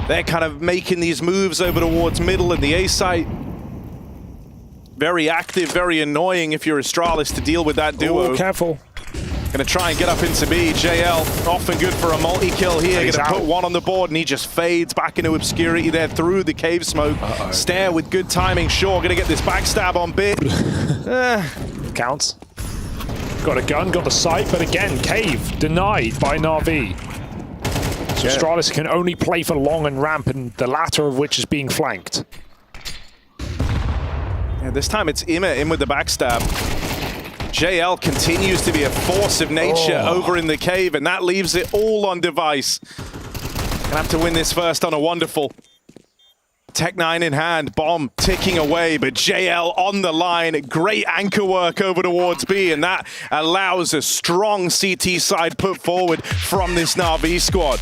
They're kind of making these moves over towards middle and the A site. Very active, very annoying if you're Astralis to deal with that duo. Oh, careful. Going Gonna try and get up into B. JL, often good for a multi-kill here. He's Gonna out. put one on the board, and he just fades back into obscurity there through the cave smoke. Stare with good timing. Shaw gonna get this backstab on Bit. Counts. Got a gun, got the sight, but again, cave denied by Na'Vi. So Astralis can only play for long and ramp, and the latter of which is being flanked. Yeah, this time it's Ima in with the backstab. JL continues to be a force of nature over in the cave, and that leaves it all on Device. Gonna have to win this first on a wonderful. Tech-9 in hand, bomb ticking away, but JL on the line. Great anchor work over towards B, and that allows a strong CT side put forward from this Na'Vi squad.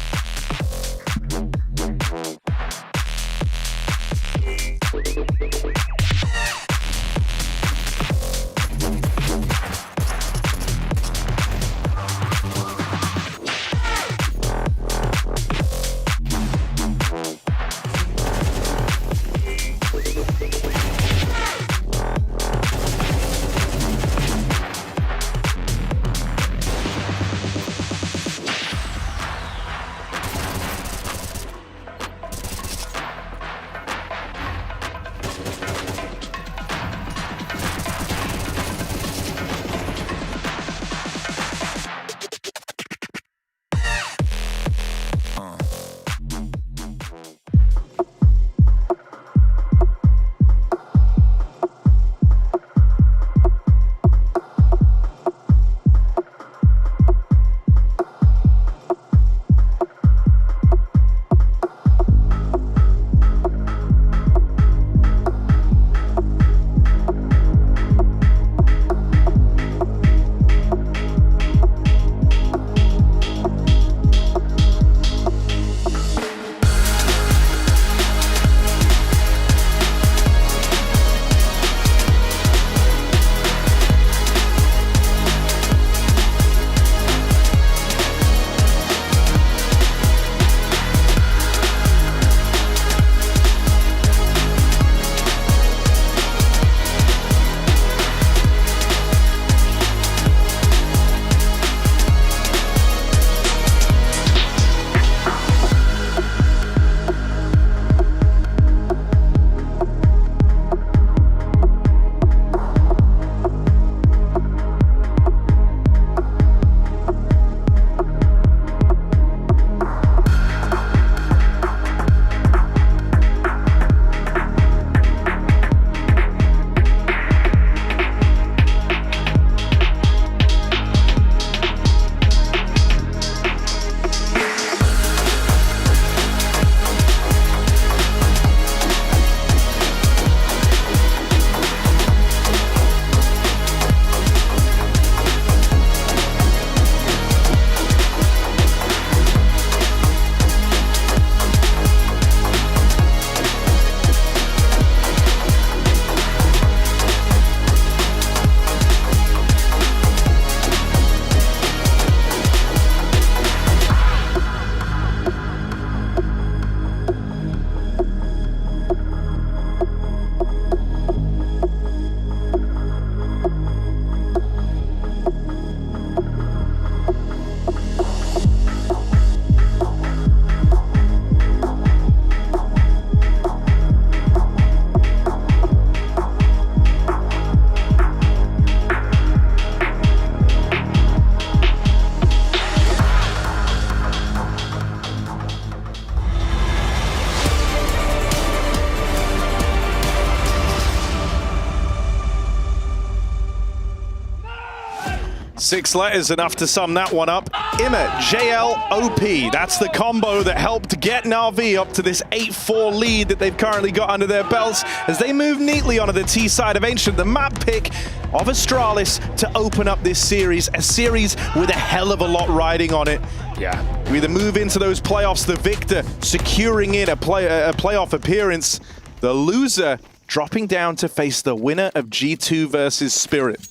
Six letters enough to sum that one up. Imma, JL, OP. That's the combo that helped get Na'Vi up to this 8-4 lead that they've currently got under their belts as they move neatly onto the T side of Ancient. The map pick of Astralis to open up this series, a series with a hell of a lot riding on it. Yeah. We either move into those playoffs, the victor securing in a playoff appearance, the loser dropping down to face the winner of G2 versus Spirit.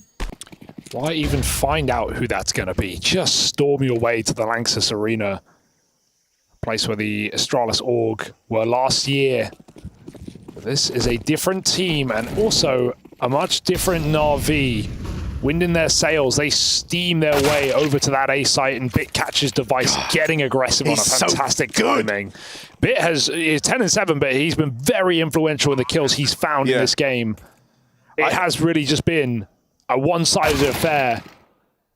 Why even find out who that's going to be? Just storm your way to the Lanxess Arena, a place where the Astralis org were last year. This is a different team and also a much different Na'Vi Wind in their sails, they steam their way over to that A site, and Bit catches Device getting aggressive on a fantastic timing. Bit is 10-7, but he's been very influential in the kills he's found in this game. It has really just been a one-sided affair.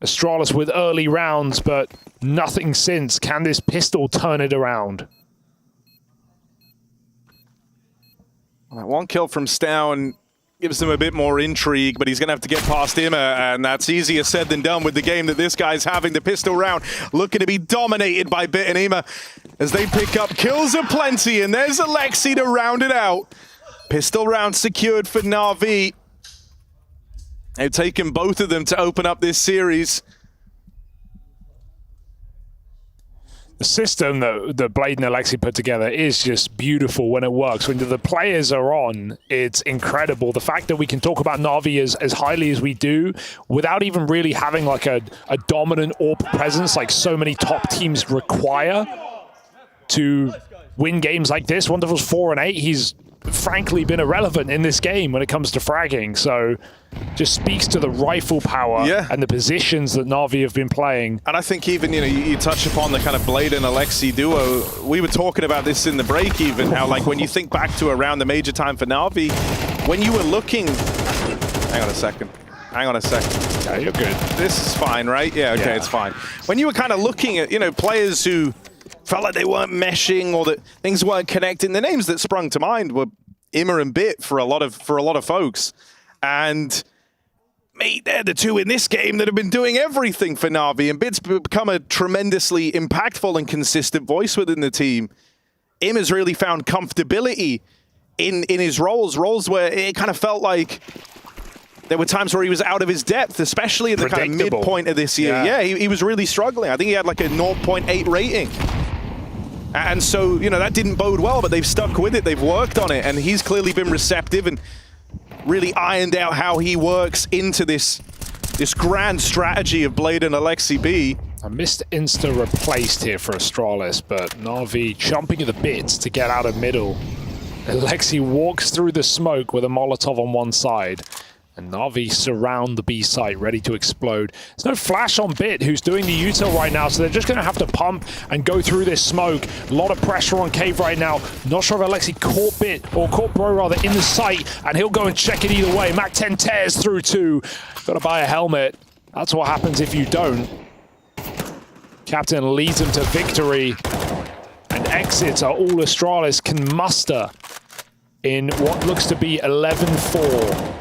Astralis with early rounds, but nothing since. Can this pistol turn it around? That one kill from Stown gives them a bit more intrigue, but he's going to have to get past Ima, and that's easier said than done with the game that this guy's having. The pistol round looking to be dominated by Bit and Ima as they pick up kills aplenty, and there's Alexi to round it out. Pistol round secured for Na'Vi. They've taken both of them to open up this series. The system that Blade and Alexi put together is just beautiful when it works. When the players are on, it's incredible. The fact that we can talk about Na'Vi as highly as we do without even really having like a dominant AWP presence like so many top teams require to win games like this. Wonderful's 4-8. He's frankly been irrelevant in this game when it comes to fragging. So just speaks to the rifle power and the positions that Na'Vi have been playing. And I think even, you touch upon the kind of Blade and Alexi duo. We were talking about this in the break even, how like when you think back to around the major time for Na'Vi, when you were looking... Hang on a second. Yeah, you're good. This is fine, right? Yeah, okay, it's fine. When you were kind of looking at, players who felt like they weren't meshing or that things weren't connecting, the names that sprung to mind were Ima and Bit for a lot of folks. And mate, they're the two in this game that have been doing everything for Na'Vi, and Bit's become a tremendously impactful and consistent voice within the team. Ima's really found comfortability in his roles where it kind of felt like there were times where he was out of his depth, especially in the kind of midpoint of this year. Yeah, he was really struggling. I think he had like a 0.8 rating. And so, that didn't bode well, but they've stuck with it. They've worked on it, and he's clearly been receptive and really ironed out how he works into this grand strategy of Blade and Alexi B. A missed insta replaced here for Astralis, but Na'Vi jumping at the bits to get out of middle. Alexi walks through the smoke with a Molotov on one side, and Na'Vi surround the B site, ready to explode. There's no flash on Bit, who's doing the util right now, so they're just going to have to pump and go through this smoke. A lot of pressure on Cave right now. Not sure if Alexi caught Bit, or caught Bro rather, in the site, and he'll go and check it either way. Mac 10 tears through two. Got to buy a helmet. That's what happens if you don't. Captain leads him to victory, and exits are all Astralis can muster in what looks to be 11-4.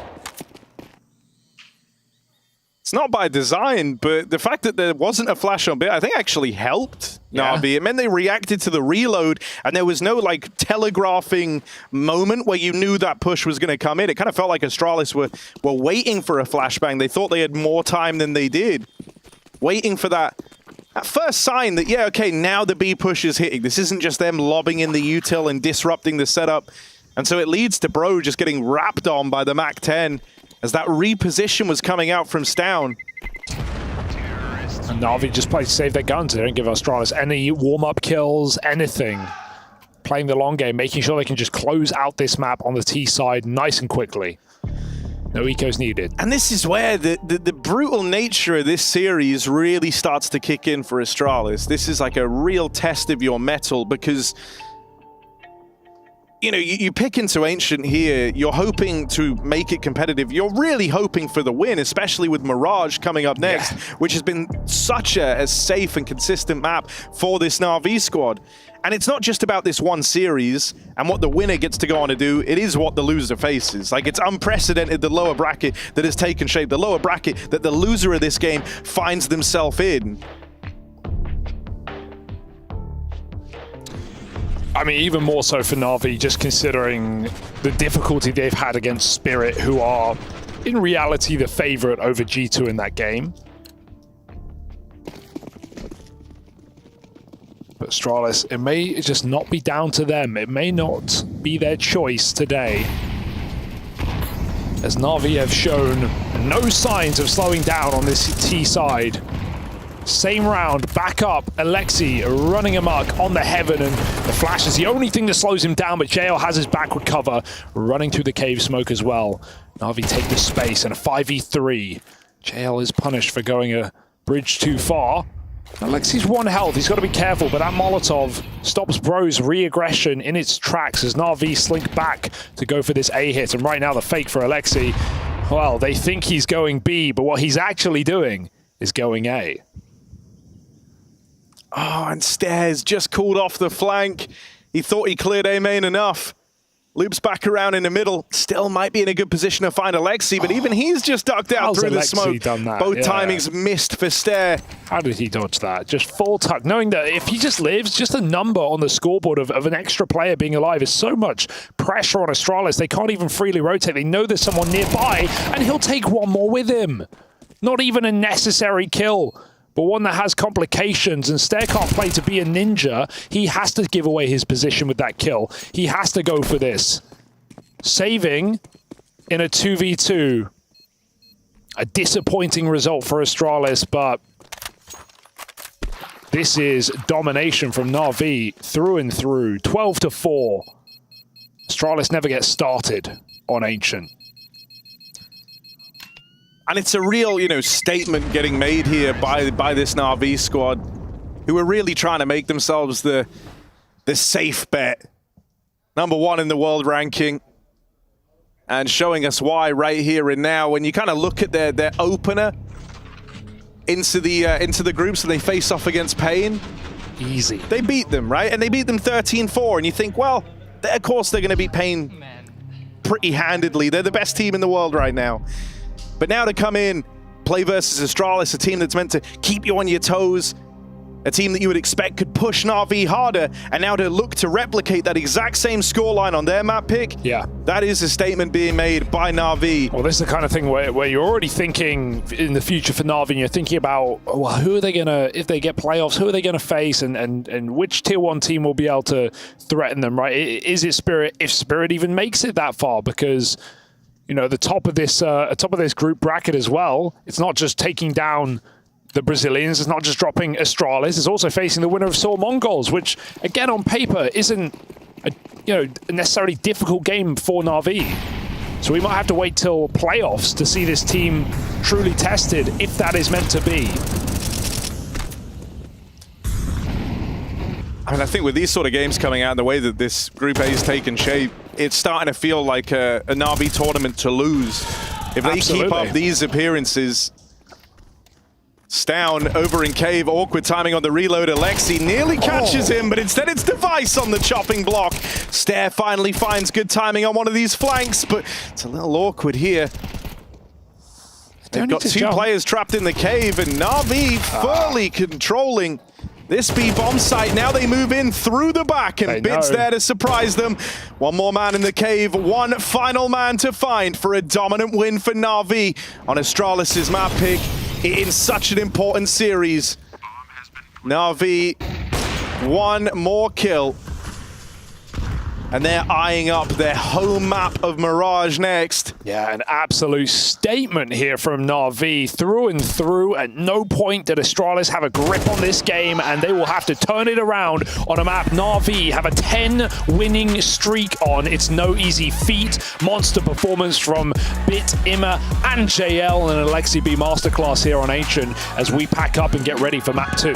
It's not by design, but the fact that there wasn't a flash on Bit, I think actually helped Na'Vi. It meant they reacted to the reload, and there was no like telegraphing moment where you knew that push was going to come in. It kind of felt like Astralis were waiting for a flashbang. They thought they had more time than they did. Waiting for that first sign that, yeah, okay, now the B push is hitting. This isn't just them lobbing in the util and disrupting the setup. And so it leads to Bro just getting wrapped on by the Mac 10 as that reposition was coming out from Stown. And Na'Vi just play to save their guns. They don't give Astralis any warm-up kills, anything. Playing the long game, making sure they can just close out this map on the T side nice and quickly. No ecos needed. And this is where the brutal nature of this series really starts to kick in for Astralis. This is like a real test of your mettle, because you pick into Ancient here, you're hoping to make it competitive. You're really hoping for the win, especially with Mirage coming up next, which has been such a safe and consistent map for this Na'Vi squad. And it's not just about this one series and what the winner gets to go on to do, it is what the loser faces. Like, it's unprecedented, the lower bracket that has taken shape, the lower bracket that the loser of this game finds themselves in. I mean, even more so for Na'Vi, just considering the difficulty they've had against Spirit, who are, in reality, the favorite over G2 in that game. But Astralis, it may just not be down to them. It may not be their choice today, as Na'Vi have shown no signs of slowing down on this T side. Same round, back up, Alexi running amok on the Heaven, and the flash is the only thing that slows him down, but JL has his backward cover, running through the cave smoke as well. Na'Vi take the space, and a 5v3. JL is punished for going a bridge too far. Alexi's 1 health, he's got to be careful, but that Molotov stops Bro's re-aggression in its tracks as Na'Vi slink back to go for this A hit. And right now the fake for Alexi, well, they think he's going B, but what he's actually doing is going A. Oh, and Stairs just called off the flank. He thought he cleared A main enough. Loops back around in the middle. Still might be in a good position to find Alexi, but even he's just ducked out through the smoke. Done that? Both timings missed for Stair. How did he dodge that? Just full tuck, knowing that if he just lives, just a number on the scoreboard of an extra player being alive is so much pressure on Astralis. They can't even freely rotate. They know there's someone nearby, and he'll take one more with him. Not even a necessary kill, but one that has complications, and Stair can't play to be a ninja. He has to give away his position with that kill. He has to go for this. Saving in a 2v2. A disappointing result for Astralis, but this is domination from Na'Vi through and through. 12-4. Astralis never gets started on Ancient. And it's a real, statement getting made here by this Na'Vi squad, who are really trying to make themselves the safe bet. #1 in the world ranking. And showing us why right here and now. When you kind of look at their opener into the groups and they face off against Pain. Easy. They beat them, right? And they beat them 13-4. And you think, well, of course they're going to beat Pain pretty handedly. They're the best team in the world right now. But now to come in, play versus Astralis, a team that's meant to keep you on your toes, a team that you would expect could push Na'Vi harder, and now to look to replicate that exact same scoreline on their map pick, yeah, that is a statement being made by Na'Vi. Well, this is the kind of thing where you're already thinking in the future for Na'Vi, and you're thinking about, well, who are they going to, if they get playoffs, who are they going to face, and which tier 1 team will be able to threaten them, right? Is it Spirit, if Spirit even makes it that far? Because the top of this group bracket as well, it's not just taking down the Brazilians, it's not just dropping Astralis, it's also facing the winner of Seoul Mongols, which again on paper isn't a necessarily difficult game for Na'Vi. So we might have to wait till playoffs to see this team truly tested, if that is meant to be. I mean, I think with these sort of games coming out and the way that this Group A is taking shape, it's starting to feel like a Na'Vi tournament to lose. If they keep up these appearances. Stown over in cave, awkward timing on the reload. Alexi nearly catches him, but instead it's Device on the chopping block. Stair finally finds good timing on one of these flanks, but it's a little awkward here. They've got 2 players trapped in the cave, and Na'Vi fully controlling this B bomb site. Now they move in through the back, and Bid's there to surprise them. One more man in the cave, one final man to find for a dominant win for Na'Vi on Astralis' map pick in such an important series. Na'Vi, one more kill. And they're eyeing up their home map of Mirage next. Yeah, an absolute statement here from Na'Vi through and through. At no point did Astralis have a grip on this game, and they will have to turn it around on a map Na'Vi have a 10-winning streak on. It's no easy feat. Monster performance from Bit, Ima, and JL, and an Alexi B masterclass here on Ancient as we pack up and get ready for map 2.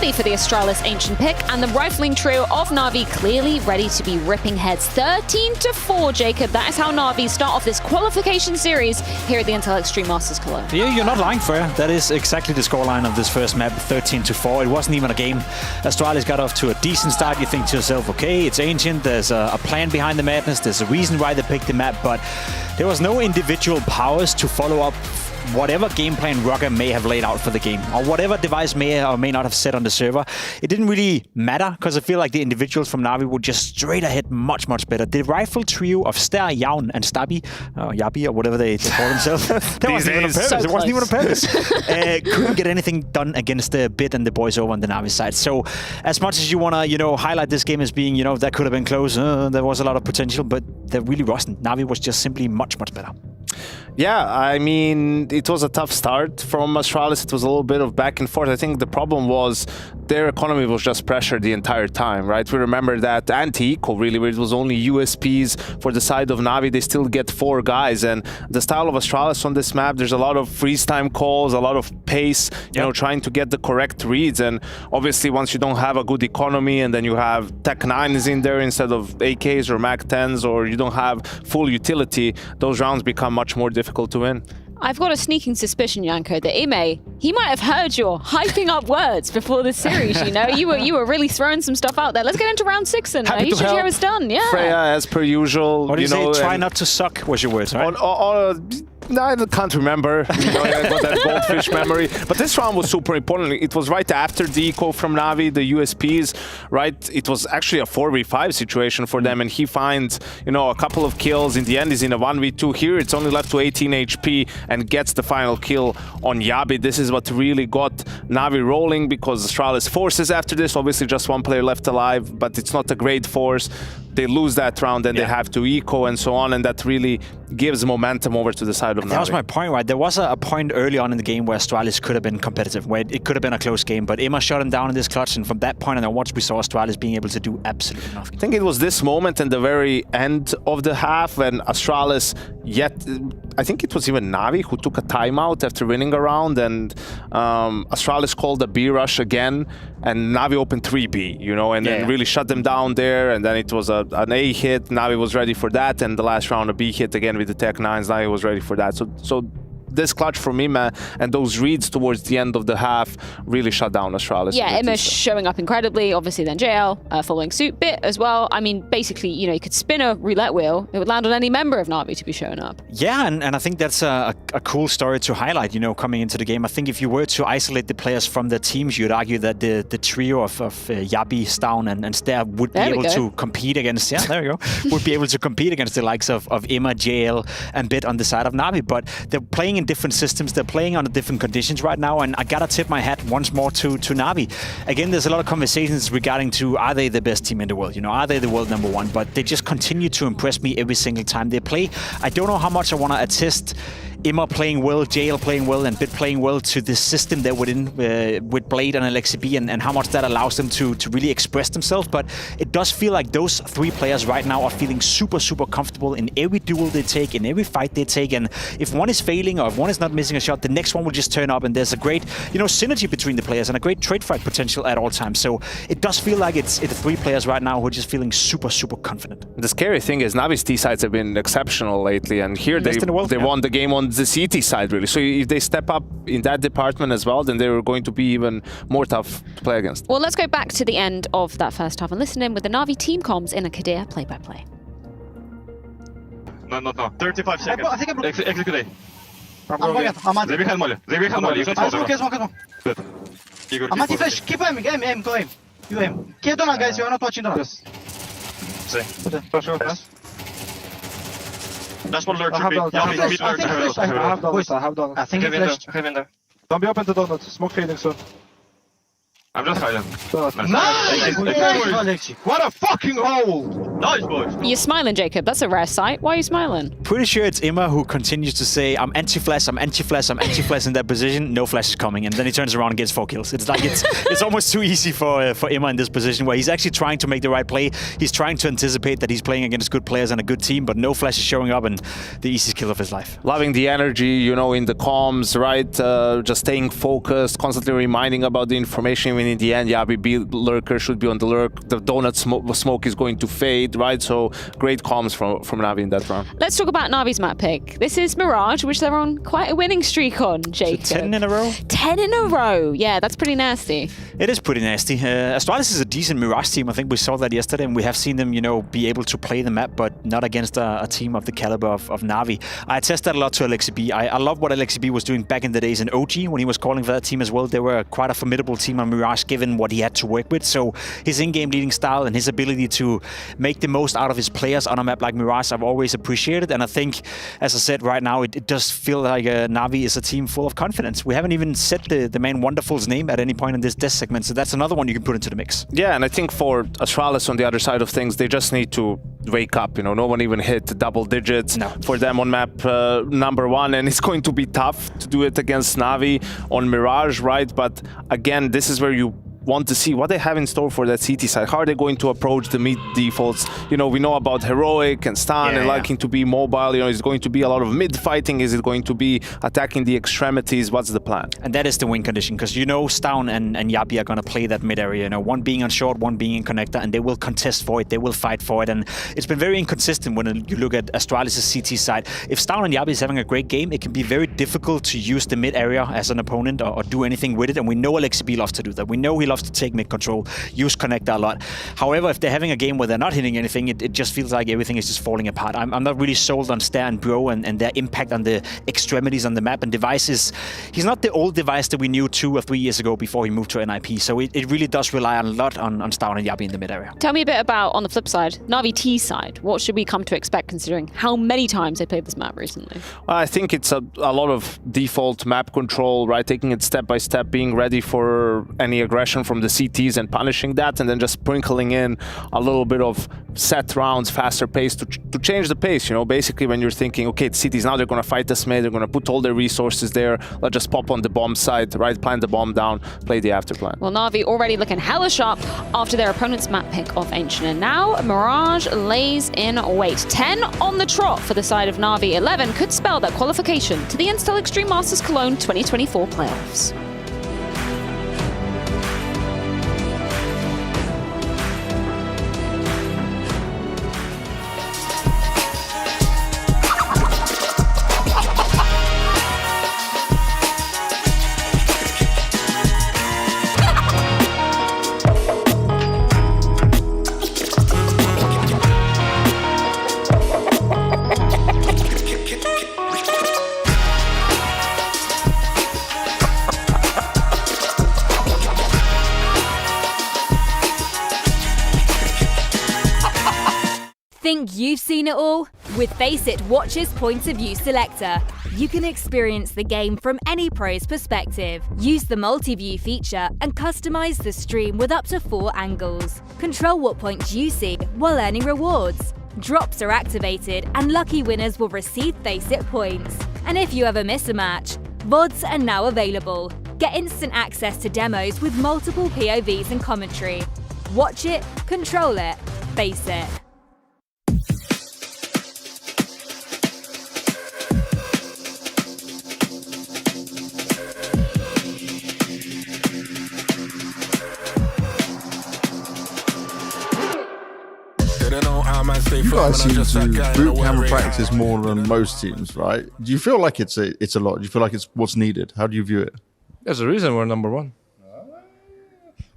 ready for the Astralis Ancient pick, and the rifling trio of Na'Vi clearly ready to be ripping heads. 13-4, Jacob. That is how Na'Vi start off this qualification series here at the Intel Extreme Masters Cologne. Yeah, you're not lying, Freya. That is exactly the scoreline of this first map, 13-4. It wasn't even a game. Astralis got off to a decent start. You think to yourself, okay, it's Ancient. There's a plan behind the madness. There's a reason why they picked the map, but there was no individual powers to follow up whatever game plan Rocker may have laid out for the game, or whatever device may or may not have set on the server. It didn't really matter, because I feel like the individuals from Na'Vi were just straight ahead much the the rifle trio of Ster, Jaun, and Stabi, Yabi, or whatever they call themselves. That wasn't even on purpose. It wasn't even on purpose. Couldn't get anything done against the Bit and the boys over on the Na'Vi side. So as much as you want to, highlight this game as being, that could have been close, there was a lot of potential, but there really wasn't. Na'Vi was just simply much better. Yeah, I mean, it was a tough start from Astralis. It was a little bit of back and forth. I think the problem was their economy was just pressured the entire time, right? We remember that anti-eco, really, where it was only USPs for the side of Na'Vi. They still get 4 guys. And the style of Astralis on this map, there's a lot of freeze time calls, a lot of pace, trying to get the correct reads. And obviously, once you don't have a good economy and then you have Tech 9s in there instead of AKs or Mac 10s, or you don't have full utility, those rounds become much more difficult to win. I've got a sneaking suspicion, Janko, that Ime, he might have heard your hyping up words before the series, You were really throwing some stuff out there. Let's get into round 6 and you should hear it's done. Yeah. Freya, as per usual. What do you say? Try not to suck was your words, right? I can't remember. I got that goldfish memory. But this round was super important. It was right after the eco from Na'Vi, the USPs, right? It was actually a 4v5 situation for them, and he finds, a couple of kills. In the end, he's in a 1v2 here. It's only left to 18 HP and gets the final kill on Yabi. This is what really got Na'Vi rolling, because Astralis forces after this. Obviously, just one player left alive, but it's not a great force. They lose that round, and they have to eco and so on, and that really gives momentum over to the side of Na'Vi. That was my point, right? There was a point early on in the game where Astralis could have been competitive, where it could have been a close game, but Emma shut him down in this clutch, and from that point onwards, we saw Astralis being able to do absolutely nothing. I think it was this moment in the very end of the half when Astralis, I think it was even Na'Vi who took a timeout after winning a round, and Astralis called a B rush again, and Na'Vi opened 3B, and then really shut them down there, and then it was an A hit. Na'Vi was ready for that, and the last round a B hit again with the Tech 9s. Na'Vi was ready for that. So this clutch from Ima and those reads towards the end of the half really shut down Astralis. Yeah, Ima showing up incredibly. Obviously, then JL following suit. Bit as well. I mean, basically, you could spin a roulette wheel. It would land on any member of Na'Vi to be showing up. Yeah, and I think that's a cool story to highlight, coming into the game. I think if you were to isolate the players from the teams, you'd argue that the trio of Yabi, Stown, and Ster would be able to compete against, there you go, would be able to compete against the likes of Ima, JL, and Bit on the side of Na'Vi. But they're playing in different systems. They're playing under different conditions right now, and I gotta tip my hat once more to Na'Vi. Again, there's a lot of conversations regarding to, are they the best team in the world? Are they the world #1? But they just continue to impress me every single time they play. I don't know how much I want to attest Ima playing well, JL playing well, and Bit playing well to the system they're within with Blade and LXCB, and how much that allows them to really express themselves. But it does feel like those 3 players right now are feeling super comfortable in every duel they take, in every fight they take. And if one is failing or if one is not missing a shot, the next one will just turn up, and there's a great synergy between the players and a great trade fight potential at all times. So it does feel like it's 3 players right now who are just feeling super confident. The scary thing is Navi's T sides have been exceptional lately, and here they won the game on the CT side, really. So if they step up in that department as well, then they're going to be even more tough to play against. Well, let's go back to the end of that first half and listen in with the Na'Vi team comms in a Kadir play-by-play. No. 35 seconds. I think I'm... Execute A. They behind Molly. You can smoke. Good. I'm anti-flash. Keep aiming. Aim. Go aim. You aim. Keep Donut, guys. You are not watching Donut. Yes. Flash go. Dashboard alert. I have Donut. I think he flashed. Don't be open to Donut. Smoke fading soon. I'm just hiding. Nice! What a fucking hole! Nice, boys! You're smiling, Jacob. That's a rare sight. Why are you smiling? Pretty sure it's Ima who continues to say, I'm anti-flash in that position. No flash is coming. And then he turns around and gets 4 kills. It's like it's almost too easy for Ima in this position where he's actually trying to make the right play. He's trying to anticipate that he's playing against good players and a good team, but no flash is showing up, and the easiest kill of his life. Loving the energy, in the comms, right? Just staying focused, constantly reminding about the information mean, in the end, Yabi B lurker should be on the lurk. The donut smoke is going to fade, right? So great comms from Navi in that round. Let's talk about Navi's map pick. This is Mirage, which they're on quite a winning streak on, Jacob. 10 in a row? 10 in a row. Yeah, that's pretty nasty. It is pretty nasty. Astralis is a decent Mirage team. I think we saw that yesterday, and we have seen them, you know, be able to play the map, but not against a team of the caliber of Navi. I attest that a lot to LXB. I love what LXB was doing back in the days in OG when he was calling for that team as well. They were quite a formidable team on Mirage, given what he had to work with. So his in-game leading style and his ability to make the most out of his players on a map like Mirage, I've always appreciated. And I think, as I said, right now, it does feel like Navi is a team full of confidence. We haven't even said the main Wonderful's name at any point in this death segment, so that's another one you can put into the mix. Yeah, and I think for Astralis on the other side of things, they just need to wake up. You know, no one even hit double digits for them on map number 1, and it's going to be tough to do it against Navi on Mirage, right? But again, this is where you want to see what they have in store for that CT side. How are they going to approach the mid defaults? You know, we know about Heroic and Stan and liking to be mobile. You know, is it going to be a lot of mid fighting? Is it going to be attacking the extremities? What's the plan? And that is the win condition, because you know Stan and Yabi are going to play that mid area. You know, one being on short, one being in connector, and they will contest for it. They will fight for it. And it's been very inconsistent when you look at Astralis' CT side. If Stan and Yabi is having a great game, it can be very difficult to use the mid area as an opponent or do anything with it. And we know LXB loves to do that. We know he loves to take mid control, use connector a lot. However, if they're having a game where they're not hitting anything, it just feels like everything is just falling apart. I'm not really sold on Stan and Bro and their impact on the extremities on the map. And Device he's not the old Device that we knew 2 or 3 years ago before he moved to NIP. So it really does rely a lot on Stan and Yabi in the mid area. Tell me a bit about, on the flip side, Navi T side. What should we come to expect considering how many times they played this map recently? I think it's a lot of default map control, right? Taking it step by step, being ready for any aggression from the CTs and punishing that, and then just sprinkling in a little bit of set rounds, faster pace to change the pace. You know, basically when you're thinking, okay, the CTs now they're going to fight us mid, they're going to put all their resources there, let's just pop on the bomb side, right? Plant the bomb down, play the after plan. Well, Navi already looking hella sharp after their opponent's map pick of Ancient. And now Mirage lays in wait. 10 on the trot for the side of Navi. 11 could spell that qualification to the Intel Extreme Masters Cologne 2024 playoffs. Think you've seen it all? With Faceit Watch's Point of View Selector, you can experience the game from any pro's perspective. Use the multi-view feature and customize the stream with up to 4 angles. Control what points you see while earning rewards. Drops are activated and lucky winners will receive Faceit points. And if you ever miss a match, VODs are now available. Get instant access to demos with multiple POVs and commentary. Watch it, control it, Faceit. You guys seem to boot camera practice more than most teams, right? Do you feel like it's a lot? Do you feel like it's what's needed? How do you view it? There's a reason we're number 1.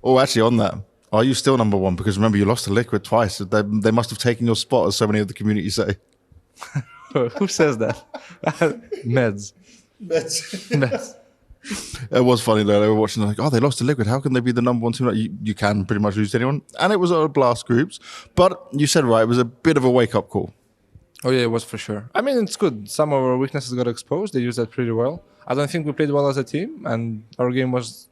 Oh, actually, on that, are you still number 1? Because remember, you lost to Liquid twice. They must have taken your spot, as so many of the community say. Who says that? Meds. It was funny though. They were watching like, oh, they lost to Liquid. How can they be the number 1 team? Like, you can pretty much lose to anyone. And it was a blast groups. But you said right, it was a bit of a wake-up call. Oh yeah, it was for sure. I mean, it's good. Some of our weaknesses got exposed. They used that pretty well. I don't think we played well as a team, and our game was...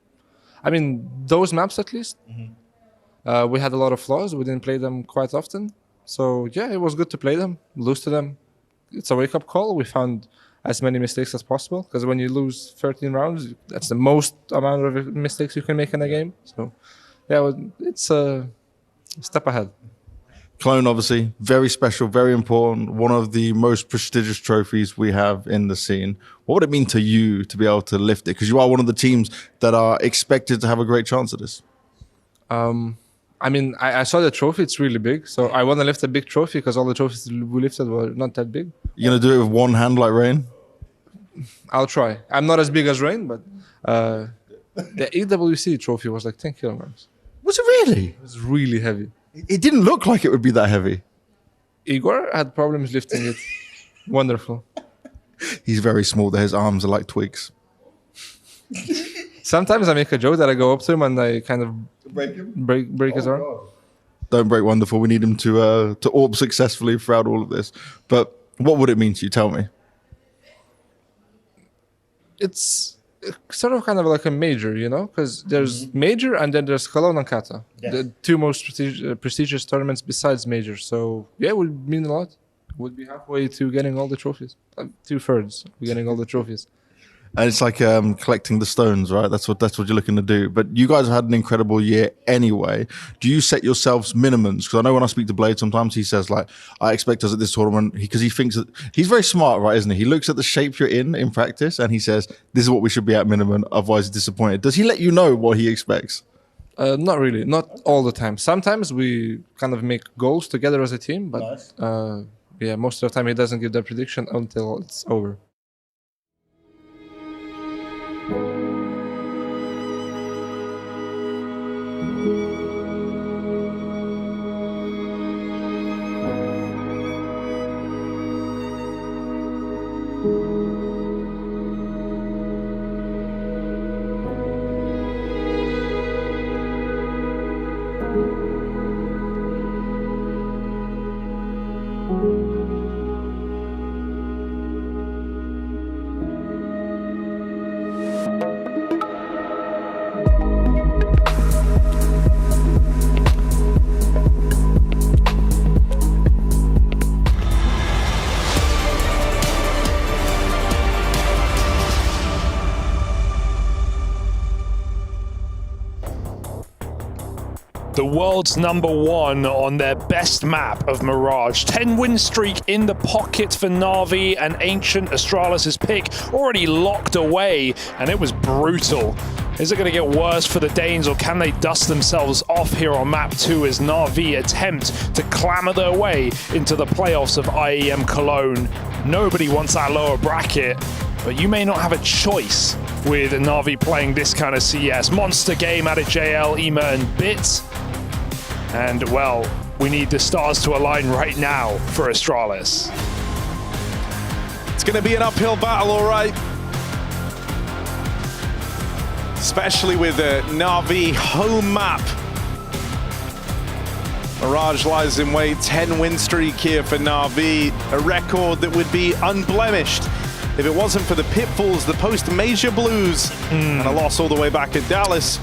I mean, those maps at least. We had a lot of flaws. We didn't play them quite often. So yeah, it was good to play them, lose to them. It's a wake-up call. We found as many mistakes as possible, because when you lose 13 rounds, that's the most amount of mistakes you can make in a game. So yeah, it's a step ahead. Cologne, obviously, very special, very important, one of the most prestigious trophies we have in the scene. What would it mean to you to be able to lift it? Because you are one of the teams that are expected to have a great chance at this. I mean, I saw the trophy, it's really big. So I want to lift a big trophy because all the trophies we lifted were not that big. You're going to do it with one hand like Rain? I'll try. I'm not as big as Rain, but the EWC trophy was like 10 kilograms. Was it really? It was really heavy. It didn't look like it would be that heavy. Igor had problems lifting it. Wonderful. He's very small. His arms are like twigs. Sometimes I make a joke that I go up to him and I kind of break his arm. Don't break Wonderful. We need him to AWP successfully throughout all of this. But what would it mean to you? Tell me. It's sort of kind of like a major, you know, because there's major and then there's Cologne and Kata, the two most prestigious tournaments besides major. So yeah, it would mean a lot. Would be halfway to getting all the trophies. 2/3 getting all the trophies. And it's like collecting the stones, right? That's what you're looking to do. But you guys have had an incredible year anyway. Do you set yourselves minimums? Because I know when I speak to Blade, sometimes he says, like, I expect us at this tournament, because he thinks that he's very smart, right, isn't he? He looks at the shape you're in practice and he says, this is what we should be at minimum, otherwise he's disappointed. Does he let you know what he expects? Not really, not all the time. Sometimes we kind of make goals together as a team, but yeah, most of the time he doesn't give the prediction until it's over. The world's #1 on their best map of Mirage. 10 win streak in the pocket for Na'Vi, and Ancient Astralis' pick already locked away, and it was brutal. Is it going to get worse for the Danes, or can they dust themselves off here on map 2 as Na'Vi attempt to clamber their way into the playoffs of IEM Cologne? Nobody wants that lower bracket, but you may not have a choice with Na'Vi playing this kind of CS. Monster game out of JL, Ema, and Bit. And, well, we need the stars to align right now for Astralis. It's going to be an uphill battle, all right. Especially with the Na'Vi home map. Mirage lies in wait, 10 win streak here for Na'Vi, a record that would be unblemished if it wasn't for the pitfalls, the post-major blues, and a loss all the way back at Dallas.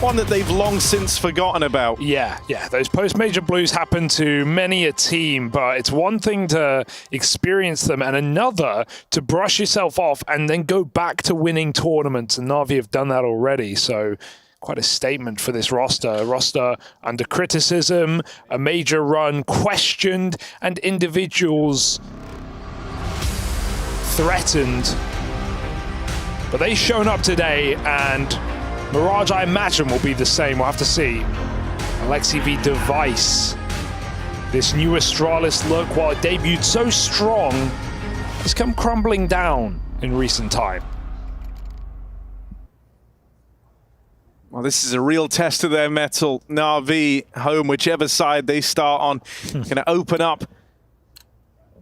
One that they've long since forgotten about. Yeah, those post-major blues happen to many a team, but it's one thing to experience them and another to brush yourself off and then go back to winning tournaments, and Na'Vi have done that already, so quite a statement for this roster. A roster under criticism, a major run questioned, and individuals threatened. But they've shown up today, and Mirage, I imagine, will be the same. We'll have to see. Alexi v Device. This new Astralis look, while it debuted so strong, has come crumbling down in recent time. Well, this is a real test of their mettle. Na'Vi, home, whichever side they start on, going to open up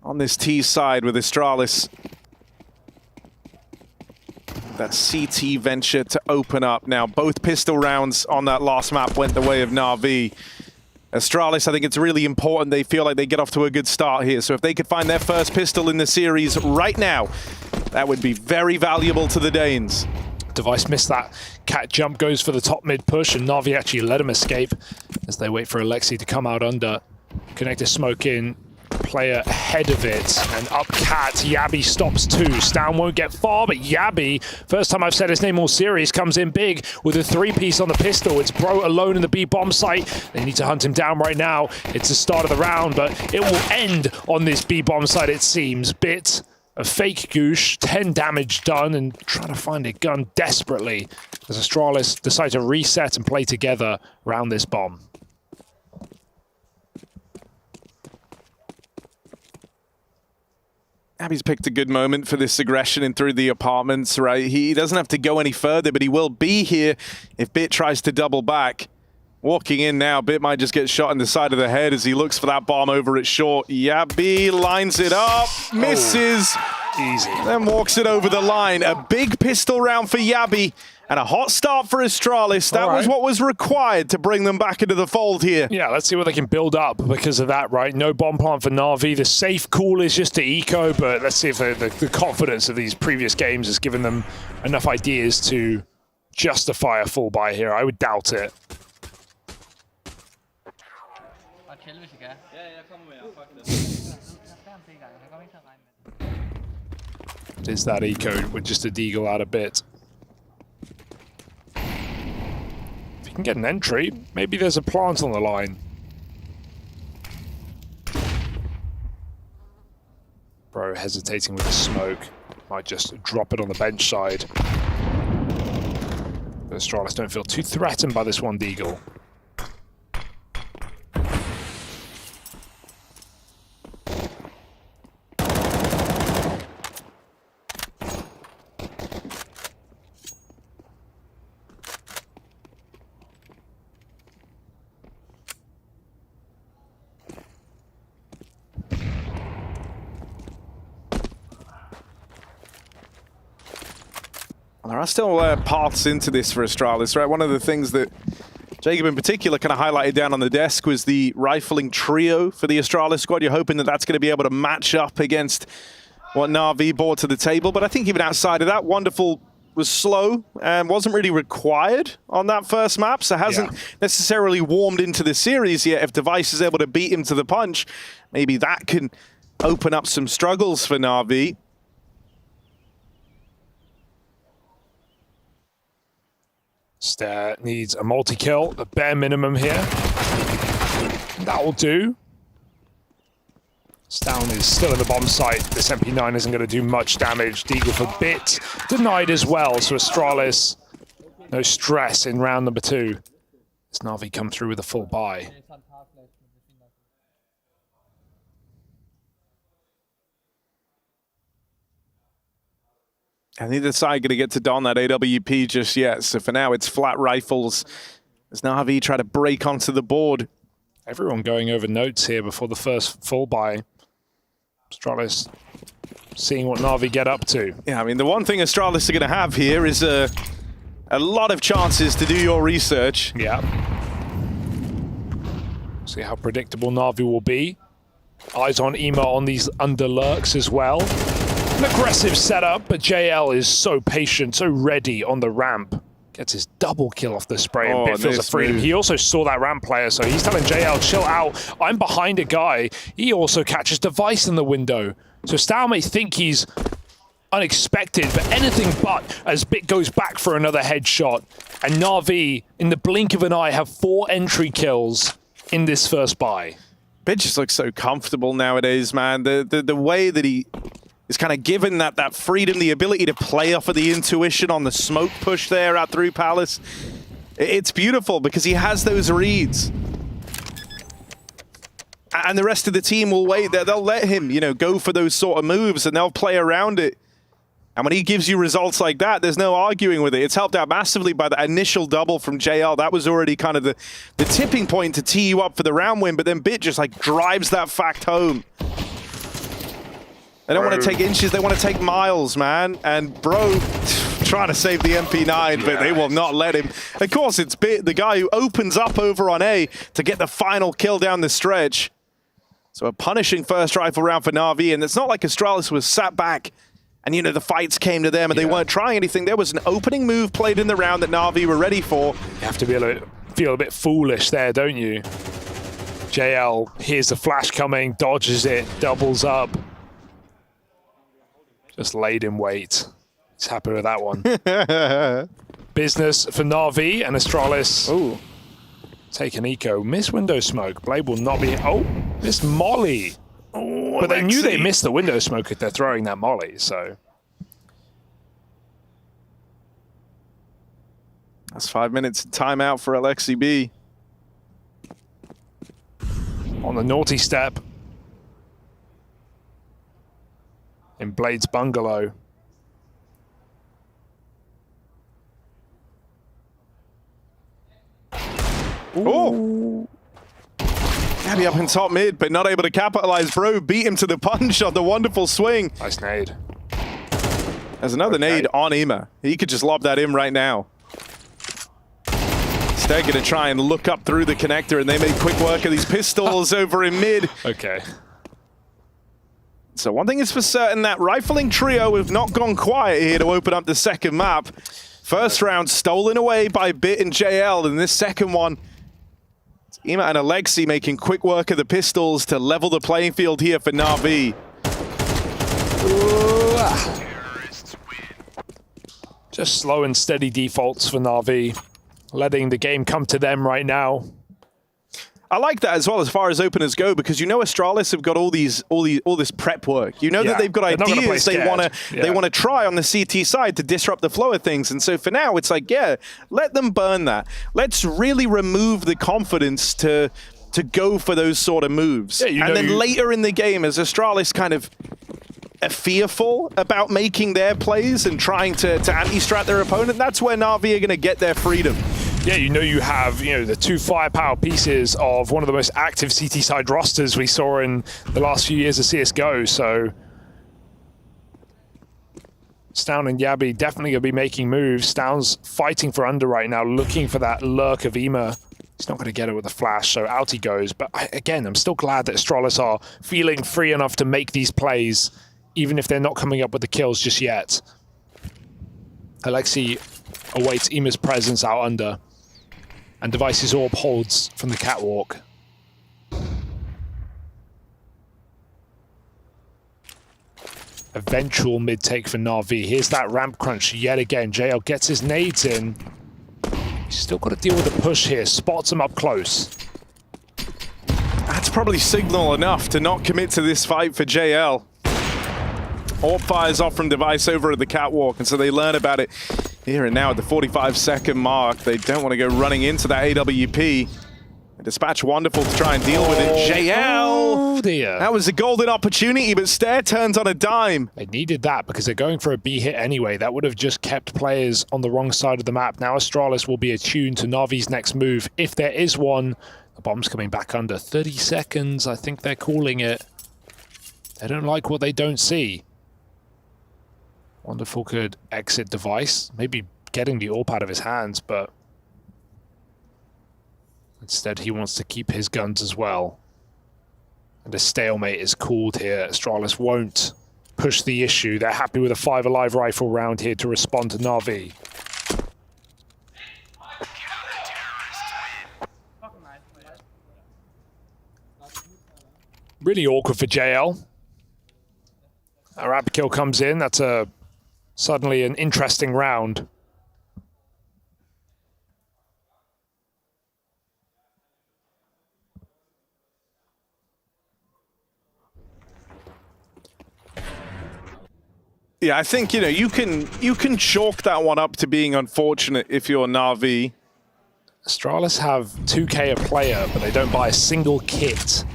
on this T side with Astralis. That CT venture to open up. Now, both pistol rounds on that last map went the way of Na'Vi. Astralis, I think it's really important they feel like they get off to a good start here. So if they could find their first pistol in the series right now, that would be very valuable to the Danes. Device missed that cat jump, goes for the top mid push, and Na'Vi actually let him escape as they wait for Alexi to come out under. Connector smoke in. player ahead of it. And up cat, Yabi stops too. Stown won't get far, but Yabi, first time I've said his name all series, comes in big with a 3-piece on the pistol. It's Bro alone in the B bomb site. They need to hunt him down right now. It's the start of the round, but it will end on this B bomb site, it seems. Bit a fake goosh, 10 damage done, and trying to find a gun desperately as Astralis decide to reset and play together around this bomb. Abby's picked a good moment for this aggression in through the apartments, right? He doesn't have to go any further, but he will be here if Bit tries to double back. Walking in now, Bit might just get shot in the side of the head as he looks for that bomb over at short. Yabi lines it up, misses, easy. Then walks it over the line. A big pistol round for Yabi and a hot start for Astralis. That was what was required to bring them back into the fold here. Yeah, let's see what they can build up because of that, right? No bomb plant for Na'Vi. The safe call is just to eco, but let's see if the confidence of these previous games has given them enough ideas to justify a full buy here. I would doubt it. Is that eco with just a deagle out a bit? If you can get an entry, maybe there's a plant on the line. Bro hesitating with the smoke. Might just drop it on the bench side. But Astralis don't feel too threatened by this one deagle. There are still paths into this for Astralis, right? One of the things that Jacob in particular kind of highlighted down on the desk was the rifling trio for the Astralis squad. You're hoping that that's going to be able to match up against what Na'Vi brought to the table. But I think even outside of that, Wonderful was slow and wasn't really required on that first map, so hasn't necessarily warmed into the series yet. If Device is able to beat him to the punch, maybe that can open up some struggles for Na'Vi. Stair needs a multi-kill, the bare minimum here. That will do. Stown is still in the bomb site. This MP9 isn't going to do much damage. Deagle for Bit denied as well, so Astralis, no stress in round number 2. Does Na'Vi come through with a full buy? And neither side going to get to don that AWP just yet. So for now, it's flat rifles as Na'Vi try to break onto the board. Everyone going over notes here before the first full buy. Astralis seeing what Na'Vi get up to. Yeah, I mean, the one thing Astralis are going to have here is a lot of chances to do your research. Yeah. See how predictable Na'Vi will be. Eyes on Ema on these underlurks as well. An aggressive setup, but JL is so patient, so ready on the ramp. Gets his double kill off the spray and Bit feels a freedom. He also saw that ramp player, so he's telling JL, chill out. I'm behind a guy. He also catches Device in the window. So Stow may think he's unexpected, but anything but as Bit goes back for another headshot. And Na'Vi, in the blink of an eye, have 4 entry kills in this first buy. Bit just looks so comfortable nowadays, man. The way that he is kind of given that freedom, the ability to play off of the intuition on the smoke push there out through Palace. It's beautiful because he has those reads. And the rest of the team will wait. They'll let him, you know, go for those sort of moves and they'll play around it. And when he gives you results like that, there's no arguing with it. It's helped out massively by the initial double from JL. That was already kind of the tipping point to tee you up for the round win, but then Bit just like drives that fact home. They don't want to take inches, they want to take miles, man. And Bro trying to save the MP9, but they will not let him. Of course, it's Bit, the guy who opens up over on A to get the final kill down the stretch. So a punishing first rifle round for Na'Vi, and it's not like Astralis was sat back and, you know, the fights came to them and they weren't trying anything. There was an opening move played in the round that Na'Vi were ready for. You have to be able to feel a bit foolish there, don't you? JL hears the flash coming, dodges it, doubles up. Just laid in wait. He's happy with that one. Business for Na'Vi and Astralis. Ooh. Take an eco. Miss window smoke. Blade will not be... Oh, miss molly. Oh, but they knew they missed the window smoke if they're throwing that molly, so... That's 5 minutes timeout for Alexi B. On the naughty step. In Blade's bungalow. Oh! Gabby up in top mid, but not able to capitalize. Bro beat him to the punch on the wonderful swing. Nice nade. There's another nade on Ema. He could just lob that in right now. Instead, going to try and look up through the connector, and they make quick work of these pistols over in mid. Okay. So one thing is for certain, that rifling trio have not gone quiet here to open up the second map. First round stolen away by Bit and JL, and this second one, it's Ema and Alexi making quick work of the pistols to level the playing field here for Na'Vi. Just slow and steady defaults for Na'Vi, letting the game come to them right now. I like that as well as far as openers go, because you know Astralis have got all this prep work. You know that they've got ideas they want to try on the CT side to disrupt the flow of things. And so for now, it's like, yeah, let them burn that. Let's really remove the confidence to go for those sort of moves. Yeah, and then later in the game, as Astralis kind of are fearful about making their plays and trying to anti-strat their opponent, that's where Na'Vi are going to get their freedom. Yeah, you have the two firepower pieces of one of the most active CT side rosters we saw in the last few years of CSGO. So Stown and Yabi definitely going to be making moves. Stown's fighting for under right now, looking for that lurk of Ema. He's not going to get it with a flash, so out he goes. But again, I'm still glad that Astralis are feeling free enough to make these plays, even if they're not coming up with the kills just yet. Alexi awaits Ema's presence out under. And Device's orb holds from the catwalk. Eventual mid-take for Na'Vi. Here's that ramp crunch yet again. JL gets his nades in. He's still got to deal with the push here. Spots him up close. That's probably signal enough to not commit to this fight for JL. Orb fires off from Device over at the catwalk, and so they learn about it here and now at the 45-second mark. They don't want to go running into that AWP. Dispatch wonderful to try and deal with it. JL! Oh dear. That was a golden opportunity, but Stair turns on a dime. They needed that because they're going for a B hit anyway. That would have just kept players on the wrong side of the map. Now Astralis will be attuned to Na'Vi's next move, if there is one. The bomb's coming back under 30 seconds. I think they're calling it. They don't like what they don't see. Wonderful could exit Device, maybe getting the AWP out of his hands, but instead he wants to keep his guns as well. And a stalemate is called here. Astralis won't push the issue. They're happy with a 5 alive rifle round here to respond to Na'Vi. Really awkward for JL. A rapid kill comes in. That's suddenly an interesting round. Yeah, I think, you can chalk that one up to being unfortunate if you're Na'Vi. Astralis have 2K a player, but they don't buy a single kit.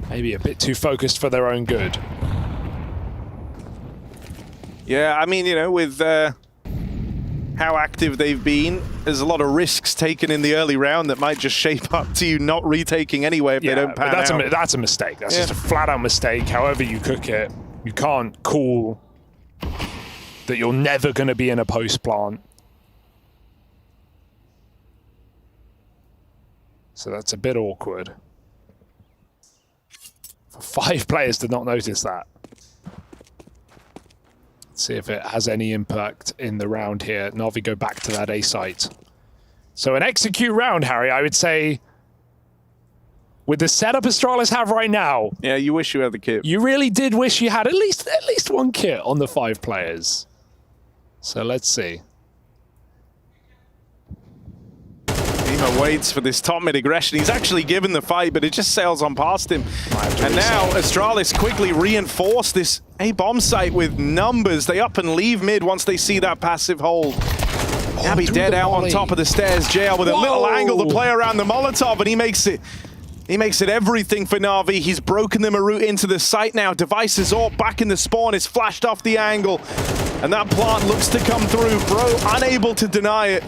Maybe a bit too focused for their own good. Yeah, I mean, with how active they've been, there's a lot of risks taken in the early round that might just shape up to you not retaking anyway if they don't pan out. That's a mistake. That's just a flat-out mistake. However you cook it, you can't call that you're never going to be in a post plant. So that's a bit awkward. For 5 players to not notice that. Let's see if it has any impact in the round here. Na'Vi go back to that A site. So an execute round, Harry, I would say, with the setup Astralis have right now. Yeah, you wish you had the kit. You really did wish you had at least one kit on the 5 players. So let's see. Ema waits for this top mid aggression. He's actually given the fight, but it just sails on past him. And now Astralis quickly reinforce this A bomb site with numbers. They up and leave mid once they see that passive hold. Nabi dead out on top of the stairs. JL with a little angle to play around the Molotov, and he makes it everything for Na'Vi. He's broken them a route into the site now. Device is all back in the spawn. It's flashed off the angle. And that plant looks to come through. Bro unable to deny it.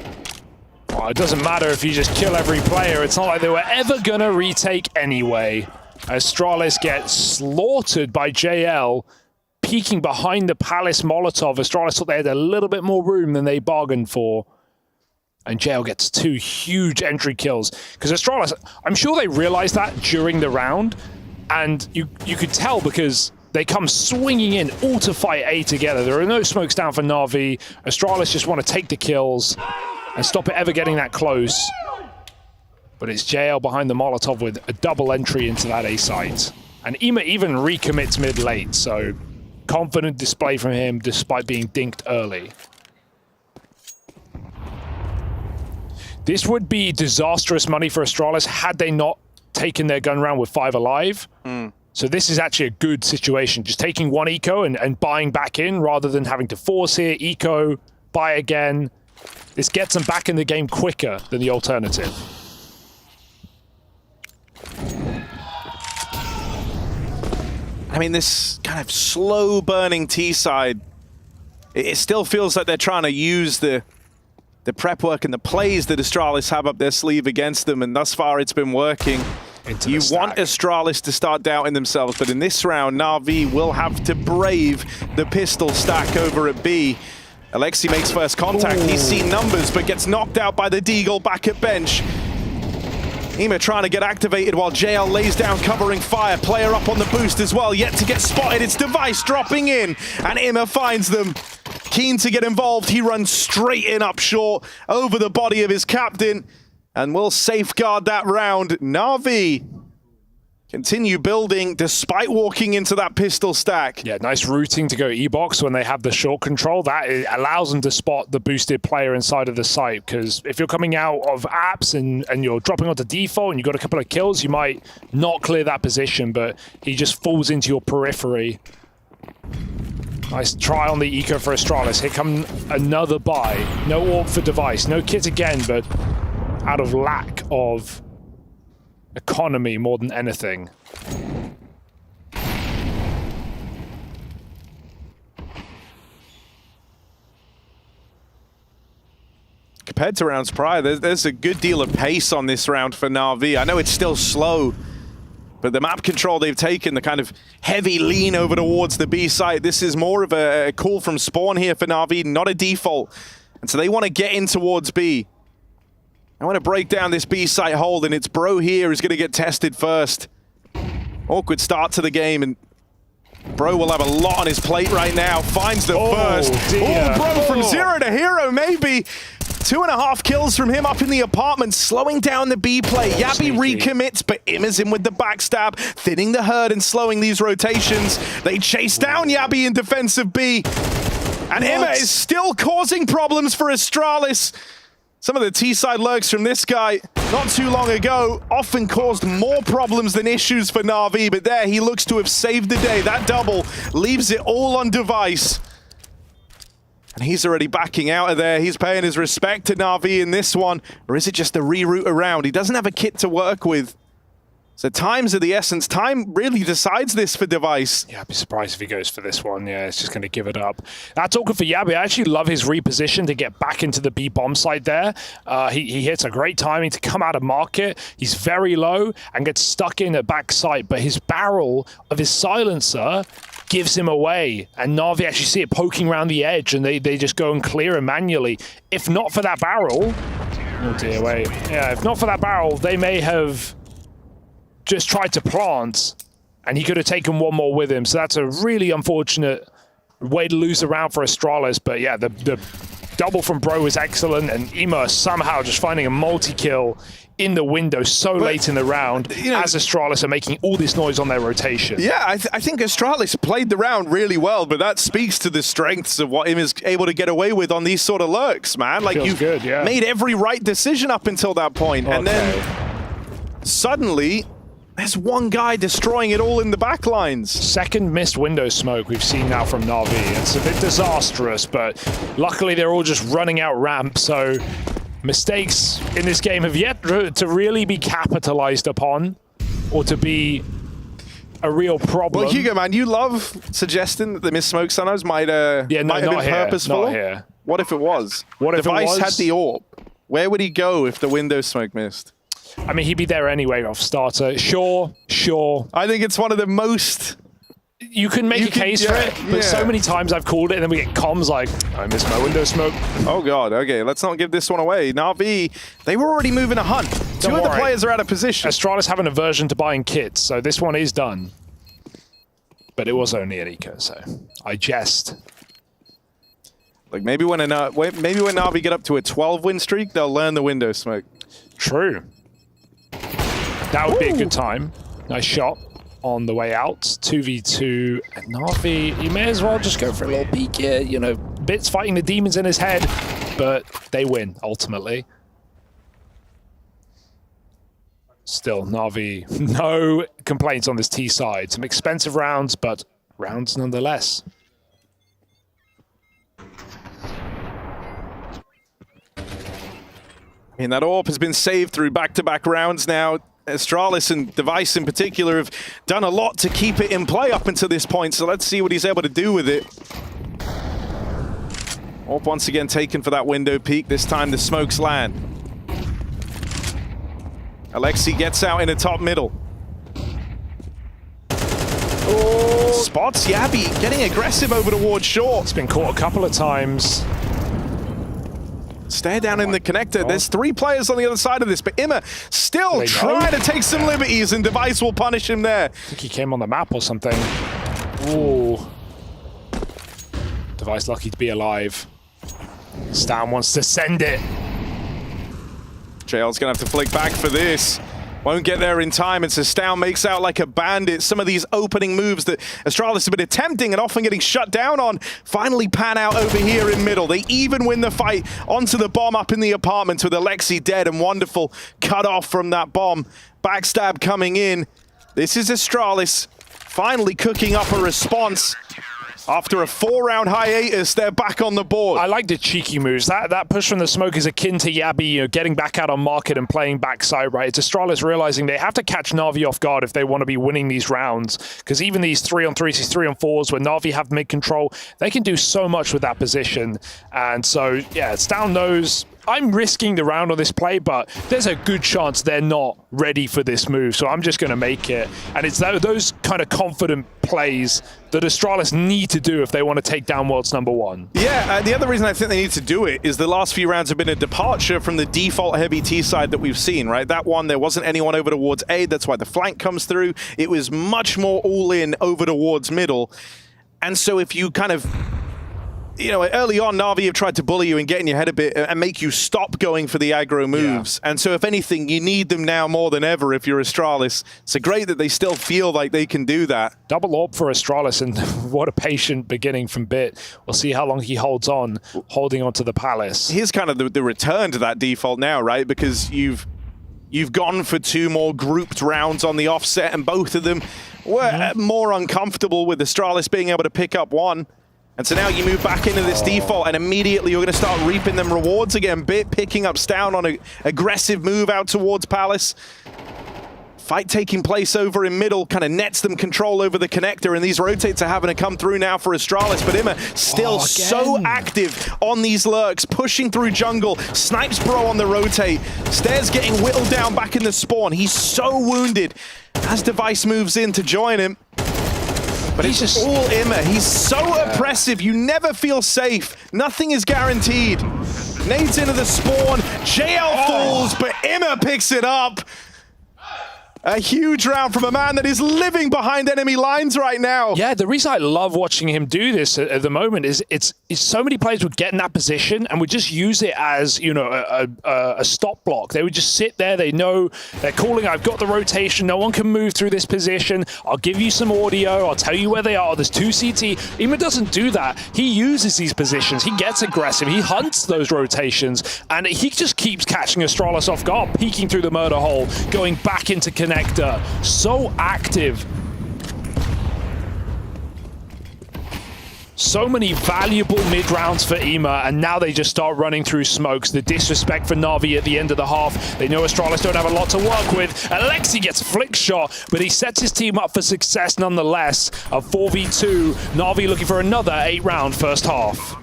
Well, it doesn't matter if you just kill every player. It's not like they were ever going to retake anyway. Astralis gets slaughtered by JL, peeking behind the Palace Molotov. Astralis thought they had a little bit more room than they bargained for. And JL gets 2 huge entry kills. Because Astralis, I'm sure they realized that during the round. And you could tell because they come swinging in all to fight A together. There are no smokes down for Na'Vi. Astralis just want to take the kills and stop it ever getting that close. But it's JL behind the Molotov with a double entry into that A site. And Ema even recommits mid late, so confident display from him despite being dinked early. This would be disastrous money for Astralis had they not taken their gun round with 5 alive. So this is actually a good situation. Just taking 1 eco and buying back in rather than having to force here, eco, buy again. This gets them back in the game quicker than the alternative. I mean, this kind of slow burning T side, it still feels like they're trying to use the prep work and the plays that Astralis have up their sleeve against them, and thus far it's been working. You want Astralis to start doubting themselves, but in this round, Na'Vi will have to brave the pistol stack over at B. Alexi makes first contact. He's seen numbers, but gets knocked out by the Deagle back at bench. Ema trying to get activated while JL lays down covering fire. Player up on the boost as well, yet to get spotted. It's Device dropping in, and Ema finds them. Keen to get involved, he runs straight in up short, over the body of his captain, and will safeguard that round. Na'Vi continue building despite walking into that pistol stack. Yeah, nice routing to go E-box when they have the short control. That allows them to spot the boosted player inside of the site, because if you're coming out of apps and you're dropping onto default and you've got a couple of kills, you might not clear that position, but he just falls into your periphery. Nice try on the eco for Astralis. Here come another buy. No AWP for Device. No kit again, but out of lack of economy more than anything. Compared to rounds prior, there's a good deal of pace on this round for Na'Vi. I know it's still slow, but the map control they've taken, the kind of heavy lean over towards the B site, this is more of a call from spawn here for Na'Vi, not a default. And so they want to get in towards B. I want to break down this B site hold, and it's Bro here who's going to get tested first. Awkward start to the game, and Bro will have a lot on his plate right now. Finds the first. Dear. Oh, Bro from 0 to hero, maybe. 2.5 kills from him up in the apartment, slowing down the B play. Yabi recommits, but Ima's in with the backstab, thinning the herd and slowing these rotations. They chase down Yabi in defense of B. And Ima is still causing problems for Astralis. Some of the T-side lurks from this guy not too long ago often caused more problems than issues for Na'Vi, but there he looks to have saved the day. That double leaves it all on Device. And he's already backing out of there. He's paying his respect to Na'Vi in this one. Or is it just a reroute around? He doesn't have a kit to work with. So time's of the essence. Time really decides this for Device. Yeah, I'd be surprised if he goes for this one. Yeah, it's just going to give it up. That's all good for Yabi. I actually love his reposition to get back into the B bomb site there. He hits a great timing to come out of market. He's very low and gets stuck in at back site, but his barrel of his silencer gives him away. And Na'Vi actually see it poking around the edge, and they just go and clear him manually. If not for that barrel... Oh dear, wait. Yeah, if not for that barrel, they may have just tried to plant, and he could have taken one more with him. So that's a really unfortunate way to lose a round for Astralis. But yeah, the double from Bro was excellent, and Ima somehow just finding a multi-kill in the window so late in the round, as Astralis are making all this noise on their rotation. Yeah, I think Astralis played the round really well, but that speaks to the strengths of what Ima's able to get away with on these sort of lurks, man. Like, you've made every right decision up until that point, and then suddenly there's one guy destroying it all in the back lines. Second missed window smoke we've seen now from Na'Vi. It's a bit disastrous, but luckily they're all just running out ramp, so mistakes in this game have yet to really be capitalized upon or to be a real problem. Well, Hugo, man, you love suggesting that the missed smoke sometimes might have been purposeful. Not here. What if it was? What if Device it was? had the AWP. Where would he go if the window smoke missed? I mean, he'd be there anyway off starter. Sure. I think it's one of the most... You can make a case for it, but so many times I've called it and then we get comms like, I missed my window smoke. Oh God, okay, let's not give this one away. Na'Vi, they were already moving a hunt. Two of the players are out of position. Astralis have an aversion to buying kits, so this one is done. But it was only an eco, so I jest. Like maybe when Na'Vi get up to a 12-win streak, they'll learn the window smoke. True. That would be a good time. Nice shot on the way out. 2v2 and Na'Vi, you may as well just go for a little peek here. You know, Bits fighting the demons in his head, but they win ultimately. Still, Na'Vi, no complaints on this T side. Some expensive rounds, but rounds nonetheless. And that AWP has been saved through back-to-back rounds now. Astralis and Device in particular have done a lot to keep it in play up until this point, so let's see what he's able to do with it. AWP once again taken for that window peek. This time the smokes land. Alexi gets out in the top middle. Oh, spots Yabby getting aggressive over towards short. It's been caught a couple of times. Stare down in the connector. There's 3 players on the other side of this, but Ima still trying to take some liberties, and Device will punish him there. I think he came on the map or something. Ooh. Device lucky to be alive. Stan wants to send it. JL's gonna have to flick back for this. Won't get there in time, and so Stow makes out like a bandit. Some of these opening moves that Astralis have been attempting and often getting shut down on finally pan out over here in middle. They even win the fight onto the bomb up in the apartment with Alexi dead and wonderful cut off from that bomb. Backstab coming in. This is Astralis finally cooking up a response. After a 4-round hiatus, they're back on the board. I like the cheeky moves. That push from the smoke is akin to Yabby, you know, getting back out on market and playing backside, right? It's Astralis realizing they have to catch Na'Vi off guard if they want to be winning these rounds. Because even these 3-on-3s, these 3-on-4s, where Na'Vi have mid-control, they can do so much with that position. And so, yeah, Stow knows I'm risking the round on this play, but there's a good chance they're not ready for this move, so I'm just going to make it. And it's those kind of confident plays that Astralis need to do if they want to take down World's #1. Yeah, the other reason I think they need to do it is the last few rounds have been a departure from the default heavy T side that we've seen, right? That one, there wasn't anyone over towards A, that's why the flank comes through. It was much more all-in over towards middle. And so if you kind of, you know, early on, Na'Vi have tried to bully you and get in your head a bit and make you stop going for the aggro moves. Yeah. And so if anything, you need them now more than ever if you're Astralis. So great that they still feel like they can do that. Double AWP for Astralis, and what a patient beginning from Bit. We'll see how long he holds on, holding on to the Palace. Here's kind of the return to that default now, right? Because you've gone for 2 more grouped rounds on the offset, and both of them were more uncomfortable with Astralis being able to pick up one. And so now you move back into this default, and immediately you're going to start reaping them rewards again. Bit picking up Stown on an aggressive move out towards Palace. Fight taking place over in middle, kind of nets them control over the connector, and these rotates are having to come through now for Astralis, but Ima still so active on these lurks, pushing through jungle, snipes Bro on the rotate, Stairs getting whittled down back in the spawn. He's so wounded as Device moves in to join him. But it's just all Ima. He's so oppressive. You never feel safe. Nothing is guaranteed. Nades into the spawn. JL falls, but Ima picks it up. A huge round from a man that is living behind enemy lines right now. Yeah, the reason I love watching him do this at the moment is it's so many players would get in that position and would just use it as, you know, a stop block. They would just sit there. They know they're calling, I've got the rotation. No one can move through this position. I'll give you some audio. I'll tell you where they are. There's 2 CT. IEM doesn't do that. He uses these positions. He gets aggressive. He hunts those rotations. And he just keeps catching Astralis off guard, peeking through the murder hole, going back into connector. So active. So many valuable mid-rounds for IEM, and now they just start running through smokes. The disrespect for Na'Vi at the end of the half. They know Astralis don't have a lot to work with. Alexi gets flick shot, but he sets his team up for success nonetheless. A 4v2. Na'Vi looking for another 8-round first half.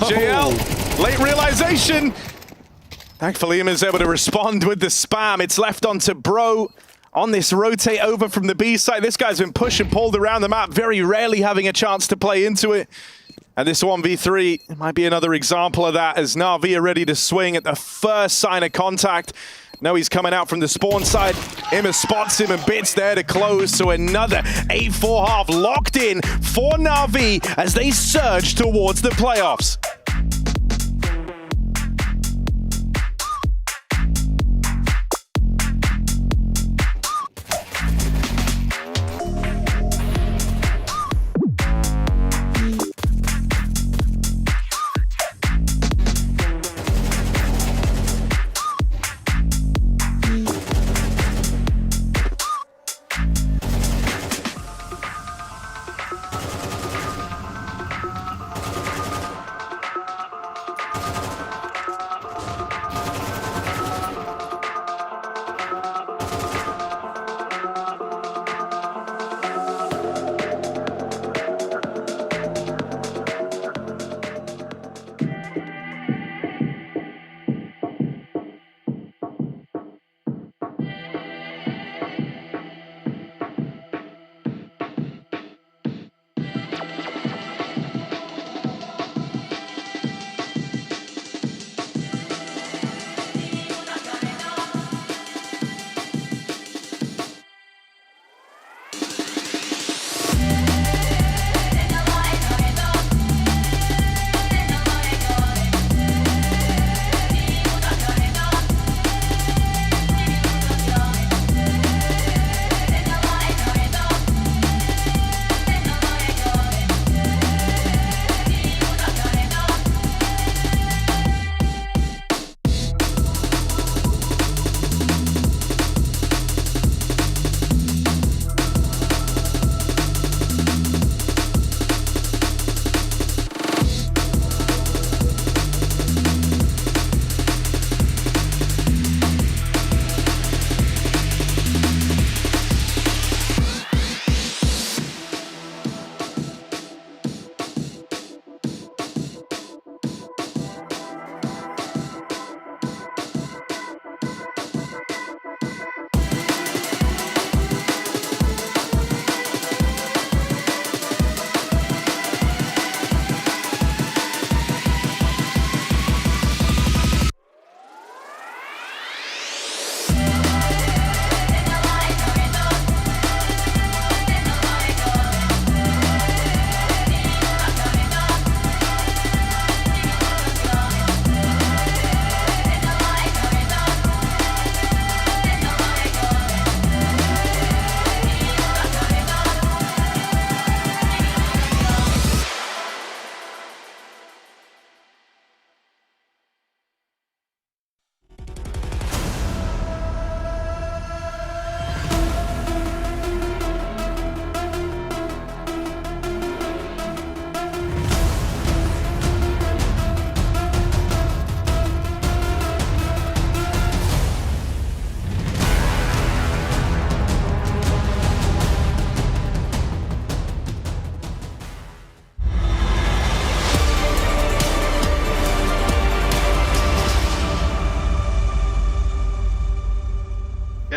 JL, late realization. Thankfully, IEM is able to respond with the spam. It's left onto Bro on this rotate over from the B side. This guy's been pushed and pulled around the map, very rarely having a chance to play into it. And this 1v3 might be another example of that, as Na'Vi are ready to swing at the first sign of contact. Now he's coming out from the spawn side. IEM spots him and Bits there to close. So another 8-4 half locked in for Na'Vi as they surge towards the playoffs.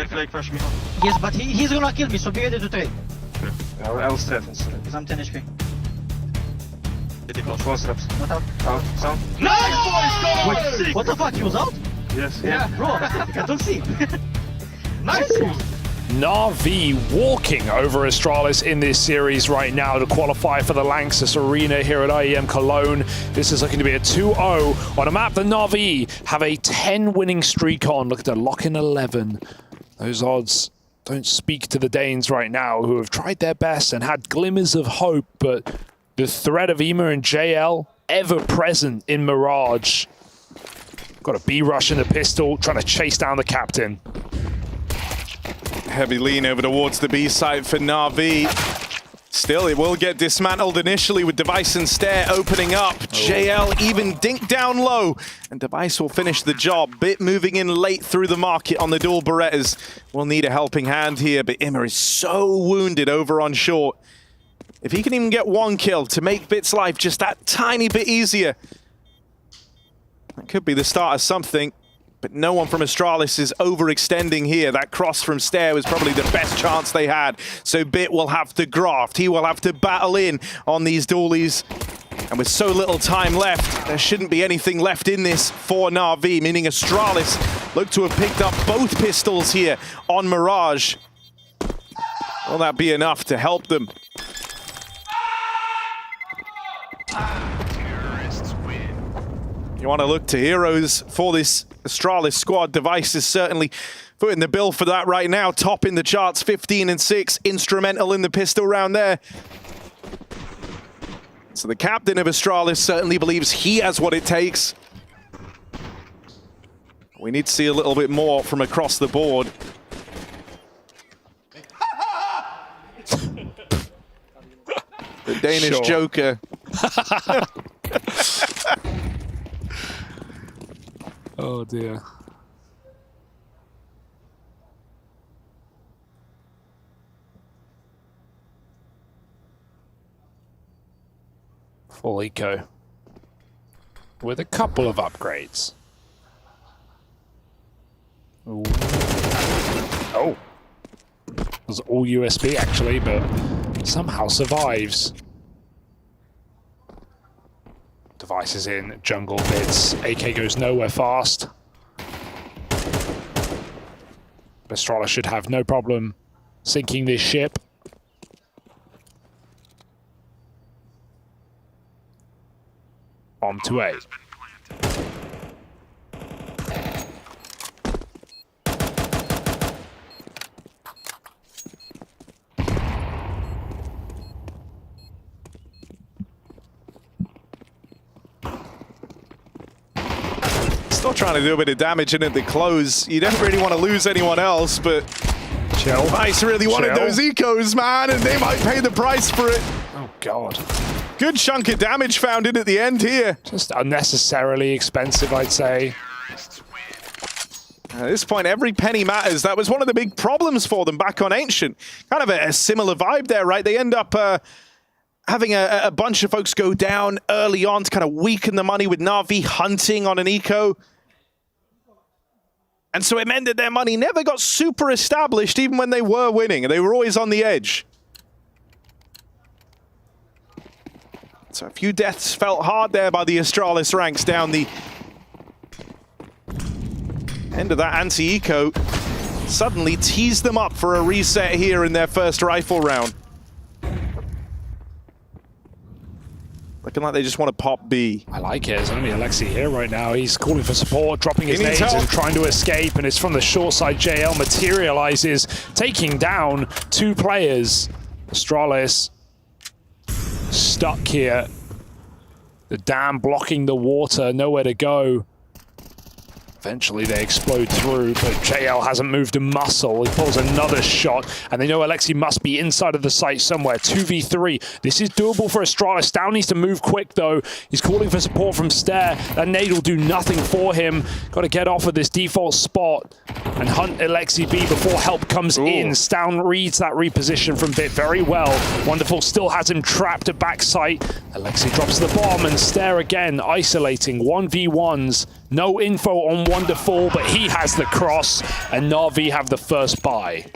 Flag push me. Yes, but he's gonna kill me, so be ready to trade. I'll stay. Because I'm 10 HP. Four steps. What out? Out. Sound. Nice! Wait, what the fuck? He was out? Yes. Yeah, bro, I don't see. Nice. Na'Vi walking over Astralis in this series right now to qualify for the Lanxess Arena here at IEM Cologne. This is looking to be a 2-0 on a map that Na'Vi have a 10 winning streak on. Look at the lock in 11. Those odds don't speak to the Danes right now, who have tried their best and had glimmers of hope, but the threat of EMA and JL ever present in Mirage. Got a B rush in the pistol, trying to chase down the captain. Heavy lean over towards the B site for Na'Vi. Still, it will get dismantled initially with Device and Stare opening up. JL even dinked down low, and Device will finish the job. Bit moving in late through the market on the dual Berettas. Will need a helping hand here, but Imma is so wounded over on short. If he can even get one kill to make Bit's life just that tiny bit easier, that could be the start of something. But no one from Astralis is overextending here. That cross from Stare was probably the best chance they had. So Bit will have to graft. He will have to battle in on these dualies. And with so little time left, there shouldn't be anything left in this for Na'Vi, meaning Astralis look to have picked up both pistols here on Mirage. Will that be enough to help them? You want to look to heroes for this Astralis squad. Device is certainly footing the bill for that right now. Top in the charts, 15 and 6. Instrumental in the pistol round there. So the captain of Astralis certainly believes he has what it takes. We need to see a little bit more from across the board. The Danish Joker. Oh dear. Full eco with a couple of upgrades. Ooh. Oh, it was all USB actually, but somehow survives. Devices in, jungle bids, AK goes nowhere fast. Astralis should have no problem sinking this ship. On to A. Still trying to do a bit of damage in at the close. You don't really want to lose anyone else, but Device really wanted those ecos, man, and they might pay the price for it. Oh, God. Good chunk of damage found in at the end here. Just unnecessarily expensive, I'd say. At this point, every penny matters. That was one of the big problems for them back on Ancient. Kind of a similar vibe there, right? They end up having a bunch of folks go down early on to kind of weaken the money with Na'Vi hunting on an eco. And so it meant that their money never got super established even when they were winning. They were always on the edge. So a few deaths felt hard there by the Astralis ranks down the end of that anti-eco. Suddenly teased them up for a reset here in their first rifle round. Looking like they just want to pop B. I like it. There's only Alexi here right now. He's calling for support, dropping his nades and trying to escape. And it's from the short side. JL materializes, taking down 2 players. Astralis stuck here. The dam blocking the water, nowhere to go. Eventually they explode through, but JL hasn't moved a muscle. He pulls another shot, and they know Alexi must be inside of the site somewhere. 2v3. This is doable for Astralis. Stout needs to move quick, though. He's calling for support from Stare. That nade will do nothing for him. Got to get off of this default spot and hunt Alexi B before help comes in. Stown reads that reposition from Bit very well. Wonderful still has him trapped at backside. Alexi drops the bomb, and Stare again isolating 1v1s. No info on Wonderful, but he has the cross, and Na'Vi have the first buy.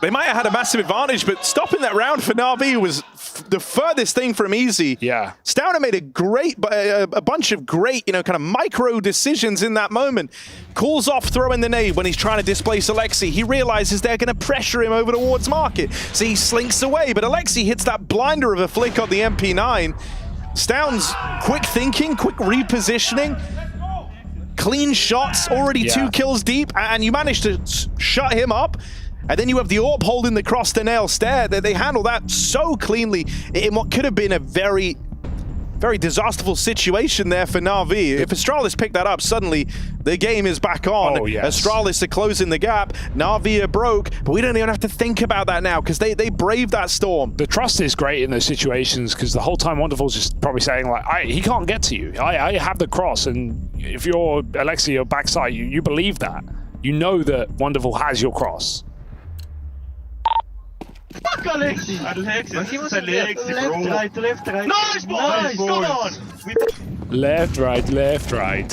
They might have had a massive advantage, but stopping that round for Na'Vi was the furthest thing from easy. Yeah. Stauner made a bunch of great, you know, kind of micro decisions in that moment. Calls off throwing the nade when he's trying to displace Alexi. He realizes they're going to pressure him over towards Market. So he slinks away, but Alexi hits that blinder of a flick on the MP9. Stoun's quick thinking, quick repositioning, clean shots, already 2 kills deep, and you manage to shut him up. And then you have the AWP holding the cross to nail stare. They handle that so cleanly in what could have been a very, very disastrous situation there for Na'Vi. If Astralis picked that up, suddenly the game is back on. Oh, yes. Astralis are closing the gap. Na'Vi are broke, but we don't even have to think about that now because they braved that storm. The trust is great in those situations because the whole time Wonderful's just probably saying like, he can't get to you. I have the cross, and if you're Alexi or backside, you believe that. You know that Wonderful has your cross. Fuck Alexi! Alexi, bro. Left, right. Nice, boys! Come on! Left, right.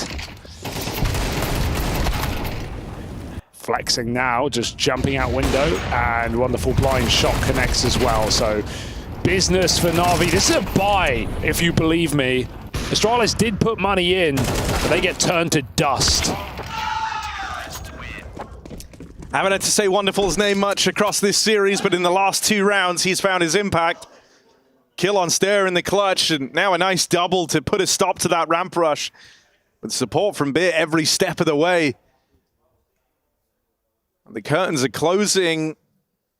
Flexing now, just jumping out window, and Wonderful blind shot connects as well. So, business for Na'Vi. This is a buy, if you believe me. Astralis did put money in, but they get turned to dust. I haven't had to say Wonderful's name much across this series, but in the last 2 rounds, he's found his impact. Kill on Stare in the clutch, and now a nice double to put a stop to that ramp rush. With support from Bit every step of the way. The curtains are closing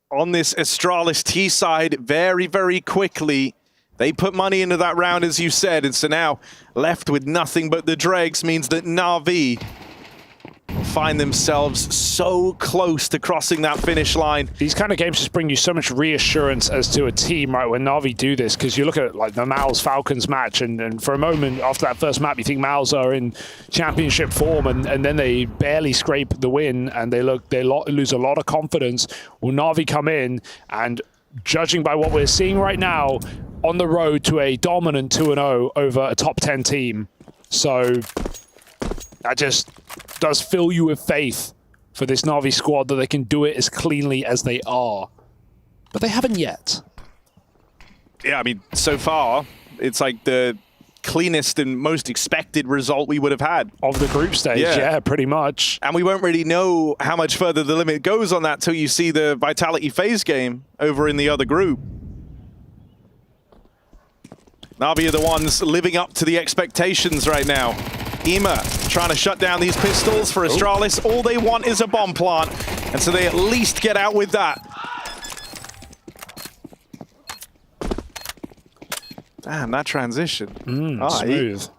on this Astralis T side very, very quickly. They put money into that round, as you said, and so now left with nothing but the dregs means that Na'Vi find themselves so close to crossing that finish line. These kind of games just bring you so much reassurance as to a team, right, when Na'Vi do this, because you look at like the Mals-Falcons match, and for a moment after that first map, you think Mals are in championship form, and then they barely scrape the win, and they lose a lot of confidence. Will Na'Vi come in, and judging by what we're seeing right now, on the road to a dominant 2-0 over a top 10 team. So that just does fill you with faith for this Na'Vi squad that they can do it as cleanly as they are. But they haven't yet. Yeah, I mean, so far, it's like the cleanest and most expected result we would have had. Of the group stage, yeah, pretty much. And we won't really know how much further the limit goes on that till you see the Vitality phase game over in the other group. Na'Vi are the ones living up to the expectations right now. IEM trying to shut down these pistols for Astralis. All they want is a bomb plant, and so they at least get out with that. Damn, that transition. Smooth.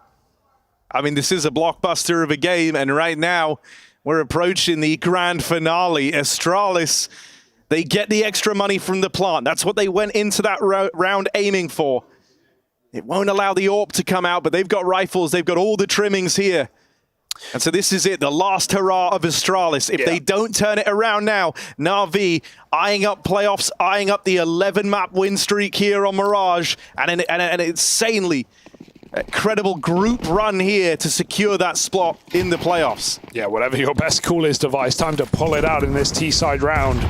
I mean, this is a blockbuster of a game, and right now we're approaching the grand finale. Astralis, they get the extra money from the plant. That's what they went into that round aiming for. It won't allow the AWP to come out, but they've got rifles. They've got all the trimmings here. And so this is it, the last hurrah of Astralis. If they don't turn it around now, Na'Vi eyeing up playoffs, eyeing up the 11-map win streak here on Mirage, and an insanely credible group run here to secure that spot in the playoffs. Yeah, whatever your best call is, Device, time to pull it out in this T-side round.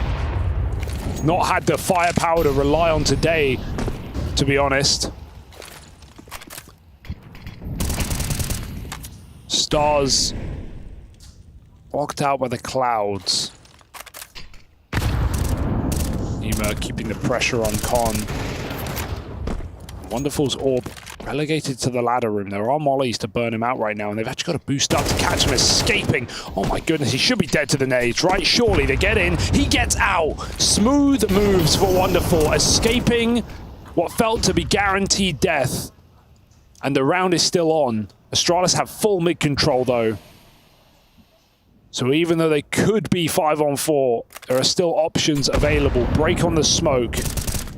Not had the firepower to rely on today, to be honest. Stars blocked out by the clouds. IEM keeping the pressure on Con. Wonderful's AWP relegated to the ladder room. There are mollies to burn him out right now, and they've actually got to boost up to catch him escaping. Oh my goodness, he should be dead to the nades, right? Surely they get in, he gets out. Smooth moves for Wonderful, escaping what felt to be guaranteed death. And the round is still on. Astralis have full mid control though. So even though they could be 5-on-4, there are still options available. Break on the smoke.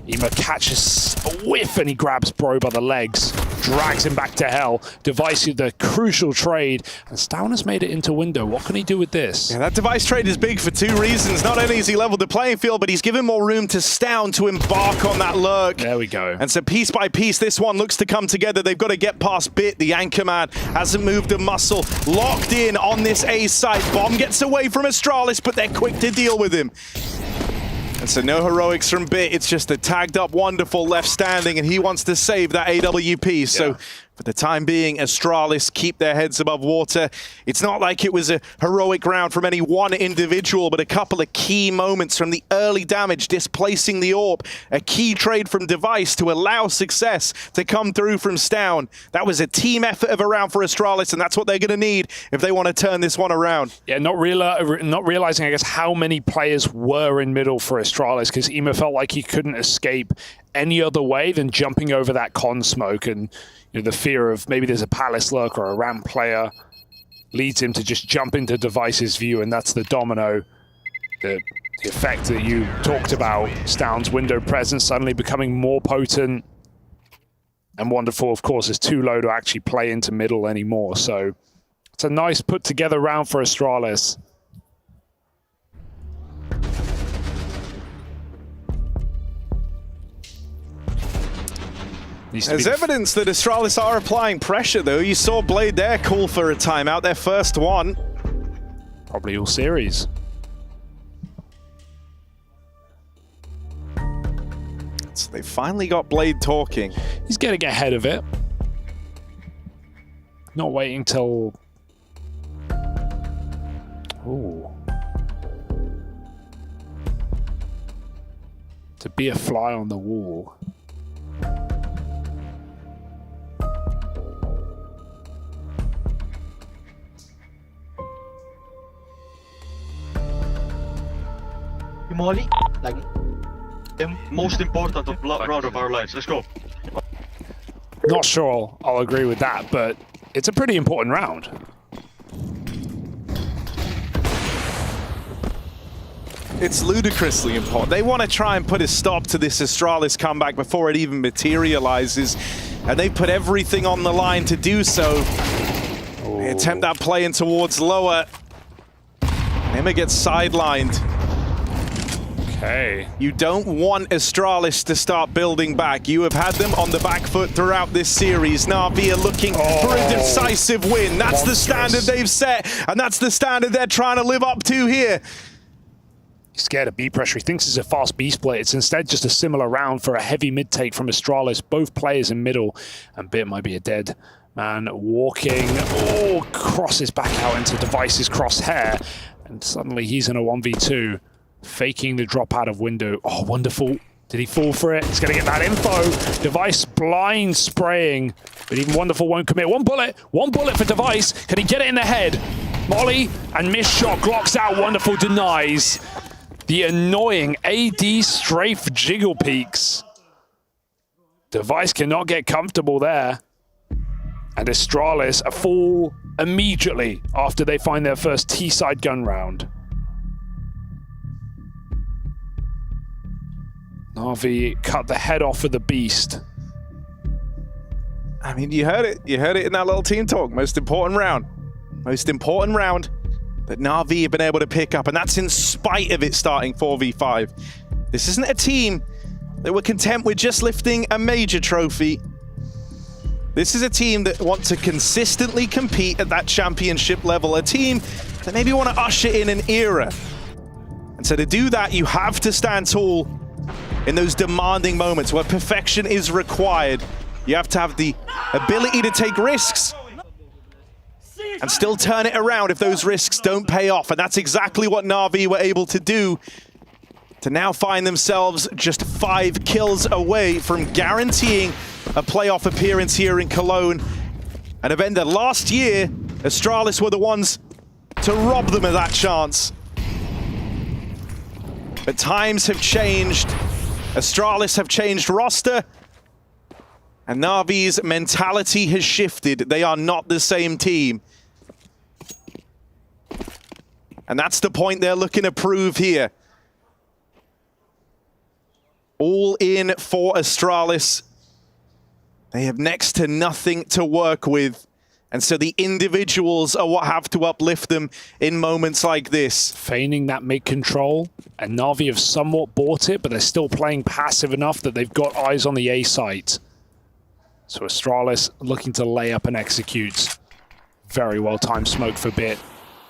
IEM catches a whiff and he grabs Bro by the legs. Drags him back to hell. Device with the crucial trade. And Stauner's made it into window. What can he do with this? Yeah, that Device trade is big for 2 reasons. Not only has he leveled the playing field, but he's given more room to Staun to embark on that lurk. There we go. And so piece by piece, this one looks to come together. They've got to get past Bit. The anchor man hasn't moved a muscle. Locked in on this A site. Bomb gets away from Astralis, but they're quick to deal with him. And And so no heroics from Bit. It's just a tagged up Wonderful left standing, and he wants to save that AWP. So for the time being, Astralis keep their heads above water. It's not like it was a heroic round from any one individual, but a couple of key moments from the early damage displacing the AWP. A key trade from Device to allow success to come through from Stown. That was a team effort of a round for Astralis, and that's what they're going to need if they want to turn this one around. Yeah, not realizing, I guess, how many players were in middle for Astralis, because Ema felt like he couldn't escape any other way than jumping over that con smoke, and the fear of maybe there's a Palace lurk or a ramp player leads him to just jump into Device's view, and that's the domino. The effect that you talked about, Stown's window presence suddenly becoming more potent, and Wonderful, of course, is too low to actually play into middle anymore. So it's a nice put together round for Astralis. There's evidence that Astralis are applying pressure, though. You saw Blade there call for a timeout, their first one. Probably all series. So they finally got Blade talking. He's getting ahead of it. Not waiting till... Ooh. To be a fly on the wall. Molly, lagi. The most important round of our lives. Let's go. Not sure I'll agree with that, but it's a pretty important round. It's ludicrously important. They want to try and put a stop to this Astralis comeback before it even materializes, and they put everything on the line to do so. They attempt that play in towards lower. Emma gets sidelined. Okay. You don't want Astralis to start building back. You have had them on the back foot throughout this series. Na'Vi are looking for a decisive win. That's the standard they've set, and that's the standard they're trying to live up to here. He's scared of B pressure. He thinks it's a fast B split. It's instead just a similar round for a heavy mid take from Astralis. Both players in middle, and Bit might be a dead man walking. Oh, crosses back out into Device's crosshair, and suddenly he's in a 1v2. Faking the drop out of window. Oh, Wonderful. Did he fall for it? He's going to get that info. Device blind spraying, but even Wonderful won't commit. One bullet for Device. Can he get it in the head? Molly and missed shot. Glocks out. Wonderful denies. The annoying AD strafe jiggle peaks. Device cannot get comfortable there. And Astralis a fall immediately after they find their first T-side gun round. Na'Vi cut the head off of the beast. I mean, you heard it. You heard it in that little team talk. Most important round. Most important round that Na'Vi have been able to pick up, and that's in spite of it starting 4v5. This isn't a team that were content with just lifting a major trophy. This is a team that want to consistently compete at that championship level. A team that maybe want to usher in an era. And so to do that, you have to stand tall in those demanding moments where perfection is required. You have to have the ability to take risks and still turn it around if those risks don't pay off. And that's exactly what Na'Vi were able to do, to now find themselves just 5 kills away from guaranteeing a playoff appearance here in Cologne. An event that last year, Astralis were the ones to rob them of that chance. But times have changed. Astralis have changed roster, and Na'Vi's mentality has shifted. They are not the same team. And that's the point they're looking to prove here. All in for Astralis. They have next to nothing to work with. And so the individuals are what have to uplift them in moments like this. Feigning that mid-control, and Na'Vi have somewhat bought it, but they're still playing passive enough that they've got eyes on the A site. So Astralis looking to lay up and execute. Very well-timed smoke for Bit.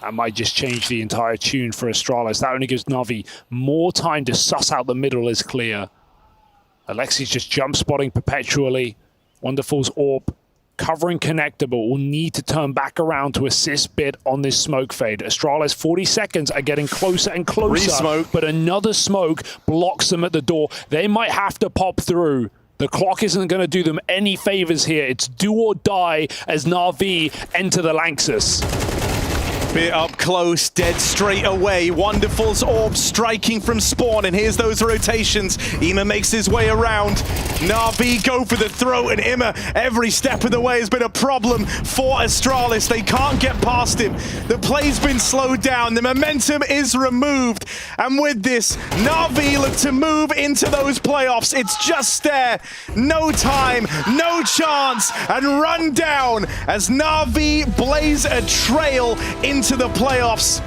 That might just change the entire tune for Astralis. That only gives Na'Vi more time to suss out the middle is clear. Alexi's just jump spotting perpetually. Wonderful's AWP covering connector, but will need to turn back around to assist bit on this smoke fade. Astralis 40 seconds are getting closer and closer, Re-smoke. but another smoke blocks them at the door. They might have to pop through. The clock isn't going to do them any favors here. It's do or die as Na'Vi enter the Lanxess. Bit up close, dead straight away. Wonderful's AWP striking from spawn, and here's those rotations. Ima makes his way around. Na'Vi go for the throat, and Ima, every step of the way, has been a problem for Astralis. They can't get past him. The play's been slowed down. The momentum is removed. And with this, Na'Vi look to move into those playoffs. It's just there. No time, no chance, and run down as Na'Vi blaze a trail into the playoffs.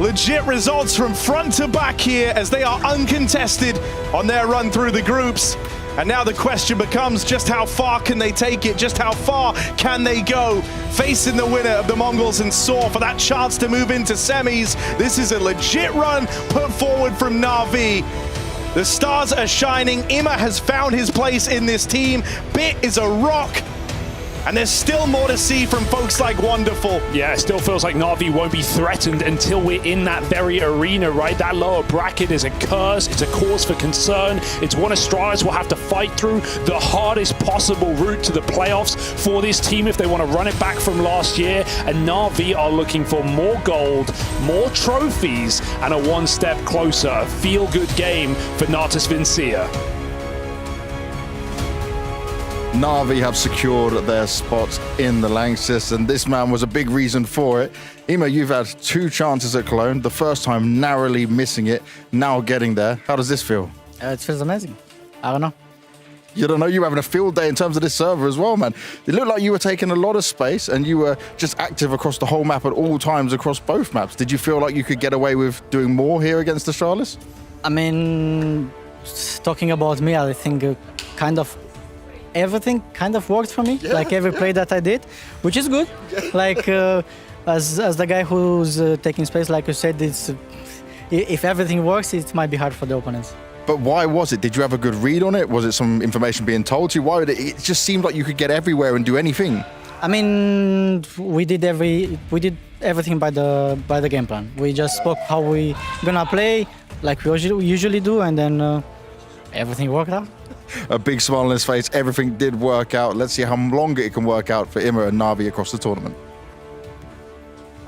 Legit results from front to back here as they are uncontested on their run through the groups. And now the question becomes just how far can they take it? Just how far can they go? Facing the winner of the Mongols and Saw for that chance to move into semis. This is a legit run put forward from Na'Vi. The stars are shining. Ima has found his place in this team. Bit is a rock. And there's still more to see from folks like Wonderful. Yeah, it still feels like Na'Vi won't be threatened until we're in that very arena, right? That lower bracket is a curse. It's a cause for concern. It's one Astralis will have to fight through the hardest possible route to the playoffs for this team if they want to run it back from last year. And Na'Vi are looking for more gold, more trophies, and a one step closer. A feel-good game for Natus Vincia. Na'Vi have secured their spots in the Lanxess, and this man was a big reason for it. Ima, you've had 2 chances at Cologne, the first time narrowly missing it, now getting there. How does this feel? It feels amazing. I don't know. You don't know, you were having a field day in terms of this server as well, man. It looked like you were taking a lot of space and you were just active across the whole map at all times across both maps. Did you feel like you could get away with doing more here against Astralis? I mean, talking about me, I think everything kind of worked for me. Yeah, like every play that I did, which is good. Like as the guy who's taking space, like you said, if everything works, it might be hard for the opponents. But why was it? Did you have a good read on it? Was it some information being told to you? Why would it just seemed like you could get everywhere and do anything? I mean, we did everything by the game plan. We just spoke how we gonna play, like we usually do, and then everything worked out. A big smile on his face. Everything did work out. Let's see how long it can work out for Ima and Na'Vi across the tournament.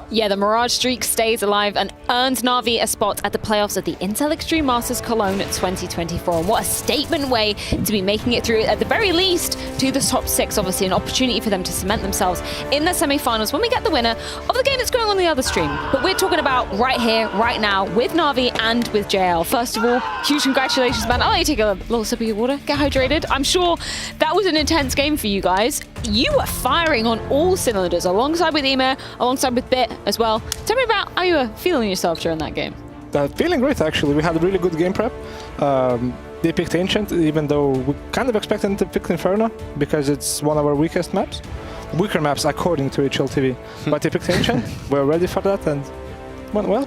Yeah, the Mirage streak stays alive and earns Na'Vi a spot at the playoffs at the Intel Extreme Masters Cologne 2024. And what a statement way to be making it through, at the very least, to the top 6. Obviously, an opportunity for them to cement themselves in the semi-finals when we get the winner of the game that's going on the other stream. But we're talking about right here, right now, with Na'Vi and with JL. First of all, huge congratulations, man. I'll let you take a little sip of your water, get hydrated. I'm sure that was an intense game for you guys. You were firing on all cylinders, alongside with Ima, alongside with Bit as well. Tell me about how you were feeling yourself during that game. Feeling great, actually. We had a really good game prep. They picked Ancient, even though we kind of expected them to pick Inferno, because it's one of our weakest maps. Weaker maps, according to HLTV. But they picked Ancient. We're ready for that, and went well.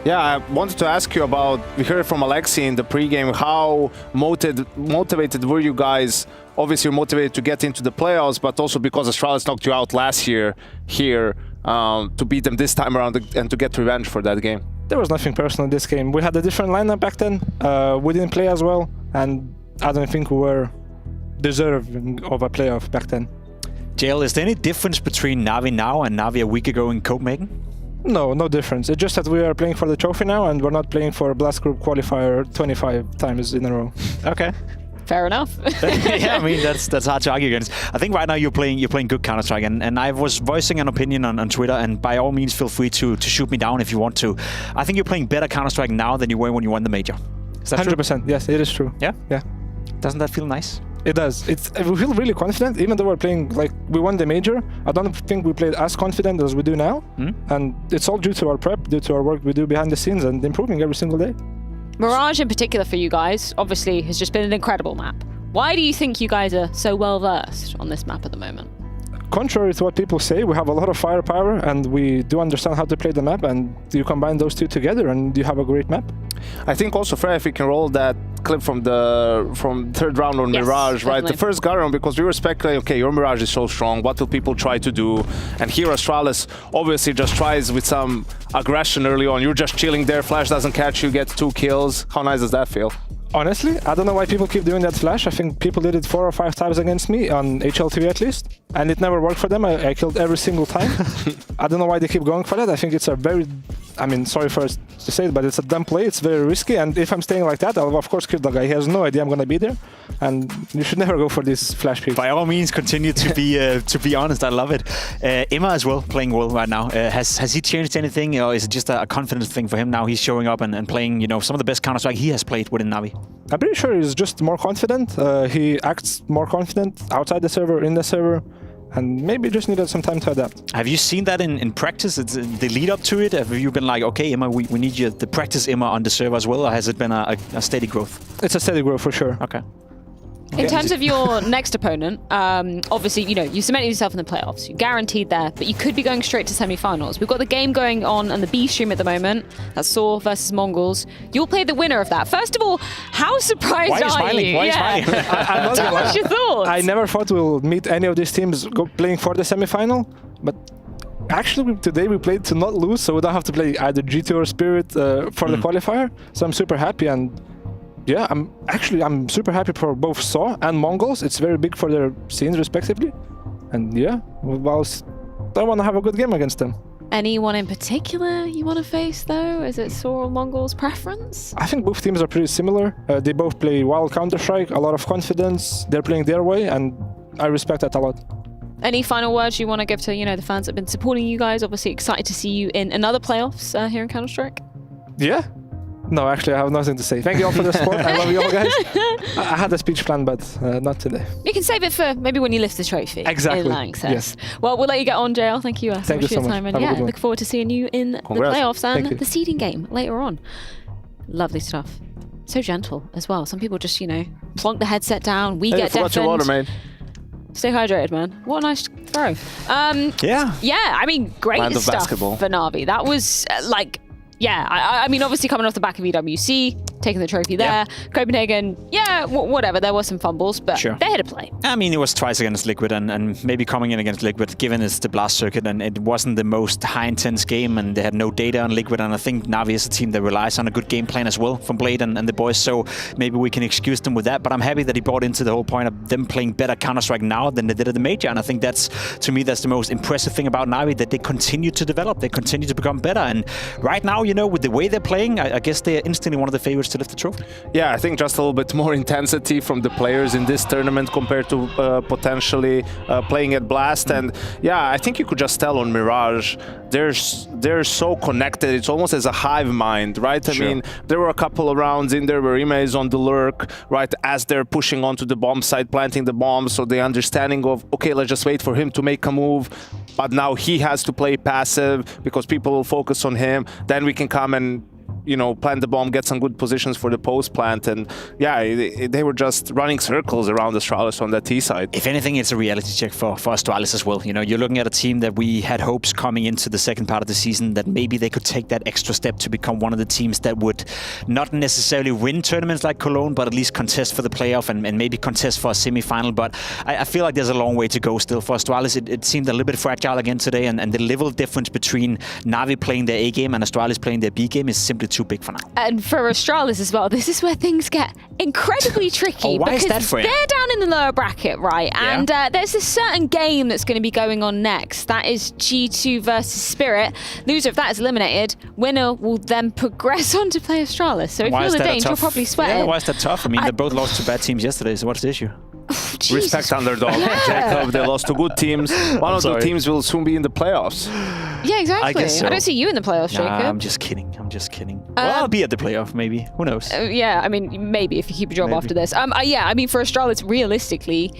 Yeah, I wanted to ask you about, we heard from Alexi in the pregame, how motivated were you guys? Obviously, you're motivated to get into the playoffs, but also because Astralis knocked you out last year here, to beat them this time around and to get revenge for that game. There was nothing personal in this game. We had a different lineup back then. We didn't play as well, and I don't think we were deserving of a playoff back then. JL, is there any difference between Na'Vi now and Na'Vi a week ago in Copenhagen? No, no difference. It's just that we are playing for the trophy now, and we're not playing for Blast Group qualifier 25 times in a row. Okay. Fair enough. Yeah, I mean, that's hard to argue against. I think right now you're playing good Counter-Strike, and I was voicing an opinion on Twitter, and by all means feel free to shoot me down if you want to. I think you're playing better Counter-Strike now than you were when you won the major. Is that 100%, true? yes, it is true. Yeah? Yeah. Doesn't that feel nice? It does. We feel really confident, even though we're playing, like, we won the major. I don't think we played as confident as we do now. And it's all due to our prep, due to our work we do behind the scenes and improving every single day. Mirage in particular for you guys, obviously, has just been an incredible map. Why do you think you guys are so well versed on this map at the moment? contrary to what people say, we have a lot of firepower and we do understand how to play the map, and you combine those two together and you have a great map. I think also, Freya, if we can roll that clip from third round on Mirage, right? The first go round, because we were speculating, okay, your Mirage is so strong, what will people try to do? And here Astralis obviously just tries with some aggression early on. You're just chilling there, Flash doesn't catch you, gets 2 kills. How nice does that feel? Honestly, I don't know why people keep doing that Flash. I think people did it 4 or 5 times against me, on HLTV at least, and it never worked for them. I killed every single time. I don't know why they keep going for that. I think it's a very, I mean, sorry for to say it, but it's a dumb play. It's very risky, and if I'm staying like that, I'll of course kill the guy. He has no idea I'm gonna be there, and you should never go for these Flash peaks. By all means, continue to be honest. I love it. Emma as well, playing well right now. Has he changed anything, or is it just a confidence thing for him now? He's showing up and playing, you know, some of the best Counter-Strike he has played within Navi. I'm pretty sure he's just more confident. He acts more confident outside the server, in the server, and maybe just needed some time to adapt. Have you seen that in practice? It's the lead up to it? Have you been like, okay, Emma, we need you to practice Emma on the server as well, or has it been a steady growth? It's a steady growth for sure. Okay. In terms of your next opponent, obviously, you know, you cemented yourself in the playoffs. You're guaranteed there, but you could be going straight to semi-finals. We've got the game going on the B stream at the moment. That's Saw versus Mongols. You'll play the winner of that. First of all, how surprised are you? Why are you smiling? What's your thoughts? I never thought we'll meet any of these teams playing for the semi-final, but actually today we played to not lose, so we don't have to play either G2 or Spirit for the qualifier. So I'm super happy, and yeah, I'm super happy for both Saw and Mongols. It's very big for their scenes respectively. And yeah, I want to have a good game against them. Anyone in particular you want to face though? Is it Saw or Mongols' preference? I think both teams are pretty similar. They both play wild Counter-Strike, a lot of confidence. They're playing their way, and I respect that a lot. Any final words you want to give to, you know, the fans that have been supporting you guys? Obviously excited to see you in another playoffs here in Counter-Strike. Yeah. No, actually, I have nothing to say. Thank you all for the support. I love you all, guys. I had a speech plan, but not today. You can save it for maybe when you lift the trophy. Exactly. In Lanxess. Yes. Well, we'll let you get on, JL. Thank you Thank you for your so time. much. And Have a yeah, good look forward to seeing you in the playoffs and the seeding game later on. Lovely stuff. So gentle as well. Some people just, you know, plonk the headset down. We get deafened. Your water, mate. Stay hydrated, man. What a nice throw. Yeah, I mean, great stuff basketball for Na'Vi. That was I mean, obviously coming off the back of EWC, taking the trophy there. Copenhagen, whatever. There were some fumbles, but they had to play. I mean, it was twice against Liquid, and maybe coming in against Liquid, given it's the blast circuit, and it wasn't the most high-intense game, and they had no data on Liquid, and I think Na'Vi is a team that relies on a good game plan as well from Blade and the boys, so maybe we can excuse them with that, but I'm happy that he brought into the whole point of them playing better Counter-Strike now than they did at the Major, and I think that's, to me, that's the most impressive thing about Na'Vi, that they continue to develop, they continue to become better, and right now, you know, with the way they're playing, I guess they're instantly one of the favorites to lift the trophy. Yeah, I think just a little bit more intensity from the players in this tournament compared to potentially playing at Blast. And yeah, I think you could just tell on Mirage, they're so connected. It's almost as a hive mind, right? I mean, there were a couple of rounds in there where Ima is on the lurk, right? As they're pushing onto the bomb site, planting the bombs. So the understanding of, okay, let's just wait for him to make a move. But now he has to play passive because people will focus on him. Then we can come and, you know, plant the bomb, get some good positions for the post plant, and yeah, they were just running circles around Astralis on that T side. If anything, it's a reality check for Astralis as well. You know, you're looking at a team that we had hopes coming into the second part of the season that maybe they could take that extra step to become one of the teams that would not necessarily win tournaments like Cologne, but at least contest for the playoff and maybe contest for a semi-final. But I feel like there's a long way to go still for Astralis. It seemed a little bit fragile again today, and the level difference between Na'Vi playing their A game and Astralis playing their B game is simply too big for now. And for Astralis as well, this is where things get incredibly tricky. Why because is that for you? they're down in the lower bracket, right? Yeah. And there's a certain game that's going to be going on next. That is G2 versus Spirit. Loser of that is eliminated. Winner will then progress on to play Astralis. So if you're the Danes, you'll probably sweat it. Yeah, why is that tough? I mean, they both lost to bad teams yesterday, so what's the issue? Respect underdog. Jacob, they lost to good teams. One of the teams will soon be in the playoffs. Yeah, exactly. I guess so. I don't see you in the playoffs, Jacob. I'm just kidding. Well, I'll be at the playoff, maybe. Who knows? Yeah, I mean, maybe if you keep your job after this. Yeah, I mean, for Astralis, realistically,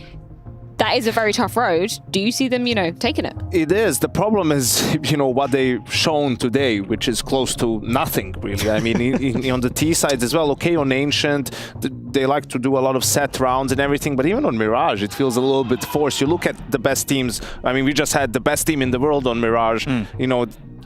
that is a very tough road. Do you see them, taking it? It is. The problem is, what they've shown today, which is close to nothing, really. I mean, on the T sides as well, okay, on Ancient, they like to do a lot of set rounds and everything, but even on Mirage, it feels a little bit forced. You look at the best teams. I mean, we just had the best team in the world on Mirage.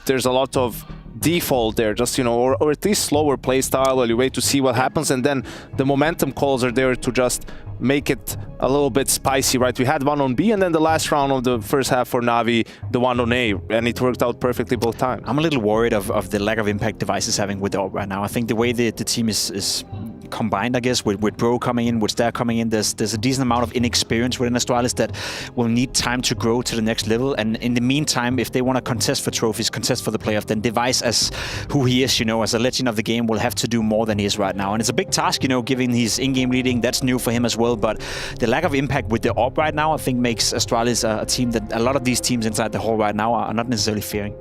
There's a lot of default there, just, or at least slower play style, while you wait to see what happens, and then the momentum calls are there to just make it a little bit spicy, right? We had one on B, and then the last round of the first half for Na'Vi, the one on A, and it worked out perfectly both times. I'm a little worried of the lack of impact Device is having with the AWP right now. I think the way the team is combined, I guess, with Bro coming in, with Star coming in, there's a decent amount of inexperience within Astralis that will need time to grow to the next level. And in the meantime, if they want to contest for trophies, contest for the playoff, then Device, as who he is, as a legend of the game, will have to do more than he is right now. And it's a big task, given his in-game leading. That's new for him as well. But the lack of impact with the AWP right now, I think, makes Astralis a team that a lot of these teams inside the hall right now are not necessarily fearing.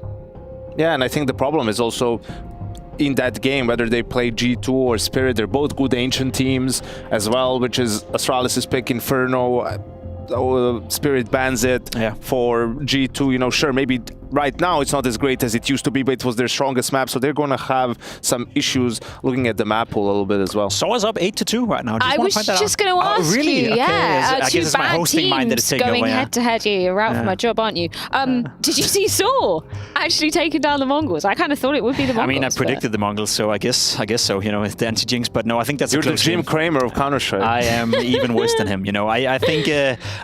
Yeah, and I think the problem is also in that game, whether they play G2 or Spirit, they're both good Ancient teams as well, which is Astralis' pick Inferno. Spirit bans it for G2. Sure, maybe right now it's not as great as it used to be, but it was their strongest map, so they're going to have some issues looking at the map pool a little bit as well. Soa's up 8-2 right now. I was just going to ask really? you. Okay. Yeah, I guess it's my hosting mind that is taking going over, head to head. You're out for my job, aren't you? Did you see Saw actually taking down the Mongols? I kind of thought it would be the Mongols. I mean, I predicted the Mongols, so I guess so. It's the anti-jinx, but no, I think that's You're a close the Jim game. Kramer of Counter-Strike. I am even worse than him.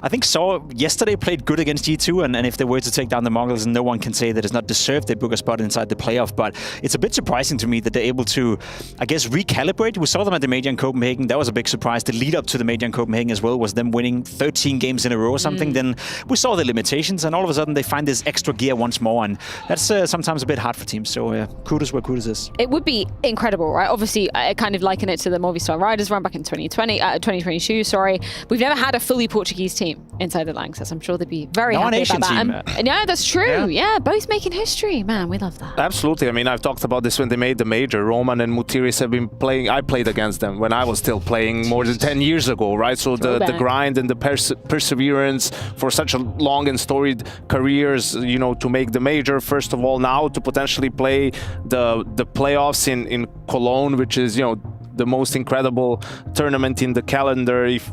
I think Saw yesterday played good against G2, and if they were to take down the Mongols, no one can say that it's not deserved. They book a spot inside the playoff, but it's a bit surprising to me that they're able to, I guess, recalibrate. We saw them at the Major in Copenhagen. That was a big surprise. The lead up to the Major in Copenhagen as well was them winning 13 games in a row or something. Then we saw the limitations, and all of a sudden they find this extra gear once more, and that's sometimes a bit hard for teams. So kudos where kudos is. It would be incredible, right? Obviously, I kind of liken it to the Movistar Riders run back in 2022. Sorry, we've never had a fully Portuguese team inside the Lanxess. I'm sure they'd be very happy about that. Yeah, that's true. Yeah, both making history. Man, we love that. Absolutely. I mean, I've talked about this when they made the Major. Roman and Mutiris have been playing. I played against them when I was still playing more than 10 years ago, right? So the grind and the perseverance for such a long and storied careers, to make the Major, first of all, now to potentially play the playoffs in Cologne, which is, the most incredible tournament in the calendar, if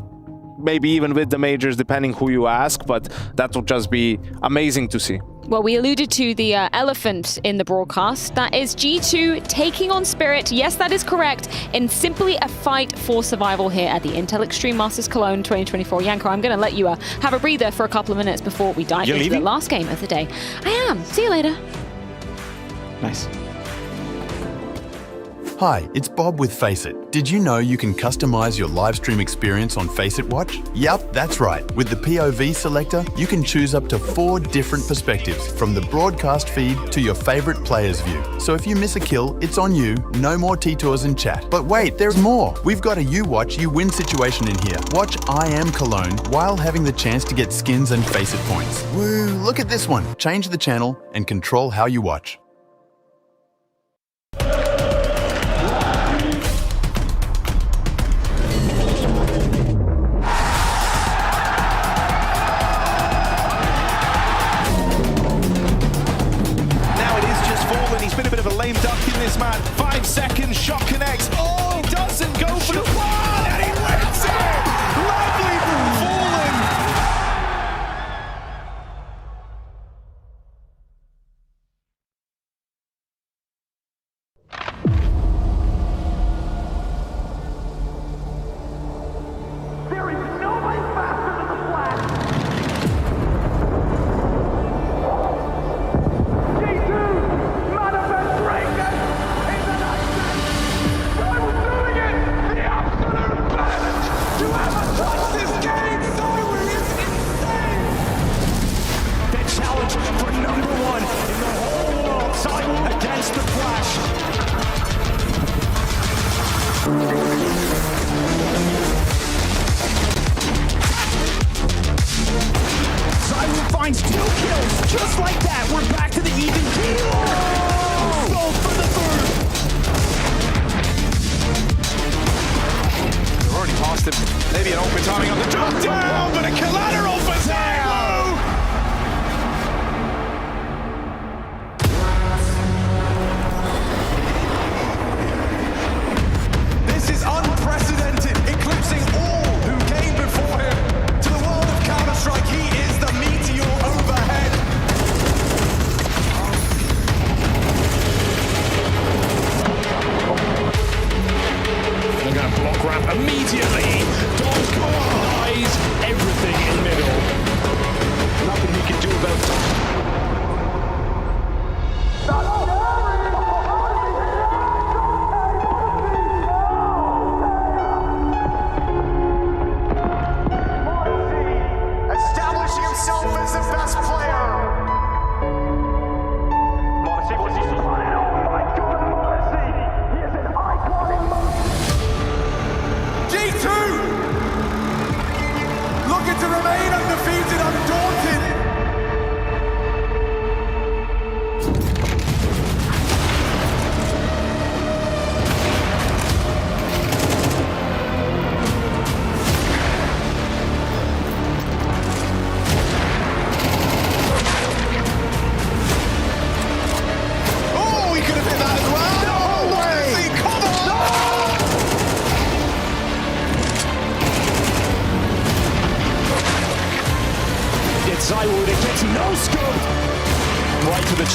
maybe even with the Majors, depending who you ask, but that would just be amazing to see. Well, we alluded to the elephant in the broadcast. That is G2 taking on Spirit. Yes, that is correct. In simply a fight for survival here at the Intel Extreme Masters Cologne 2024. Yanko, I'm going to let you have a breather for a couple of minutes before we dive into the last game of the day. I am. See you later. Nice. Hi, it's Bob with Faceit. Did you know you can customize your live stream experience on Faceit Watch? Yup, that's right. With the POV selector, you can choose up to 4 different perspectives, from the broadcast feed to your favorite player's view. So if you miss a kill, it's on you. No more T-Tours in chat. But wait, there's more. We've got a You Watch, You Win situation in here. Watch IEM Cologne while having the chance to get skins and Faceit points. Woo, look at this one. Change the channel and control how you watch. Lame duck in this man. 5 seconds, shot connects. Oh, he doesn't go for the one, and he wins it! Lovely fallen. There is nobody faster than the Flash. Finds 2 kills, just like that. We're back to the even keel. Stole for the third. They're already past him. Maybe an open timing on the drop down, but a collateral for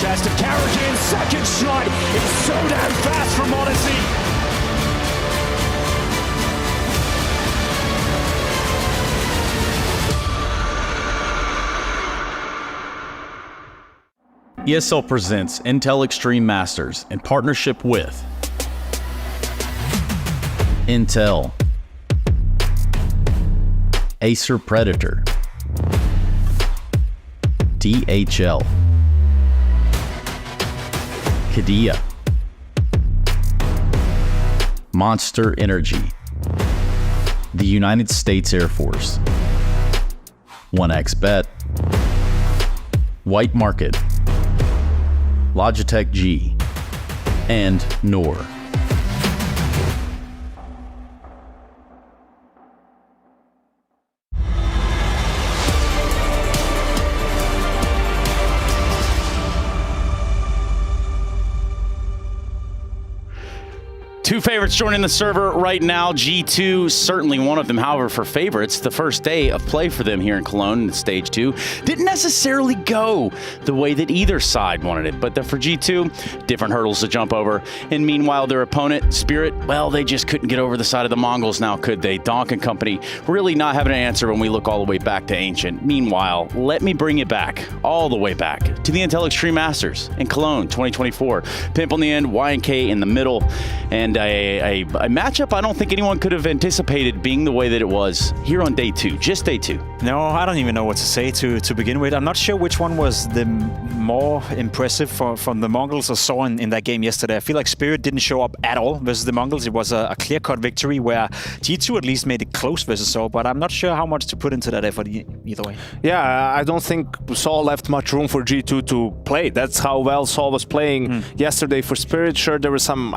chest. And Carrigan's second shot is so damn fast from Odyssey. ESL presents Intel Extreme Masters in partnership with Intel, Acer Predator, DHL, Qiddiya, Monster Energy, the United States Air Force, 1xBet, White Market, Logitech G, and Nor. Two favorites joining the server right now. G2, certainly one of them. However, for favorites, the first day of play for them here in Cologne in Stage 2 didn't necessarily go the way that either side wanted it. But for G2, different hurdles to jump over. And meanwhile, their opponent, Spirit, well, they just couldn't get over the side of the Mongols now, could they? Donk and company really not having an answer when we look all the way back to Ancient. Meanwhile, let me bring it back, all the way back, to the Intel Extreme Masters in Cologne 2024. Pimp on the end, Y&K in the middle, and a matchup I don't think anyone could have anticipated being the way that it was here on day 2, just day 2. No, I don't even know what to say to begin with. I'm not sure which one was the more impressive from the Mongols I saw in that game yesterday. I feel like Spirit didn't show up at all versus the Mongols. It was a clear-cut victory where G2 at least made it close versus Saw, but I'm not sure how much to put into that effort either way. Yeah, I don't think Saw left much room for G2 to play. That's how well Saw was playing yesterday. For Spirit, sure, there were some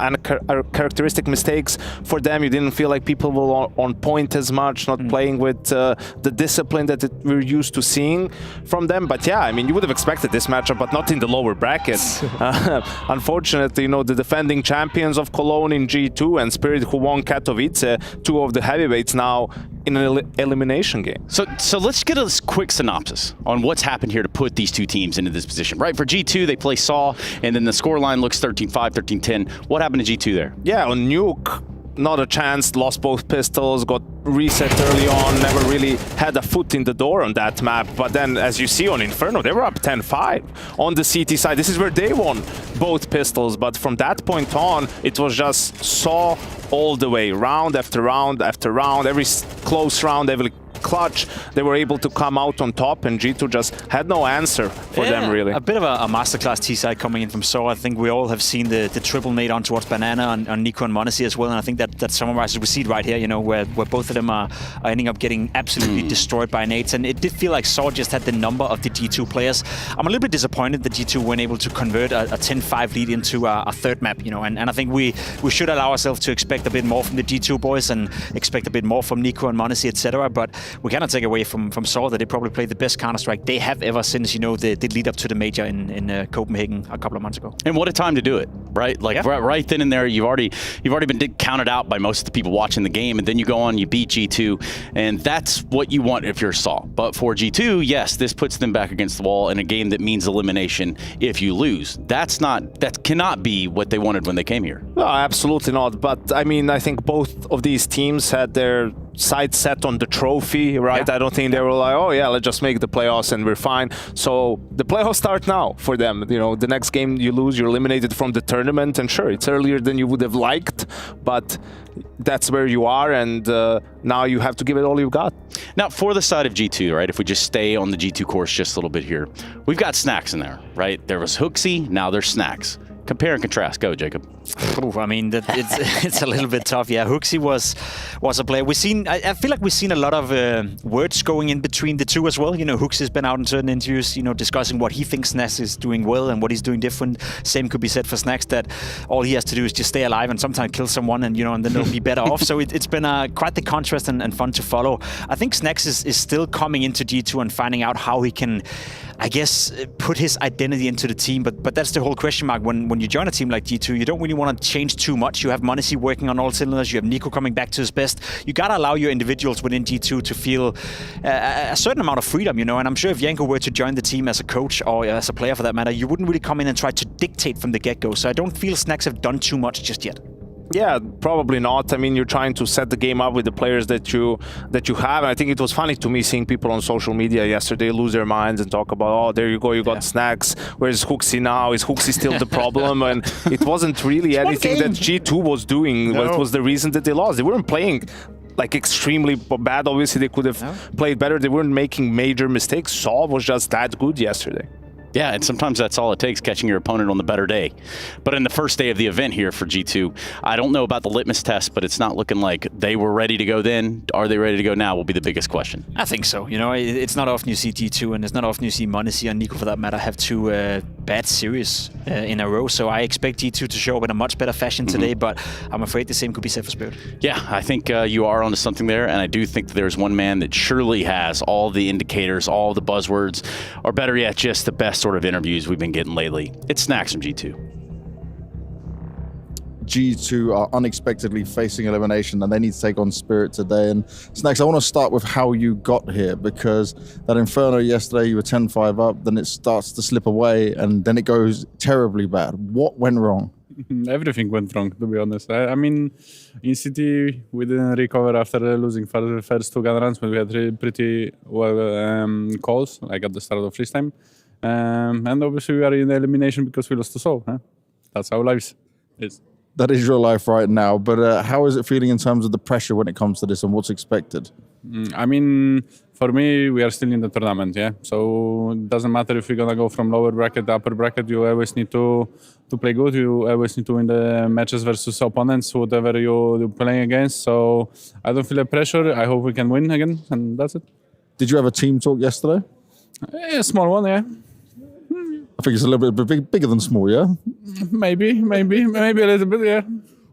characteristic mistakes for them. You didn't feel like people were on point as much, not playing with the discipline that we're used to seeing from them. But yeah, I mean, you would have expected this matchup, but not in the lower brackets. Unfortunately, you know, the defending champions of Cologne in G2 and Spirit, who won Katowice, two of the heavyweights now in an elimination game. So let's get a quick synopsis on what's happened here to put these two teams into this position. Right, for G2, they play Saw, and then the scoreline looks 13-5, 13-10. What happened to G2 there? Yeah, on Nuke, not a chance, lost both pistols, got reset early on, never really had a foot in the door on that map. But then, as you see on Inferno, they were up 10-5 on the CT side. This is where they won both pistols, but from that point on, it was just Saw all the way, round after round after round, every close round, every clutch, they were able to come out on top, and G2 just had no answer for them, really. A bit of a masterclass T-side coming in from Saw. I think we all have seen the triple nade on towards Banana on Nico and Monacy as well, and I think that summarizes, we see it right here, you know, where both of them are ending up getting absolutely destroyed by nades, and it did feel like Saw just had the number of the G2 players. I'm a little bit disappointed that G2 weren't able to convert a 10-5 lead into a third map, you know, and I think we should allow ourselves to expect a bit more from the G2 boys and expect a bit more from Nico and Monacy, etc. But we cannot take away from Saw that they probably played the best Counter-Strike they have ever since, you know, the lead up to the major in Copenhagen a couple of months ago. And what a time to do it, right? Like right then and there, you've already been counted out by most of the people watching the game, and then you go on, you beat G2, and that's what you want if you're Saw. But for G2, yes, this puts them back against the wall in a game that means elimination if you lose. That cannot be what they wanted when they came here. No, absolutely not. But I mean, I think both of these teams had their sights set on the trophy, right? I don't think they were like, oh yeah, let's just make the playoffs and we're fine. So the playoffs start now for them. You know, the next game you lose, you're eliminated from the tournament, and sure, it's earlier than you would have liked, but that's where you are, and now you have to give it all you've got. Now, for the side of G2, right, if we just stay on the G2 course just a little bit here, we've got Snacks in there, right? There was Hooksy, now there's Snacks. Compare and contrast. Go, Jacob. Ooh, I mean, it's a little bit tough. Yeah, Hooksy was a player. I feel like we've seen a lot of words going in between the two as well. You know, Hooksy's been out in certain interviews, you know, discussing what he thinks Snacks is doing well and what he's doing different. Same could be said for Snacks, that all he has to do is just stay alive and sometimes kill someone, and, you know, and then they'll be better off. So it's been quite the contrast and fun to follow. I think Snacks is still coming into G2 and finding out how he can I guess, put his identity into the team. But that's the whole question mark. When you join a team like G2, you don't really want to change too much. You have Monacy working on all cylinders. You have Nico coming back to his best. You got to allow your individuals within G2 to feel a certain amount of freedom, And I'm sure if Janko were to join the team as a coach or as a player for that matter, you wouldn't really come in and try to dictate from the get-go. So I don't feel Snacks have done too much just yet. Yeah, probably not. I mean, you're trying to set the game up with the players that you have. And I think it was funny to me seeing people on social media yesterday lose their minds and talk about, oh, there you go, you got Snacks. Where's Hooksy now? Is Hooksy still the problem? And it wasn't really anything that G2 was doing. No. It was the reason that they lost. They weren't playing like extremely bad. Obviously, they could have played better. They weren't making major mistakes. Saw was just that good yesterday. Yeah, and sometimes that's all it takes, catching your opponent on the better day. But in the first day of the event here for G2, I don't know about the litmus test, but it's not looking like they were ready to go then. Are they ready to go now will be the biggest question. I think so. It's not often you see G2, and it's not often you see Monacy and Nico, for that matter, have two bad series in a row. So I expect G2 to show up in a much better fashion today, but I'm afraid the same could be said for Spirit. Yeah, I think you are onto something there, and I do think that there's one man that surely has all the indicators, all the buzzwords, or better yet, just the best sort of interviews we've been getting lately. It's Snacks from G2. G2 are unexpectedly facing elimination and they need to take on Spirit today. And Snacks, I want to start with how you got here, because that Inferno yesterday, you were 10-5 up, then it starts to slip away and then it goes terribly bad. What went wrong? Everything went wrong, to be honest. I mean, in City, we didn't recover after losing for the first two gun runs, but we had pretty well calls, like at the start of freeze time. And obviously we are in elimination because we lost to Seoul. That's our lives is. That is your life right now, but how is it feeling in terms of the pressure when it comes to this and what's expected? I mean, for me, we are still in the tournament, yeah? So it doesn't matter if you're going to go from lower bracket to upper bracket, you always need to play good, you always need to win the matches versus opponents, whatever you're playing against. So I don't feel the pressure, I hope we can win again, and that's it. Did you have a team talk yesterday? A small one, yeah. I think it's a little bit bigger than small, yeah? Maybe a little bit, yeah.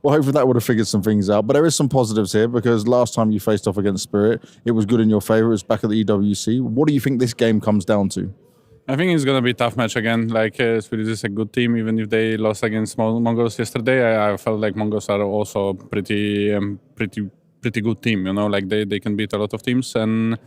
Well, hopefully that would have figured some things out. But there is some positives here, because last time you faced off against Spirit, it was good in your favor. It was back at the EWC. What do you think this game comes down to? I think it's going to be a tough match again. Like, Spirit is a good team, even if they lost against Mongols yesterday. I felt like Mongols are also pretty good team, like they can beat a lot of teams, and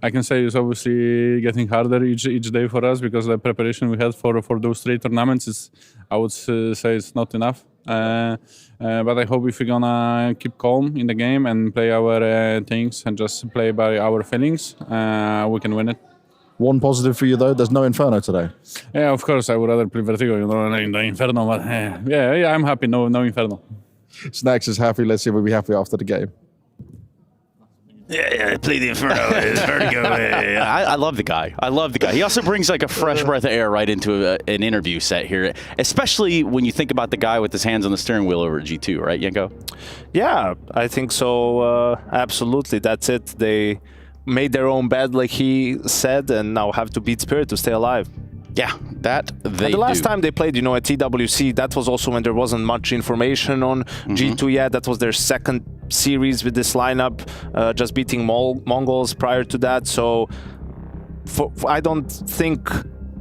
I can say it's obviously getting harder each day for us, because the preparation we had for those 3 tournaments is, I would say, it's not enough. But I hope if we're gonna keep calm in the game and play our things and just play by our feelings, we can win it. One positive for you though, there's no Inferno today. Yeah, of course, I would rather play Vertigo, in the Inferno, but yeah, I'm happy, no Inferno. Snacks is happy, let's see if we'll be happy after the game. Yeah, play the Inferno. Vertigo. I love the guy. He also brings like a fresh breath of air right into an interview set here, especially when you think about the guy with his hands on the steering wheel over at G2, right, Janko? Yeah, I think so. Absolutely. That's it. They made their own bed, like he said, and now have to beat Spirit to stay alive. Yeah, that they and the last time they played, at TWC, that was also when there wasn't much information on G2 yet. That was their second series with this lineup, just beating Mongols prior to that. So I don't think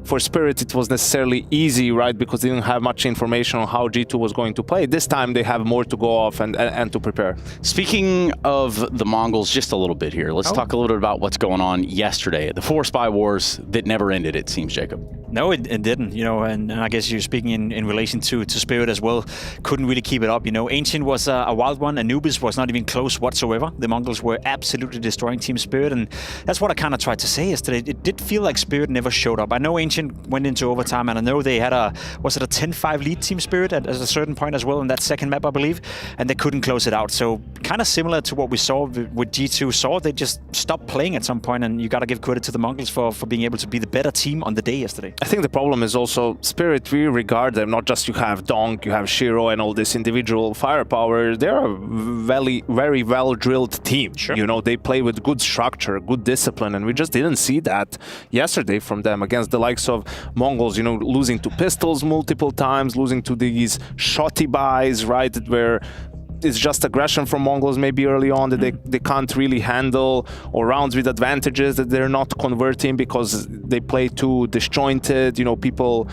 for Spirit it was necessarily easy, right? Because they didn't have much information on how G2 was going to play. This time they have more to go off and to prepare. Speaking of the Mongols, just a little bit here. Let's talk a little bit about what's going on yesterday. The 4 Spy Wars that never ended, it seems, Jacob. No, it didn't, and I guess you're speaking in relation to Spirit as well. Couldn't really keep it up, Ancient was a wild one. Anubis was not even close whatsoever. The Mongols were absolutely destroying Team Spirit, and that's what I kind of tried to say yesterday. It did feel like Spirit never showed up. I know Ancient went into overtime, and I know they had a 10-5 lead Team Spirit at a certain point as well in that second map, I believe, and they couldn't close it out. So kind of similar to what we saw with G2 Saw, they just stopped playing at some point, and you got to give credit to the Mongols for being able to be the better team on the day yesterday. I think the problem is also Spirit, we regard them, not just you have Donk, you have Shiro and all this individual firepower. They're a very well-drilled team. Sure. They play with good structure, good discipline, and we just didn't see that yesterday from them against the likes of Mongols, losing to pistols multiple times, losing to these shotty buys, right, where it's just aggression from Mongols maybe early on that they can't really handle, or rounds with advantages that they're not converting because they play too disjointed. You know, people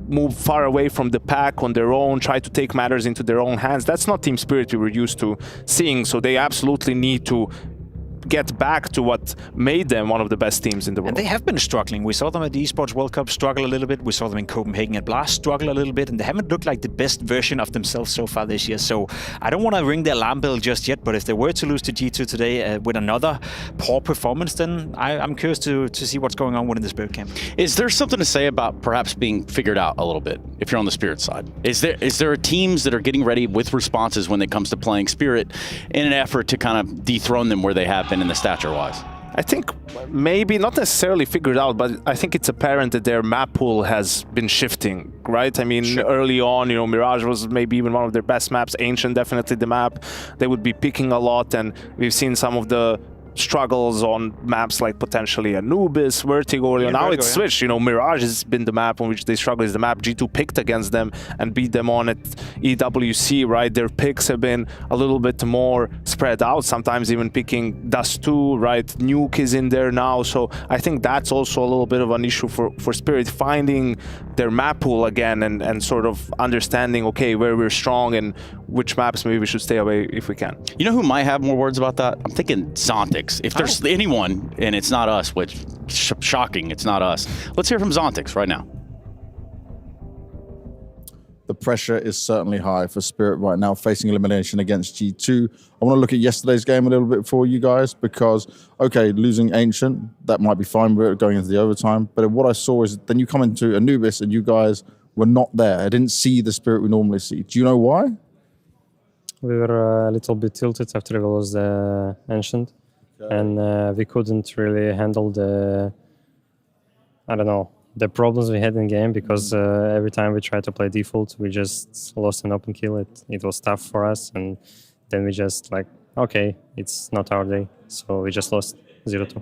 move far away from the pack on their own, try to take matters into their own hands. That's not team spirit we were used to seeing, so they absolutely need to get back to what made them one of the best teams in the world. And they have been struggling. We saw them at the Esports World Cup struggle a little bit. We saw them in Copenhagen at Blast struggle a little bit, and they haven't looked like the best version of themselves so far this year. So I don't want to ring the alarm bell just yet, but if they were to lose to G2 today with another poor performance, then I'm curious to see what's going on within the Spirit camp. Is there something to say about perhaps being figured out a little bit if you're on the Spirit side? Is there teams that are getting ready with responses when it comes to playing Spirit in an effort to kind of dethrone them where they have been in the stature-wise? I think maybe not necessarily figured out, but I think it's apparent that their map pool has been shifting, right? I mean, early on, you know, Mirage was maybe even one of their best maps. Ancient, definitely the map they would be picking a lot, and we've seen some of the struggles on maps like potentially Anubis, Vertigo. Now it's switched. You know, Mirage has been the map on which they struggle. Is the map G2 picked against them and beat them on at EWC, right? Their picks have been a little bit more spread out, sometimes even picking Dust 2, right? Nuke is in there now, so I think that's also a little bit of an issue for Spirit, finding their map pool again and sort of understanding, okay, where we're strong and which maps maybe we should stay away if we can. You know who might have more words about that? I'm thinking Zontix. If there's anyone, and it's not us, which shocking, it's not us. Let's hear from Zontix right now. The pressure is certainly high for Spirit right now, facing elimination against G2. I want to look at yesterday's game a little bit for you guys because, okay, losing Ancient, that might be fine. We're going into the overtime. But what I saw is then you come into Anubis and you guys were not there. I didn't see the Spirit we normally see. Do you know why? We were a little bit tilted after we lost the Ancient. And we couldn't really handle the problems we had in game because every time we tried to play default, we just lost an open kill. It was tough for us, and then we just like, okay, it's not our day, so we just lost 0-2.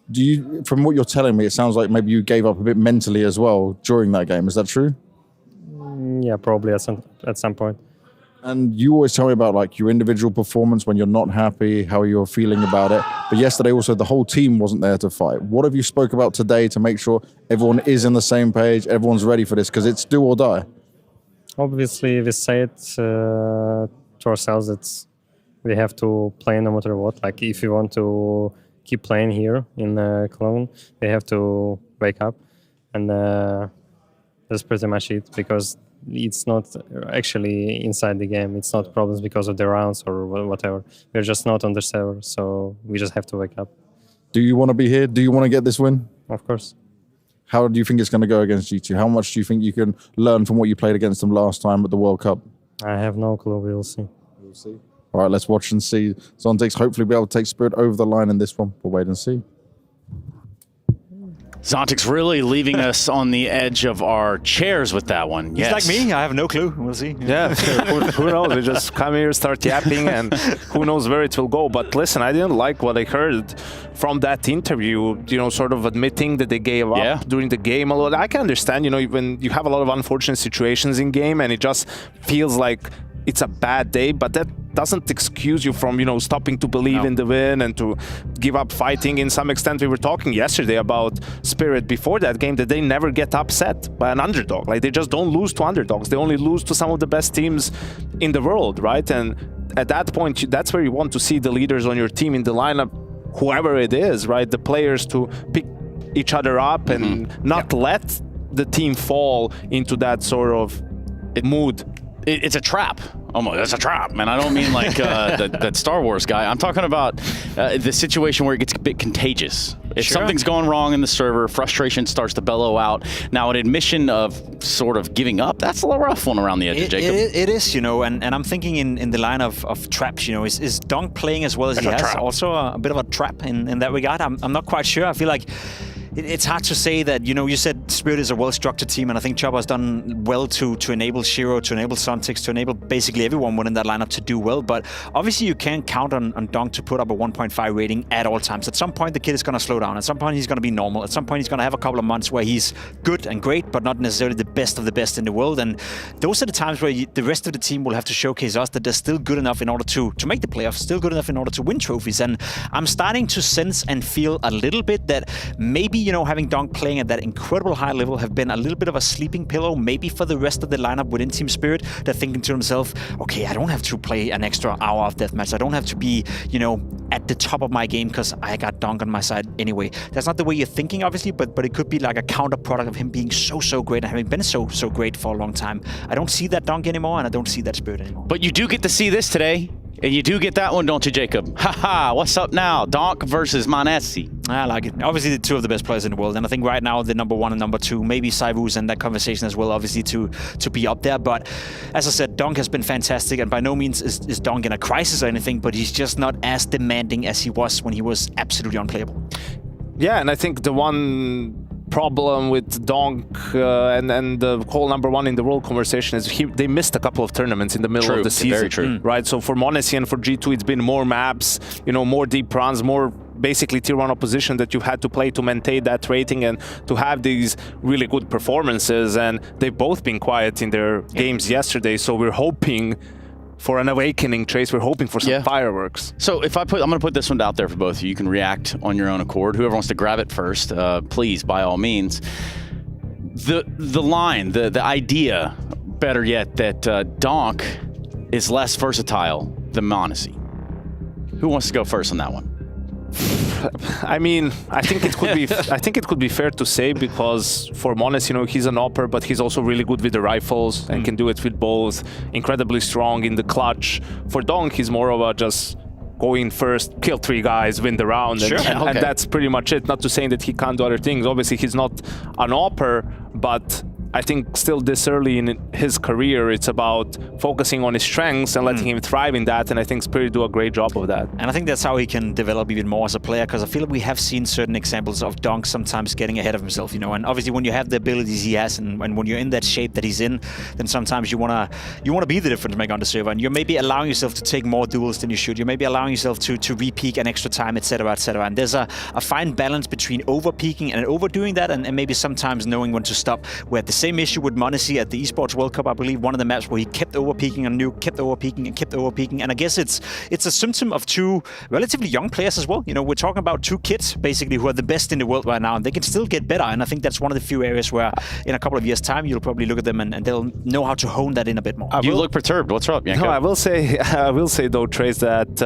Do you, from what you're telling me, it sounds like maybe you gave up a bit mentally as well during that game. Is that true? Yeah, probably at some point. And you always tell me about like your individual performance when you're not happy, how you're feeling about it. But yesterday also the whole team wasn't there to fight. What have you spoke about today to make sure everyone is in the same page, everyone's ready for this? Because it's do or die. Obviously, we say it to ourselves that we have to play no matter what. Like if we want to keep playing here in Cologne, we have to wake up. And that's pretty much it, because it's not actually inside the game. It's not problems because of the rounds or whatever. We're just not on the server, so we just have to wake up. Do you want to be here? Do you want to get this win? Of course. How do you think it's going to go against G2? How much do you think you can learn from what you played against them last time at the World Cup? I have no clue. We'll see. We'll see. All right, let's watch and see. Zontix hopefully be able to take Spirit over the line in this one. We'll wait and see. Zontix really leaving us on the edge of our chairs with that one. He's like me. I have no clue. We'll see. Yeah, who knows? We just come here, start yapping, and who knows where it will go. But listen, I didn't like what I heard from that interview, you know, sort of admitting that they gave up during the game a lot. I can understand, you know, when you have a lot of unfortunate situations in game and it just feels like it's a bad day, but that doesn't excuse you from, you know, stopping to believe in the win and to give up fighting. In some extent, we were talking yesterday about Spirit before that game, that they never get upset by an underdog. Like, they just don't lose to underdogs. They only lose to some of the best teams in the world, right? And at that point, that's where you want to see the leaders on your team in the lineup, whoever it is, right? The players to pick each other up and not let the team fall into that sort of mood. It's a trap. Almost, it's a trap, man. I don't mean like that Star Wars guy. I'm talking about the situation where it gets a bit contagious. If something's going wrong in the server, frustration starts to bellow out. Now, an admission of sort of giving up, that's a little rough one around the edge, Jacob. It is, you know, and I'm thinking in the line of traps, you know, is Dunk playing as well as he has? Also a bit of a trap in that regard. I'm not quite sure. I feel like It's hard to say that, you said Spirit is a well-structured team, and I think Chopper has done well to enable Shiro, to enable Sontics, to enable basically everyone within that lineup to do well. But obviously you can't count on Donk to put up a 1.5 rating at all times. At some point the kid is going to slow down. At some point he's going to be normal. At some point he's going to have a couple of months where he's good and great, but not necessarily the best of the best in the world. And those are the times where the rest of the team will have to showcase us that they're still good enough in order to make the playoffs, still good enough in order to win trophies. And I'm starting to sense and feel a little bit that maybe, having Donk playing at that incredible high level have been a little bit of a sleeping pillow, maybe for the rest of the lineup within Team Spirit. They're thinking to themselves, okay, I don't have to play an extra hour of deathmatch. I don't have to be, at the top of my game because I got Donk on my side anyway. That's not the way you're thinking, obviously, but it could be like a counter product of him being so great and having been so great for a long time. I don't see that Donk anymore, and I don't see that Spirit anymore. But you do get to see this today. And you do get that one, don't you, Jacob? Haha, what's up now? Donk versus Manesi. I like it. Obviously, the two of the best players in the world. And I think right now, the number 1 and number 2, maybe Saivu's in that conversation as well, obviously, to be up there. But as I said, Donk has been fantastic. And by no means is Donk in a crisis or anything, but he's just not as demanding as he was when he was absolutely unplayable. Yeah, and I think the one problem with Donk and the whole number 1 in the world conversation is they missed a couple of tournaments in the middle of the season. Very true. Right, so for m0NESY and for G2 it's been more maps, more deep runs, more basically tier 1 opposition that you've had to play to maintain that rating and to have these really good performances, and they've both been quiet in their games yesterday, so we're hoping for an awakening, Trace. We're hoping for some fireworks. So I'm going to put this one out there for both of you. You can react on your own accord. Whoever wants to grab it first, please, by all means. The line, the idea, better yet, that Donk is less versatile than m0NESY. Who wants to go first on that one? I mean, I think it could be. I think it could be fair to say, because for m0NESY, he's an AWPer, but he's also really good with the rifles and can do it with both. Incredibly strong in the clutch. For Donk, he's more of a just go in first, kill 3 guys, win the round, and that's pretty much it. Not to say that he can't do other things. Obviously, he's not an AWPer, but I think still this early in his career, it's about focusing on his strengths and letting him thrive in that, and I think Spirit do a great job of that. And I think that's how he can develop even more as a player, because I feel like we have seen certain examples of Donk sometimes getting ahead of himself, and obviously when you have the abilities he has and when you're in that shape that he's in, then sometimes you wanna be the difference maker on the server, and you're maybe allowing yourself to take more duels than you should. You're maybe allowing yourself to re-peak an extra time, etc., etc. And there's a fine balance between over-peaking and overdoing that, and maybe sometimes knowing when to stop. We had the same issue with m0NESY at the Esports World Cup, I believe, one of the maps where he kept over-peaking on Nuke, kept over-peaking and kept over-peaking. And I guess it's a symptom of 2 relatively young players as well. We're talking about 2 kids, basically, who are the best in the world right now, and they can still get better. And I think that's one of the few areas where, in a couple of years' time, you'll probably look at them and they'll know how to hone that in a bit more. You look perturbed. What's up, Janko? No, I will say though, Trace, that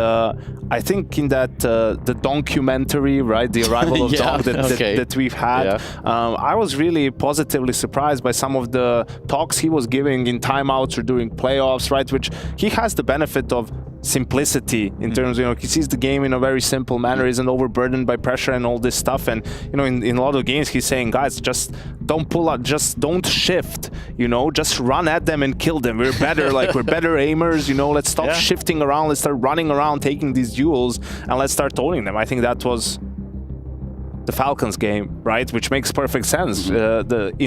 I think in that the documentary, right, the arrival of Donk that we've had, I was really positively surprised by some of the talks he was giving in timeouts or during playoffs, right, which he has the benefit of simplicity in terms of, he sees the game in a very simple manner, isn't overburdened by pressure and all this stuff, and in a lot of games he's saying, guys, just don't pull out, just don't shift, just run at them and kill them. We're better, we're better aimers, let's stop shifting around, let's start running around, taking these duels, and let's start owning them. I think that was the Falcons game, right, which makes perfect sense in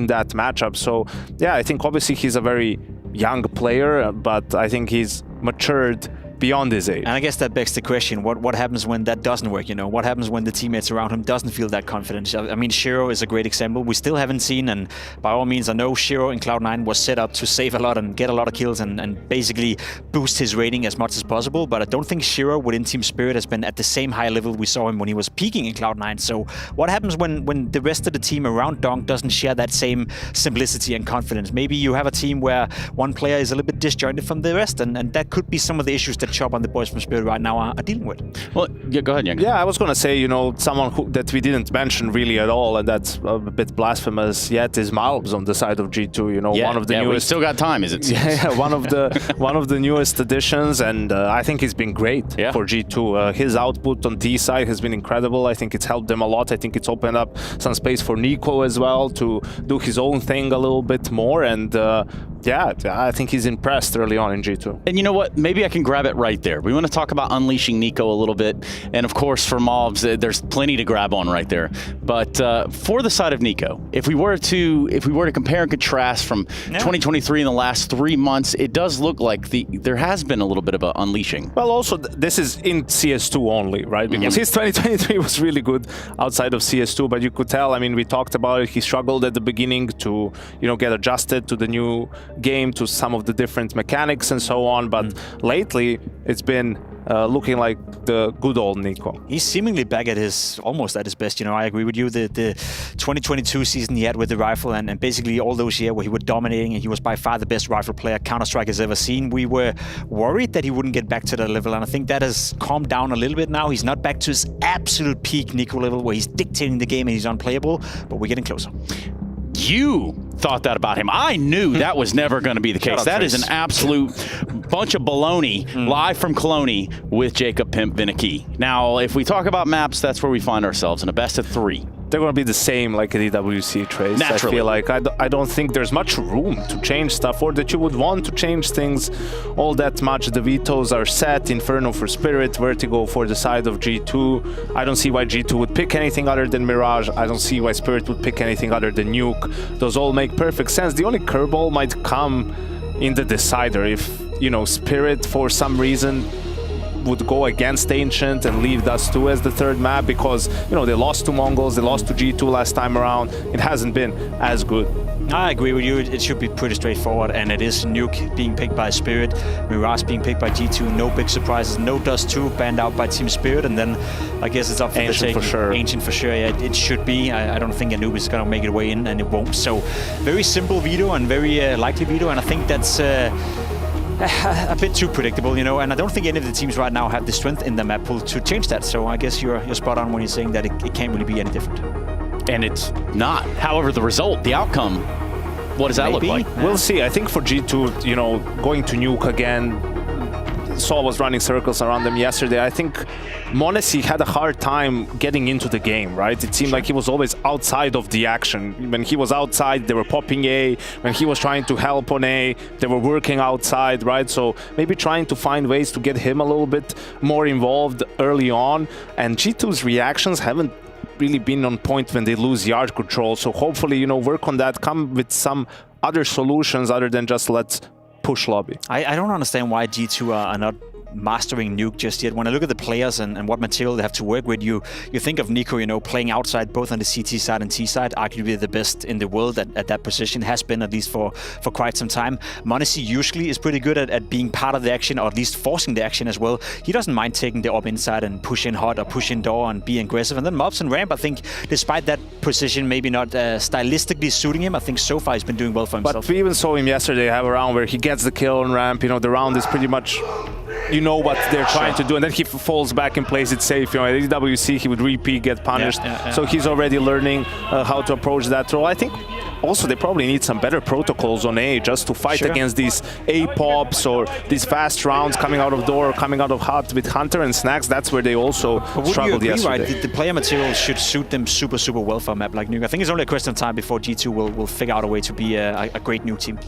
that matchup. So yeah, I think obviously he's a very young player, but I think he's matured beyond his age. And I guess that begs the question, what happens when that doesn't work, What happens when the teammates around him doesn't feel that confident? I mean, Shiro is a great example. We still haven't seen, and by all means, I know Shiro in Cloud9 was set up to save a lot and get a lot of kills and basically boost his rating as much as possible, but I don't think Shiro within Team Spirit has been at the same high level we saw him when he was peaking in Cloud9. So what happens when the rest of the team around Donk doesn't share that same simplicity and confidence? Maybe you have a team where one player is a little bit disjointed from the rest, and that could be some of the issues that Chop and the boys from Spirit right now are dealing with. Well, yeah, go ahead, Janko. Yeah, I was going to say, someone that we didn't mention really at all, and that's a bit blasphemous yet, is Malbs on the side of G2. One of the newest. We still got time, is it? Yeah, one of the newest additions, and I think he's been great for G2. His output on D side has been incredible. I think it's helped them a lot. I think it's opened up some space for Nico as well to do his own thing a little bit more, and Yeah, I think he's impressed early on in G2. And you know what? Maybe I can grab it right there. We want to talk about unleashing Nico a little bit. And of course, for mobs, there's plenty to grab on right there. But for the side of Nico, if we were to compare and contrast from 2023 in the last 3 months, it does look like there has been a little bit of an unleashing. Well, also, this is in CS2 only, right? Because his 2023 was really good outside of CS2, but you could tell, I mean, we talked about it, he struggled at the beginning to, get adjusted to the new game, to some of the different mechanics and so on, but lately it's been looking like the good old Nico. He's seemingly back at almost at his best. I agree with you. The 2022 season he had with the rifle and basically all those years where he was dominating and he was by far the best rifle player Counter-Strike has ever seen. We were worried that he wouldn't get back to that level, and I think that has calmed down a little bit now. He's not back to his absolute peak Nico level where he's dictating the game and he's unplayable, but we're getting closer. You thought that about him. I knew that was never going to be the case. That is an absolute bunch of baloney live from Cologne with Jacob Pimp Vinicky. Now, if we talk about maps, that's where we find ourselves in a best of 3. They're going to be the same like at EWC, Trace. Naturally. I feel like I don't think there's much room to change stuff, or that you would want to change things all that much. The vetoes are set. Inferno for Spirit, Vertigo for the side of G2. I don't see why G2 would pick anything other than Mirage. I don't see why Spirit would pick anything other than Nuke. Those all make perfect sense. The only curveball might come in the decider if, Spirit for some reason would go against Ancient and leave Dust 2 as the third map, because they lost to Mongols, they lost to G2 last time around. It hasn't been as good. I agree with you. It should be pretty straightforward, and it is Nuke being picked by Spirit, Mirage being picked by G2. No big surprises. No Dust 2 banned out by Team Spirit, and then I guess it's up for the Ancient taking. for sure. Ancient for sure. Yeah, it should be. I don't think Anubis is gonna make it way in, and it won't. So very simple veto and very likely veto, and I think that's a bit too predictable, and I don't think any of the teams right now have the strength in the map pool to change that. So I guess you're spot on when you're saying that it can't really be any different. And it's not. However, the result, the outcome, what does that look like? We'll see. I think for G2, going to Nuke again, Saul was running circles around them yesterday. I think m0NESY had a hard time getting into the game, right? It seemed like he was always outside of the action. When he was outside, they were popping A. When he was trying to help on A, they were working outside, right? So maybe trying to find ways to get him a little bit more involved early on. And G2's reactions haven't really been on point when they lose yard control. So hopefully, work on that, come with some other solutions other than just let's push lobby. I don't understand why G2 are not mastering Nuke just yet. When I look at the players and what material they have to work with, you think of Nico, playing outside both on the CT side and T side, arguably the best in the world at that position, has been at least for quite some time. m0NESY usually is pretty good at being part of the action, or at least forcing the action as well. He doesn't mind taking the up inside and push in hot or push in door and be aggressive. And then mobs and ramp, I think, despite that position maybe not stylistically suiting him, I think so far he's been doing well for himself. But we even saw him yesterday have a round where he gets the kill on ramp. The round is pretty much what they're trying to do, and then he falls back and plays it safe. At EWC he would repeat, get punished. So he's already learning how to approach that role. I think also they probably need some better protocols on A just to fight against these A pops or these fast rounds coming out of door or coming out of hut with Hunter and Snacks. That's where they also struggled yesterday. Right? The player material should suit them super, super well for a map like Nuke. I think it's only a question of time before G2 will figure out a way to be a great Nuke team.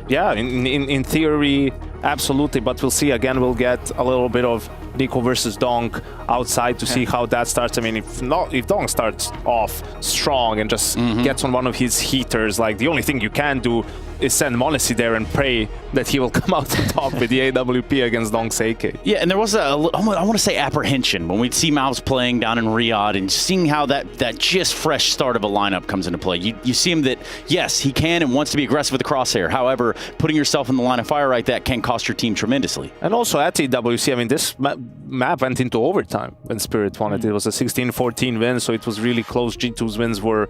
Yeah, in theory, absolutely, but we'll see. Again, we'll get a little bit of Nico versus Donk outside to see how that starts. I mean, if Donk starts off strong and just gets on one of his heaters, like the only thing you can do is send m0NESY there and pray that he will come out on top with the AWP against Donk's AK. Yeah, and there was I want to say apprehension when we'd see Mouse playing down in Riyadh and seeing how that just fresh start of a lineup comes into play. You see him that, yes, he can and wants to be aggressive with the crosshair. However, putting yourself in the line of fire like that can cost your team tremendously. And also at EWC, I mean, this map went into overtime when Spirit won it. It was a 16-14 win, so it was really close. G2's wins were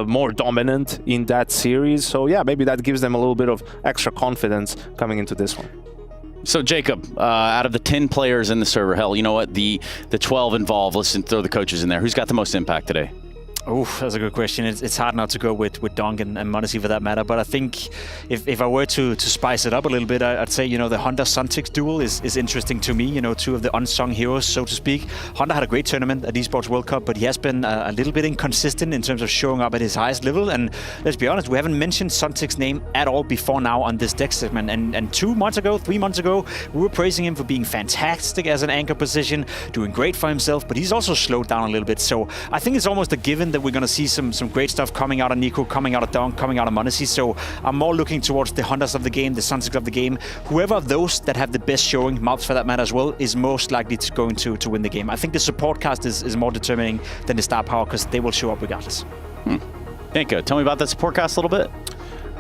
more dominant in that series. So yeah, maybe that gives them a little bit of extra confidence coming into this one. So Jacob, out of the 10 players in the server, hell, you know what, the 12 involved, let's throw the coaches in there. Who's got the most impact today? Oh, that's a good question. It's hard not to go with Donk and Monacy for that matter. But I think if I were to spice it up a little bit, I'd say, the Hunter Suntix duel is interesting to me. Two of the unsung heroes, so to speak. Hunter had a great tournament at Esports World Cup, but he has been a little bit inconsistent in terms of showing up at his highest level. And let's be honest, we haven't mentioned Suntix's name at all before now on this deck segment. And 3 months ago, we were praising him for being fantastic as an anchor position, doing great for himself, but he's also slowed down a little bit. So I think it's almost a given that we're going to see some great stuff coming out of Nico, coming out of Donk, coming out of Monacy. So I'm more looking towards the Hunters of the game, the Suntix of the game. Whoever of those that have the best showing, Malps for that matter as well, is most likely going to win the game. I think the support cast is more determining than the star power because they will show up regardless. Nico, tell me about that support cast a little bit.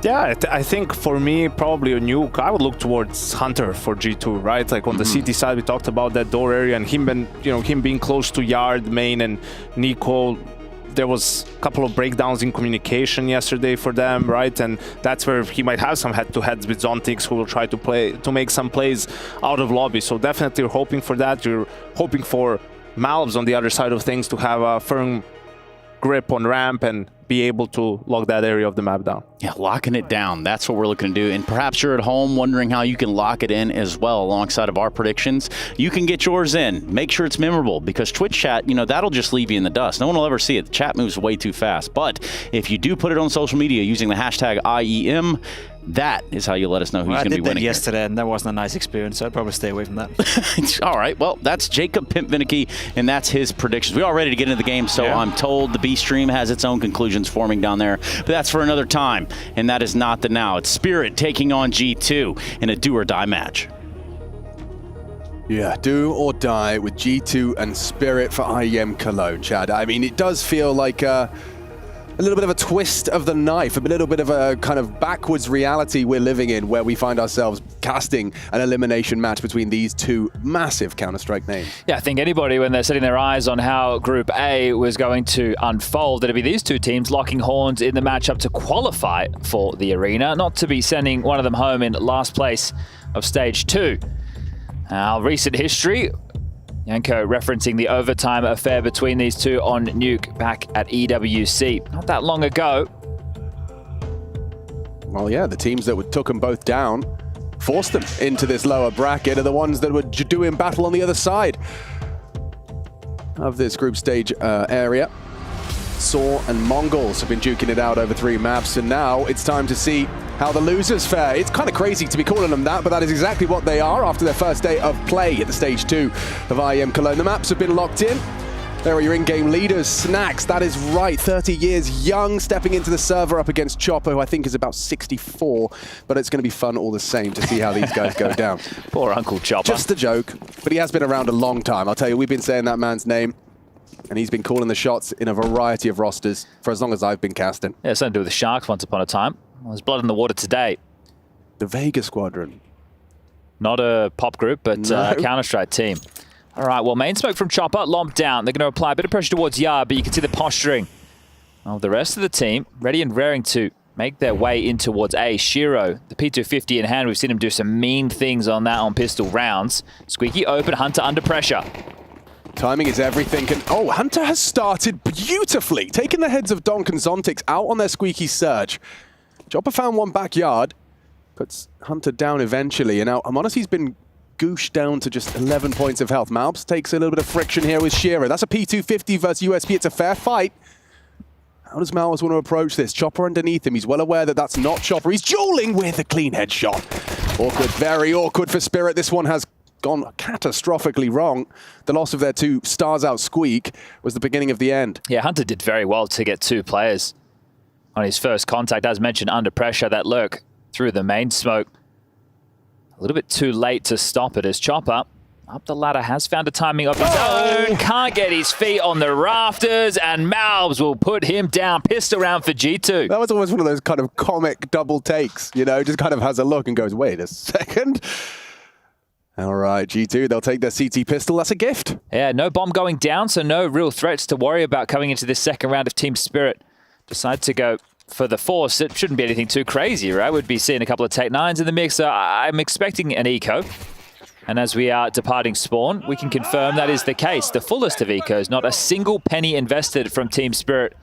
Yeah, I think for me, probably a Nuke, I would look towards Hunter for G2, right? Like on the CT side, we talked about that door area and him being close to Yard, Main, and Nico. There was a couple of breakdowns in communication yesterday for them, right? And that's where he might have some head-to-heads with Zontix, who will try to make some plays out of lobby. So definitely you're hoping for that. You're hoping for Malbs on the other side of things to have a firm grip on ramp and be able to lock that area of the map down. Yeah, locking it down. That's what we're looking to do. And perhaps you're at home wondering how you can lock it in as well alongside of our predictions. You can get yours in. Make sure it's memorable because Twitch chat, that'll just leave you in the dust. No one will ever see it. The chat moves way too fast. But if you do put it on social media using the hashtag IEM, that is how you let us know who's going to be winning. I did that yesterday, and that wasn't a nice experience, so I'd probably stay away from that. All right, well, that's Jacob Pimp-Vinicky, and that's his predictions. We're all ready to get into the game, so I'm told the B stream has its own conclusions forming down there, but that's for another time, and that is not the now. It's Spirit taking on G2 in a do-or-die match. Yeah, do or die with G2 and Spirit for IEM Cologne, Chad. I mean, it does feel like a little bit of a twist of the knife, a little bit of a kind of backwards reality we're living in where we find ourselves casting an elimination match between these two massive Counter-Strike names. Yeah, I think anybody, when they're setting their eyes on how Group A was going to unfold, it'd be these two teams locking horns in the matchup to qualify for the arena, not to be sending one of them home in last place of Stage 2. Our recent history, Yanko referencing the overtime affair between these two on Nuke back at EWC. Not that long ago. Well, yeah, the teams that took them both down, forced them into this lower bracket, are the ones that were doing battle on the other side of this group stage area. Saw and Mongols have been duking it out over 3 maps, and now it's time to see how the losers fare. It's kind of crazy to be calling them that, but that is exactly what they are after their first day of play at the Stage 2 of IEM Cologne. The maps have been locked in. There are your in-game leaders, Snacks, that is right, 30 years young, stepping into the server up against Chopper, who I think is about 64, but it's going to be fun all the same to see how these guys go down. Poor Uncle Chopper. Just a joke, but he has been around a long time. I'll tell you, we've been saying that man's name, and he's been calling the shots in a variety of rosters for as long as I've been casting. Yeah, something to do with the Sharks once upon a time. Well, there's blood in the water today. The Vega Squadron. Not a pop group, but a Counter-Strike team. All right, well, main smoke from Chopper, lomp down. They're going to apply a bit of pressure towards Yard, but you can see the posturing of the rest of the team, ready and raring to make their way in towards A. Shiro, the P250 in hand. We've seen him do some mean things on that on pistol rounds. Squeaky open, Hunter under pressure. Timing is everything. And oh, Hunter has started beautifully, taking the heads of Donk and Zontix out on their squeaky surge. Chopper found one backyard, puts Hunter down eventually, and now Monacy's been gooshed down to just 11 points of health. Malbs takes a little bit of friction here with Shearer. That's a P250 versus USP. It's a fair fight. How does Malbs want to approach this? Chopper underneath him. He's well aware that that's not Chopper. He's dueling with a clean headshot. Awkward, very awkward for Spirit. This one has gone catastrophically wrong. The loss of their 2 stars out Squeak was the beginning of the end. Yeah, Hunter did very well to get 2 players on his first contact. As mentioned, under pressure, that lurk through the main smoke. A little bit too late to stop it as Chopper up the ladder has found a timing of his own. Can't get his feet on the rafters, and Malbs will put him down. Pistol round for G2. That was almost one of those kind of comic double takes, just kind of has a look and goes, wait a second. All right, G2, they'll take their CT pistol. That's a gift. Yeah, no bomb going down, so no real threats to worry about coming into this second round of Team Spirit. Decide to go for the force. It shouldn't be anything too crazy, right? We'd be seeing a couple of Take 9s in the mix. So I'm expecting an eco. And as we are departing spawn, we can confirm that is the case. The fullest of ecos, not a single penny invested from Team Spirit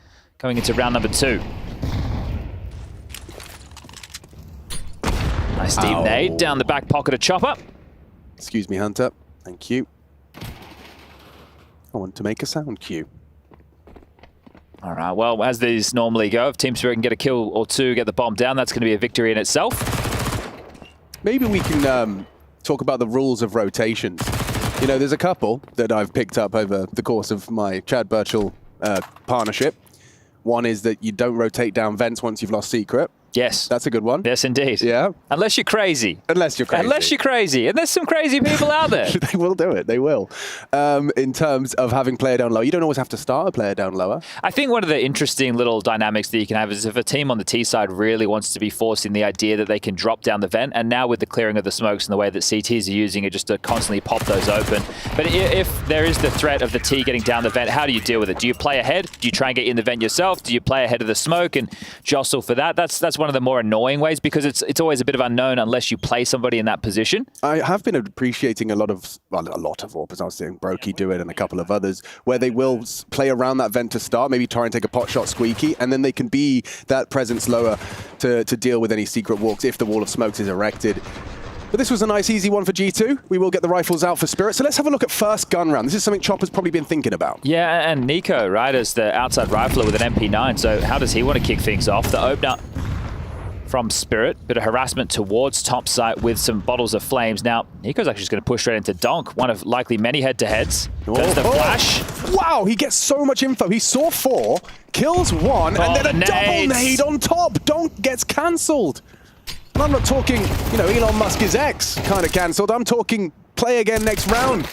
going into round number 2. Nice deep nade down the back pocket of Chopper. Excuse me, Hunter. Thank you. I want to make a sound cue. All right, well, as these normally go, if Team Spirit can get a kill or 2, get the bomb down, that's going to be a victory in itself. Maybe we can talk about the rules of rotations. You know, there's a couple that I've picked up over the course of my Chad Birchall partnership. One is that you don't rotate down vents once you've lost secret. Yes. That's a good one. Yes, indeed. Yeah. Unless you're crazy. Unless you're crazy. Unless you're crazy. And there's some crazy people out there. They will do it. They will. In terms of having player down low, you don't always have to start a player down lower. I think one of the interesting little dynamics that you can have is if a team on the T side really wants to be forcing the idea that they can drop down the vent, and now with the clearing of the smokes and the way that CTs are using it just to constantly pop those open. But if there is the threat of the T getting down the vent, how do you deal with it? Do you play ahead? Do you try and get in the vent yourself? Do you play ahead of the smoke and jostle for that? That's one of the more annoying ways, because it's always a bit of unknown unless you play somebody in that position. I have been appreciating a lot of Orpers. I was seeing Brokey do it and a couple of others, where they will play around that vent to start, maybe try and take a pot shot squeaky, and then they can be that presence lower to deal with any secret walks if the wall of smokes is erected. But this was a nice, easy one for G2. We will get the rifles out for Spirit. So let's have a look at first gun round. This is something Chopper's probably been thinking about. Yeah, and Nico, right, as the outside rifler with an MP9. So how does he want to kick things off? The opener from Spirit, bit of harassment towards top site with some bottles of flames. Now, Nico's actually just going to push straight into Donk, one of likely many head-to-heads. Does the flash. Wow, he gets so much info. He saw 4, kills 1, and then a double nade on top. Donk gets cancelled. And I'm not talking, you know, Elon Musk is X kind of cancelled. I'm talking play again next round.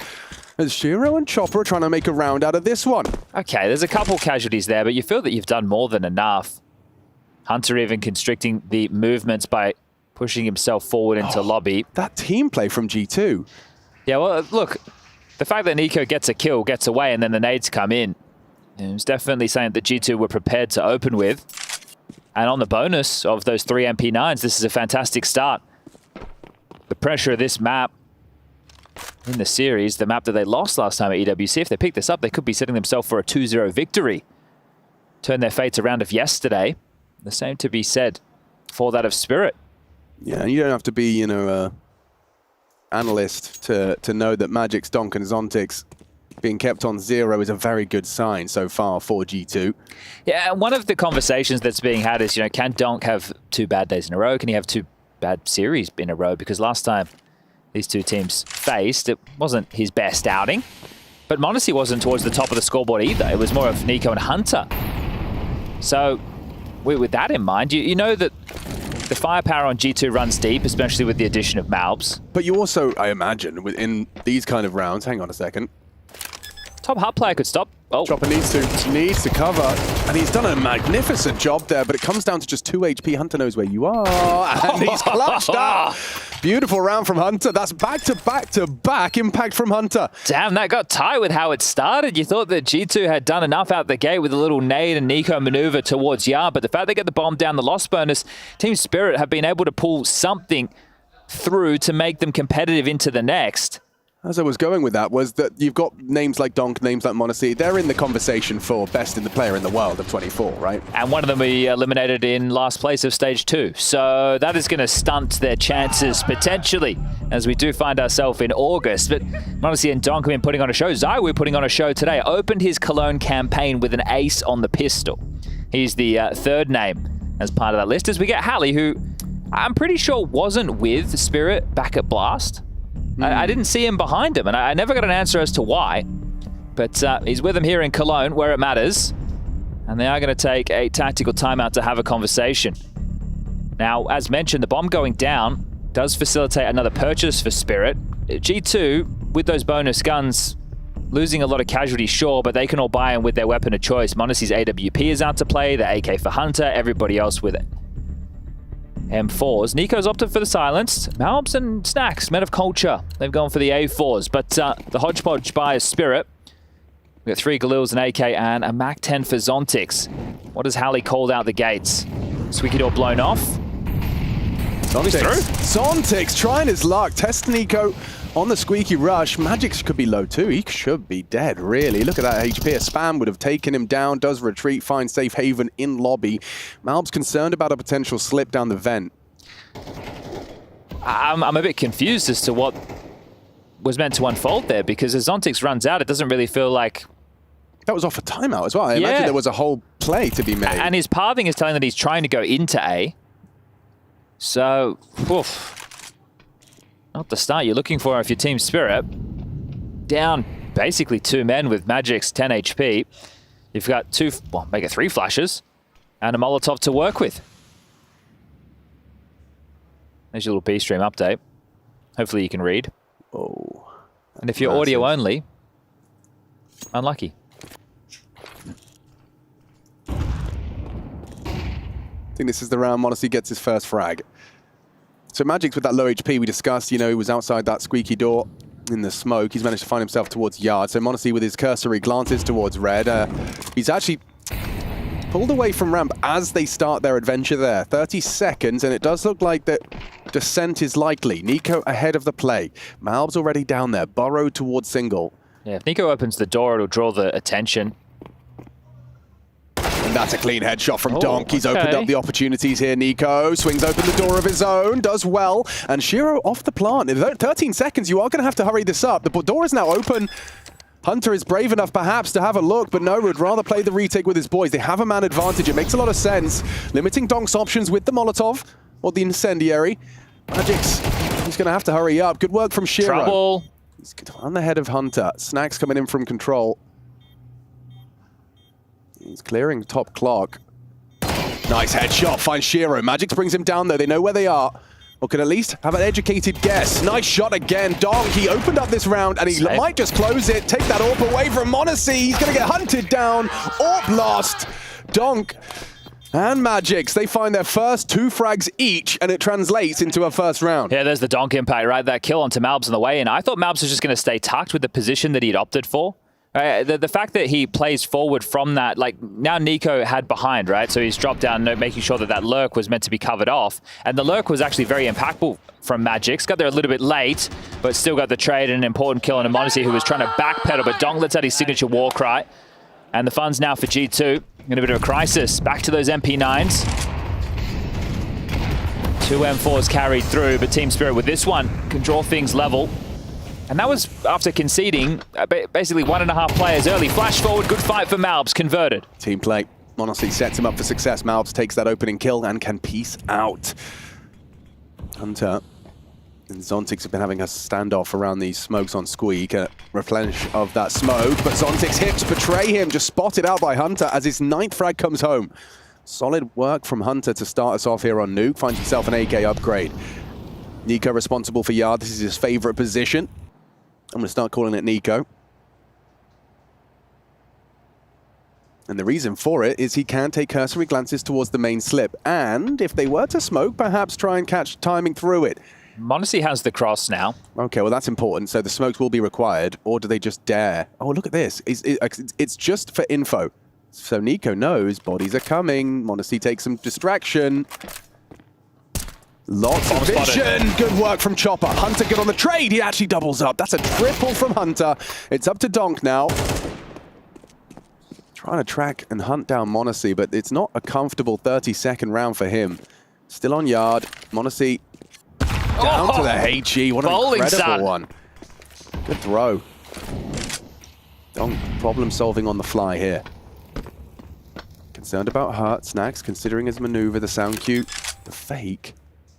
As Shiro and Chopper are trying to make a round out of this one. Okay, there's a couple casualties there, but you feel that you've done more than enough. Hunter even constricting the movements by pushing himself forward into lobby. That team play from G2. Yeah, well, look, the fact that Nico gets a kill, gets away, and then the nades come in, it was definitely something that G2 were prepared to open with. And on the bonus of those 3 MP9s, this is a fantastic start. The pressure of this map in the series, the map that they lost last time at EWC, if they pick this up, they could be setting themselves for a 2-0 victory. Turn their fates around of yesterday. The same to be said for that of Spirit. Yeah, you don't have to be, you know, analyst to know that Magic's, Donk and Zontix being kept on 0 is a very good sign so far for G2. Yeah, and one of the conversations that's being had is, you know, can Donk have 2 bad days in a row? Can he have 2 bad series in a row? Because last time these 2 teams faced, it wasn't his best outing. But Monacy wasn't towards the top of the scoreboard either. It was more of Nico and Hunter. So with that in mind, you know that the firepower on G2 runs deep, especially with the addition of Malbs. But you also, I imagine, in these kind of rounds, hang on a second. Top hub player could stop. Oh. Chopper needs to cover, and he's done a magnificent job there, but it comes down to just 2 HP. Hunter knows where you are, and he's clutched up. Beautiful round from Hunter. That's back-to-back-to-back impact from Hunter. Damn, that got tight with how it started. You thought that G2 had done enough out the gate with a little nade and Nico maneuver towards Yard, but the fact they get the bomb down the loss bonus, Team Spirit have been able to pull something through to make them competitive into the next. As I was going with that was that you've got names like Donk, names like Monacy. They're in the conversation for best in the player in the world of 24, right? And one of them we eliminated in last place of stage 2. So that is going to stunt their chances potentially as we do find ourselves in August. But Monacy and Donk have been putting on a show. Zywoo putting on a show today. Opened his Cologne campaign with an ace on the pistol. He's the 3rd name as part of that list. As we get Hallie, who I'm pretty sure wasn't with Spirit back at Blast. I didn't see him behind him, and I never got an answer as to why. But he's with him here in Cologne, where it matters. And they are going to take a tactical timeout to have a conversation. Now, as mentioned, the bomb going down does facilitate another purchase for Spirit. G2, with those bonus guns, losing a lot of casualties, sure, but they can all buy in with their weapon of choice. Monacy's AWP is out to play, the AK for Hunter, everybody else with it. M4s. Nico's opted for the silenced. Malbs and Snacks, men of culture. They've gone for the A4s, but the hodgepodge buy is Spirit. We've got 3 Galils, an AK, and a MAC-10 for Zontix. What has Hallie called out the gates? Squeaky door blown off. Zontix trying his luck. Test Nico on the squeaky rush. Magix could be low too. He should be dead, really. Look at that HP. A spam would have taken him down. Does retreat, finds safe haven in lobby. Malb's concerned about a potential slip down the vent. I'm a bit confused as to what was meant to unfold there, because as Zontix runs out, it doesn't really feel like... That was off a timeout as well. I imagine there was a whole play to be made. And his pathing is telling that he's trying to go into A. So, not the start you're looking for if you're Team Spirit. Down basically 2 men with Magic's 10 HP. You've got 2, well, make it 3 flashes, and a Molotov to work with. There's your little B-stream update. Hopefully you can read. Oh. And if you're audio only, unlucky. I think this is the round m0NESY gets his first frag. So Magic's with that low HP we discussed, you know, he was outside that squeaky door in the smoke. He's managed to find himself towards Yard. So m0NESY with his cursory glances towards Red. He's actually pulled away from ramp as they start their adventure there. 30 seconds, and it does look like that descent is likely. Nico ahead of the play. Malb's already down there, burrowed towards single. Yeah, if Nico opens the door, it'll draw the attention. And that's a clean headshot from Donk. He's opened up the opportunities here. Nico swings open the door of his own, does well. And Shiro off the plant. In 13 seconds, you are going to have to hurry this up. The door is now open. Hunter is brave enough perhaps to have a look, but no, would rather play the retake with his boys. They have a man advantage. It makes a lot of sense. Limiting Donk's options with the Molotov, or the incendiary. Magic's, he's going to have to hurry up. Good work from Shiro. Trouble. He's on the head of Hunter. Snacks coming in from control. He's clearing top clock. Nice headshot, finds Shiro. Magix brings him down though, they know where they are. Or can at least have an educated guess. Nice shot again. Donk, he opened up this round and he might just close it. Take that AWP away from m0NESY. He's going to get hunted down. AWP lost. Donk and Magix, they find their first 2 frags each, and it translates into a first round. Yeah, there's the Donk impact, right? That kill onto Malbs on the way in. I thought Malbs was just going to stay tucked with the position that he'd opted for. The fact that he plays forward from that, like now Nico had behind, right? So he's dropped down, making sure that that lurk was meant to be covered off. And the lurk was actually very impactful from Magix. Got there a little bit late, but still got the trade and an important kill on a m0NESY who was trying to backpedal, but Donk lets out his signature war cry. And the fun's now for G2 in a bit of a crisis. Back to those MP9s. 2 M4s carried through, but Team Spirit with this one can draw things level. And that was after conceding basically 1.5 players early. Flash forward, good fight for Malbs, converted. Team play. m0NESY sets him up for success. Malbs takes that opening kill and can peace out. Hunter and Zontix have been having a standoff around these smokes on Squeak. A replenish of that smoke, but Zontix hips betray him, just spotted out by Hunter as his 9th frag comes home. Solid work from Hunter to start us off here on Nuke. Finds himself an AK upgrade. Nico responsible for Yard. This is his favorite position. I'm going to start calling it Nico. And the reason for it is he can take cursory glances towards the main slip. And if they were to smoke, perhaps try and catch timing through it. m0NESY has the cross now. Okay, well, that's important. So the smokes will be required. Or do they just dare? Oh, look at this. It's just for info. So Nico knows bodies are coming. m0NESY takes some distraction. Lots of vision. Good work from Chopper. Hunter good on the trade. He actually doubles up. That's a triple from Hunter. It's up to Donk now. Trying to track and hunt down m0NESY, but it's not a comfortable 30-second round for him. Still on Yard. m0NESY down to the HE. What an incredible one. Good throw. Donk problem solving on the fly here. Concerned about Hurt. Snacks considering his maneuver. The sound cue. The fake.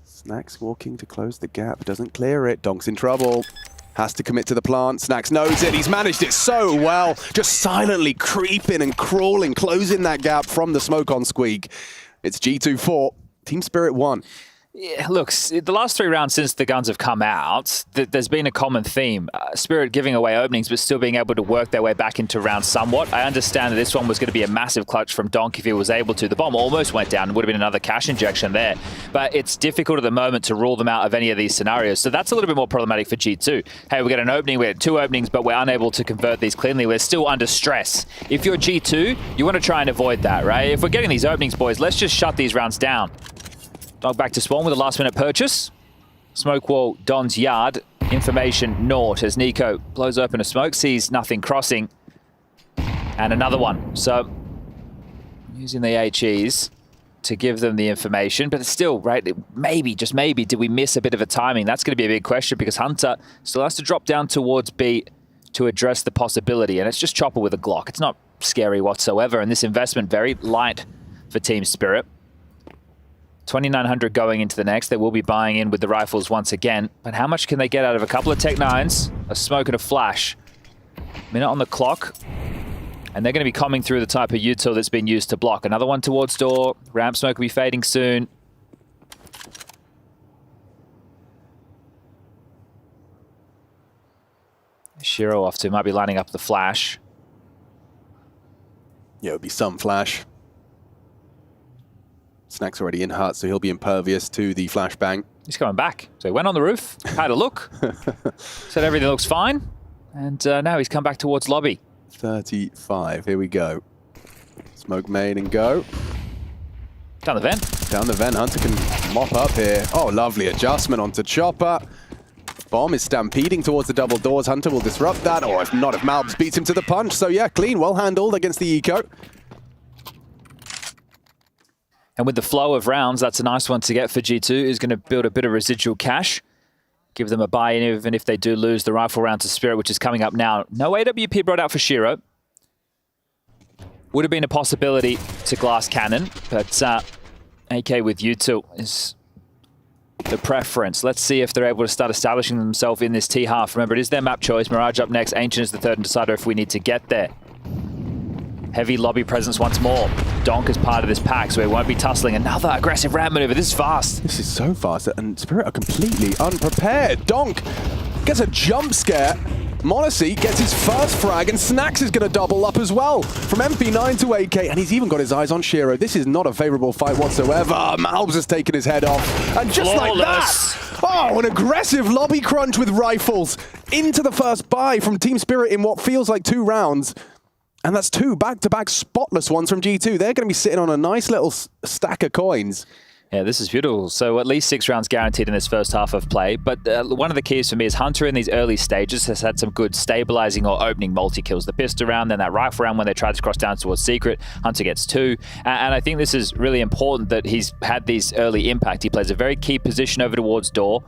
Snacks walking to close the gap, doesn't clear it. Donk's in trouble. Has to commit to the plant. Snacks knows it. He's managed it so well. Just silently creeping and crawling, closing that gap from the smoke on Squeak. It's G2 4, Team Spirit 1. Yeah, look, the last 3 rounds since the guns have come out, there's been a common theme. Spirit giving away openings, but still being able to work their way back into rounds somewhat. I understand that this one was going to be a massive clutch from Donk if he was able to. The bomb almost went down. It would have been another cash injection there. But it's difficult at the moment to rule them out of any of these scenarios. So that's a little bit more problematic for G2. Hey, we get an opening, we had 2 openings, but we're unable to convert these cleanly. We're still under stress. If you're G2, you want to try and avoid that, right? If we're getting these openings, boys, let's just shut these rounds down. Dog back to spawn with a last-minute purchase. Smoke wall, Don's yard. Information naught as Nico blows open a smoke, sees nothing crossing. And another one. So using the HEs to give them the information, but it's still, right, maybe, just maybe, did we miss a bit of a timing? That's going to be a big question because Hunter still has to drop down towards B to address the possibility, and it's just Chopper with a Glock. It's not scary whatsoever, and this investment very light for Team Spirit. 2,900 going into the next. They will be buying in with the rifles once again, but how much can they get out of a couple of Tech 9s, a smoke and a flash? Minute on the clock. And they're going to be coming through the type of util that's been used to block. Another one towards door. Ramp smoke will be fading soon. Shiro off to, might be lining up the flash. Yeah, it would be some flash. Snack's already in hut, so he'll be impervious to the flashbang. He's coming back. So he went on the roof, had a look, said everything looks fine, and now he's come back towards lobby. 35, here we go. Smoke main and go. Down the vent. Down the vent, Hunter can mop up here. Oh, lovely adjustment onto Chopper. Bomb is stampeding towards the double doors. Hunter will disrupt that, or if not, if Malbs beats him to the punch. So yeah, clean, well handled against the eco. And with the flow of rounds, that's a nice one to get for G2, who's going to build a bit of residual cash. Give them a buy-in even if they do lose the rifle round to Spirit, which is coming up now. No AWP brought out for Shiro. Would have been a possibility to glass cannon, but AK with util is the preference. Let's see if they're able to start establishing themselves in this T-half. Remember, it is their map choice. Mirage up next. Ancient is the third and decider if we need to get there. Heavy lobby presence once more. Donk is part of this pack, so he won't be tussling. Another aggressive ramp maneuver. This is fast. This is so fast, and Spirit are completely unprepared. Donk gets a jump scare. Monacy gets his first frag, and Snacks is going to double up as well. From MP9 to AK, and he's even got his eyes on Shiro. This is not a favorable fight whatsoever. Malbs has taken his head off, and just like that, oh, an aggressive lobby crunch with rifles into the first buy from Team Spirit in what feels like 2 rounds. And that's 2 back-to-back spotless ones from G2. They're going to be sitting on a nice little stack of coins. Yeah, this is beautiful. So at least 6 rounds guaranteed in this first half of play. But one of the keys for me is Hunter in these early stages has had some good stabilizing or opening multi-kills. The pistol round, then that rifle round when they tried to cross down towards Secret. Hunter gets 2. And I think this is really important that he's had these early impact. He plays a very key position over towards door.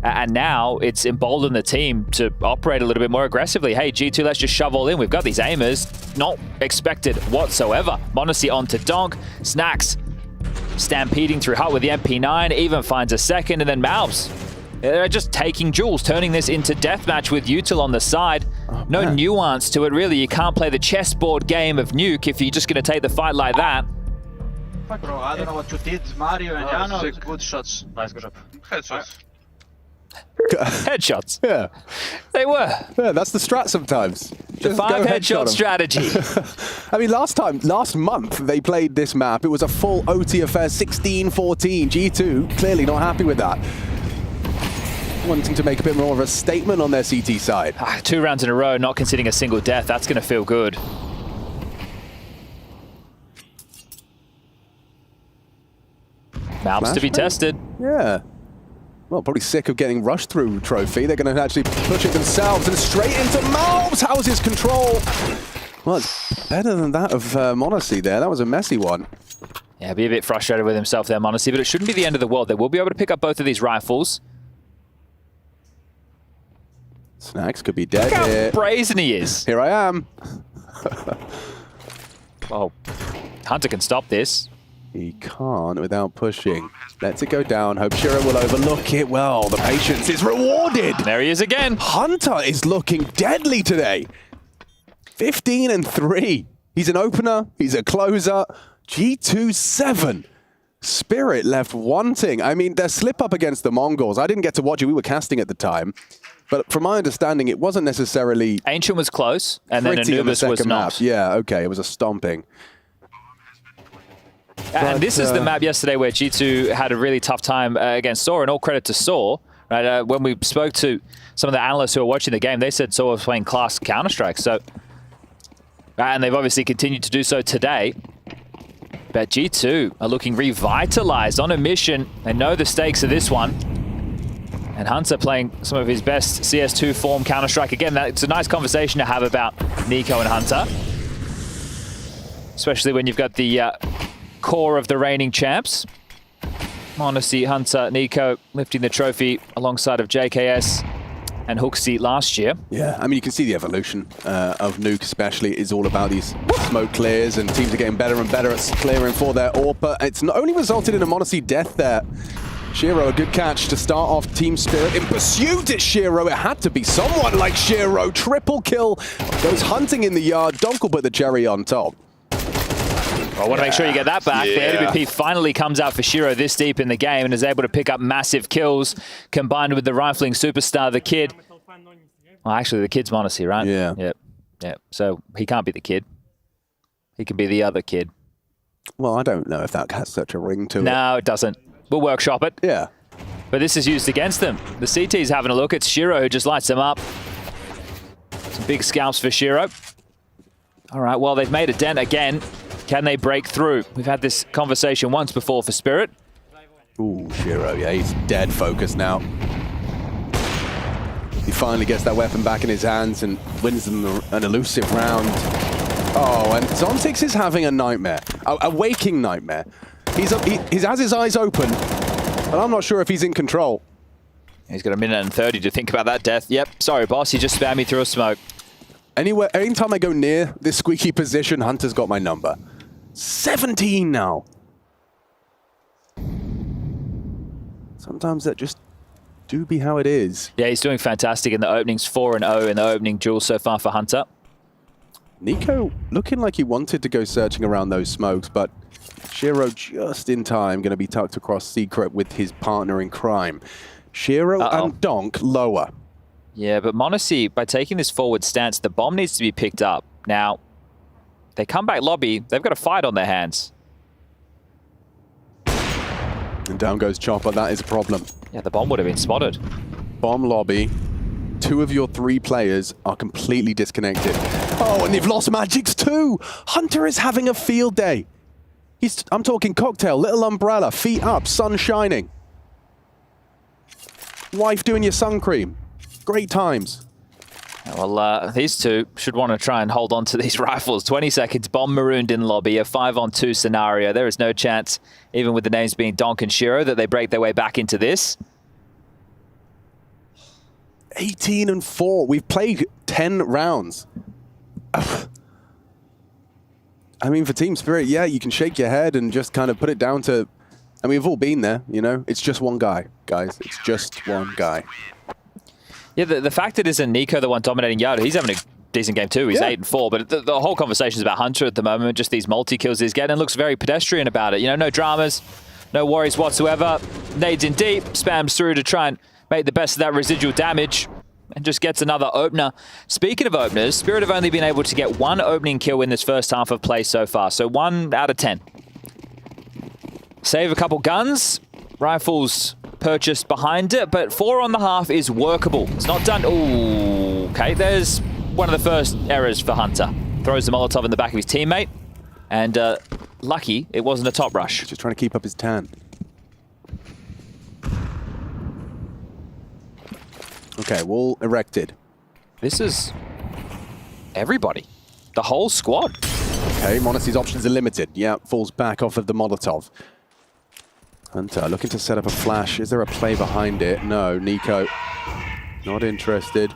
And now it's emboldened the team to operate a little bit more aggressively. Hey, G2, let's just shove all in. We've got these aimers. Not expected whatsoever. Monacy onto Donk. Snacks stampeding through hut with the MP9. Even finds a second. And then Malbs. They're just taking duels, turning this into deathmatch with util on the side. No nuance to it, really. You can't play the chessboard game of Nuke if you're just going to take the fight like that. Bro, I don't know what you did, Mario and Jano. Good shots. Nice, good job. Headshots. Headshots. Yeah. They were. Yeah, that's the strat sometimes. The 5 headshot strategy. I mean, last month, they played this map. It was a full OT affair, 16-14. G2, clearly not happy with that. Wanting to make a bit more of a statement on their CT side. 2 rounds in a row, not conceding a single death. That's going to feel good. Malbs to be tested. Yeah. Well, probably sick of getting rushed through trophy. They're going to actually push it themselves and straight into Malbs. How's his control? Well, it's better than that of Monacy there. That was a messy one. Yeah, be a bit frustrated with himself there, Monacy, but it shouldn't be the end of the world. They will be able to pick up both of these rifles. Snacks could be dead Look here. how brazen he is. Here I am. Oh, Hunter can stop this. He can't without pushing. Lets it go down. Hope Shiro will overlook it. Well, the patience is rewarded. There he is again. Hunter is looking deadly today. 15-3. He's an opener. He's a closer. G2 7. Spirit left wanting. I mean, their slip up against the Mongols. I didn't get to watch it. We were casting at the time. But from my understanding, it wasn't necessarily... Ancient was close, and then Anubis was not. Map. Yeah, okay. It was a stomping. And this is the map yesterday where G2 had a really tough time against Saw, and all credit to Saw. Right? When we spoke to some of the analysts who were watching the game, they said Saw was playing class Counter-Strike. So, and they've obviously continued to do so today. But G2 are looking revitalized on a mission. They know the stakes of this one. And Hunter playing some of his best CS2 form Counter-Strike. Again, it's a nice conversation to have about Nico and Hunter. Especially when you've got the core of the reigning champs. Monacy, Hunter, Nico lifting the trophy alongside of JKS and Hooksy last year. Yeah, I mean, you can see the evolution of Nuke especially is all about these smoke clears, and teams are getting better and better at clearing for their AWP, but it's not only resulted in a Monacy death there. Shiro, a good catch to start off Team Spirit. In pursuit at Shiro, it had to be someone like Shiro. Triple kill, goes hunting in the yard. Donk will put the cherry on top. I want to make sure you get that back. Yeah. The AWP finally comes out for Shiro this deep in the game and is able to pick up massive kills, combined with the rifling superstar, the kid. Well, actually, the kid's Monacy, right? Yeah. Yep. So he can't be the kid. He can be the other kid. Well, I don't know if that has such a ring to it. No, it doesn't. We'll workshop it. Yeah. But this is used against them. The CT's having a look. It's Shiro who just lights them up. Some big scalps for Shiro. All right, well, they've made a dent again. Can they break through? We've had this conversation once before for Spirit. Ooh, Shiro, yeah, he's dead focused now. He finally gets that weapon back in his hands and wins them an elusive round. Oh, and Zontix is having a nightmare, a waking nightmare. He has his eyes open, and I'm not sure if he's in control. He's got a minute and 30 to think about that death. Yep, sorry, boss, he just spammed me through a smoke. Anytime I go near this squeaky position, Hunter's got my number. 17 now. Sometimes that just do be how it is. Yeah, he's doing fantastic in the openings. 4-0 in the opening duel so far for Hunter. Nico looking like he wanted to go searching around those smokes, but Shiro just in time, going to be tucked across secret with his partner in crime. Shiro and Donk lower. Yeah, but Monacy, by taking this forward stance, the bomb needs to be picked up. Now, they come back lobby, they've got a fight on their hands. And down goes Chopper, that is a problem. Yeah, the bomb would have been spotted. Bomb lobby. 2 of your 3 players are completely disconnected. Oh, and they've lost Magics too! Hunter is having a field day. I'm talking cocktail, little umbrella, feet up, sun shining. Wife doing your sun cream. Great times. Well, these two should want to try and hold on to these rifles. 20 seconds, bomb marooned in lobby, a 5-on-2 scenario. There is no chance, even with the names being Donk and Shiro, that they break their way back into this. 18-4. We've played 10 rounds. I mean, for Team Spirit, yeah, you can shake your head and just kind of put it down to... I mean, we've all been there, you know? It's just one guy, guys. It's just one guy. Yeah, the fact it isn't Nico the one dominating Yado, he's having a decent game too. He's 8-4, but the whole conversation is about Hunter at the moment, just these multi-kills he's getting, and looks very pedestrian about it. You know, no dramas, no worries whatsoever. Nades in deep, spams through to try and make the best of that residual damage, and just gets another opener. Speaking of openers, Spirit have only been able to get 1 opening kill in this first half of play so far, so 1 out of 10. Save a couple guns, rifles purchased behind it, but 4 on the half is workable. It's not done. Ooh, okay, there's one of the first errors for Hunter. Throws the Molotov in the back of his teammate, and lucky it wasn't a top rush. Just trying to keep up his tan. Okay, wall erected. This is everybody. The whole squad. Okay, Monacy's options are limited. Yeah, falls back off of the Molotov. Hunter looking to set up a flash. Is there a play behind it? No, Nico not interested.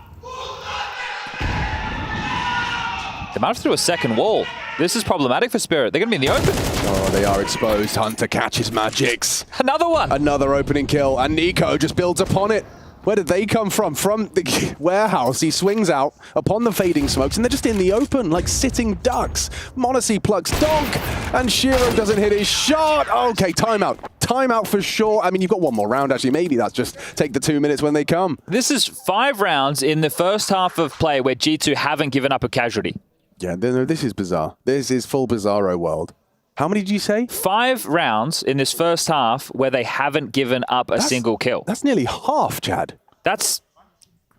They managed to do a second wall. This is problematic for Spirit. They're going to be in the open. Oh, they are exposed. Hunter catches Magics. Another one. Another opening kill, and Nico just builds upon it. Where did they come from? From the warehouse. He swings out upon the fading smokes, and they're just in the open, like sitting ducks. Monacy plucks Donk, and Shiro doesn't hit his shot. Okay, timeout. Timeout for sure. I mean, you've got one more round, actually. Maybe that's just take the 2 minutes when they come. This is 5 rounds in the first half of play where G2 haven't given up a casualty. Yeah, no, this is bizarre. This is full bizarro world. How many did you say? 5 rounds in this first half where they haven't given up a single kill. That's nearly half, Chad. That's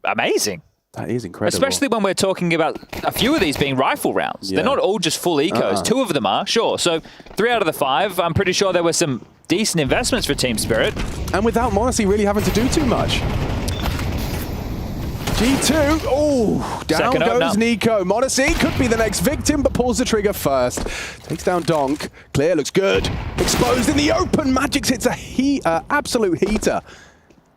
amazing. That is incredible. Especially when we're talking about a few of these being rifle rounds. Yeah. They're not all just full ecos. 2 of them are, sure. So 3 out of the 5, I'm pretty sure there were some decent investments for Team Spirit. And without Monacy really having to do too much. G2, oh, down goes Nico. Monacy could be the next victim, but pulls the trigger first. Takes down Donk. Clear, looks good. Exposed in the open. Magix hits a absolute heater.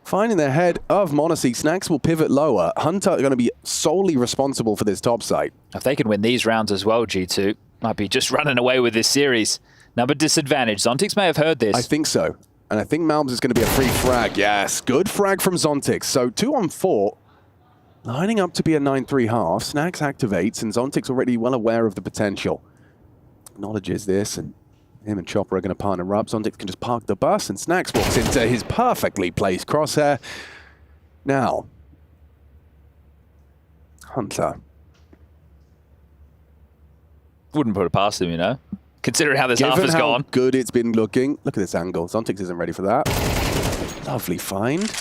Finding the head of Monacy, Snacks will pivot lower. Hunter are going to be solely responsible for this top site. If they can win these rounds as well, G2 might be just running away with this series. Number disadvantage. Zontix may have heard this. I think so. And I think Malms is going to be a free frag. Yes, good frag from Zontix. So 2 on 4. Lining up to be a 9-3 half. Snacks activates, and Zontix already well aware of the potential. Acknowledges this, and him and Chopper are going to partner up. Zontix can just park the bus, and Snacks walks into his perfectly placed crosshair. Now, Hunter. Wouldn't put it past him, you know? Considering how this half has gone. Good it's been looking. Look at this angle. Zontix isn't ready for that. Lovely find.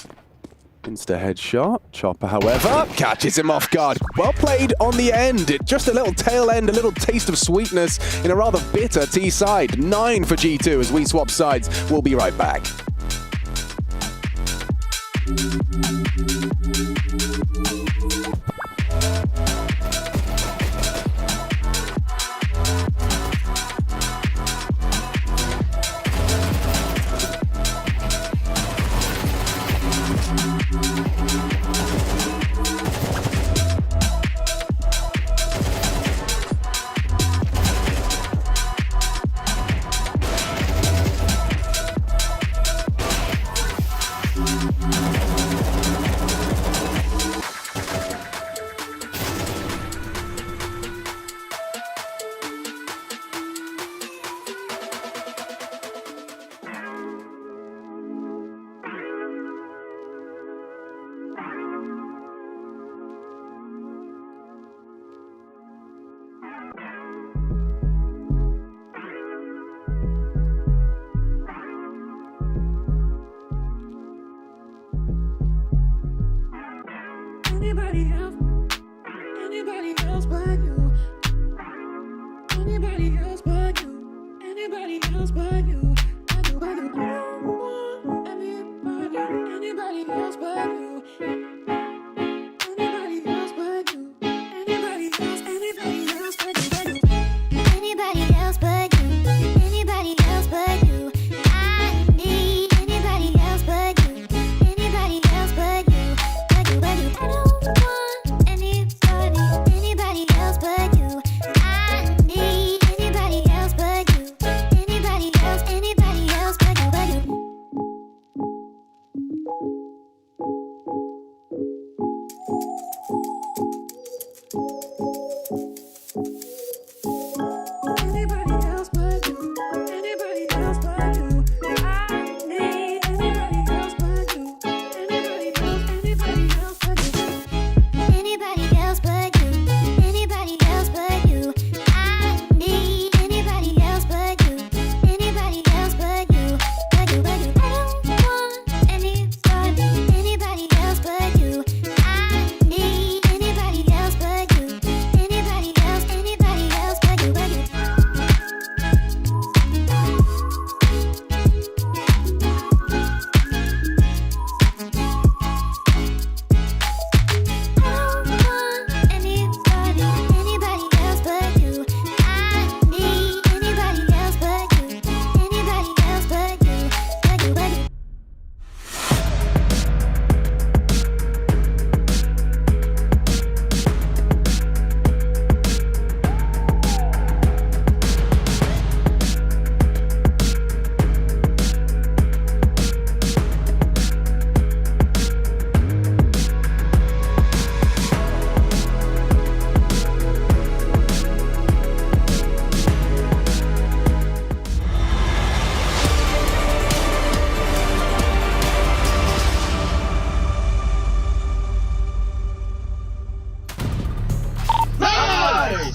Insta headshot. Chopper, however, catches him off guard. Well played on the end. Just a little tail end, a little taste of sweetness in a rather bitter T side. 9 for G2 as we swap sides. We'll be right back. Anybody else? Anybody else but you? Anybody else but you? Anybody else but you? I don't want anybody else but you. Anybody else but you. Anybody else but you. Anybody else but you. Anybody else but you. I need anybody else but you. Anybody else but you. I don't want anybody else but you. I need anybody else but you. Anybody else but you. Anybody else but you. Anybody else but you. I need anybody else but you. Anybody else but you. Anybody else but you. Anybody else but you. I need anybody else but you. Anybody else but you. I don't want anybody else but you. I need anybody else but you. Anybody else but you.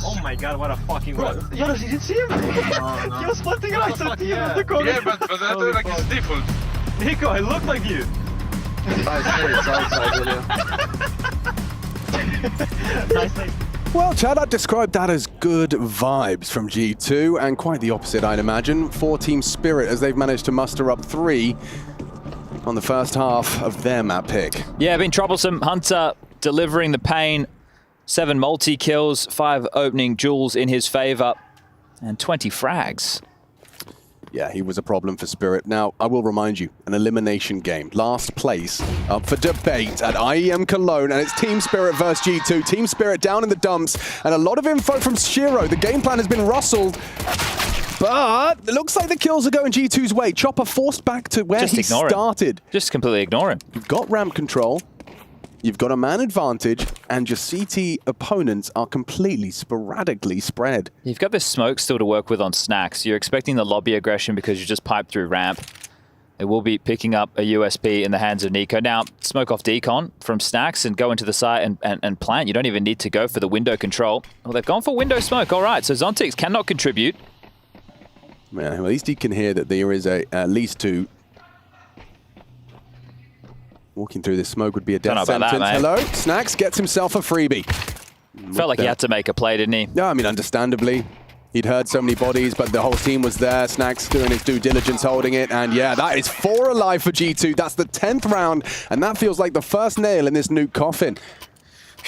Oh my god, what a fucking Bro, Jonas, you didn't see him? He was floating right at the end of the corner. Yeah, but I do like his default. Nico, I look like you. Outside, Nice play. Well, Chad, I'd describe that as good vibes from G2, and quite the opposite, I'd imagine, for Team Spirit, as they've managed to muster up 3 on the first half of their map pick. Yeah, been troublesome. Hunter delivering the pain. 7 multi-kills, 5 opening duels in his favor, and 20 frags. Yeah, he was a problem for Spirit. Now, I will remind you, an elimination game. Last place up for debate at IEM Cologne, and it's Team Spirit versus G2. Team Spirit down in the dumps, and a lot of info from Shiro. The game plan has been rustled, but it looks like the kills are going G2's way. Chopper forced back to where he started. Just completely ignore him. You've got ramp control. You've got a man advantage, and your CT opponents are completely sporadically spread. You've got this smoke still to work with on Snacks. You're expecting the lobby aggression because you just piped through ramp. It will be picking up a USP in the hands of Nico. Now, smoke off decon from Snacks and go into the site and plant. You don't even need to go for the window control. Well, they've gone for window smoke. All right, so Zontix cannot contribute. Yeah, well, at least he can hear that there is at least 2. Walking through this smoke would be a death sentence. Hello, Snacks gets himself a freebie. Felt like he had to make a play, didn't he? No, I mean, understandably. He'd heard so many bodies, but the whole team was there. Snacks doing his due diligence, holding it. And yeah, that is 4 alive for G2. That's the 10th round, and that feels like the first nail in this Nuke coffin.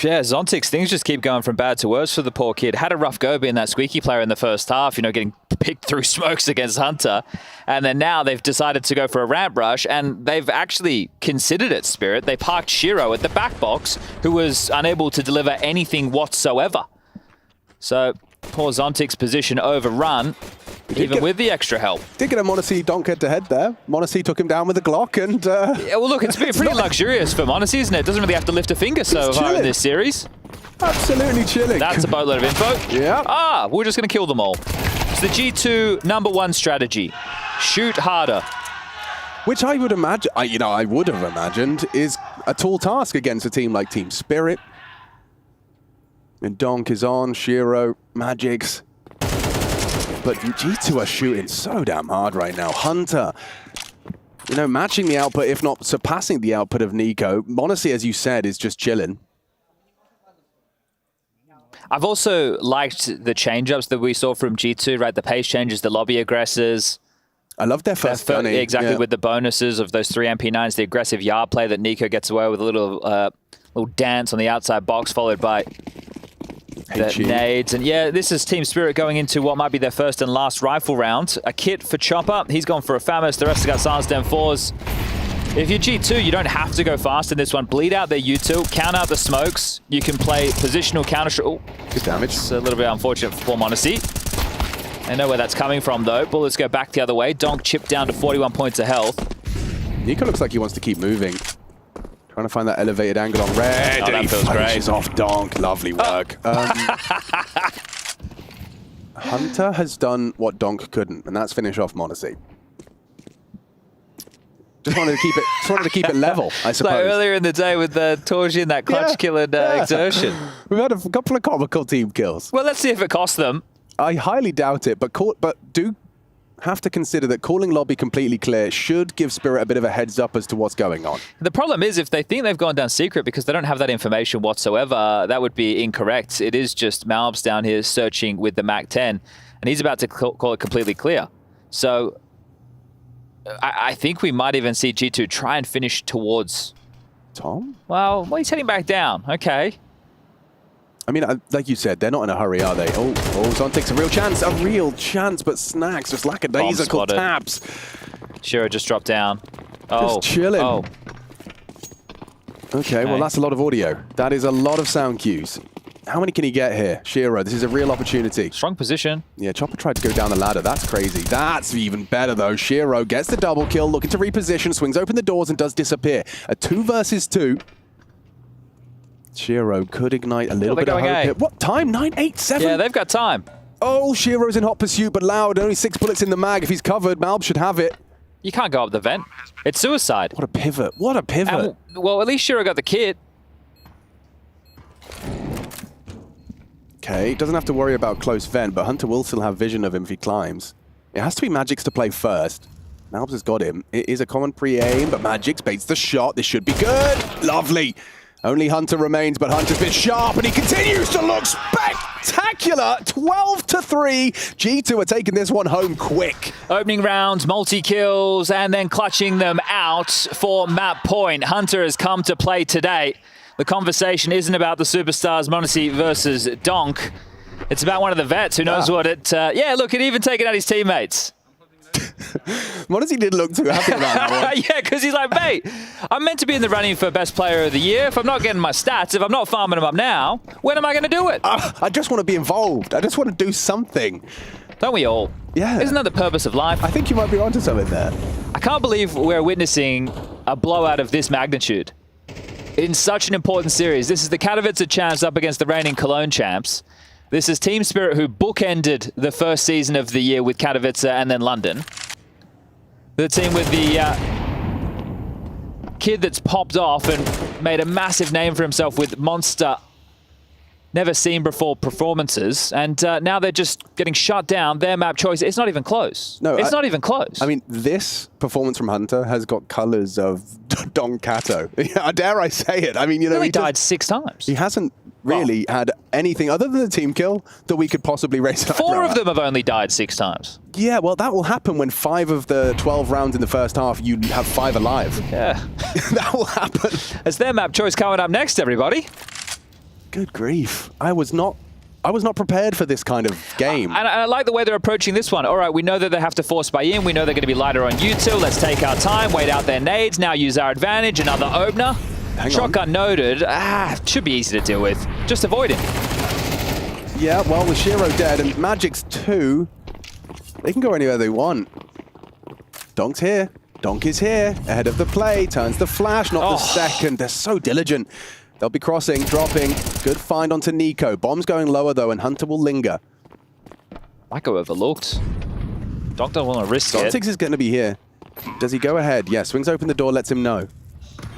Yeah, Zontix, things just keep going from bad to worse for the poor kid. Had a rough go being that squeaky player in the first half, you know, getting picked through smokes against Hunter. And then now they've decided to go for a ramp rush, and they've actually considered it, Spirit. They parked Shiro at the back box, who was unable to deliver anything whatsoever. So, poor Zontix position overrun, even with the extra help. Did get a m0NESY donk head-to-head there. m0NESY took him down with a Glock, and... Yeah, well, look, it's been pretty luxurious for m0NESY, isn't it? Doesn't really have to lift a finger so far in this series. Absolutely chilling. That's a boatload of info. Yeah. Ah, we're just going to kill them all. It's the G2 #1 strategy. Shoot harder. Which I would imagine, I would have imagined, is a tall task against a team like Team Spirit. And Donk is on, Shiro, Magix. But G2 are shooting so damn hard right now. Hunter, matching the output, if not surpassing the output of Nico. m0NESY, as you said, is just chilling. I've also liked the change-ups that we saw from G2, right? The pace changes, the lobby aggressors. I love their first gunning. Exactly, with the bonuses of those 3 MP9s, the aggressive yard play that Nico gets away with, a little dance on the outside box, followed by the nades. And yeah, this is Team Spirit going into what might be their first and last rifle round. A kit for Chopper. He's gone for a Famous. The rest have got Silence Dem 4s. If you're G2, you don't have to go fast in this one. Bleed out their util, count out the smokes. You can play positional counter. Oh, good damage. It's a little bit unfortunate for m0NESY. They know where that's coming from, though. Bullets go back the other way. Donk chipped down to 41 points of health. Nico looks like he wants to keep moving. Trying to find that elevated angle on red. Oh, that feels great. He's off Donk. Lovely work. Hunter has done what Donk couldn't, and that's finish off m0NESY. Just wanted to keep it level, I suppose. Like earlier in the day with Torjin, that clutch kill and exertion. We've had a couple of comical team kills. Well, let's see if it costs them. I highly doubt it, but do have to consider that calling lobby completely clear should give Spirit a bit of a heads up as to what's going on. The problem is, if they think they've gone down secret because they don't have that information whatsoever, that would be incorrect. It is just Malbs down here searching with the MAC-10, and he's about to call it completely clear. So I think we might even see G2 try and finish towards Tom? Well, he's heading back down. Okay. I mean, like you said, they're not in a hurry, are they? Oh, Zontix, a real chance, but Snacks just lackadaisical taps. Shiro just dropped down. Just chilling. Oh. Okay, well, that's a lot of audio. That is a lot of sound cues. How many can he get here? Shiro, this is a real opportunity. Strong position. Yeah, Chopper tried to go down the ladder. That's crazy. That's even better, though. Shiro gets the double kill, looking to reposition, swings open the doors, and does disappear. A 2 versus 2. Shiro could ignite a little bit of hope here. What time? 987? Yeah, they've got time. Oh, Shiro's in hot pursuit, but Loud. Only 6 bullets in the mag. If he's covered, Malb should have it. You can't go up the vent. It's suicide. What a pivot. What a pivot. Well, at least Shiro got the kit. Okay, doesn't have to worry about close vent, but Hunter will still have vision of him if he climbs. It has to be Magix to play first. Malbs has got him. It is a common pre-aim, but Magix baits the shot. This should be good. Lovely. Only Hunter remains, but Hunter's been sharp, and he continues to look spectacular. 12-3. G2 are taking this one home quick. Opening rounds, multi-kills, and then clutching them out for map point. Hunter has come to play today. The conversation isn't about the superstars, m0NESY versus Donk. It's about one of the vets who knows what it... yeah, look, he'd even taken out his teammates. m0NESY didn't look too happy about that one. Yeah, because he's like, mate, I'm meant to be in the running for best player of the year. If I'm not getting my stats, if I'm not farming them up now, when am I going to do it? I just want to be involved. I just want to do something. Don't we all? Yeah. Isn't that the purpose of life? I think you might be onto something there. I can't believe we're witnessing a blowout of this magnitude in such an important series. This is the Katowice champs up against the reigning Cologne champs. This is Team Spirit, who bookended the first season of the year with Katowice and then London. The team with the kid that's popped off and made a massive name for himself with monster, never-seen-before performances. And now they're just getting shut down. Their map choice, it's not even close. No, it's not even close. I mean, this performance from Hunter has got colors of Don Cato. Dare I say it? I mean, you know, he died 6 times. He hasn't really had anything other than the team kill that we could possibly raise an eyebrow 4 of at. them have only died 6 times. Yeah, well, that will happen when 5 of the 12 rounds in the first half, you have 5 alive. Yeah. That will happen. It's their map choice coming up next, everybody. Good grief. I was not prepared for this kind of game. And I like the way they're approaching this one. All right, we know that they have to force buy in. We know they're going to be lighter on U2. Let's take our time, wait out their nades, now use our advantage. Another opener. Shotgun noted. Should be easy to deal with. Just avoid him. Yeah, well, with Shiro dead and Magic's 2, they can go anywhere they want. Donk's here. Donk is here. Ahead of the play. Turns the flash, not the second. They're so diligent. They'll be crossing, dropping. Good find onto Nico. Bomb's going lower, though, and Hunter will linger. Might go overlooked. Donk don't want to risk it. Zontix is going to be here. Does he go ahead? Yeah, swings open the door, lets him know.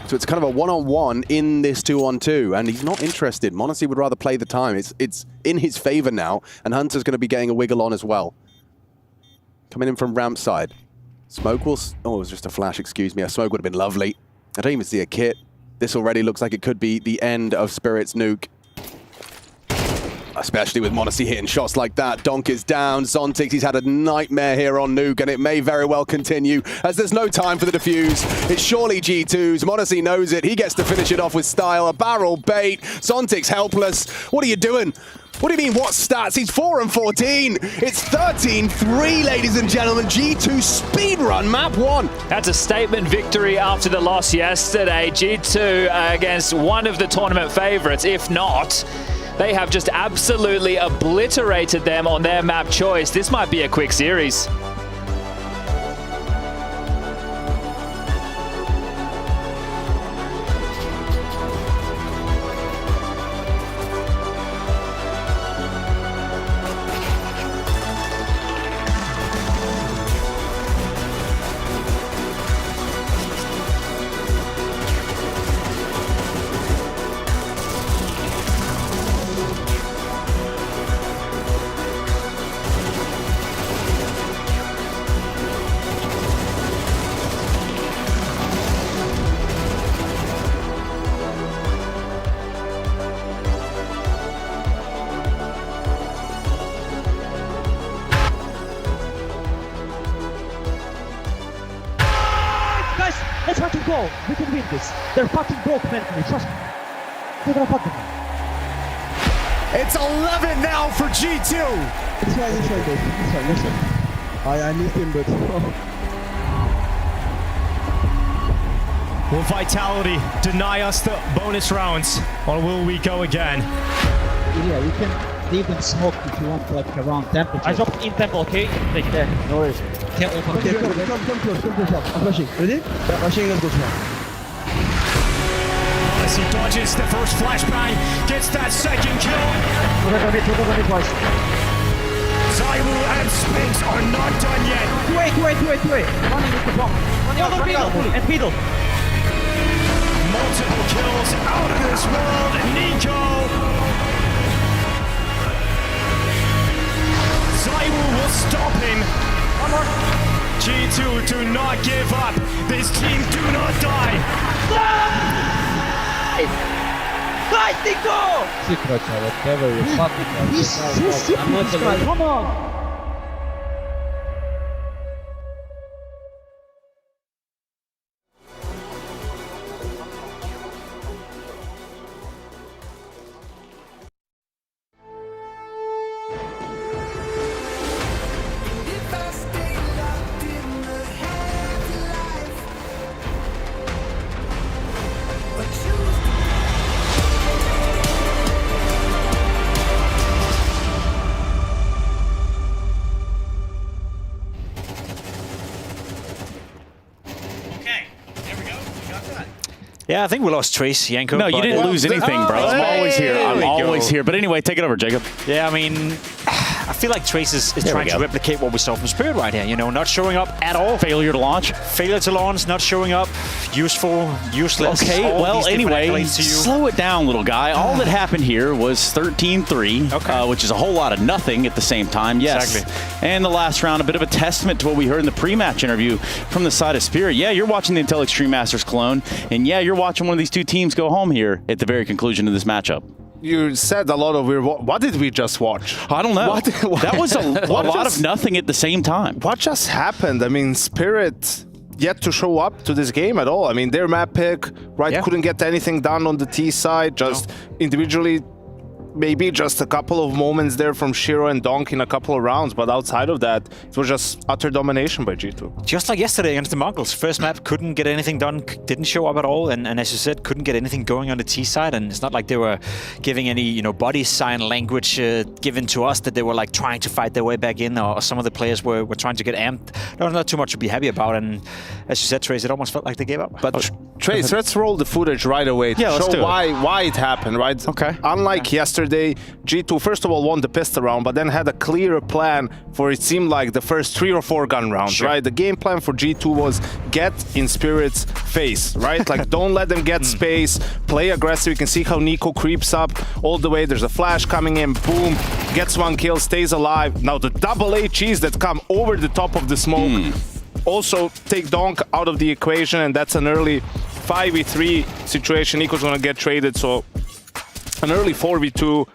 So it's kind of a one-on-one in this 2-on-2, and he's not interested. m0NESY would rather play the time. It's in his favor now, and Hunter's going to be getting a wiggle on as well. Coming in from ramp side. Smoke will... Oh, it was just a flash, excuse me. A smoke would have been lovely. I don't even see a kit. This already looks like it could be the end of Spirit's nuke. Especially with m0NESY hitting shots like that. Donk is down. Zontix, he's had a nightmare here on Nuke, and it may very well continue, as there's no time for the defuse. It's surely G2's. m0NESY knows it. He gets to finish it off with style. A barrel bait. Zontix helpless. What are you doing? What do you mean, what stats? He's 4 and 14. It's 13-3, ladies and gentlemen. G2 speedrun map 1. That's a statement victory after the loss yesterday. G2 against one of the tournament favorites, if not. They have just absolutely obliterated them on their map choice. This might be a quick series. Let's fucking go. We can win this. They're fucking broke mentally. Trust me. They're gonna fucking win. It's 11 now for G2. This way, listen. I need him, but... Will Vitality deny us the bonus rounds, or will we go again? Yeah, you can leave them smoke if you want, like, around temple. I dropped in temple, okay? Take it there. No worries. Can't open. Okay, come close. I'm rushing. Ready? Yeah, rushing, let's go now. As he dodges the first flashbang, gets that second kill. We're gonna hit twice. Zaiwu and Spinks are not done yet. Wait. Running with the bomb. Running out, and Beetle. Multiple kills out of this world. Nico. Zaiwu will stop him. G2 do not give up. This team do not die. right, Nico! Secret, whatever you fucking I'm not the come on! Yeah, I think we lost Trace, Yanko. No, you didn't lose anything, bro. I'm always here. I'm always here. But anyway, take it over, Jacob. Yeah, I mean, I feel like Trace is trying to replicate what we saw from Spirit right here. You know, not showing up at all. Failure to launch. Failure to launch, not showing up. Useful, useless. Okay, well, anyway, slow it down, little guy. All that happened here was 13-3, which is a whole lot of nothing at the same time. Yes. Exactly. And the last round, a bit of a testament to what we heard in the pre-match interview from the side of Spirit. Yeah, you're watching the Intel Extreme Masters Cologne, and yeah, you're watching one of these two teams go home here at the very conclusion of this matchup. You said a lot of weird. What did we just watch? I don't know. What that was a lot of nothing at the same time. What just happened? I mean, Spirit yet to show up to this game at all. I mean, their map pick, right, couldn't get anything done on the T side, just individually. Maybe just a couple of moments there from Shiro and Donk in a couple of rounds, but outside of that, it was just utter domination by G2. Just like yesterday against the Mongols. First map, couldn't get anything done, didn't show up at all, and as you said, couldn't get anything going on the T side, and it's not like they were giving any, you know, body sign language given to us that they were like trying to fight their way back in, or some of the players were trying to get amped. There was not too much to be happy about, and as you said, Trace, it almost felt like they gave up. But Trace, let's roll the footage right away to show why it happened, right? Okay. Unlike yesterday, G2 first of all won the pistol round, but then had a clear plan for, it seemed like, the first 3 or 4 gun rounds, right? The game plan for G2 was get in Spirit's face, right? Like, don't let them get space, play aggressive. You can see how Nico creeps up all the way. There's a flash coming in, boom, gets 1 kill, stays alive. Now the double HEs that come over the top of the smoke also take Donk out of the equation, and that's an early 5v3 situation. Nico's gonna get traded, so an early 4v2,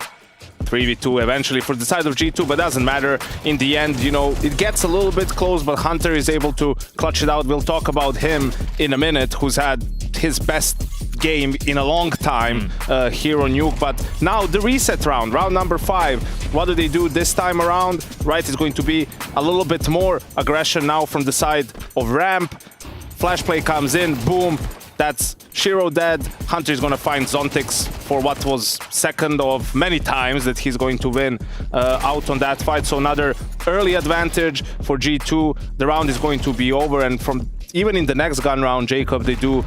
3v2 eventually for the side of G2, but doesn't matter. In the end, you know, it gets a little bit close, but Hunter is able to clutch it out. We'll talk about him in a minute, who's had his best game in a long time here on Nuke. But now the reset round, round number 5. What do they do this time around? Right, it's going to be a little bit more aggression now from the side of Ramp. Flash play comes in, boom. That's Shiro dead. Hunter is going to find Zontix for what was second of many times that he's going to win out on that fight. So another early advantage for G2. The round is going to be over, and from even in the next gun round, Jacob, they do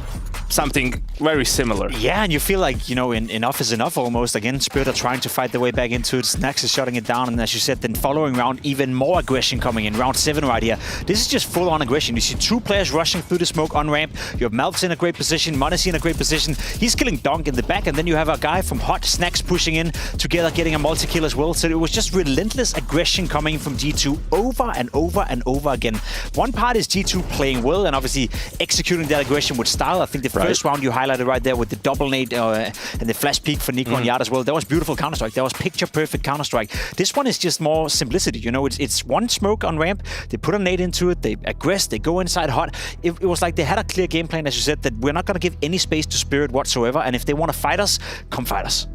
something very similar. Yeah, and you feel like, you know, enough is enough almost. Again, Spirit are trying to fight their way back into it. Snax is shutting it down, and as you said, then following round, even more aggression coming in. Round 7 right here. This is just full-on aggression. You see 2 players rushing through the smoke on ramp. You have Melvs in a great position, Monacy in a great position. He's killing Donk in the back, and then you have a guy from Hot, Snax pushing in together, getting a multi-kill as well. So it was just relentless aggression coming from G2 over and over and over again. One part is G2 playing well and obviously executing that aggression with style. I think the first round you highlighted right there with the double nade and the flash peek for Nico and Yard as well. That was beautiful Counter-Strike. That was picture-perfect Counter-Strike. This one is just more simplicity. You know, it's one smoke on ramp. They put a nade into it. They aggress. They go inside Hot. It was like they had a clear game plan, as you said, that we're not going to give any space to Spirit whatsoever. And if they want to fight us, come fight us.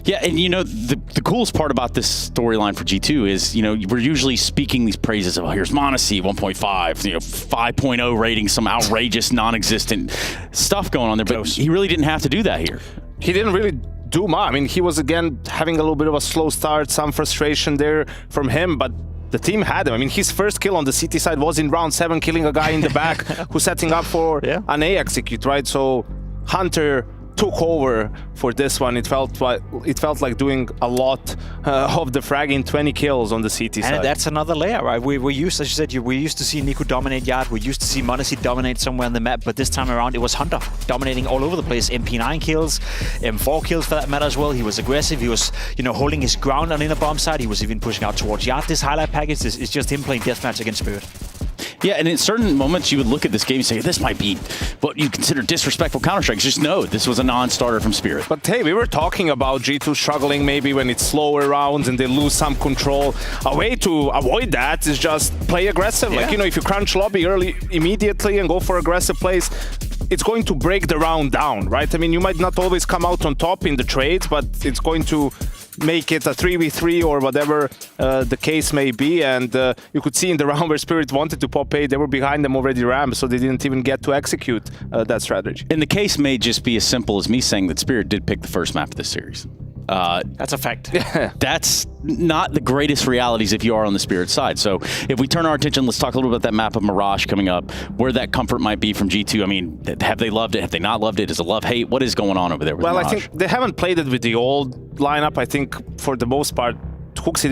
Yeah, and you know, the coolest part about this storyline for G2 is, you know, we're usually speaking these praises of, oh, here's Monacy, 1.5, you know, 5.0 rating, some outrageous, non-existent stuff going on there, but he really didn't have to do that here. He didn't really do much. I mean, he was, again, having a little bit of a slow start, some frustration there from him, but the team had him. I mean, his first kill on the CT side was in round 7, killing a guy in the back who's setting up for an A execute, right? So Hunter took over for this one. It felt like doing a lot of the fragging, 20 kills on the CT side. And that's another layer, right? We're used, as you said, we used to see Nico dominate Yard. We used to see Monacy dominate somewhere on the map, but this time around it was Hunter dominating all over the place. MP9 kills, M4 kills for that matter as well. He was aggressive. He was, you know, holding his ground on inner bomb side. He was even pushing out towards Yard. This highlight package is just him playing deathmatch against Spirit. Yeah, and in certain moments, you would look at this game and say, this might be what you consider disrespectful Counter-Strike. Just no, this was a non-starter from Spirit. But hey, we were talking about G2 struggling maybe when it's slower rounds and they lose some control. A way to avoid that is just play aggressive. Yeah. Like, you know, if you crunch lobby early immediately and go for aggressive plays, it's going to break the round down, right? I mean, you might not always come out on top in the trades, but it's going to make it a 3v3 or whatever the case may be. And you could see in the round where Spirit wanted to pop A, they were behind them already rammed, so they didn't even get to execute that strategy. And the case may just be as simple as me saying that Spirit did pick the first map of this series. That's a fact. That's not the greatest realities if you are on the Spirit side. So if we turn our attention, let's talk a little bit about that map of Mirage coming up, where that comfort might be from G2. I mean, have they loved it? Have they not loved it? Is it love-hate? What is going on over there with Mirage? I think they haven't played it with the old lineup. I think for the most part, Hooksy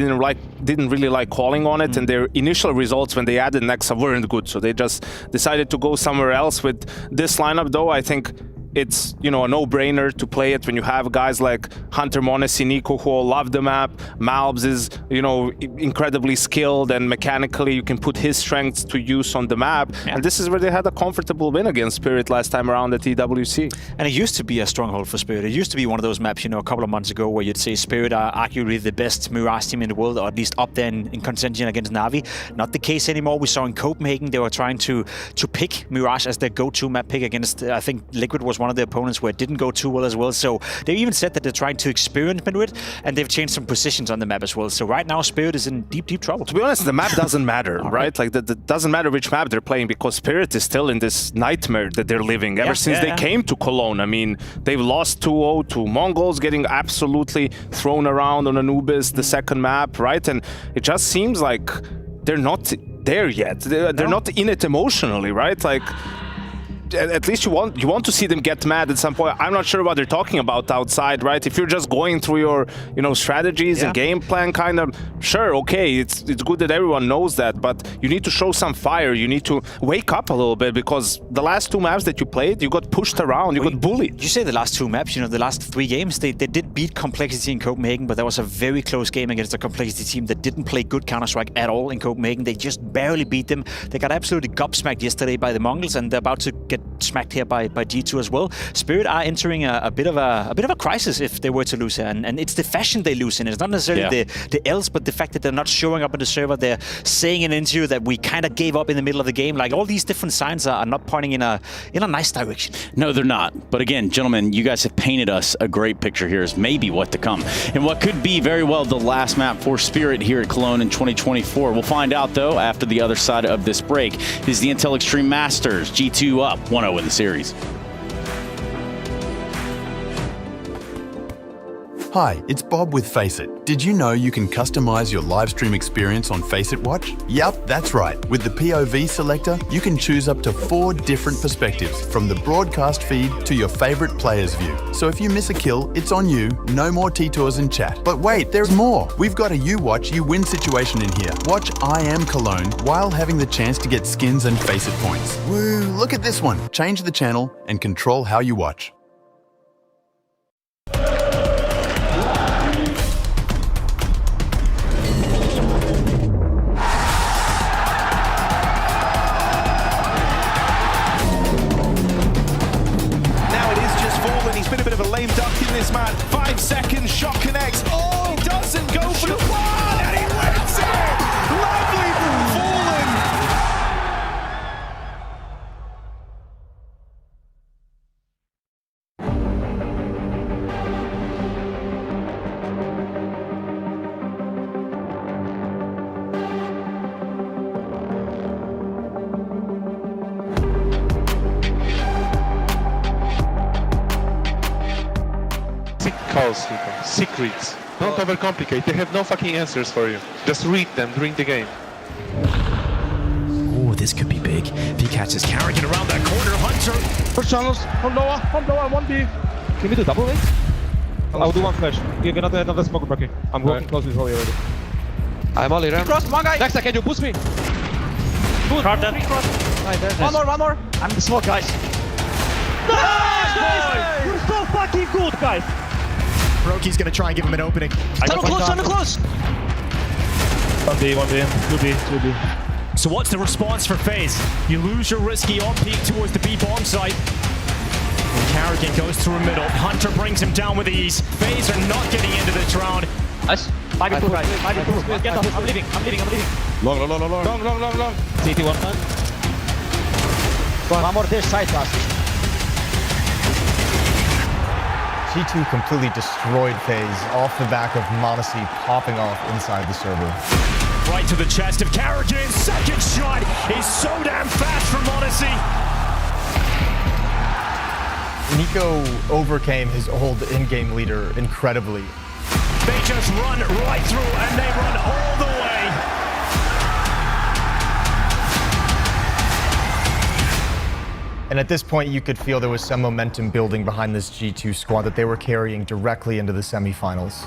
didn't really like calling on it, and their initial results when they added Nexa weren't good, so they just decided to go somewhere else with this lineup. Though I think it's, you know, a no-brainer to play it when you have guys like Hunter, Monesi, Nico who all love the map. Malbs is, you know, incredibly skilled, and mechanically you can put his strengths to use on the map. Yeah. And this is where they had a comfortable win against Spirit last time around at EWC. And it used to be a stronghold for Spirit. It used to be one of those maps, you know, a couple of months ago where you'd say Spirit are arguably the best Mirage team in the world, or at least up there in contention against Na'Vi. Not the case anymore. We saw in Copenhagen they were trying to pick Mirage as their go-to map pick against, I think Liquid was one of the opponents where it didn't go too well as well. So they even said that they're trying to experiment with it, and they've changed some positions on the map as well. So right now Spirit is in deep, deep trouble. To be honest, the map doesn't matter, right? Like, it doesn't matter which map they're playing, because Spirit is still in this nightmare that they're living ever since they came to Cologne. I mean, they've lost 2-0 to Mongols, getting absolutely thrown around on Anubis, the second map, right? And it just seems like they're not there yet. They're not in it emotionally, right? Like, at least you want to see them get mad at some point. I'm not sure what they're talking about outside, right? If you're just going through your, you know, strategies and game plan, kind of, sure, okay, it's good that everyone knows that, but you need to show some fire. You need to wake up a little bit, because the last two maps that you played, you got pushed around, you got bullied. You say the last two maps, you know, the last 3 games, they did beat Complexity in Copenhagen, but that was a very close game against a Complexity team that didn't play good Counter-Strike at all in Copenhagen. They just barely beat them. They got absolutely gobsmacked yesterday by the Mongols, and they're about to get smacked here by G2 as well. Spirit are entering a bit of a crisis if they were to lose here, and it's the fashion they lose in. It's not necessarily the L's, but the fact that they're not showing up in the server. They're saying in an interview that we kind of gave up in the middle of the game. Like, all these different signs are not pointing in a nice direction. No, they're not. But again, gentlemen, you guys have painted us a great picture here as maybe what to come, and what could be very well the last map for Spirit here at Cologne in 2024. We'll find out though after the other side of this break. This is the Intel Extreme Masters. G2 up 1-0 in the series. Hi, it's Bob with Faceit. Did you know you can customize your live stream experience on Faceit Watch? Yup, that's right. With the POV selector, you can choose up to 4 different perspectives, from the broadcast feed to your favorite player's view. So if you miss a kill, it's on you. No more T-Tours in chat. But wait, there's more. We've got a You Watch, You Win situation in here. Watch IEM Cologne while having the chance to get skins and Faceit points. Woo, look at this one. Change the channel and control how you watch. He's been a bit of a lame duck in this man. 5 seconds, shot connects. Oh, he doesn't go for the one, and he wins it! Lovely fallen. Calls, people. Secrets. Don't overcomplicate. They have no fucking answers for you. Just read them during the game. Oh, this could be big. If he catches Carrigan around that corner, Hunter. First channels. One lower, 1B. Can we do double wait? I'll do one flash. You're gonna do another smoke breaking. I'm working close with Holly already. I'm Ollie. Cross, one guy. Next, can you boost me? Good. Cross. One more. I'm the smoke, guys. Nice! You're so fucking good, guys. Broki's gonna try and give him an opening. Tunnel close. 1B. 2B. So what's the response for FaZe? You lose your risky on-peak towards the B-bomb site. And Carrigan goes through a middle. Hunter brings him down with ease. FaZe are not getting into this round. Nice. 5v2 guys. 5v2. Get up. I'm leaving. Long. CT one man. One more this side pass. G2 completely destroyed FaZe off the back of m0NESY popping off inside the server. Right to the chest of Carrigan. Second shot is so damn fast for m0NESY. Nico overcame his old in-game leader incredibly. They just run right through and they run all the way. And at this point, you could feel there was some momentum building behind this G2 squad that they were carrying directly into the semifinals.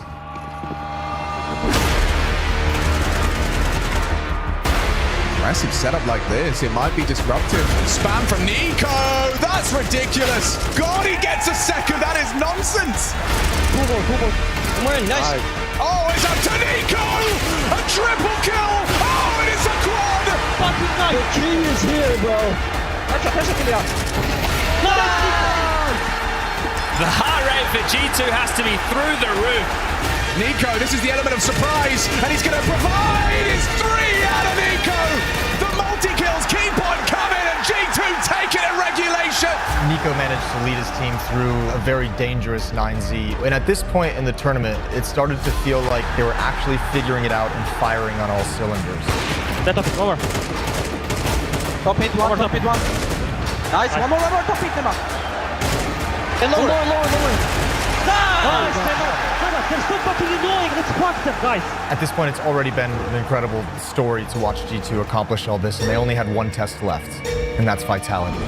Aggressive setup like this, it might be disruptive. Spam from Nico, that's ridiculous. God, he gets a second, that is nonsense. Nice. Oh, it's up to Nico, a triple kill. Oh, and it's a quad. Fucking nice. The key is here, bro. Pressure kill. The heart rate for G2 has to be through the roof. Nico, this is the element of surprise, and he's going to provide. It's 3 out of Nico. The multi-kills keep on coming, and G2 taking it regulation. Nico managed to lead his team through a very dangerous 9Z. And at this point in the tournament, it started to feel like they were actually figuring it out and firing on all cylinders. That top hit, over. Top hit one. Nice, one more, top hit them up. And lower. Nice, they're so fucking annoying, let's block them, guys. At this point, it's already been an incredible story to watch G2 accomplish all this, and they only had one test left, and that's Vitality.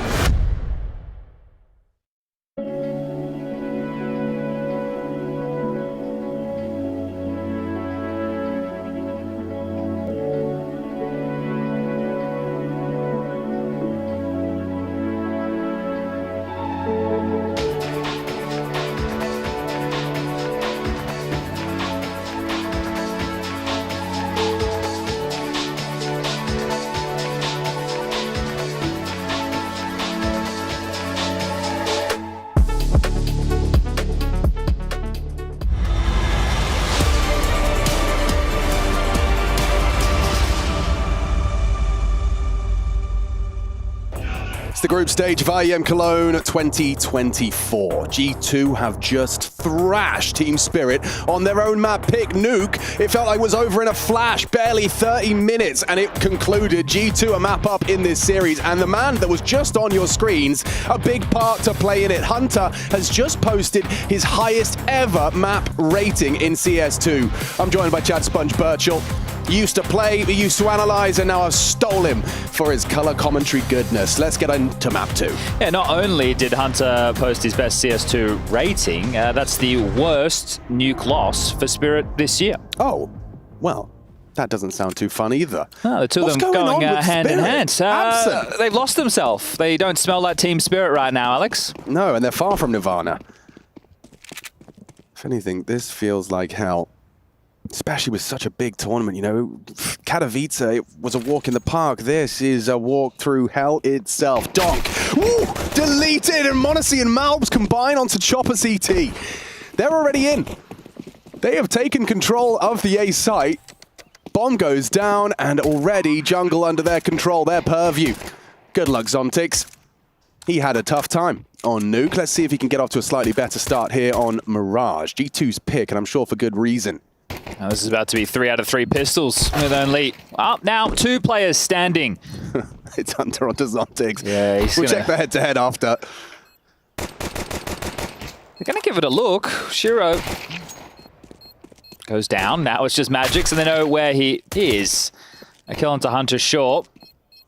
It's the group stage of IEM Cologne 2024. G2 have just thrashed Team Spirit on their own map pick, Nuke. It felt like it was over in a flash, barely 30 minutes, and it concluded. G2 a map up in this series, and the man that was just on your screens, a big part to play in it. Hunter has just posted his highest ever map rating in CS2. I'm joined by Chad Sponge Birchall. He used to play, he used to analyze, and now I've stole him for his color commentary goodness. Let's get into map 2. Yeah, not only did Hunter post his best CS2 rating, that's the worst Nuke loss for Spirit this year. Oh, well, that doesn't sound too fun either. No, the two of them going hand in hand. They've lost themselves. They don't smell like Team Spirit right now, Alex. No, and they're far from Nirvana. If anything, this feels like hell. Especially with such a big tournament, you know. Katowice, it was a walk in the park. This is a walk through hell itself. Donk, woo, deleted, and m0NESY and Malbs combine onto Chopper CT. They're already in. They have taken control of the A site. Bomb goes down, and already jungle under their control, their purview. Good luck, Zontix. He had a tough time on Nuke. Let's see if he can get off to a slightly better start here on Mirage. G2's pick, and I'm sure for good reason. Now, this is about to be 3 out of 3 pistols with only up now 2 players standing. It's Hunter onto Zontix. Yeah, we'll check the head-to-head after. They're going to give it a look. Shiro goes down. Now it's just Magic, so they know where he is. A kill onto Hunter short.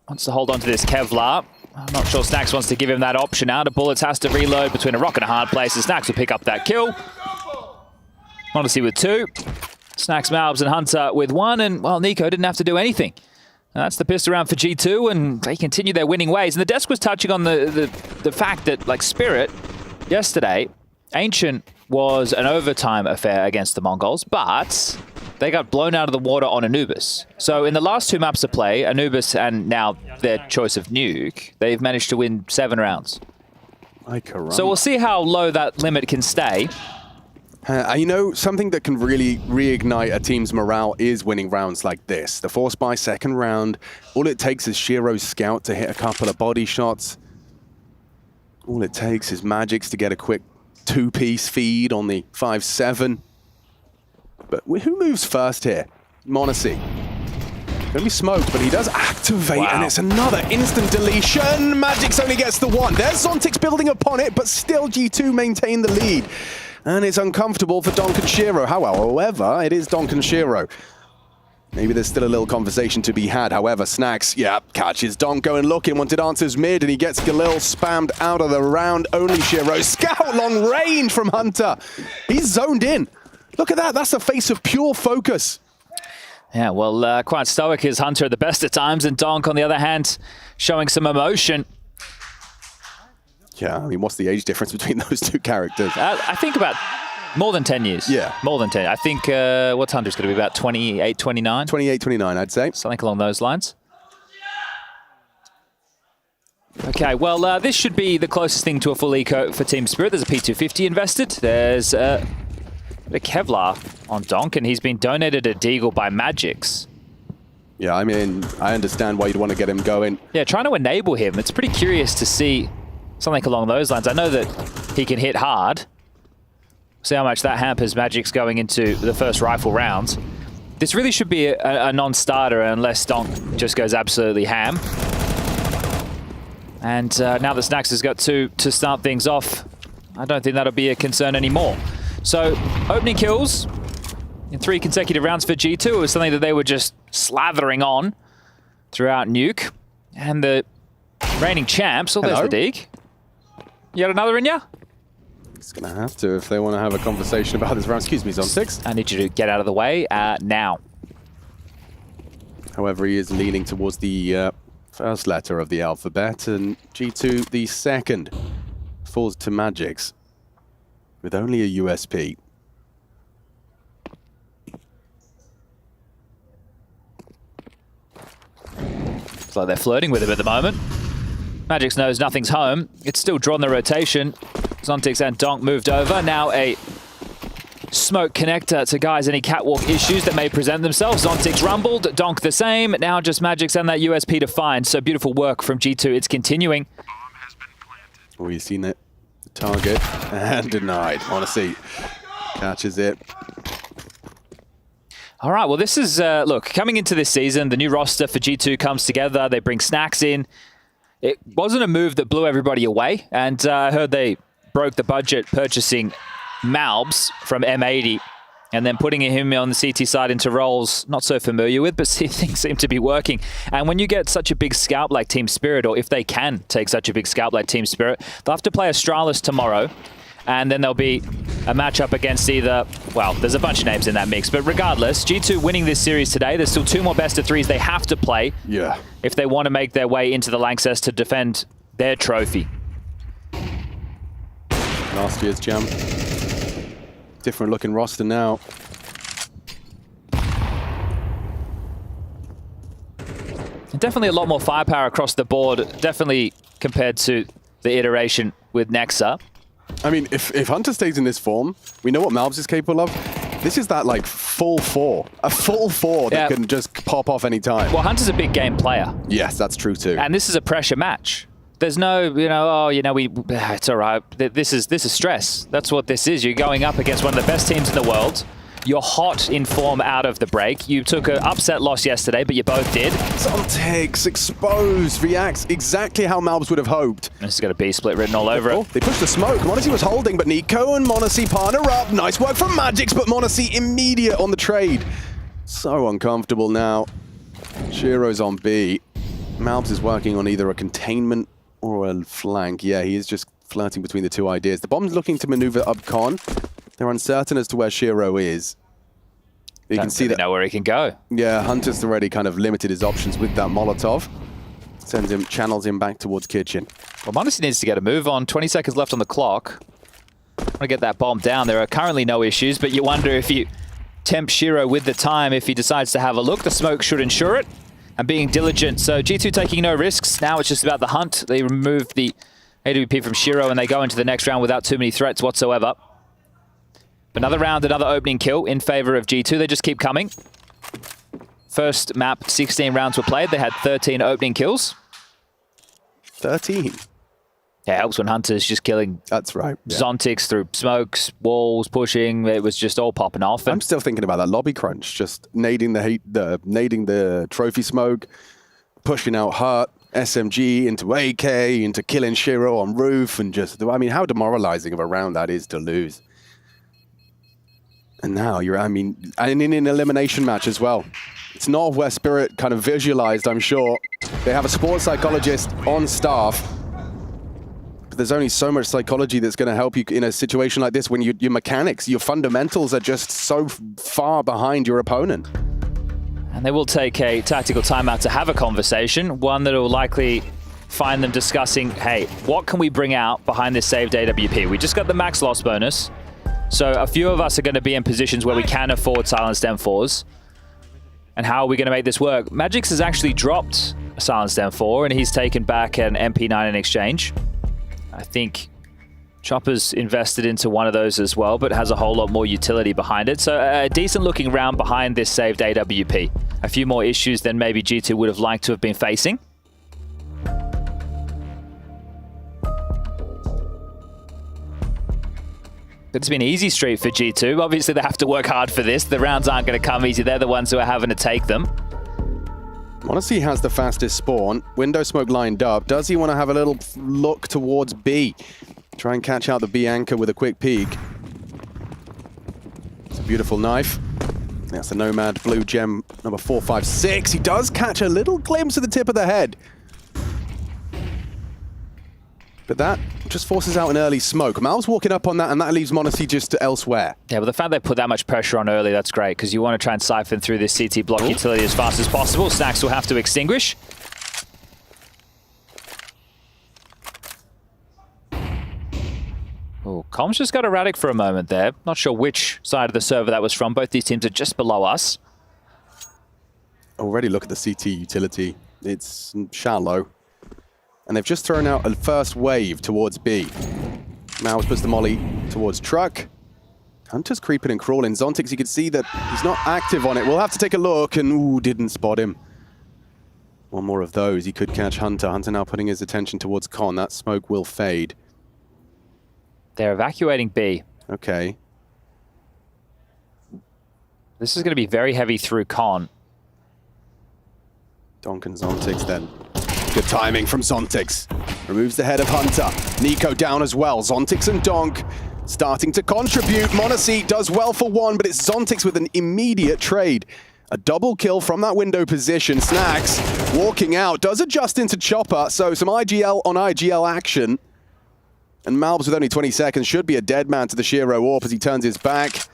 Wants to hold on to this Kevlar. I'm not sure Snax wants to give him that option. Out of bullets, has to reload between a rock and a hard place, and Snax will pick up that kill. m0NESY with 2. Snax, Malbs, and Hunter with 1, and, well, Nico didn't have to do anything. And that's the pistol round for G2, and they continue their winning ways. And the desk was touching on the fact that, like Spirit, yesterday, Ancient was an overtime affair against the Mongols, but they got blown out of the water on Anubis. So in the last 2 maps of play, Anubis and now their choice of Nuke, they've managed to win 7 rounds. So we'll see how low that limit can stay. You know, something that can really reignite a team's morale is winning rounds like this. The Force Buy second round, all it takes is Shiro's scout to hit a couple of body shots. All it takes is Magix to get a quick 2-piece feed on the 5-7. But who moves first here? m0NESY. Gonna be smoked, but he does activate, and it's another instant deletion. Magix only gets the 1. There's Zontix building upon it, but still G2 maintain the lead. And it's uncomfortable for Donk and Shiro. However, it is Donk and Shiro. Maybe there's still a little conversation to be had. However, Snax, catches Donk going looking, wanted answers mid, and he gets Galil spammed out of the round. Only Shiro. Scout long range from Hunter. He's zoned in. Look at that. That's the face of pure focus. Yeah, well, quite stoic is Hunter at the best of times, and Donk, on the other hand, showing some emotion. Yeah, I mean, what's the age difference between those 2 characters? I think about more than 10 years. Yeah. More than 10. I think, what's Hunter's going to be, about 28, 29? 28, 29, I'd say. Something along those lines. Okay, well, this should be the closest thing to a full eco for Team Spirit. There's a P250 invested. There's a Kevlar on Donk, and he's been donated a Deagle by Magix. Yeah, I mean, I understand why you'd want to get him going. Yeah, trying to enable him. It's pretty curious to see something along those lines. I know that he can hit hard. See how much that hampers Magix going into the first rifle rounds. This really should be a non-starter unless Donk just goes absolutely ham. And now that Snax has got 2 to start things off, I don't think that'll be a concern anymore. So, opening kills in 3 consecutive rounds for G2 was something that they were just slathering on throughout Nuke. And the reigning champs, there's the dig. You got another in ya? It's going to have to if they want to have a conversation about this round. Excuse me, Zontix. I need you to get out of the way now. However, he is leaning towards the first letter of the alphabet, and G2 the second falls to Magix with only a USP. It's like they're flirting with him at the moment. Magix knows nothing's home. It's still drawn the rotation. Zontix and Donk moved over. Now a smoke connector to guys any catwalk issues that may present themselves. Zontix rumbled, Donk the same. Now just Magix and that USP to find. So beautiful work from G2. It's continuing. Oh, you've seen it. The target and denied. m0NESY catches it. All right, well, this is, look, coming into this season, the new roster for G2 comes together. They bring Snax in. It wasn't a move that blew everybody away. And I heard they broke the budget purchasing Malbs from M80 and then putting him on the CT side into roles not so familiar with, but things seem to be working. And when you get such a big scalp like Team Spirit, or if they can take such a big scalp like Team Spirit, they'll have to play Astralis tomorrow. And then there'll be a matchup against either, well, there's a bunch of names in that mix. But regardless, G2 winning this series today. There's still 2 more best of 3s they have to play. Yeah. If they want to make their way into the Lanxess to defend their trophy. Last year's jump. Different looking roster now. Definitely a lot more firepower across the board. Definitely compared to the iteration with Nexa. I mean, if Hunter stays in this form, we know what Malbs is capable of. This is that, like, full 4. A full 4 that can just pop off any time. Well, Hunter's a big game player. Yes, that's true too. And this is a pressure match. There's no, it's all right. This is stress. That's what this is. You're going up against one of the best teams in the world. You're hot in form out of the break. You took an upset loss yesterday, but you both did. Zontix exposed, reacts exactly how Malbs would have hoped. This has got a B split written all over it. They pushed the smoke. m0NESY was holding, but Nico and m0NESY partner up. Nice work from Magix, but m0NESY immediate on the trade. So uncomfortable now. Shiro's on B. Malbs is working on either a containment or a flank. Yeah, he is just flirting between the 2 ideas. The bomb's looking to maneuver up con. They're uncertain as to where Shiro is. You can see that. Know where he can go. Yeah, Hunter's already kind of limited his options with that Molotov. Sends him, channels him back towards kitchen. Well, m0NESY needs to get a move on. 20 seconds left on the clock. Want to get that bomb down. There are currently no issues, but you wonder if you tempt Shiro with the time if he decides to have a look. The smoke should ensure it. And being diligent. So G2 taking no risks. Now it's just about the hunt. They remove the AWP from Shiro and they go into the next round without too many threats whatsoever. Another round, another opening kill in favor of G2. They just keep coming. First map, 16 rounds were played. They had 13 opening kills. 13? Yeah, it helps when Hunter's just killing. That's right. Yeah. Zontics through smokes, walls, pushing. It was just all popping off. I'm still thinking about that lobby crunch, just nading the trophy smoke, pushing out Hurt, SMG into AK, into killing Shiro on roof, and just, I mean, how demoralizing of a round that is to lose. And now you're, I mean, and in an elimination match as well. It's not where Spirit kind of visualized, I'm sure. They have a sports psychologist on staff. But there's only so much psychology that's going to help you in a situation like this when your mechanics, your fundamentals are just so far behind your opponent. And they will take a tactical timeout to have a conversation, one that will likely find them discussing, hey, what can we bring out behind this saved AWP? We just got the max loss bonus, so a few of us are going to be in positions where we can afford silenced M4s. And how are we going to make this work? Magix has actually dropped a silenced M4, and he's taken back an MP9 in exchange. I think Chopper's invested into one of those as well, but has a whole lot more utility behind it. So a decent looking round behind this saved AWP. A few more issues than maybe G2 would have liked to have been facing. It's been an easy street for G2. Obviously they have to work hard for this. The rounds aren't going to come easy. They're the ones who are having to take them. Honestly, he has the fastest spawn. Window smoke lined up. Does he want to have a little look towards B? Try and catch out the B anchor with a quick peek. It's a beautiful knife. That's the Nomad blue gem number 456. He does catch a little glimpse of the tip of the head. But that just forces out an early smoke. Mal's walking up on that, and that leaves m0NESY just elsewhere. Yeah, but the fact they put that much pressure on early, that's great, because you want to try and siphon through this CT block utility as fast as possible. Snacks will have to extinguish. Oh, Comms just got erratic for a moment there. Not sure which side of the server that was from. Both these teams are just below us. Already look at the CT utility. It's shallow. And they've just thrown out a first wave towards B. Mouse puts the molly towards truck. Hunter's creeping and crawling. Zontics, you can see that he's not active on it. We'll have to take a look, and ooh, didn't spot him. One more of those. He could catch Hunter. Hunter now putting his attention towards Con. That smoke will fade. They're evacuating B. Okay. This is going to be very heavy through Con. Donk and Zontics then. Good timing from Zontics. Removes the head of Hunter. Nico down as well. Zontics and Donk starting to contribute. m0NESY does well for one, but it's Zontics with an immediate trade. A double kill from that window position. Snacks walking out. Does adjust into Chopper, so some IGL on IGL action. And Malbs with only 20 seconds should be a dead man to the Shiro AWP as he turns his back.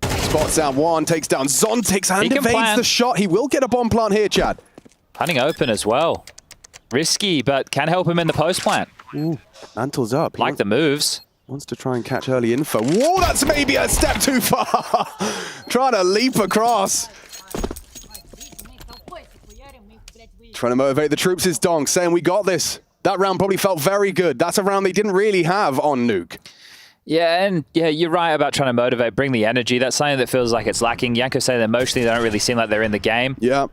Spots out one, takes down Zontics and evades the shot. He will get a bomb plant here, Chad. Planning open as well. Risky, but can help him in the post plant. Ooh, Mantle's up. Like the moves. Wants to try and catch early info. Whoa, that's maybe a step too far. Trying to leap across. Trying to motivate the troops is Donk, saying we got this. That round probably felt very good. That's a round they didn't really have on Nuke. Yeah, and yeah, you're right about trying to motivate, bring the energy. That's something that feels like it's lacking. Yanko saying that emotionally they don't really seem like they're in the game. Yeah.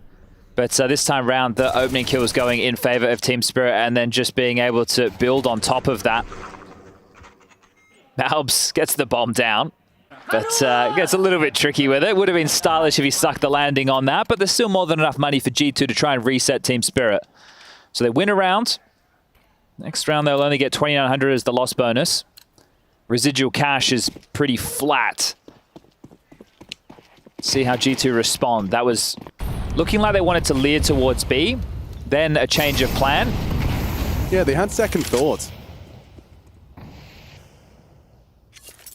But this time round, the opening kill was going in favor of Team Spirit, and then just being able to build on top of that. Malbs gets the bomb down, but gets a little bit tricky with it. Would have been stylish if he stuck the landing on that, but there's still more than enough money for G2 to try and reset Team Spirit. So they win a round. Next round, they'll only get 2,900 as the loss bonus. Residual cash is pretty flat. See how G2 respond. That was looking like they wanted to leer towards B, then a change of plan. Yeah, they had second thoughts.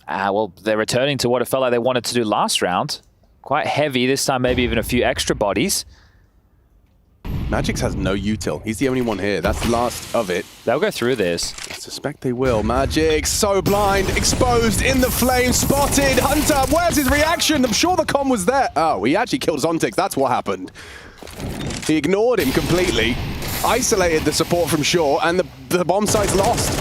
Well, they're returning to what it felt like they wanted to do last round. Quite heavy, this time maybe even a few extra bodies. Magix has no util. He's the only one here. That's the last of it. They'll go through this. I suspect they will. Magix, so blind, exposed, in the flames, spotted. Hunter, where's his reaction? I'm sure the comm was there. Oh, he actually killed Zontix. That's what happened. He ignored him completely, isolated the support from shore, and the bomb site's lost.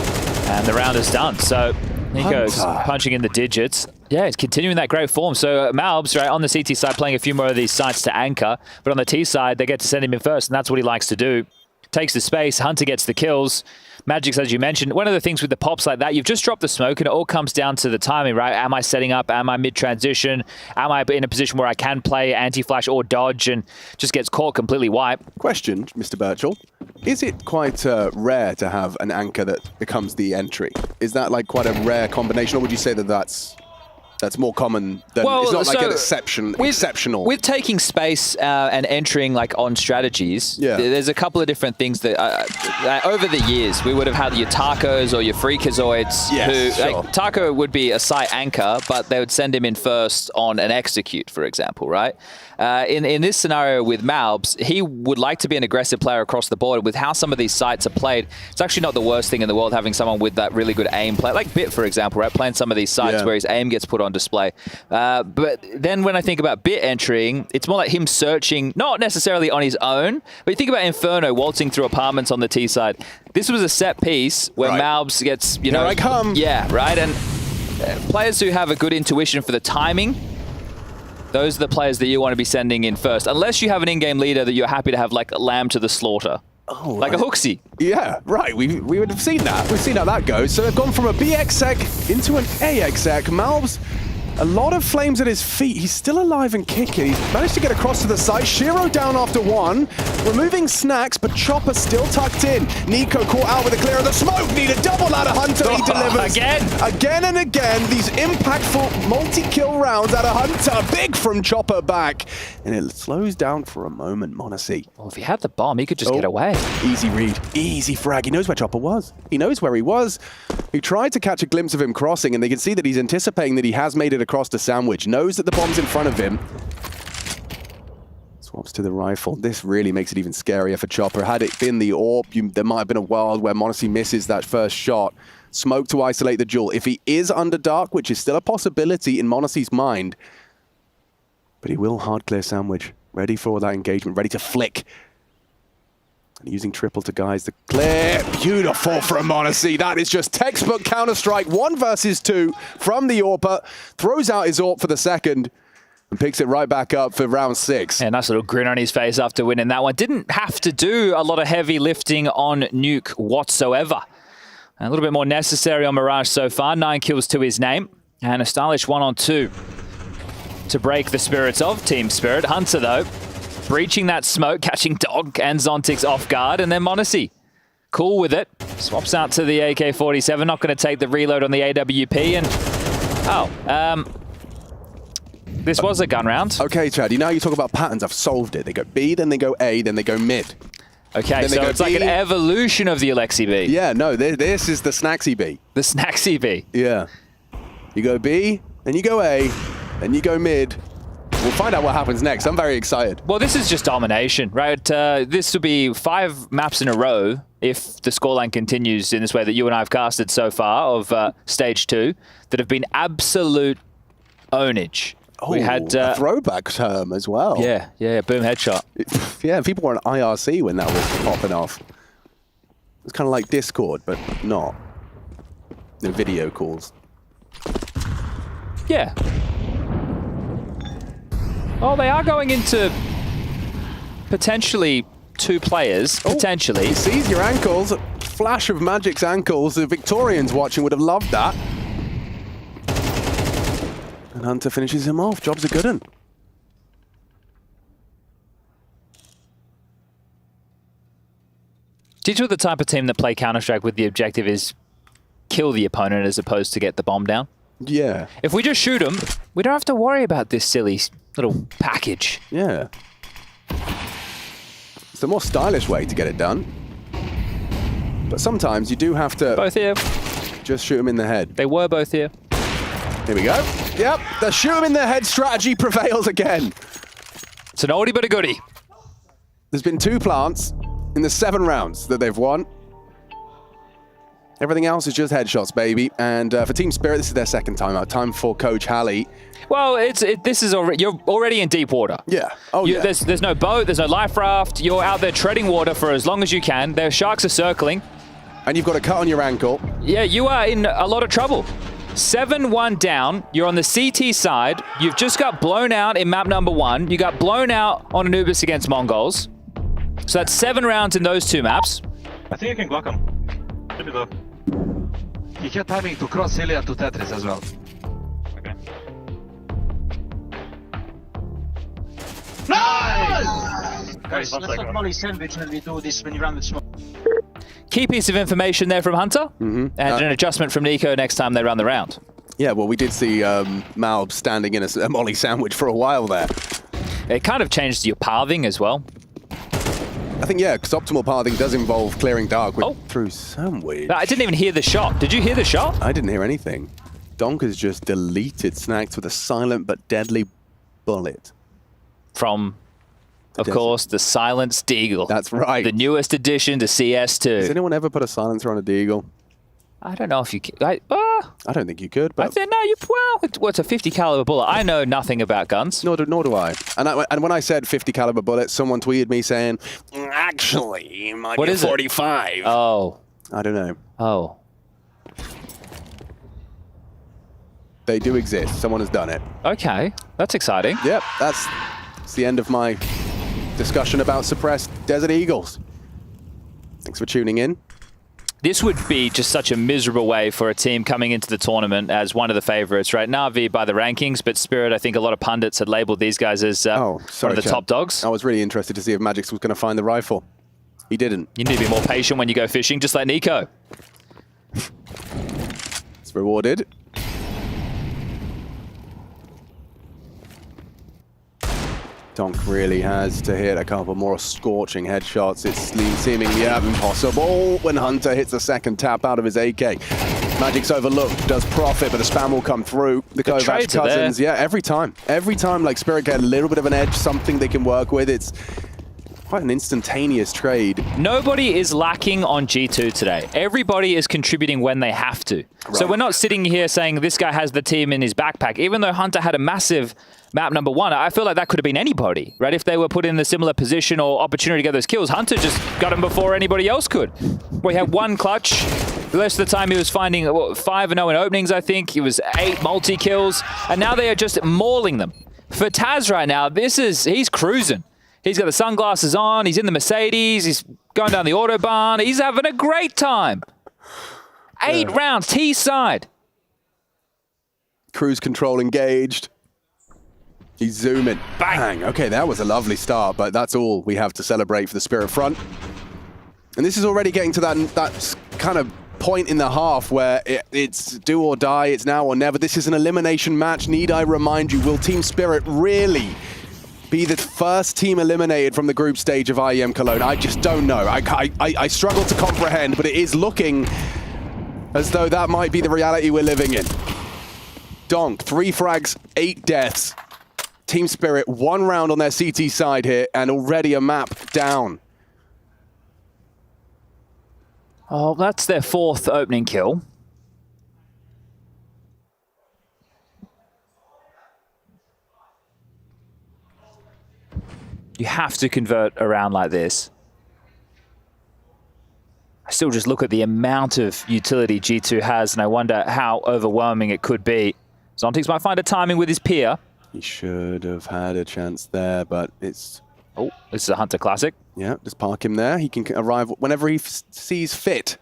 And the round is done. So he goes punching in the digits. Yeah, he's continuing that great form. So Malbs, right, on the CT side, playing a few more of these sites to anchor. But on the T side, they get to send him in first, and that's what he likes to do. Takes the space. Hunter gets the kills. Magix, as you mentioned, one of the things with the pops like that, you've just dropped the smoke, and it all comes down to the timing, right? Am I setting up? Am I mid-transition? Am I in a position where I can play anti-flash or dodge and just gets caught completely wiped? Question, Mr. Birchall. Is it quite rare to have an anchor that becomes the entry? Is that like quite a rare combination, or would you say that that's more common than, it's not like an exceptional? With taking space and entering like on strategies, there's a couple of different things that over the years, we would have had your Tacos or your Freakazoids like, Taco would be a site anchor, but they would send him in first on an execute, for example, right? In this scenario with Malbs, he would like to be an aggressive player across the board. With how some of these sites are played, it's actually not the worst thing in the world having someone with that really good aim play, like Bit, for example, right? Playing some of these sites where his aim gets put on display. But then when I think about Bit entering, it's more like him searching, not necessarily on his own, but you think about Inferno waltzing through apartments on the T side. This was a set piece where Malbs gets, you know... Here I come! Yeah, right? And players who have a good intuition for the timing, those are the players that you want to be sending in first, unless you have an in-game leader that you're happy to have like a lamb to the slaughter. Oh, like a Hooksy. Yeah, right. We would have seen that. We've seen how that goes. So they've gone from a BXEC into an AXEC. Malbs, a lot of flames at his feet. He's still alive and kicking. He's managed to get across to the side. Shiro down after one. Removing snacks, but Chopper still tucked in. Nico caught out with a clear of the smoke. Need a double out of Hunter. He delivers. Again and again. These impactful multi-kill rounds out of Hunter. Big from Chopper back. And it slows down for a moment, m0NESY. Well, if he had the bomb, he could just get away. Easy read. Easy frag. He knows where Chopper was. He knows where he was. He tried to catch a glimpse of him crossing, and they can see that he's anticipating that he has made it across to Sandwich. Knows that the bomb's in front of him. Swaps to the rifle. This really makes it even scarier for Chopper. Had it been the AWP, there might have been a world where m0NESY misses that first shot. Smoke to isolate the duel. If he is under dark, which is still a possibility in m0NESY's mind, but he will hard clear Sandwich. Ready for that engagement. Ready to flick. And using triple to guys the clear. Beautiful from m0NESY. That is just textbook Counter-Strike. 1 versus 2 from the AWPer. Throws out his AWP for the second and picks it right back up for round 6. And nice little grin on his face after winning that one. Didn't have to do a lot of heavy lifting on Nuke whatsoever. A little bit more necessary on Mirage so far. 9 kills to his name. And a stylish 1-on-2 to break the spirits of Team Spirit. Hunter, though, breaching that smoke, catching Dog and Zontix off guard, and then m0NESY cool with it. Swaps out to the AK-47, not going to take the reload on the AWP, and this was a gun round. Okay, Chad, you know how you talk about patterns? I've solved it. They go B, then they go A, then they go mid. Okay, so it's like an evolution of the Alexi B. Yeah, no, this is the Snacksy B. The Snacksy B. Yeah. You go B, then you go A, then you go mid. We'll find out what happens next. I'm very excited. Well, this is just domination, right? This will be 5 maps in a row if the scoreline continues in this way that you and I have casted so far of Stage 2 that have been absolute ownage. Oh, we had a throwback term as well. Yeah, boom headshot. Yeah, people were on IRC when that was popping off. It's kind of like Discord, but not. The video calls. Yeah. Oh, they are going into potentially 2 players. Potentially. He sees your ankles. Flash of Magic's ankles. The Victorians watching would have loved that. And Hunter finishes him off. Job's a good one. Did you the type of team that play Counter-Strike with the objective is kill the opponent as opposed to get the bomb down? Yeah. If we just shoot them, we don't have to worry about this silly little package. Yeah. It's the more stylish way to get it done. But sometimes you do have to... Both here. Just shoot them in the head. They were both here. Here we go. Yep, the shoot them in the head strategy prevails again. It's an oldie but a goodie. There's been 2 plants in the 7 rounds that they've won. Everything else is just headshots, baby. And for Team Spirit, this is their second time out. Time for Coach Halley. Well, you're already in deep water. Yeah. Oh, yeah. There's no boat, there's no life raft. You're out there treading water for as long as you can. Their sharks are circling. And you've got a cut on your ankle. Yeah, you are in a lot of trouble. 7-1 down. You're on the CT side. You've just got blown out in map number 1. You got blown out on Anubis against Mongols. So that's 7 rounds in those 2 maps. I think you can block him. Should be low. He had timing to cross Celia to Tetris as well. Okay. Nice! Guys, let's not molly sandwich when we do this when you run with smoke. Key piece of information there from Hunter, and an adjustment from Nico next time they run the round. Yeah, well, we did see Malb standing in a molly sandwich for a while there. It kind of changed your pathing as well. I think, yeah, because optimal pathing does involve clearing dark through sandwich. I didn't even hear the shot. Did you hear the shot? I didn't hear anything. Donk has just deleted Snacks with a silent but deadly bullet. From, of course, the silenced Deagle. That's right. The newest addition to CS2. Has anyone ever put a silencer on a Deagle? I don't know if you can. I don't think you could, but... I said, no, what's a 50 caliber bullet? I know nothing about guns. Nor do I. And when I said 50 caliber bullet, someone tweeted me saying, actually, it might be a 45. Oh. I don't know. Oh. They do exist. Someone has done it. Okay. That's exciting. Yep, that's the end of my discussion about suppressed Desert Eagles. Thanks for tuning in. This would be just such a miserable way for a team coming into the tournament as one of the favorites, right? Na'Vi by the rankings, but Spirit, I think a lot of pundits had labeled these guys as one of the top dogs. I was really interested to see if Magix was going to find the rifle. He didn't. You need to be more patient when you go fishing, just like Nico. It's rewarded. Donk really has to hit a couple more scorching headshots. It's seemingly impossible when Hunter hits a second tap out of his AK. Magic's overlooked, does profit, but the spam will come through. The Kovac cousins, yeah, every time. Every time, like, Spirit get a little bit of an edge, something they can work with. It's quite an instantaneous trade. Nobody is lacking on G2 today. Everybody is contributing when they have to. Right. So we're not sitting here saying this guy has the team in his backpack. Even though Hunter had a massive map number 1, I feel like that could have been anybody, right? If they were put in a similar position or opportunity to get those kills, Hunter just got him before anybody else could. We had 1 clutch. The rest of the time he was finding 5-0 in openings, I think. He was 8 multi-kills. And now they are just mauling them. For Taz right now, he's cruising. He's got the sunglasses on. He's in the Mercedes. He's going down the Autobahn. He's having a great time. 8 rounds, T-side. Cruise control engaged. He's zooming. Bang! Okay, that was a lovely start, but that's all we have to celebrate for the Spirit front. And this is already getting to that kind of point in the half where it's do or die, it's now or never. This is an elimination match. Need I remind you, will Team Spirit really be the first team eliminated from the group stage of IEM Cologne? I just don't know. I struggle to comprehend, but it is looking as though that might be the reality we're living in. Donk, 3 frags, 8 deaths. Team Spirit, 1 round on their CT side here, and already a map down. Oh, that's their 4th opening kill. You have to convert around like this. I still just look at the amount of utility G2 has, and I wonder how overwhelming it could be. Zontix might find a timing with his peer. He should have had a chance there, but it's... Oh, this is a Hunter classic. Yeah, just park him there. He can arrive whenever he sees fit.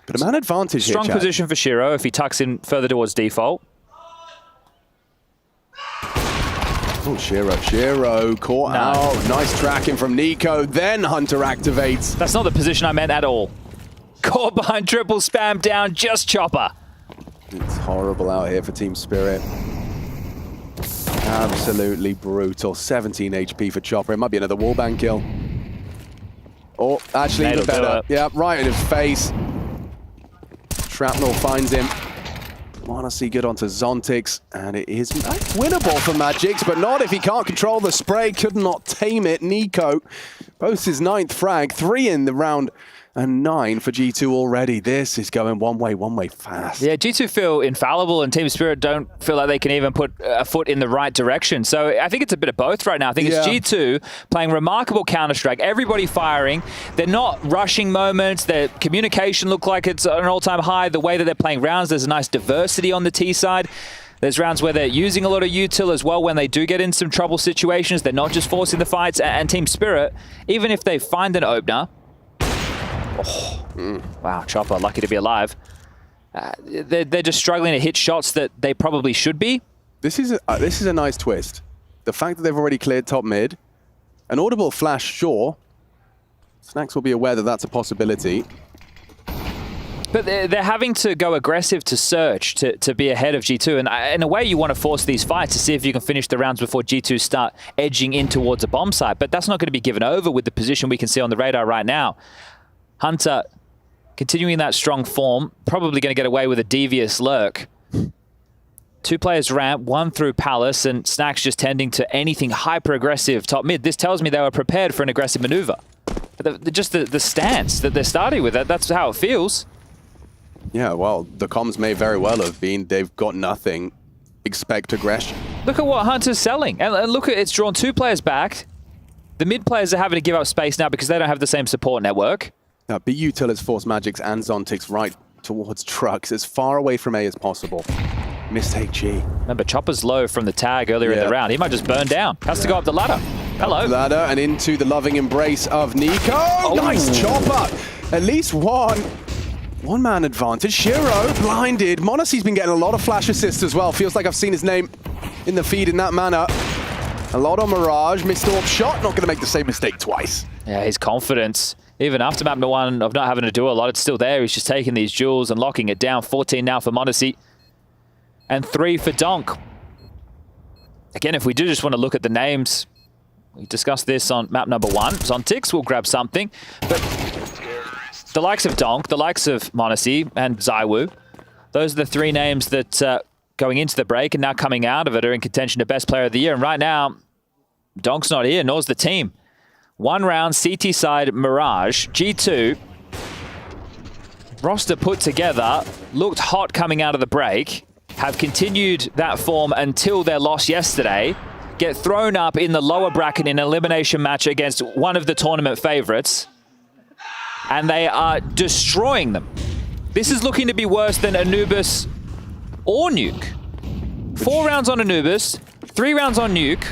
But a man advantage here, Strong Chad. position for Shiro if he tucks in further towards default. Oh, Shiro caught out. Nice tracking from Nico. Then Hunter activates. That's not the position I meant at all. Caught behind triple spam down, just chopper. It's horrible out here for Team Spirit. Absolutely brutal. 17 HP for Chopper. It might be another wallbang kill. Or actually even better. Yeah, right in his face. Shrapnel finds him. Monacy good onto Zontix, and it is winnable for Magix, but not if he can't control the spray, could not tame it. Nico posts his 9th frag, 3 in the round, and 9 for G2 already. This is going one way fast. Yeah, G2 feel infallible, and Team Spirit don't feel like they can even put a foot in the right direction. So I think it's a bit of both right now. I think it's G2 playing remarkable Counter-Strike, everybody firing. They're not rushing moments. Their communication look like it's at an all-time high. The way that they're playing rounds, there's a nice diversity on the T side. There's rounds where they're using a lot of util as well when they do get in some trouble situations. They're not just forcing the fights. And Team Spirit, even if they find an opener, wow, Chopper, lucky to be alive. They're just struggling to hit shots that they probably should be. This is a nice twist. The fact that they've already cleared top mid, an audible flash, sure. Snacks will be aware that that's a possibility. But they're having to go aggressive to search to be ahead of G2. And in a way, you want to force these fights to see if you can finish the rounds before G2 start edging in towards a bomb site. But that's not going to be given over with the position we can see on the radar right now. Hunter continuing that strong form, probably going to get away with a devious lurk. 2 players ramp, 1 through Palace, and Snacks just tending to anything hyper-aggressive top mid. This tells me they were prepared for an aggressive maneuver. Just the stance that they're starting with, that's how it feels. Yeah, well, the comms may very well have been, they've got nothing, expect aggression. Look at what Hunter's selling. And look at it's drawn 2 players back. The mid players are having to give up space now because they don't have the same support network. Now, BUtil has forced Magix and Zontix right towards trucks, as far away from A as possible. Mistake G. Remember, Chopper's low from the tag earlier in the round. He might just burn down. Has to go up the ladder. Hello. Ladder and into the loving embrace of Nico. Oh. Nice Chopper. At least one man advantage. Shiro blinded. Monacy's been getting a lot of flash assists as well. Feels like I've seen his name in the feed in that manner. A lot on Mirage. Missed AWP shot. Not going to make the same mistake twice. Yeah, his confidence, even after map number 1 of not having to do a lot, it's still there. He's just taking these jewels and locking it down. 14 now for Monacy. And 3 for Donk. Again, if we do just want to look at the names, we discussed this on map number 1. Zontix will grab something, but the likes of Donk, the likes of Monacy, and Zaiwu, those are the 3 names that going into the break and now coming out of it are in contention to best player of the year. And right now, Donk's not here, nor's the team. 1 round, CT side, Mirage. G2, roster put together, looked hot coming out of the break, have continued that form until their loss yesterday, get thrown up in the lower bracket in an elimination match against one of the tournament favorites, and they are destroying them. This is looking to be worse than Anubis or Nuke. 4 rounds on Anubis, 3 rounds on Nuke,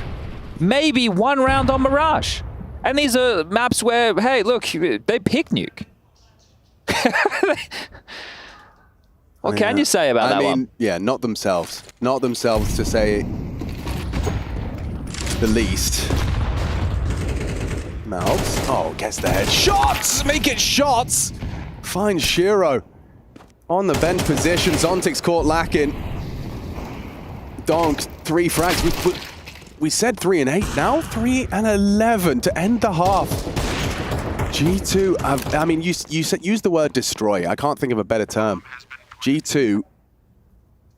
maybe 1 round on Mirage. And these are maps where, hey, look, they pick Nuke. What can you say about that one? Yeah, not themselves. Not themselves, to say the least. Mouths. Oh, gets the head. Shots! Make it shots! Finds Shiro on the bench position. Zontix caught lacking. Donk, 3 frags. We said 3 and 8. Now 3 and 11 to end the half. G2, I mean, you used the word destroy. I can't think of a better term. G2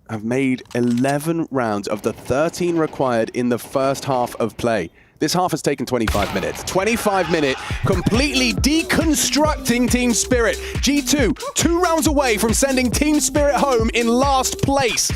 have made 11 rounds of the 13 required in the first half of play. This half has taken 25 minutes. 25-minute, completely deconstructing Team Spirit. G2, 2 rounds away from sending Team Spirit home in last place.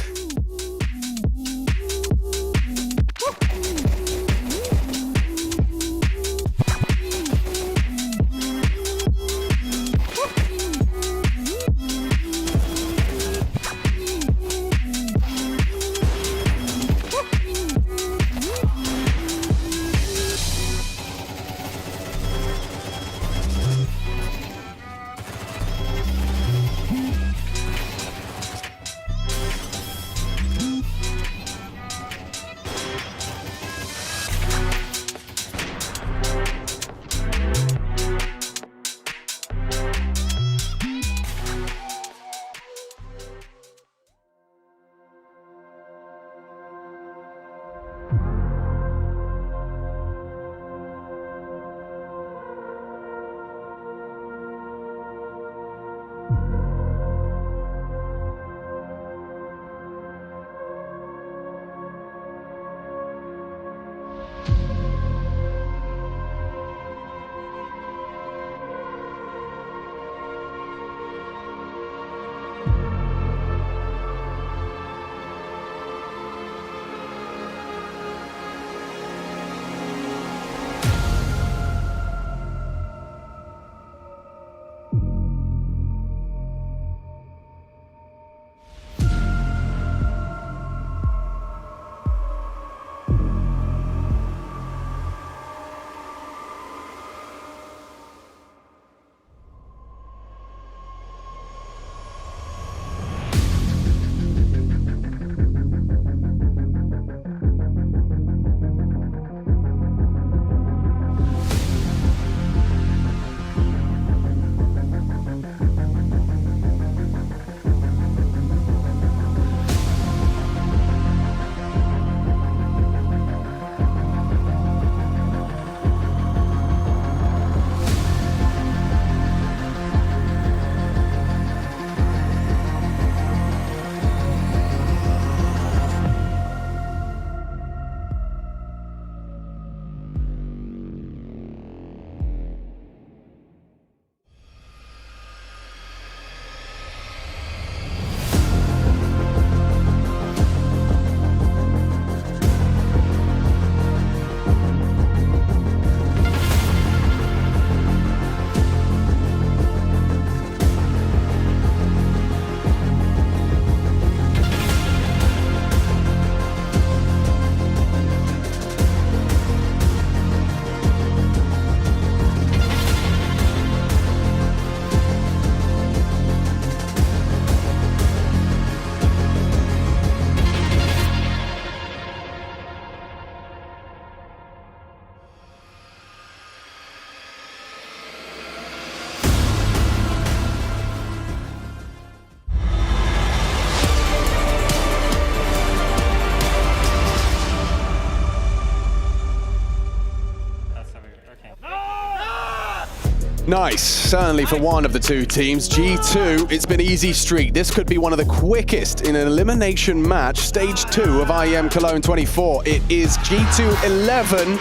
Nice, certainly for one of the two teams. G2, it's been easy streak. This could be one of the quickest in an elimination match. Stage 2 of IEM Cologne 24. It is G2 11,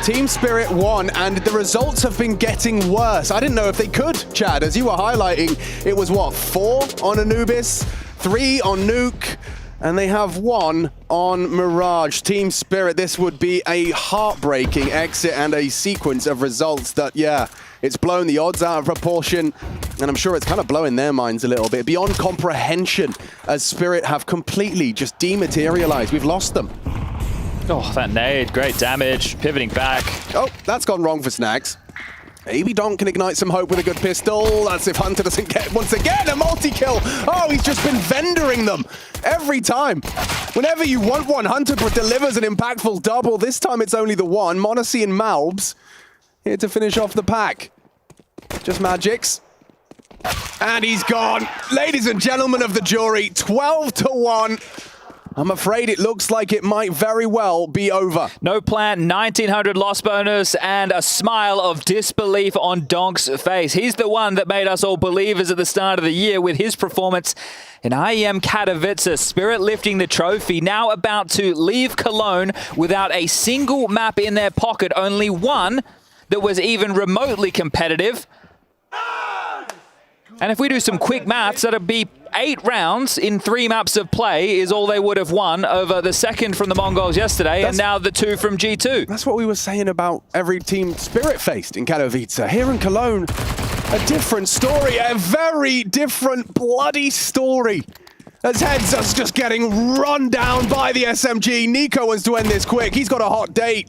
Team Spirit 1, and the results have been getting worse. I didn't know if they could, Chad, as you were highlighting. It was what, 4 on Anubis, 3 on Nuke, and they have 1 on Mirage. Team Spirit, this would be a heartbreaking exit and a sequence of results that, yeah, it's blown the odds out of proportion, and I'm sure it's kind of blowing their minds a little bit. Beyond comprehension, as Spirit have completely just dematerialized. We've lost them. Oh, that nade, great damage, pivoting back. Oh, that's gone wrong for Snags. Maybe Don can ignite some hope with a good pistol. That's if Hunter doesn't get, once again, a multi-kill. Oh, he's just been vendoring them every time. Whenever you want one, Hunter delivers an impactful double. This time it's only the one. Monacy and Malbs here to finish off the pack. Just Magics. And he's gone. Ladies and gentlemen of the jury, 12-1. I'm afraid it looks like it might very well be over. No plan, 1900 loss bonus, and a smile of disbelief on Donk's face. He's the one that made us all believers at the start of the year with his performance in IEM Katowice. Spirit lifting the trophy, now about to leave Cologne without a single map in their pocket, only one that was even remotely competitive. And if we do some quick maths, that'd be 8 rounds in 3 maps of play is all they would have won over the second from the Mongols yesterday, and now the 2 from G2. That's what we were saying about every team Spirit faced in Katowice. Here in Cologne, a different story, a very different bloody story. As Heads is just getting run down by the SMG. Nico wants to end this quick. He's got a hot date.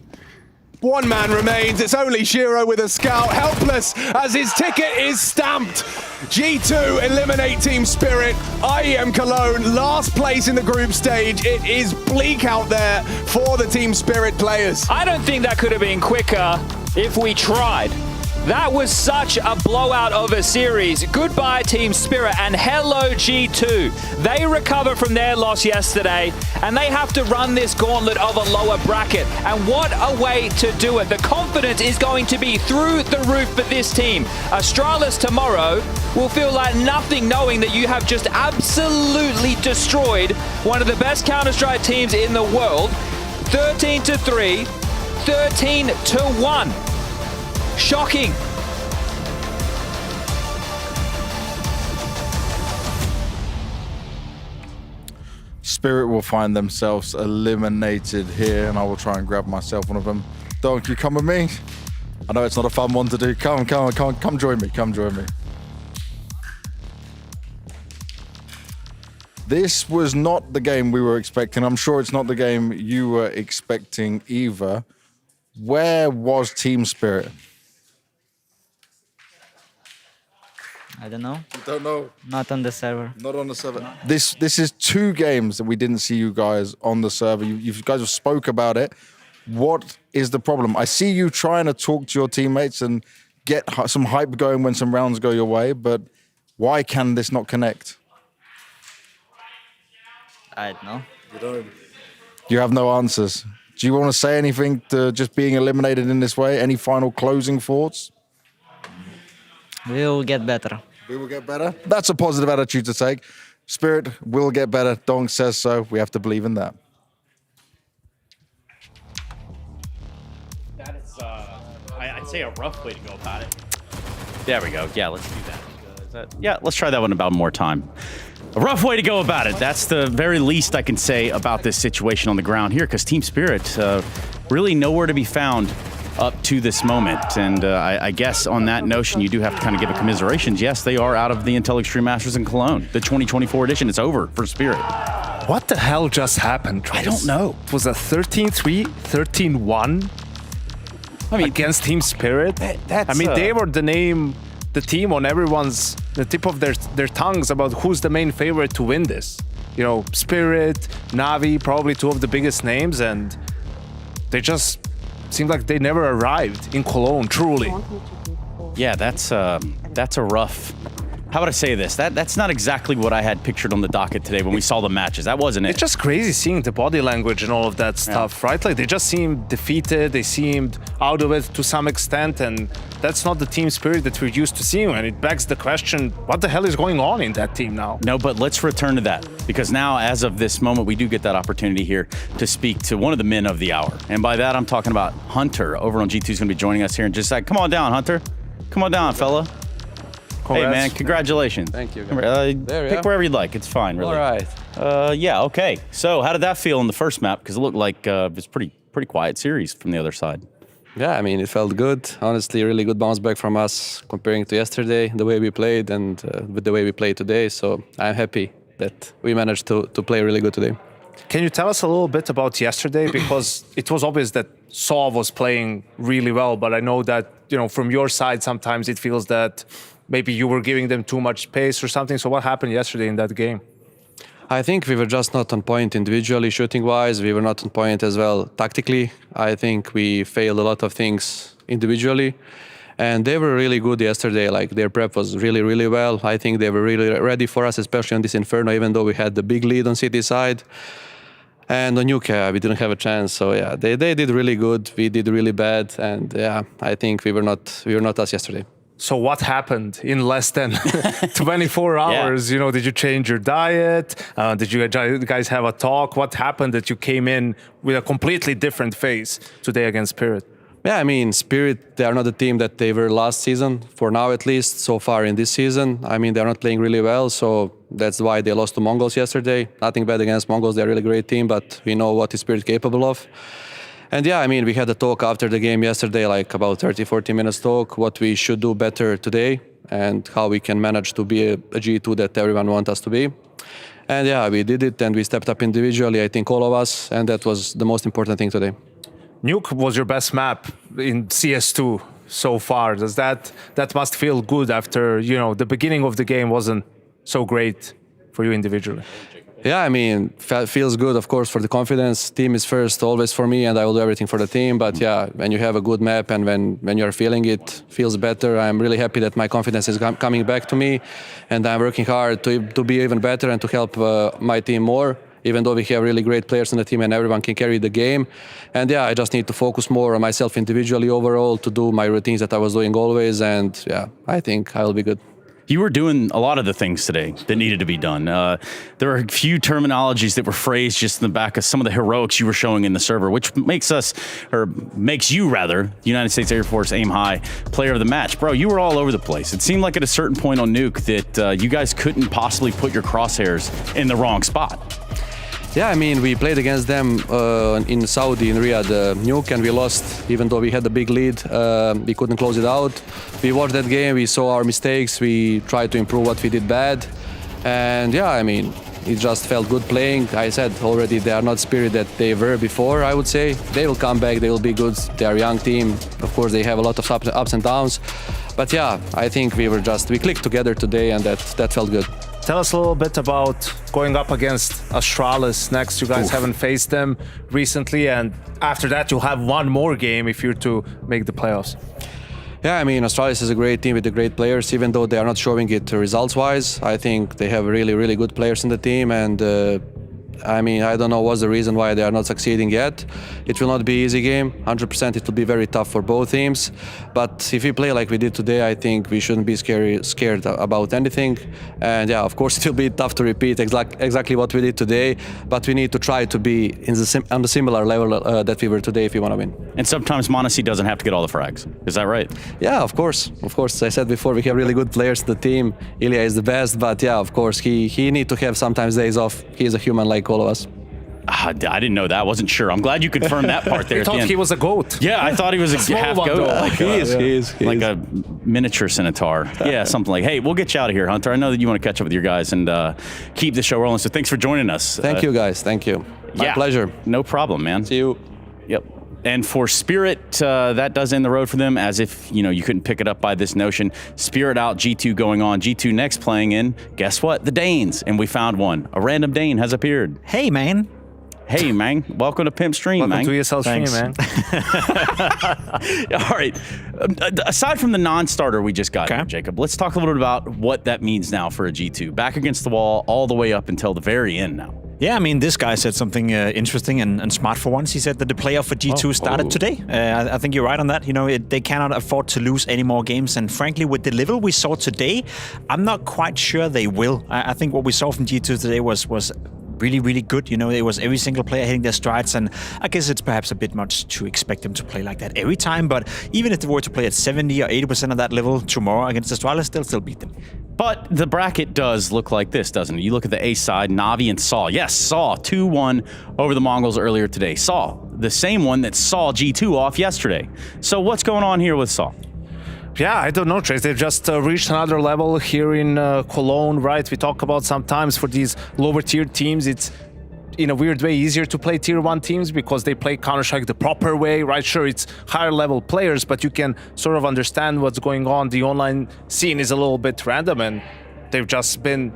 1 man remains. It's only Shiro with a scout, helpless as his ticket is stamped. G2 eliminate Team Spirit. IEM Cologne, last place in the group stage. It is bleak out there for the Team Spirit players. I don't think that could have been quicker if we tried. That was such a blowout of a series. Goodbye, Team Spirit, and hello, G2. They recover from their loss yesterday, and they have to run this gauntlet of a lower bracket. And what a way to do it. The confidence is going to be through the roof for this team. Astralis tomorrow will feel like nothing, knowing that you have just absolutely destroyed one of the best Counter-Strike teams in the world. 13-3, 13-1. Shocking. Spirit will find themselves eliminated here, and I will try and grab myself one of them. Donk, you come with me? I know it's not a fun one to do. Come join me. Come join me. This was not the game we were expecting. I'm sure it's not the game you were expecting either. Where was Team Spirit? I don't know. You don't know? Not on the server. Not on the server. No. This is 2 games that we didn't see you guys on the server. You guys have spoke about it. What is the problem? I see you trying to talk to your teammates and get some hype going when some rounds go your way, but why can this not connect? I don't know. You don't. You have no answers. Do you want to say anything to just being eliminated in this way? Any final closing thoughts? We will get better. We will get better? That's a positive attitude to take. Spirit will get better. Donk says so. We have to believe in that. That is, I'd say a rough way to go about it. There we go. Yeah, let's do that. Yeah, let's try that one about more time. A rough way to go about it. That's the very least I can say about this situation on the ground here, because Team Spirit really nowhere to be found up to this moment. And I guess on that notion, you do have to kind of give a commiseration. Yes, they are out of the Intel Extreme Masters in Cologne. The 2024 edition, it's over for Spirit. What the hell just happened, Trace? I don't know. It was a 13-3, 13-1 against Team Spirit. That's, I mean, they were the team on the tip of their tongues about who's the main favorite to win this. You know, Spirit, Navi, probably 2 of the biggest names, and they just seemed like they never arrived in Cologne, truly. Yeah, that's a rough how would I say this? That's not exactly what I had pictured on the docket today when we saw the matches. That wasn't it. It's just crazy seeing the body language and all of that stuff, right? Like they just seemed defeated, they seemed out of it to some extent, and that's not the team spirit that we're used to seeing. And it begs the question, what the hell is going on in that team now? No, but let's return to that, because now, as of this moment, we do get that opportunity here to speak to one of the men of the hour. And by that, I'm talking about Hunter over on G2 is going to be joining us here in just a sec. Come on down, Hunter. Come on down, fella. Congrats. Hey, man, congratulations. Thank you. Pick wherever you'd like. It's fine, really. All right. Yeah, okay. So how did that feel in the first map? Because it looked like it was pretty quiet series from the other side. Yeah, I mean, it felt good. Honestly, really good bounce back from us comparing to yesterday, the way we played and with the way we played today. So I'm happy that we managed to play really good today. Can you tell us a little bit about yesterday? Because it was obvious that Saw was playing really well, but I know that, from your side, sometimes it feels that maybe you were giving them too much space or something. So what happened yesterday in that game? I think we were just not on point individually, shooting-wise. We were not on point as well tactically. I think we failed a lot of things individually. And they were really good yesterday. Like, their prep was really, really well. I think they were really ready for us, especially on this Inferno, even though we had the big lead on City side. And on Nuke, we didn't have a chance. So yeah, they did really good. We did really bad. And yeah, I think we were not us yesterday. So what happened in less than 24 hours? Yeah. Did you change your diet? Did you guys have a talk? What happened that you came in with a completely different face today against Spirit? Yeah, I mean, Spirit, they are not the team that they were last season, for now at least, so far in this season. I mean, they're not playing really well, so that's why they lost to Mongols yesterday. Nothing bad against Mongols, they're a really great team, but we know what is Spirit capable of. And yeah, I mean, we had a talk after the game yesterday, like about 30-40 minutes talk, what we should do better today and how we can manage to be a G2 that everyone wants us to be. And yeah, we did it and we stepped up individually, I think all of us, and that was the most important thing today. Nuke was your best map in CS2 so far. That must feel good after, the beginning of the game wasn't so great for you individually. Yeah, I mean, feels good, of course, for the confidence. Team is first always for me, and I will do everything for the team. But yeah, when you have a good map and when you're feeling it, feels better. I'm really happy that my confidence is coming back to me, and I'm working hard to be even better and to help my team more, even though we have really great players in the team and everyone can carry the game. And yeah, I just need to focus more on myself individually overall to do my routines that I was doing always. And yeah, I think I will be good. You were doing a lot of the things today that needed to be done. There were a few terminologies that were phrased just in the back of some of the heroics you were showing in the server, which makes you, the United States Air Force Aim High player of the match. Bro, you were all over the place. It seemed like at a certain point on Nuke that you guys couldn't possibly put your crosshairs in the wrong spot. Yeah, I mean, we played against them in Saudi, in Riyadh, Nuke, and we lost, even though we had a big lead. We couldn't close it out. We watched that game, we saw our mistakes, we tried to improve what we did bad. And yeah, I mean, it just felt good playing. I said already they are not Spirit that they were before, I would say. They will come back, they will be good. They are a young team. Of course, they have a lot of ups and downs. But yeah, I think we clicked together today, and that felt good. Tell us a little bit about going up against Astralis next. You guys haven't faced them recently, and after that you'll have one more game if you're to make the playoffs. Yeah, I mean, Astralis is a great team with the great players, even though they are not showing it results-wise. I think they have really, really good players in the team, and I mean, I don't know what's the reason why they are not succeeding yet. It will not be an easy game. 100% it will be very tough for both teams. But if we play like we did today, I think we shouldn't be scared about anything. And yeah, of course, it will be tough to repeat exactly what we did today. But we need to try to be on the similar level that we were today if we want to win. And sometimes m0NESY doesn't have to get all the frags. Is that right? Yeah, of course. Of course, as I said before, we have really good players in the team. Ilya is the best. But yeah, of course, he needs to have sometimes days off. He's a human like all of us. I didn't know that. I wasn't sure. I'm glad you confirmed that part there. I thought he was a goat. Yeah, I thought he was a half goat. Like he is. Like a miniature Centaur. Yeah, something like, hey, we'll get you out of here, Hunter. I know that you want to catch up with your guys and keep the show rolling. So thanks for joining us. Thank you, guys. Thank you. My pleasure. No problem, man. See you. Yep. And for Spirit, that does end the road for them, as if, you couldn't pick it up by this notion. Spirit out, G2 going on. G2 next playing in, guess what? The Danes. And we found one. A random Dane has appeared. Hey, man. Hey, man. Welcome to Pimp Stream, Welcome man. to ESL Stream, man. All right. Aside from the non-starter we just got here, Jacob, let's talk a little bit about what that means now for a G2. Back against the wall all the way up until the very end now. Yeah, I mean, this guy said something interesting and smart for once. He said that the playoff for G2 started today. I think you're right on that. You know, they cannot afford to lose any more games. And frankly, with the level we saw today, I'm not quite sure they will. I think what we saw from G2 today was really, really good. You know, it was every single player hitting their strides, and I guess it's perhaps a bit much to expect them to play like that every time, but even if they were to play at 70 or 80% of that level tomorrow against Astralis, they'll still beat them. But the bracket does look like this, doesn't it? You look at the A side, Na'Vi and Saw. Yes, Saw 2-1 over the Mongols earlier today. Saw, the same one that saw G2 off yesterday. So what's going on here with Saw? Yeah, I don't know, Trace. They've just reached another level here in Cologne, right? We talk about sometimes for these lower tier teams, it's in a weird way easier to play tier 1 teams because they play Counter-Strike the proper way, right? Sure, it's higher level players, but you can sort of understand what's going on. The online scene is a little bit random, and they've just been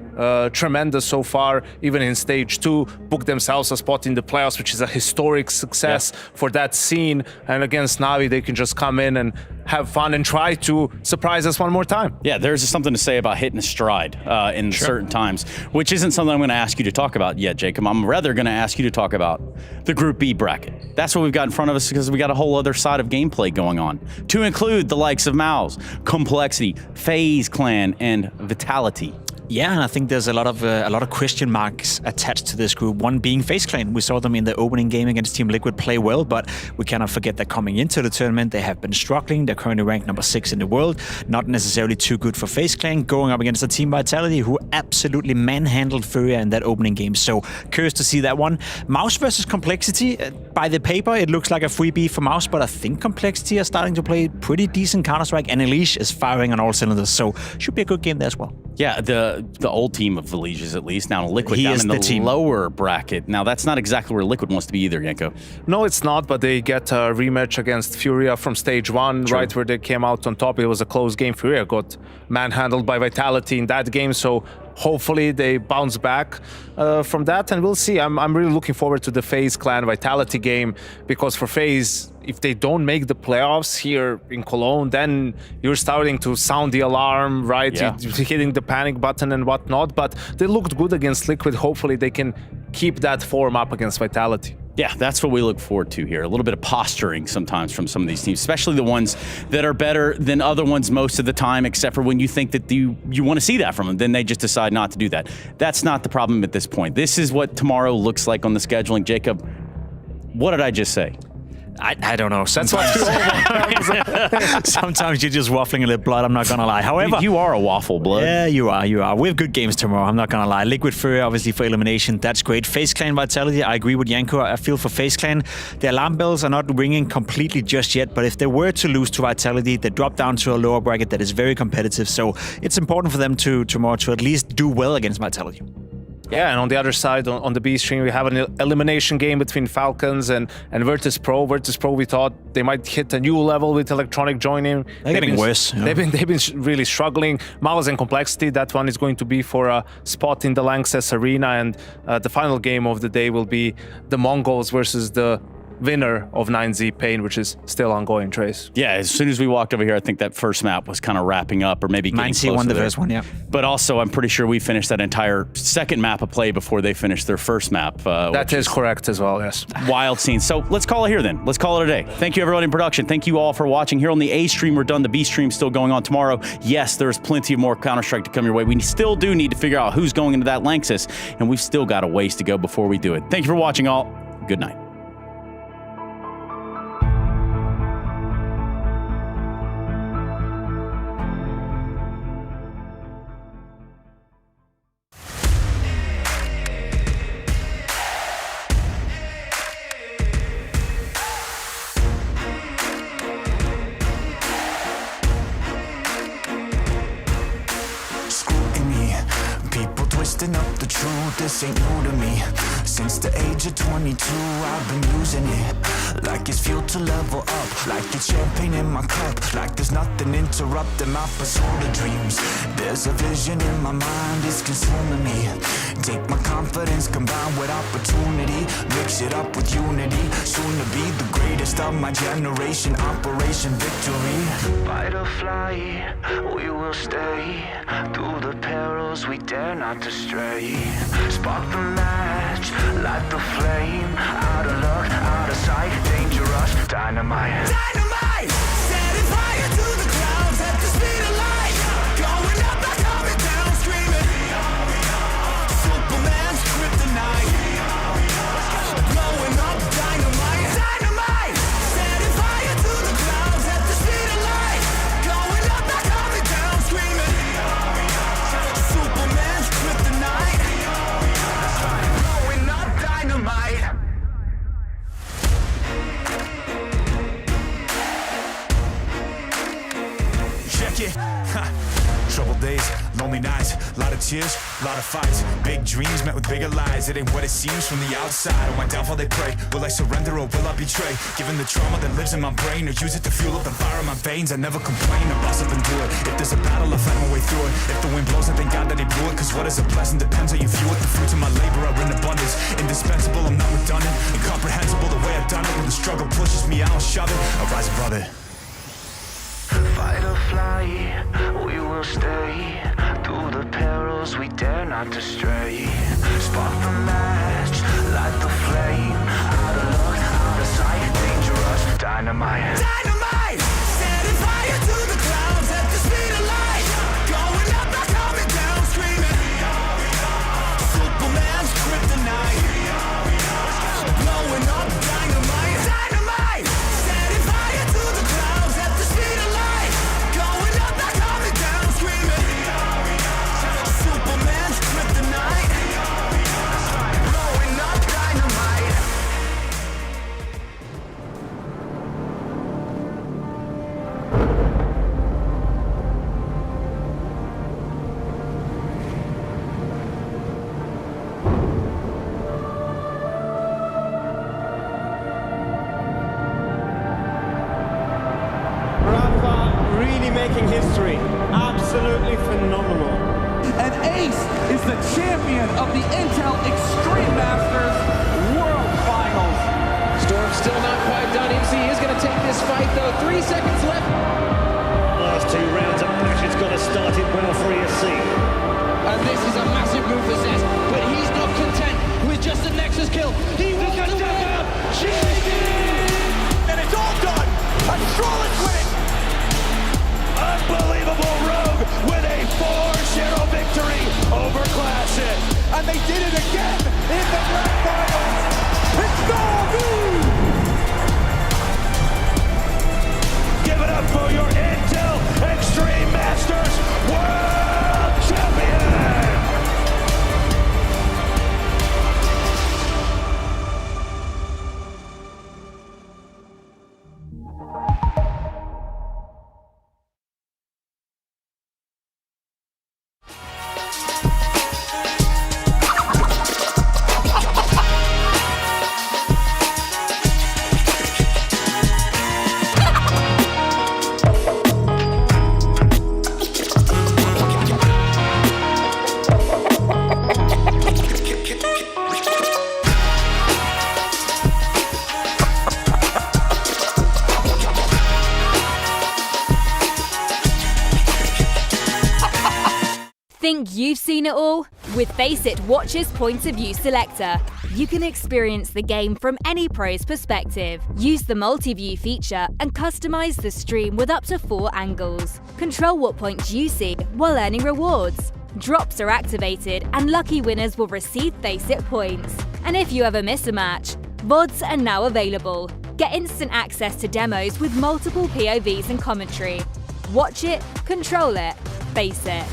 tremendous so far, even in stage 2, booked themselves a spot in the playoffs, which is a historic success for that scene. And against Na'Vi, they can just come in and have fun and try to surprise us one more time. Yeah, there's something to say about hitting a stride in certain times, which isn't something I'm going to ask you to talk about yet, Jacob. I'm rather going to ask you to talk about the Group B bracket. That's what we've got in front of us because we got a whole other side of gameplay going on, to include the likes of Mouse, Complexity, FaZe Clan, and Vitality. Yeah, and I think there's a lot of question marks attached to this group. One being FaZe Clan. We saw them in the opening game against Team Liquid play well, but we cannot forget that coming into the tournament, they have been struggling. They're currently ranked number 6 in the world. Not necessarily too good for FaZe Clan, going up against a Team Vitality who absolutely manhandled Furia in that opening game. So curious to see that one. Mouse versus Complexity. By the paper, it looks like a freebie for Mouse, but I think Complexity are starting to play pretty decent Counter-Strike, and Elise is firing on all cylinders, so should be a good game there as well. Yeah, the old team of Elise is at least now Liquid He down is in the the team. lower bracket. Now that's not exactly where Liquid wants to be either, Yanko. No, it's not, but they get a rematch against Furia from stage 1, right where they came out on top. It was a close game. Furia got manhandled by Vitality in that game, so hopefully they bounce back from that, and we'll see. I'm really looking forward to the FaZe Clan Vitality game, because for FaZe, if they don't make the playoffs here in Cologne, then you're starting to sound the alarm, right? Yeah. You're hitting the panic button and whatnot, but they looked good against Liquid. Hopefully they can keep that form up against Vitality. Yeah, that's what we look forward to here. A little bit of posturing sometimes from some of these teams, especially the ones that are better than other ones most of the time, except for when you think that you want to see that from them. Then they just decide not to do that. That's not the problem at this point. This is what tomorrow looks like on the scheduling. Jacob, what did I just say? I don't know. Sometimes you're just waffling a little blood, I'm not going to lie. However, you are a waffle blood. Yeah, you are. We have good games tomorrow, I'm not going to lie. Liquid Furia, obviously, for elimination. That's great. FaZe Clan Vitality, I agree with Yanko. I feel for FaZe Clan, the alarm bells are not ringing completely just yet, but if they were to lose to Vitality, they drop down to a lower bracket that is very competitive. So it's important for them tomorrow to at least do well against Vitality. Yeah, and on the other side, on the B stream, we have an elimination game between Falcons and Virtus Pro. Virtus Pro, we thought they might hit a new level with Electronic joining. They're getting worse. They've been really struggling. Mouse and Complexity, that one is going to be for a spot in the Lanxess Arena, and the final game of the day will be the Mongols versus the winner of 9Z Pain, which is still ongoing, Trace. Yeah, as soon as we walked over here, I think that first map was kind of wrapping up, or maybe getting 9C won the there. first one, yeah. But also, I'm pretty sure we finished that entire second map of play before they finished their first map. That is correct as well, yes. Wild scene. So let's call it here then. Let's call it a day. Thank you, everyone in production. Thank you all for watching. Here on the A stream, we're done. The B stream still going on tomorrow. Yes, there's plenty of more Counter-Strike to come your way. We still do need to figure out who's going into that Lanxess, and we've still got a ways to go before we do it. Thank you for watching, all. Good night. Twisting up the truth, this ain't new to me. Since the age of 22, I've been using it like it's fuel to level up, like it's champagne in my cup, like there's nothing interrupting my pursuit of dreams. There's a vision in my mind, it's consuming me. Take my confidence combined with opportunity, mix it up with unity, soon to be the greatest of my generation. Operation Victory. Fight or fly, we will stay. Through the perils we dare not to stray. Spark the match, light the flame. Out of luck, out of sight, dangerous, dynamite. Dynamite! Setting fire to the clouds at the speed of light. Going up, not coming down, screaming. Superman's kryptonite. Blowing up dynamite. Dynamite! Setting fire to the clouds at the speed of light. Going up, not coming down, screaming. Superman's kryptonite. Blowing up dynamite. Check it. Troubled days, lonely nights, lot of tears, lot of fights. Big dreams met with bigger lies. It ain't what it seems from the outside. On my downfall they pray. Will I surrender or will I betray? Given the trauma that lives in my brain, or use it to fuel up the fire in my veins. I never complain, I boss up and do it. If there's a battle, I fight my way through it. If the wind blows, I thank God that he blew it. Cause what is a blessing depends how you view it. The fruits of my labor are in abundance. Indispensable, I'm not redundant. Incomprehensible the way I've done it. When the struggle pushes me, I'll shove it. I'll rise above it. Fight or fly, we will stay. Through the perils we dare not to stray. Spark the match, light the flame. Out of luck, out of sight, dangerous, dynamite. Dynamite! Setting fire to the clouds at the speed of light. Going up, not coming down, screaming. Superman's kryptonite. Blowing up dynamite. Dynamite! Setting fire to the clouds at the speed of light. Going up, not coming down, screaming. Superman's kryptonite. Blowing up dynamite. Rafa really making history. Absolutely phenomenal. And Ace is the champion of the Intel Extreme Masters World Finals. Storm's still not quite done. MC is going to take this fight, though. 3 seconds left. Last 2 rounds of passion's got to start it well for ESC. And this is a massive move for Zez, but he's not content with just a Nexus kill. He wants to win. And it's all done. A flawless win. Unbelievable Rogue with a 4-0 victory over Classic. And they did it again in the grand finals. It's Gold! Give it up for your Intel Extreme Masters World Champion! Think you've seen it all? With Faceit Watch's Point of View Selector, you can experience the game from any pro's perspective. Use the multi-view feature and customize the stream with up to 4 angles. Control what points you see while earning rewards. Drops are activated and lucky winners will receive Faceit points. And if you ever miss a match, VODs are now available. Get instant access to demos with multiple POVs and commentary. Watch it, control it, Faceit.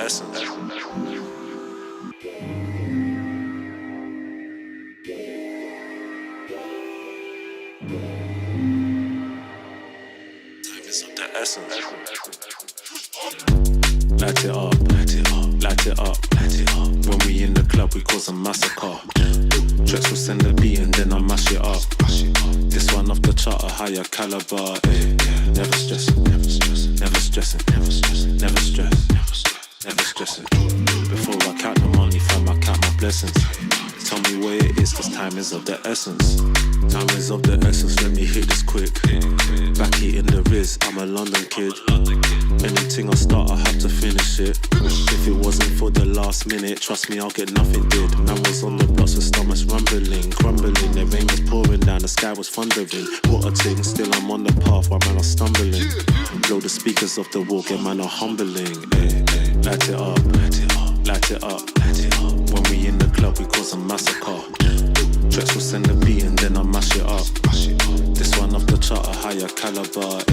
essence. Time is of the essence. Light it up, light it up, light it up, light it up. When we in the club, we cause a massacre. Tracks will send the beat and then I mash it up. This one off the chart, a higher caliber. Never stressing, never stressing, never stressing, never stressing, never stress, never stressing. Before I count the money, fam, I count my blessings. Tell me where it is, cause time is of the essence. Time is of the essence, let me hit this quick. Back it in the Riz, I'm a London kid. Anything I start, I have to finish it. If it wasn't for the last minute, trust me, I'll get nothing did. Man was on the blocks with stomachs rumbling, crumbling. The rain was pouring down, the sky was thundering. What a thing, still I'm on the path while man are stumbling. Blow the speakers off the wall, get man are humbling. Light it up, light it up, light it up, light it up. When we in the club, we cause a massacre. Tracks will send the beat and then I mash it up. This one off the chart, a higher caliber.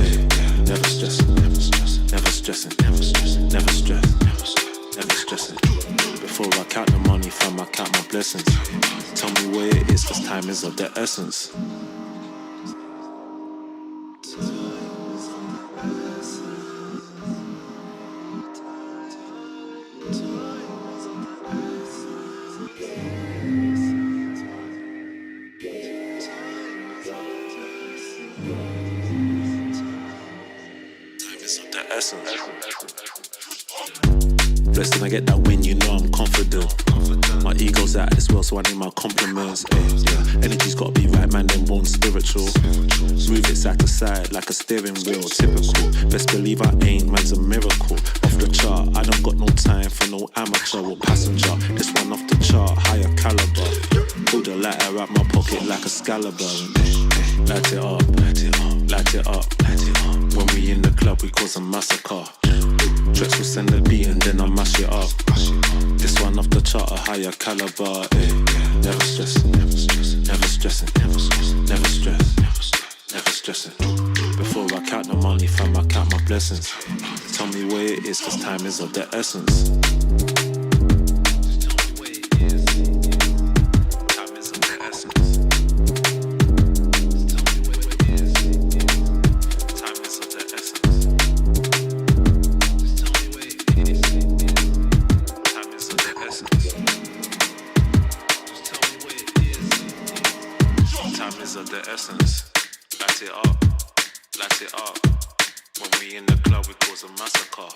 Never stressing, never stressing, never stressing, never stressing, never stress, never stressing. Before I count the money, fam, I count my blessings. Tell me where it is, cause time is of the essence. Essence. Blessed when I get that win, you know I'm confident. My ego's out of this world, so I need my compliments. Energy's gotta be right, man, then born spiritual. Move it side to side like a steering wheel, typical. Best believe I ain't, man's a miracle. Off the chart, I don't got no time for no amateur or passenger. This one off the chart, higher caliber. Pull the lighter out my pocket like a Excalibur. Light it up, light it up, light it up, light it up. When we in the club, we cause a massacre. Tracks will send the beat and then I mash it up. This one off the chart, a higher caliber. Never stressing, never stressing, never stressing, never stressing, never stress, never stressing. Before I count the money, fam, I count my blessings. Tell me where it is, cause time is of the essence. Light it up, light it up. When we in the club, we cause a massacre.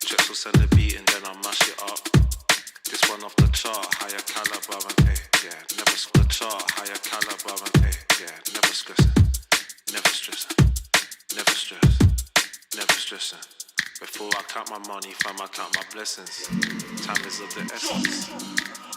Tracks will send the beat and then I mash it up. This one off the chart, higher caliber and never the chart, higher caliber and never stressing, never stressing, never stress, never stressing. Before I count my money, fam, I count my blessings. Time is of the essence.